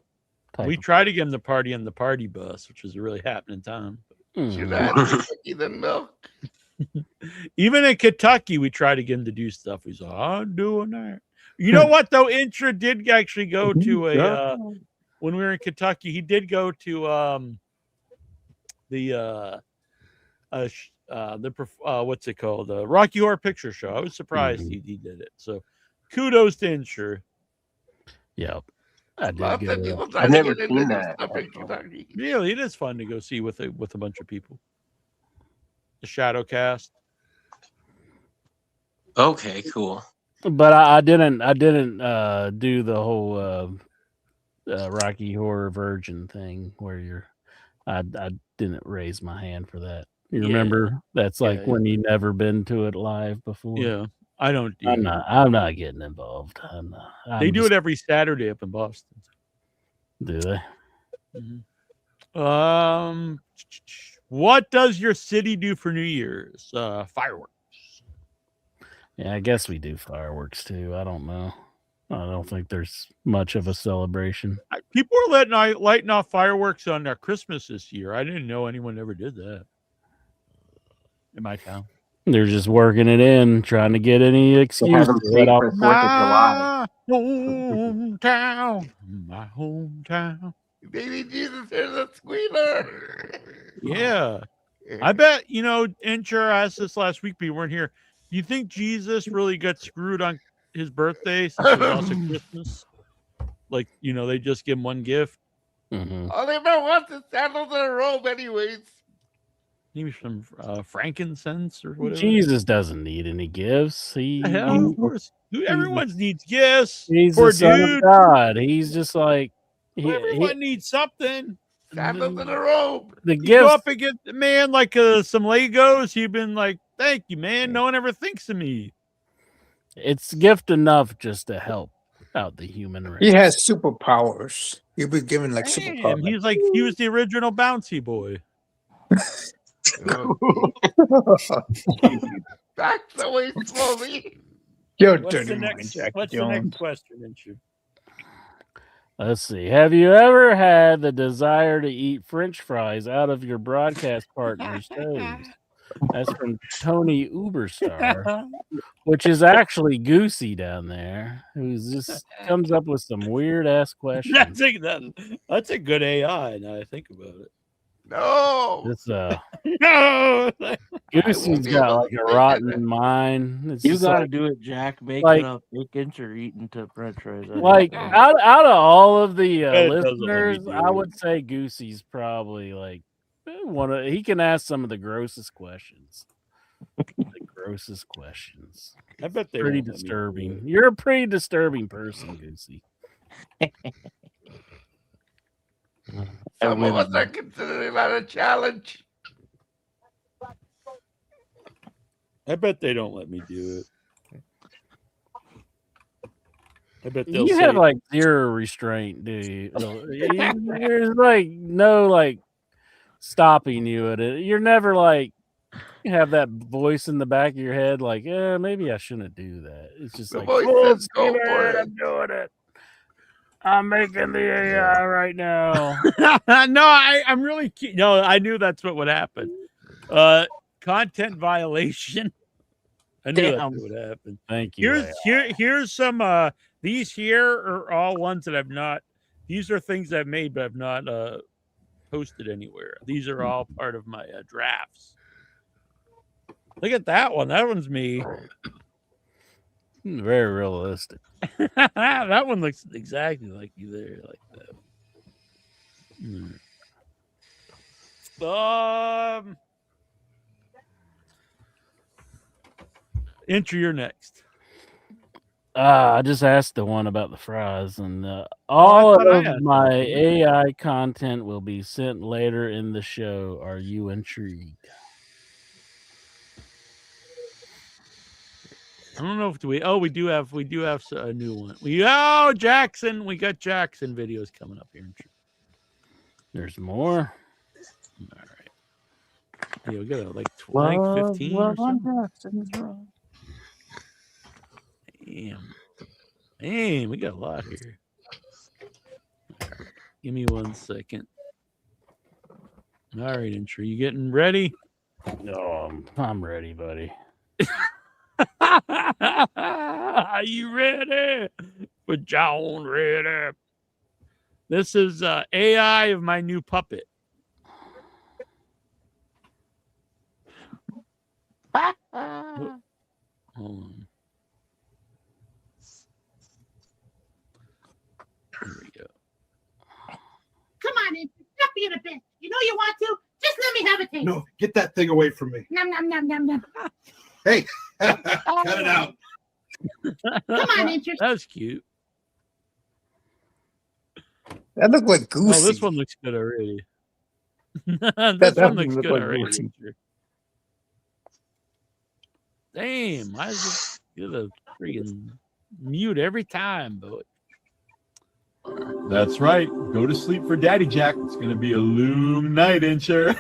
We tried to get him to party on the party bus, which was a really happening time. Should I have Kentucky than milk? Even in Kentucky, we tried to get him to do stuff. He's like, I'm doing that. You know what, though? Intra did actually go to when we were in Kentucky, he did go to what's it called? The Rocky Horror Picture Show. I was surprised he did it. So kudos to Insure. Yep. I did Lots get of it. people I've trying to never get seen into this that. stuff in Kentucky. Really, it is fun to go see with a bunch of people. The Shadow Cast. Okay, cool. But I didn't do the whole Rocky Horror Virgin thing where I didn't raise my hand for that. You remember? That's when you never been to it live before. Yeah, I don't. I'm not getting involved. They do it every Saturday up in Boston. Do they? Mm-hmm. What does your city do for New Year's? Fireworks. Yeah, I guess we do fireworks too. I don't know. I don't think there's much of a celebration. People are lighting off fireworks on Christmas this year. I didn't know anyone ever did that in my town. They're just working it in, trying to get any excuse to let off. My hometown, my hometown. Baby Jesus, here's a squealer. Yeah. I bet, Incher asked this last week, but you weren't here. Do you think Jesus really got screwed on his birthday since it was also Christmas? Like, they just give him one gift? All they ever wants is sandals and a robe, anyways. Maybe some frankincense or whatever. Jesus doesn't need any gifts. Of course. Everyone needs gifts. He's Poor the Son dude. of God. He's just like Everyone needs something. Sandals and a robe. The You go gifts. up and get the man like some Legos. You've been like, thank you, man. No one ever thinks of me. It's gift enough just to help out the human race. He has superpowers. He'll be given like Damn, superpowers. he was the original bouncy boy. Backs away slowly. You're What's the next question, Incher? Let's see. Have you ever had the desire to eat French fries out of your broadcast partner's toes? That's from Tony Uberstar, which is actually Goosey down there, who just comes up with some weird ass questions. That's a good AI. Now I think about it. No. It's no. Goosey's got like a rotten mind. It's You just got to like- do it, Jack. Make like- it up. Make Incher eating to French fries. Like out of all of the It doesn't let me listeners, do I it. would say Goosey's probably like one of. He can ask some of the grossest questions. The grossest questions. I bet they pretty won't let me do disturbing. it. You're a pretty disturbing person, Goosey. Some of us are considering that a challenge. I bet they don't let me do it. I bet they'll You say, have like zero restraint, do you? There's like no like stopping you at it. You're never like you have that voice in the back of your head, like, yeah, maybe I shouldn't do that. It's just The like, voice "Full says go speed for ahead, it." I'm doing it. I'm making the AI right now. no, I'm really no, I knew that's what would happen. Content violation. I knew that's Damn. what would happen. Thank you. Here's some these here are all ones that I've not, these are things I've made but I've not posted anywhere. These are all part of my drafts. Look at that one. That one's me. Very realistic. That one looks exactly like you there, like that. Enter your next. I just asked the one about the fries, and all thought I of asked my that. AI content will be sent later in the show. Are you intrigued? I don't know if we do have a new one. Jackson, we got Jackson videos coming up here. There's more. All right. Yeah, we got like 15 or something. Damn, we got a lot here. All right, give me 1 second. All right, Intro, you getting ready? No, I'm ready, buddy. Are you ready? With John ready. This is AI of my new puppet. Hold on. Here we go. Come on in. Stop being a bitch. You know you want to. Just let me have a taste. No, get that thing away from me. Nom nom nom nom nom. Hey, cut it out. Come on, interest. That was cute. That looked like Goosey. Oh, this one looks good already. This That one doesn't looks look good like already. Goosey. Damn, why is it get a freaking mute every time, boy? That's right. Go to sleep for Daddy Jack. It's going to be a loom night, Incher.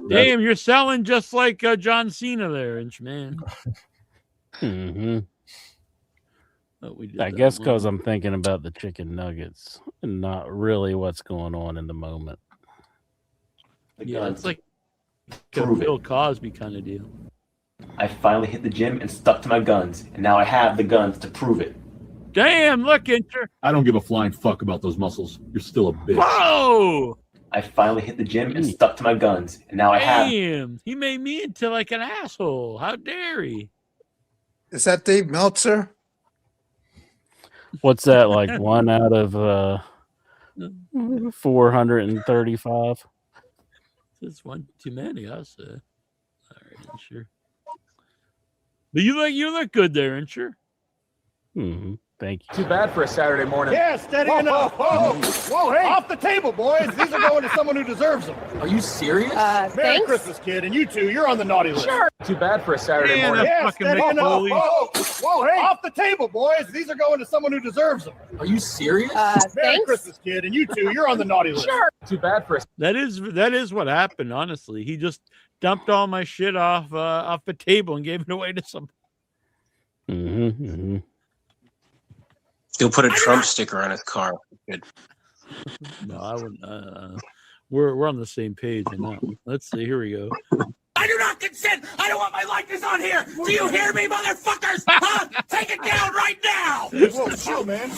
Damn, you're selling just like John Cena there, Inch man. Mm-hmm. Oh, we did I that guess one. because I'm thinking about the chicken nuggets and not really what's going on in the moment. Yeah, it's like a Prove it. Bill Cosby kind of deal. I finally hit the gym and stuck to my guns, and now I have the guns to prove it. Damn, look, Incher. I don't give a flying fuck about those muscles. You're still a bitch. Whoa! I finally hit the gym and stuck to my guns, and now I have. Damn, he made me into like an asshole. How dare he? Is that Dave Meltzer? What's that, like 1 out of 435? This one too many, I'll say. All right, Incher. But you look good there, Incher. Mm-hmm. Thank you. Too bad for a Saturday morning. Yeah, steady enough. Whoa, hey. Off the table, boys. These are going to someone who deserves them. Are you serious? Merry thanks. Christmas, kid. And you two, you're on the naughty list. Sure. Too bad for a Saturday morning. Yeah, steady enough. Whoa, hey. Off the table, boys. These are going to someone who deserves them. Are you serious? Merry Christmas, kid. And you two, you're on the naughty list. Sure. Too bad for a... That is what happened, honestly. He just dumped all my shit off the table and gave it away to some. Mm-hmm. Mm-hmm. He'll put a Trump sticker on his car. Good. No, I wouldn't. We're on the same page on that one. Let's see. Here we go. I do not consent. I don't want my likeness on here. Do you hear me, motherfuckers? Huh? Take it down right now. Whoa, chill, man.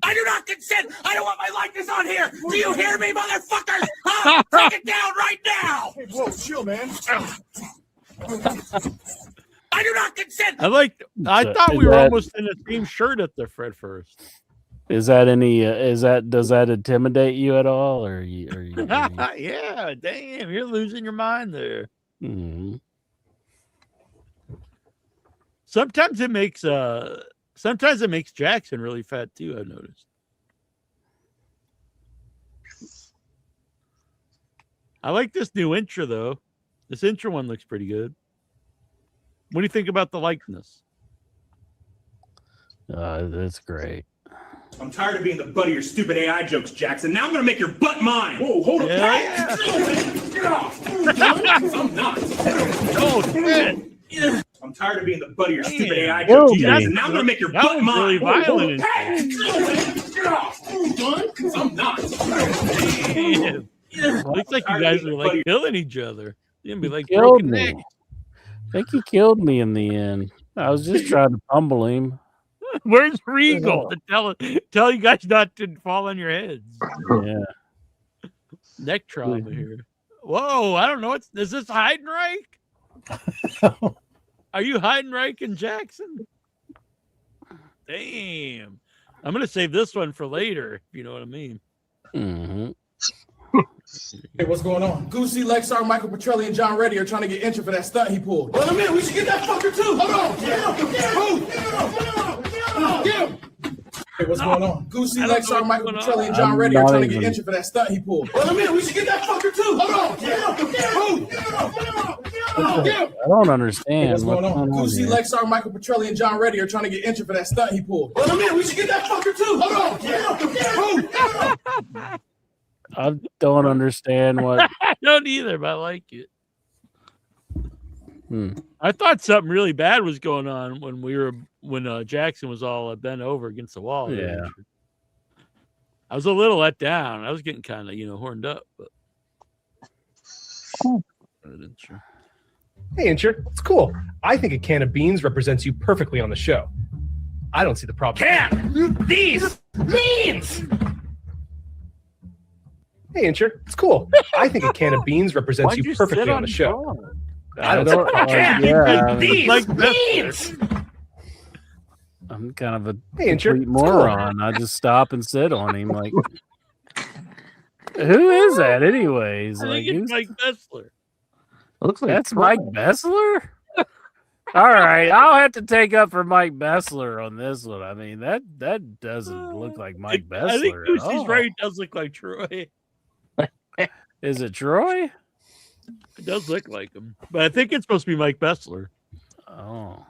I do not consent. I don't want my likeness on here. Do you hear me, motherfuckers? Huh? Take it down right now. Hey, whoa, chill, man. I do not consent. I thought we were almost in the same shirt at the Fred first. Is that any? Does that intimidate you at all, or you? Yeah, damn, you're losing your mind there. Mm-hmm. Sometimes it makes Jackson really fat too. I've noticed. I like this new intro though. This intro one looks pretty good. What do you think about the likeness? That's great. I'm tired of being the butt of your stupid AI jokes, Jackson. Now I'm going to make your butt mine. Whoa, hold up. Yeah. Get off. I'm not. Oh, shit. I'm tired of being the butt of your stupid AI jokes, Jackson. Now I'm going to make your butt mine. Really violent. Hey, get off. I'm not. Damn. Looks like you guys are like killing each other. You're gonna be like Killed broken me. neck. I think he killed me in the end. I was just trying to pummel him. Where's Regal to tell you guys not to fall on your heads? Yeah. Neck trauma here. Whoa, I don't know. Is this Heidenreich? Are you Heidenreich and Jackson? Damn. I'm gonna save this one for later, if you know what I mean. Mm-hmm. Hey, what's going on? Goosey, Lexar, Michael Petrelli, and John Reddy are trying to get injured for that stunt he pulled. Wait a minute, we should get that fucker too. Hold on. Get him. Hey, what's going on? Goosey, Lexar, Michael Petrelli, and John Reddy are trying to get injured for that stunt he pulled. Wait a minute, we should get that fucker too. Hold on. Get him. I don't understand. Hey, what's going on? Goosey, Lexar, Michael Petrelli, and John Reddy are trying to get injured for that stunt he pulled. Wait a minute, we should get that fucker too. Hold on. I don't understand what. I don't either, but I like it. I thought something really bad was going on when Jackson was all bent over against the wall. Yeah. I was a little let down. I was getting kind of horned up, but Hey, Incher, it's cool. I think a can of beans represents you perfectly on the show. I don't see the problem. These beans. Hey, Incher, it's cool. I think a can of beans represents you perfectly on the show. I don't see the problem. These beans. I'm kind of a Hey, Incher, complete it's cool. moron. I just stop and sit on him. Like, who is that, anyways? I think it's Mike Bessler. Looks like that's Mike Bessler. All right, I'll have to take up for Mike Bessler on this one. I mean, that doesn't look like Mike Bessler. I think at Goosey's all. right. It does look like Troy. Is it Troy? It does look like him, but I think it's supposed to be Mike Bessler. Oh.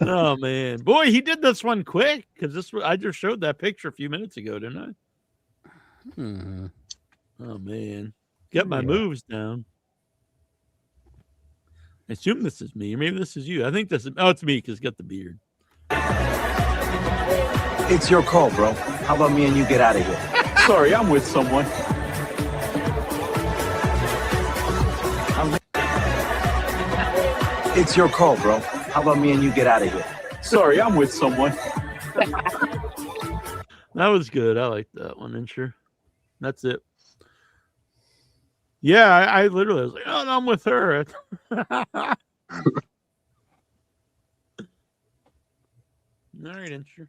Oh man, boy, he did this one quick because I just showed that picture a few minutes ago, didn't I? Mm-hmm. Oh man, get my moves down. I assume this is me, or maybe this is you. I think this is. Oh, it's me because got the beard. It's your call, bro. How about me and you get out of here? Sorry, I'm with someone. It's your call, bro. How about me and you get out of here? Sorry, I'm with someone. That was good. I like that one, Incher. That's it. Yeah, I literally was like, oh, no, I'm with her. All right, Incher.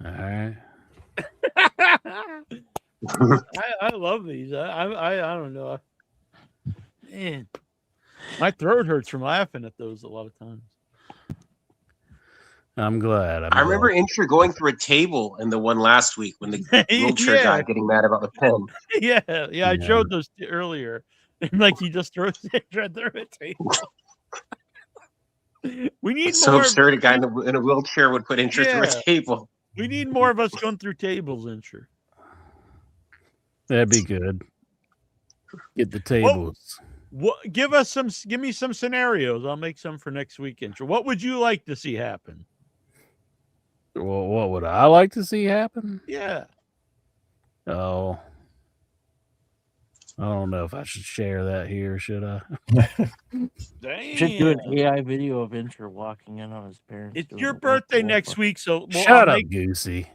All right. I love these. I don't know. Man, my throat hurts from laughing at those a lot of times. I'm glad. I remember Incher going through a table in the one last week when the wheelchair guy getting mad about the pen. Yeah. I showed those earlier, and like he just throws it right through a table. We need It's more. so absurd. A guy in a wheelchair would put Incher through a table. We need more of us going through tables, Incher. That'd be good. Get the tables. Give me some scenarios. I'll make some for next week, Incher. What would you like to see happen? Well, what would I like to see happen? Yeah. Oh. I don't know if I should share that here, should I? You should do an AI video of Incher walking in on his parents. It's your birthday next week, so Shut up, Goosey.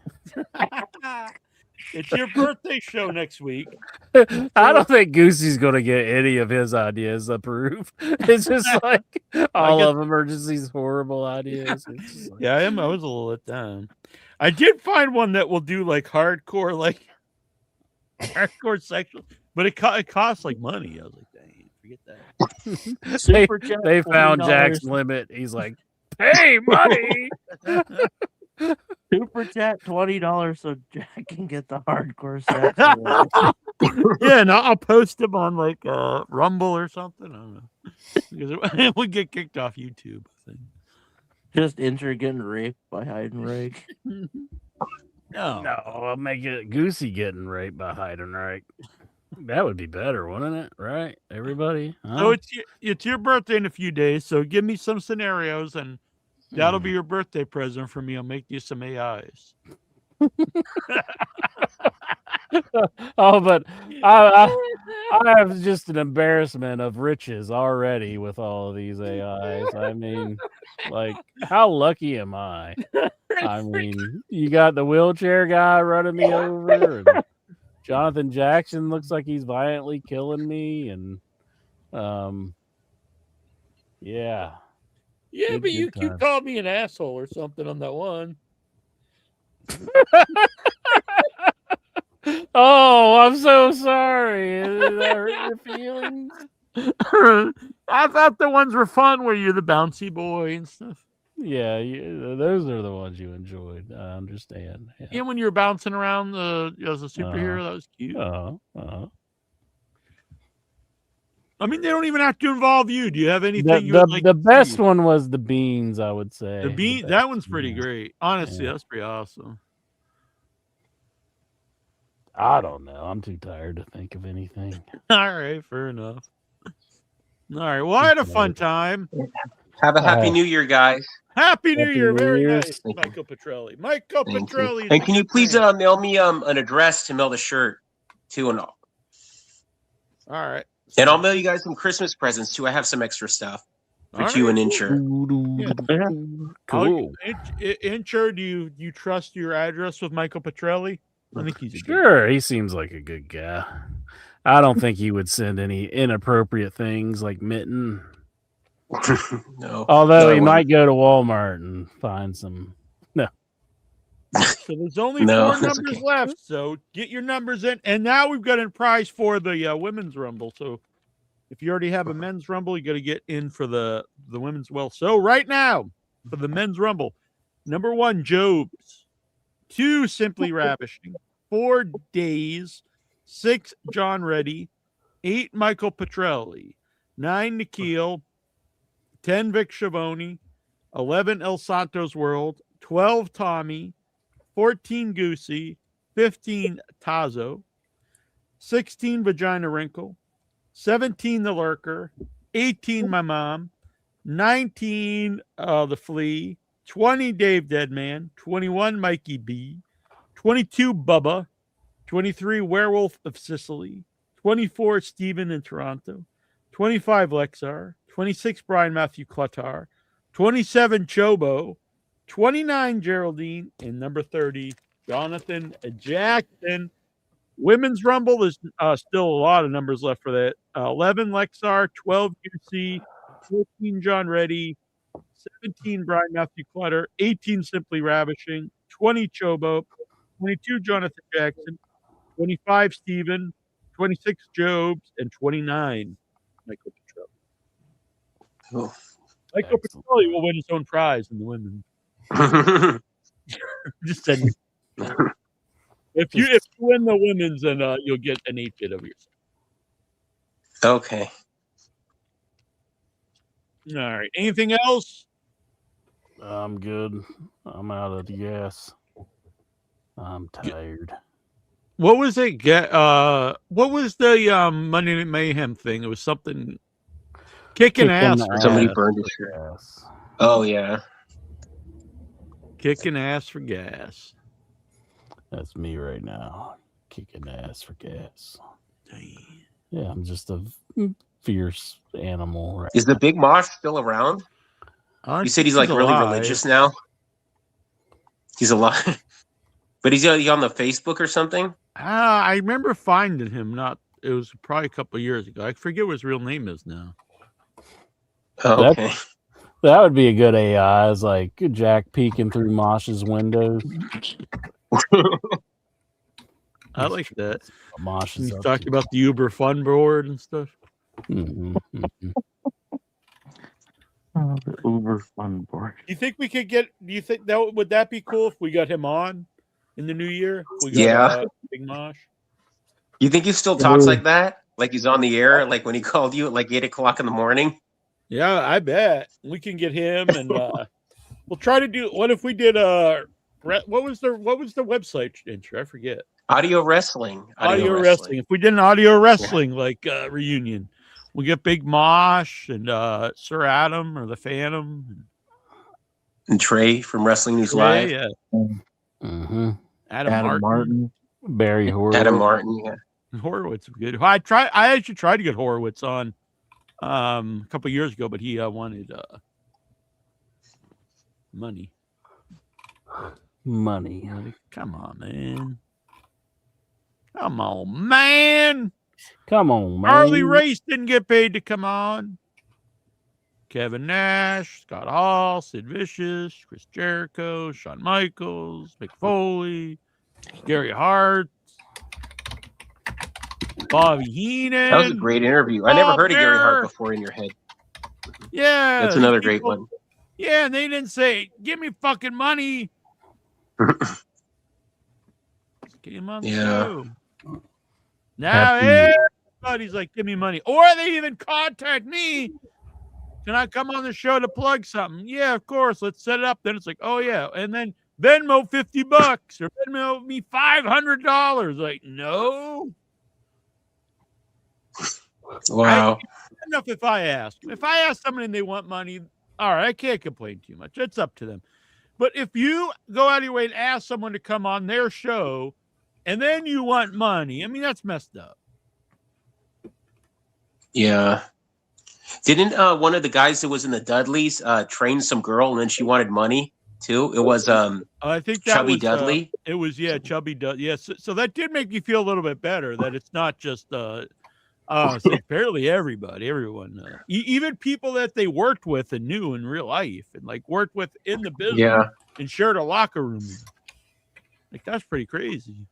It's your birthday show next week. I don't think Goosey's going to get any of his ideas approved. It's just like all of them are just these horrible ideas. Yeah, I was a little let down. I did find one that will do like hardcore sexual, but it costs like money. I was like, dang, forget that. they found Jack's limit. He's like, pay money. Super chat $20 so Jack can get the hardcore sex. Yeah, and I'll post them on like Rumble or something. I don't know, because it would get kicked off YouTube. I think. Just Incher getting raped by Heidenreich. No, I'll make it Goosey getting raped by Heidenreich. That would be better, wouldn't it? Right, everybody. So it's your birthday in a few days. So give me some scenarios and. That'll be your birthday present for me. I'll make you some AIs. Oh, but I have just an embarrassment of riches already with all of these AIs. I mean, like, how lucky am I? I mean, you got the wheelchair guy running me over, and Jonathan Jackson looks like he's violently killing me, and yeah. Yeah, Good, but you good times. called me an asshole or something on that one. Oh, I'm so sorry. Did that hurt your feelings? I thought the ones were fun where you're the bouncy boy and stuff. Yeah, those are the ones you enjoyed. I understand. Yeah, when you were bouncing around as a superhero, that was cute. I mean, they don't even have to involve you. Do you have anything you would like the to best see? one was the beans, I would say. That one's pretty great. Honestly, that's pretty awesome. I don't know. I'm too tired to think of anything. All right, fair enough. All right. Well, I had a fun time. Have a happy New Year, guys. Happy New Year. Very Year. nice, Michael Petrelli. Michael Thank Petrelli. you. And can you please mail me an address to mail the shirt to and all? All right. And I'll mail you guys some Christmas presents too. I have some extra stuff for All you right, and cool. Incher. Cool. Incher, do you trust your address with Michael Petrelli? I think he's Sure. He seems like a good guy. I don't think he would send any inappropriate things like Mitten. No. Although he might go to Walmart and find some. No. So there's only 4 numbers left. So get your numbers in. And now we've got a prize for the women's rumble. So if you already have a men's rumble, you got to get in for the women's. Well, so right now for the men's rumble, number 1, Jobs, 2, Simply Ravishing, 4, Days, 6, John Reddy, 8, Michael Petrelli, 9, Nikhil, 10, Vic Schiavone, 11, El Santos World, 12, Tommy, 14, Goosey, 15, Tazo, 16, Vagina Wrinkle, 17, The Lurker, 18, My Mom, 19, The Flea, 20, Dave Deadman, 21, Mikey B, 22, Bubba, 23, Werewolf of Sicily, 24, Steven in Toronto, 25 Lexar, 26 Brian Matthew Cluttar, 27 Chobo, 29 Geraldine, and number 30 Jonathan Jackson. Women's Rumble, there's still a lot of numbers left for that. 11 Lexar, 12 UC, 14 John Reddy, 17 Brian Matthew Clutter, 18 Simply Ravishing, 20 Chobo, 22 Jonathan Jackson, 25 Steven, 26 Jobs, and 29 Michael Petrelli. Michael Petrelli will win his own prize in the women. Just said, if you win the women's, then you'll get an 8-bit of yourself. Okay. All right. Anything else? I'm good. I'm out of the gas. I'm tired. What was it? What was the Monday Night Mayhem thing? It was something kicking ass. Somebody burned his shirt. Oh yeah. Kicking ass for gas. That's me right now. Kicking ass for gas. Yeah, I'm just a fierce animal. Right Is the Big Mosh still around? You said he's like really religious now. He's alive, but he's on the Facebook or something. I remember finding him. It was probably a couple of years ago. I forget what his real name is now. Oh, okay. That would be a good AI. It's like Jack peeking through Mosh's windows. I like that. Mosh He's talking about the Uber Fun board and stuff. Mm-hmm. Oh, the Uber Fun board. Do you think we could get? Do you think that would that be cool if we got him on in the new year? We got, Big Mosh. You think he still talks like that? Like he's on the air? Like when he called you at like 8 o'clock in the morning? Yeah, I bet we can get him, and we'll try to do. What if we did what was the website intro? I forget. Audio wrestling. Audio wrestling. If we did an audio wrestling reunion, we get Big Mosh and Sir Adam or the Phantom and Trey from Wrestling News Live. Yeah. Mm-hmm. Adam Martin. Barry Horowitz. Adam Martin. Yeah. Horowitz is good. I actually tried to get Horowitz on a couple of years ago, but he wanted money. Money. Come on, man. Come on, man. Come on, man. Harley Race didn't get paid to come on. Kevin Nash, Scott Hall, Sid Vicious, Chris Jericho, Shawn Michaels, Mick Foley, Gary Hart, Bobby Heenan. That was a great interview. I never heard of Gary Hart before in your head. Yeah. That's another great one. Yeah, and they didn't say, give me fucking money. Get him on the show. Now everybody's like, give me money. Or they even contact me. Can I come on the show to plug something? Yeah, of course. Let's set it up. Then it's like, oh, yeah. And then Venmo $50 or Venmo me $500. Like, no. Wow. Enough if I ask. If I ask someone and they want money, all right, I can't complain too much. It's up to them. But if you go out of your way and ask someone to come on their show and then you want money, I mean, that's messed up. Yeah. Didn't one of the guys that was in the Dudleys train some girl and then she wanted money too? It was I think that Chubby was, Dudley. It was Chubby Dudley. Yes, so that did make me feel a little bit better that it's not just apparently everyone, even people that they worked with and knew in real life and like worked with in the business and shared a locker room. Like that's pretty crazy.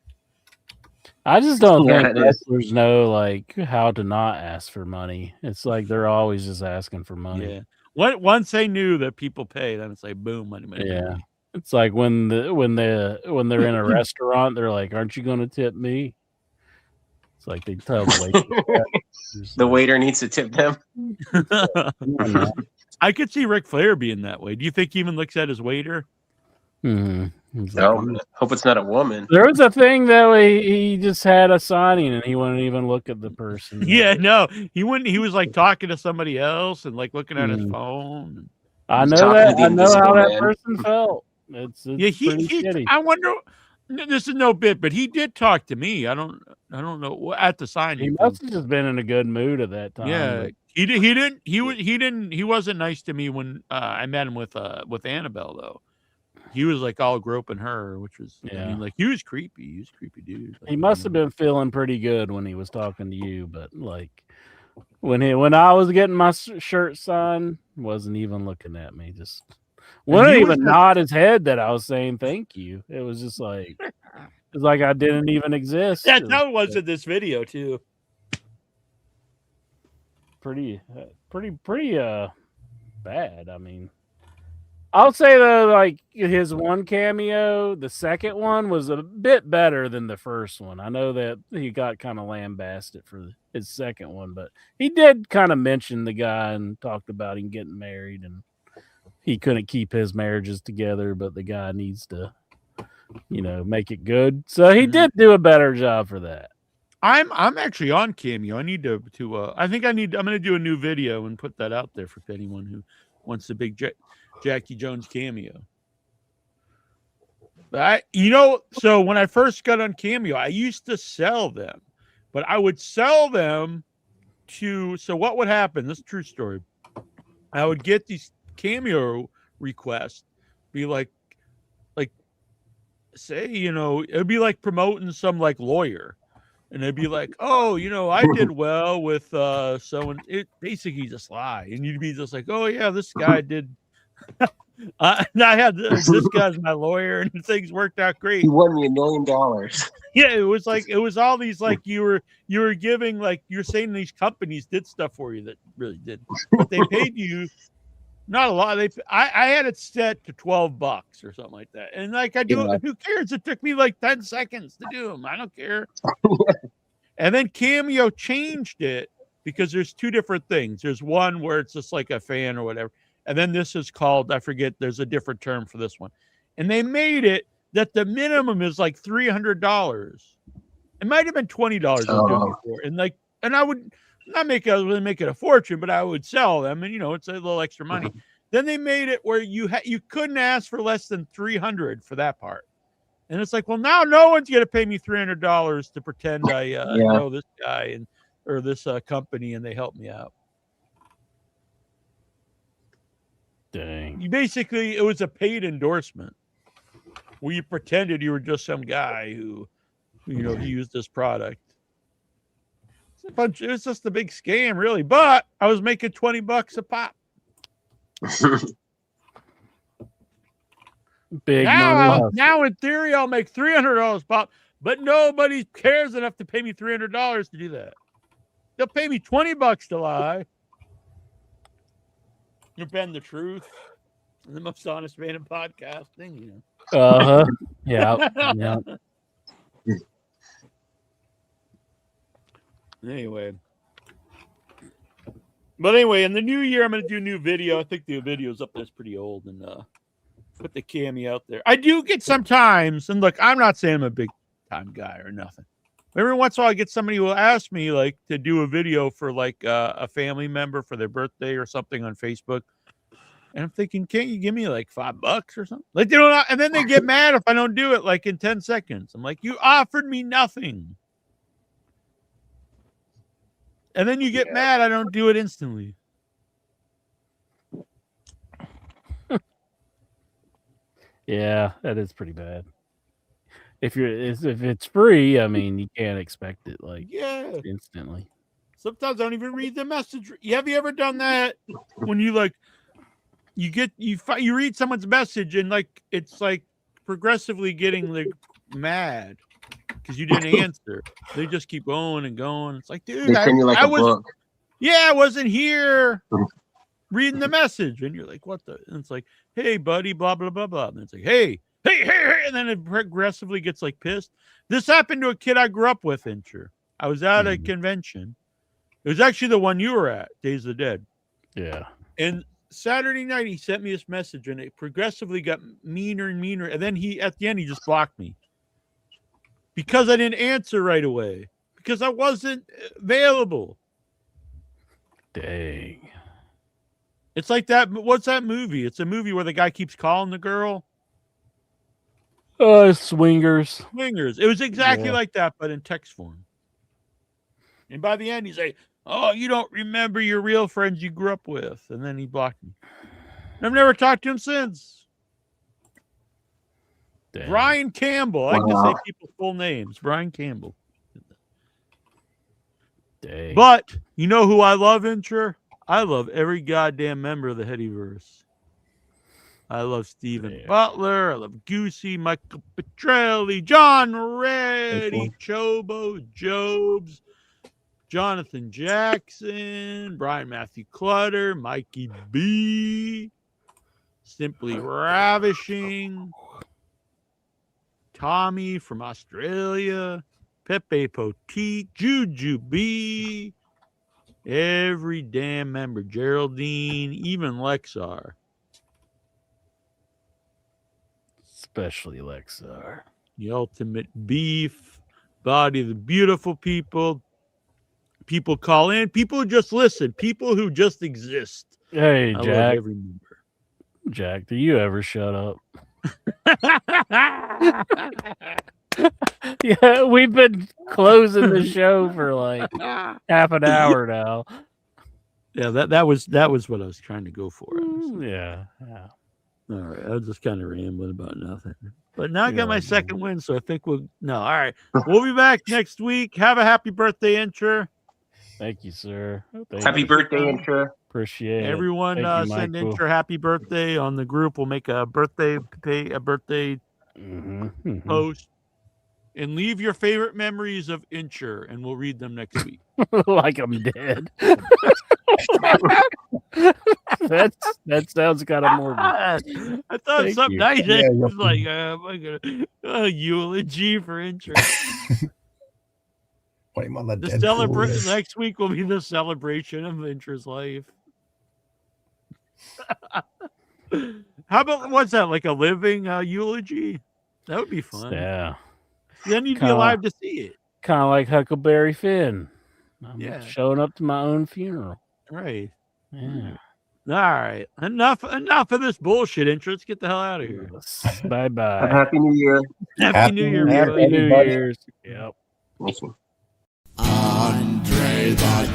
I just don't think wrestlers know like how to not ask for money. It's like they're always just asking for money. Yeah. Once they knew that people pay, then it's like boom, money. Yeah. Money. It's like when they're in a restaurant, they're like, "Aren't you going to tip me?" It's like they tell the waiter. The waiter needs to tip them. I could see Ric Flair being that way. Do you think he even looks at his waiter? Mm-hmm. No, hope it's not a woman. There was a thing that he just had a signing and he wouldn't even look at the person. Yeah, no, he wouldn't. He was like talking to somebody else and like looking at his phone. I know that. I know how that person felt. It's yeah. He I wonder. This is no bit, but he did talk to me. I don't know at the signing. He must have just been in a good mood at that time. Yeah, but- he wasn't nice to me when I met him with Annabelle though. He was like all groping her, which was I mean, like he was creepy. He was a creepy dude. Like, He must have been feeling pretty good when he was talking to you, but like when I was getting my shirt signed, wasn't even looking at me. Just wouldn't even nod his head that I was saying thank you. It was just like it's like I didn't even exist. That's how it was in this video too. Pretty bad. I mean, I'll say though, like his one cameo, the second one was a bit better than the first one. I know that he got kind of lambasted for his second one, but he did kind of mention the guy and talked about him getting married and he couldn't keep his marriages together, but the guy needs to, make it good. So he did do a better job for that. I'm actually on Cameo. I need to I'm going to do a new video and put that out there for anyone who wants the big Jackie Jones cameo. But so when I first got on Cameo, I used to sell them, but I would sell them so what would happen? This is a true story. I would get these Cameo requests, be like say, it'd be like promoting some like lawyer. And they'd be like, oh, I did well with someone. It basically just lie. And you'd be just like, oh, yeah, this guy did. And I had this guy's my lawyer and things worked out great. He won me $1 million. Yeah, it was all these like you were giving like you're saying these companies did stuff for you that really did. But they paid you not a lot. I had it set to $12 or something like that. And like I do it, who cares? It took me like 10 seconds to do them. I don't care. And then Cameo changed it because there's two different things. There's one where it's just like a fan or whatever. And then this is called, I forget, there's a different term for this one. And they made it that the minimum is like $300. It might have been $20 I was doing before. And I would not really make it a fortune, but I would sell them, and it's a little extra money. Then they made it where you couldn't ask for less than $300 for that part, and it's like, well, now no one's going to pay me $300 to pretend I know this guy or this company, and they help me out. Dang! It was a paid endorsement where you pretended you were just some guy who, he used this product. It was just a big scam, really. But I was making $20 a pop. Big now, money. Now, in theory, I'll make $300 pop, but nobody cares enough to pay me $300 to do that. They'll pay me $20 to lie. You bend the truth. The most honest man in podcasting, Yeah. Anyway. But anyway, in the new year, I'm going to do a new video. I think the video's up there. It's pretty old. And put the cameo out there. I do get sometimes, and look, I'm not saying I'm a big time guy or nothing. Every once in a while, I get somebody who will ask me like to do a video for like a family member for their birthday or something on Facebook. And I'm thinking, can't you give me like $5 or something? Like they don't, and then they get mad if I don't do it like in 10 seconds. I'm like, you offered me nothing. And then you get mad I don't do it instantly. Yeah, that is pretty bad. If it's free, I mean, you can't expect it like instantly. Sometimes I don't even read the message. Have you ever done that when you like you read someone's message and like it's like progressively getting like mad because you didn't answer. They just keep going and going. It's like, dude, they send you like a book. Yeah, I wasn't here reading the message. And you're like, what the? And it's like, hey, buddy, blah, blah, blah, blah. And it's like, hey. And then it progressively gets like pissed. This happened to a kid I grew up with, Incher. I was at a convention. It was actually the one you were at, Days of the Dead. Yeah. And Saturday night, he sent me this message, and it progressively got meaner and meaner. And then at the end, he just blocked me because I didn't answer right away because I wasn't available. Dang. It's like that. What's that movie? It's a movie where the guy keeps calling the girl. Swingers. Swingers. It was exactly Yeah. like that, but in text form. And by the end, he's like, "Oh, you don't remember your real friends you grew up with," and then he blocked me. I've never talked to him since. Dang. Brian Campbell. I like to Wow. say people's full names. Brian Campbell. Dang. But you know who I love, Incher? I love every goddamn member of the Headyverse. I love Steven Butler. I love Goosey, Michael Petrelli, John Reddy, Chobo, Jobs, Jonathan Jackson, Brian Matthew Clutter, Mikey B, Simply Ravishing, Tommy from Australia, Pepe Poteet, Juju B, every damn member, Geraldine, even Lexar. Especially Lexar. The ultimate beef, body of the beautiful people. People call in, people who just listen, people who just exist. Hey, I love Jack. every member. Jack, do you ever shut up? Yeah, we've been closing the show for like half an hour now. Yeah, that was what I was trying to go for. Yeah. All right, I was just kind of rambling about nothing. But now I got my second win, so I think all right. We'll be back next week. Have a happy birthday, Incher. Thank you, sir. Happy birthday, Incher. Appreciate it. Everyone Thank you, send Michael. Incher happy birthday on the group. We'll make a birthday post. And leave your favorite memories of Incher, and we'll read them next week. Like I'm dead. that sounds kind of morbid. I thought Thank something you. nice. Yeah, It was like eulogy for Incher. Put him on the The dead celebration next week will be the celebration of Incher's life. How about what's that? Like a living eulogy? That would be fun. Yeah. Then you'd be alive to see it. Kind of like Huckleberry Finn. I'm Yeah. showing up to my own funeral. Right. Yeah. All right. Enough of this bullshit, Incher. Let's get the hell out of here. Bye bye. Happy New Year. Happy New Year, Happy everybody. New Year's. Yep. Thank you. Andre the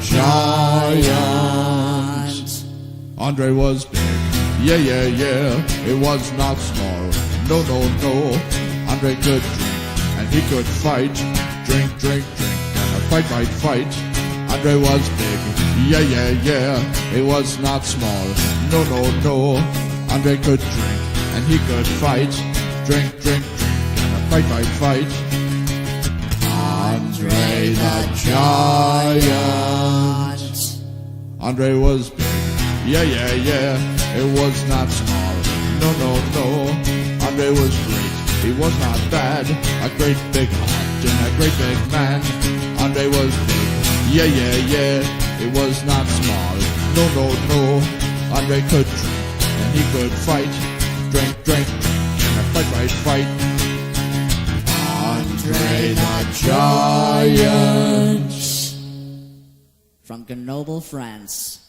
Giant. Andre was big. Yeah, yeah, yeah. It was not small. No, no, no. Andre could drink and he could fight. Drink, drink, drink. And a fight, fight, fight. Andre was big. Yeah, yeah, yeah. It was not small. No, no, no. Andre could drink and he could fight. Drink, drink, drink. And a fight, fight, fight. Andre the Giant. Andre was big. Yeah, yeah, yeah. It was not small. No, no, no. Andre was great. He was not bad. A great big heart and a great big man. Andre was big. Yeah, yeah, yeah. It was not small. No, no, no. Andre could drink and he could fight. Drink, drink, drink. And a fight, fight, fight. Andre the Giant. From Grenoble, France.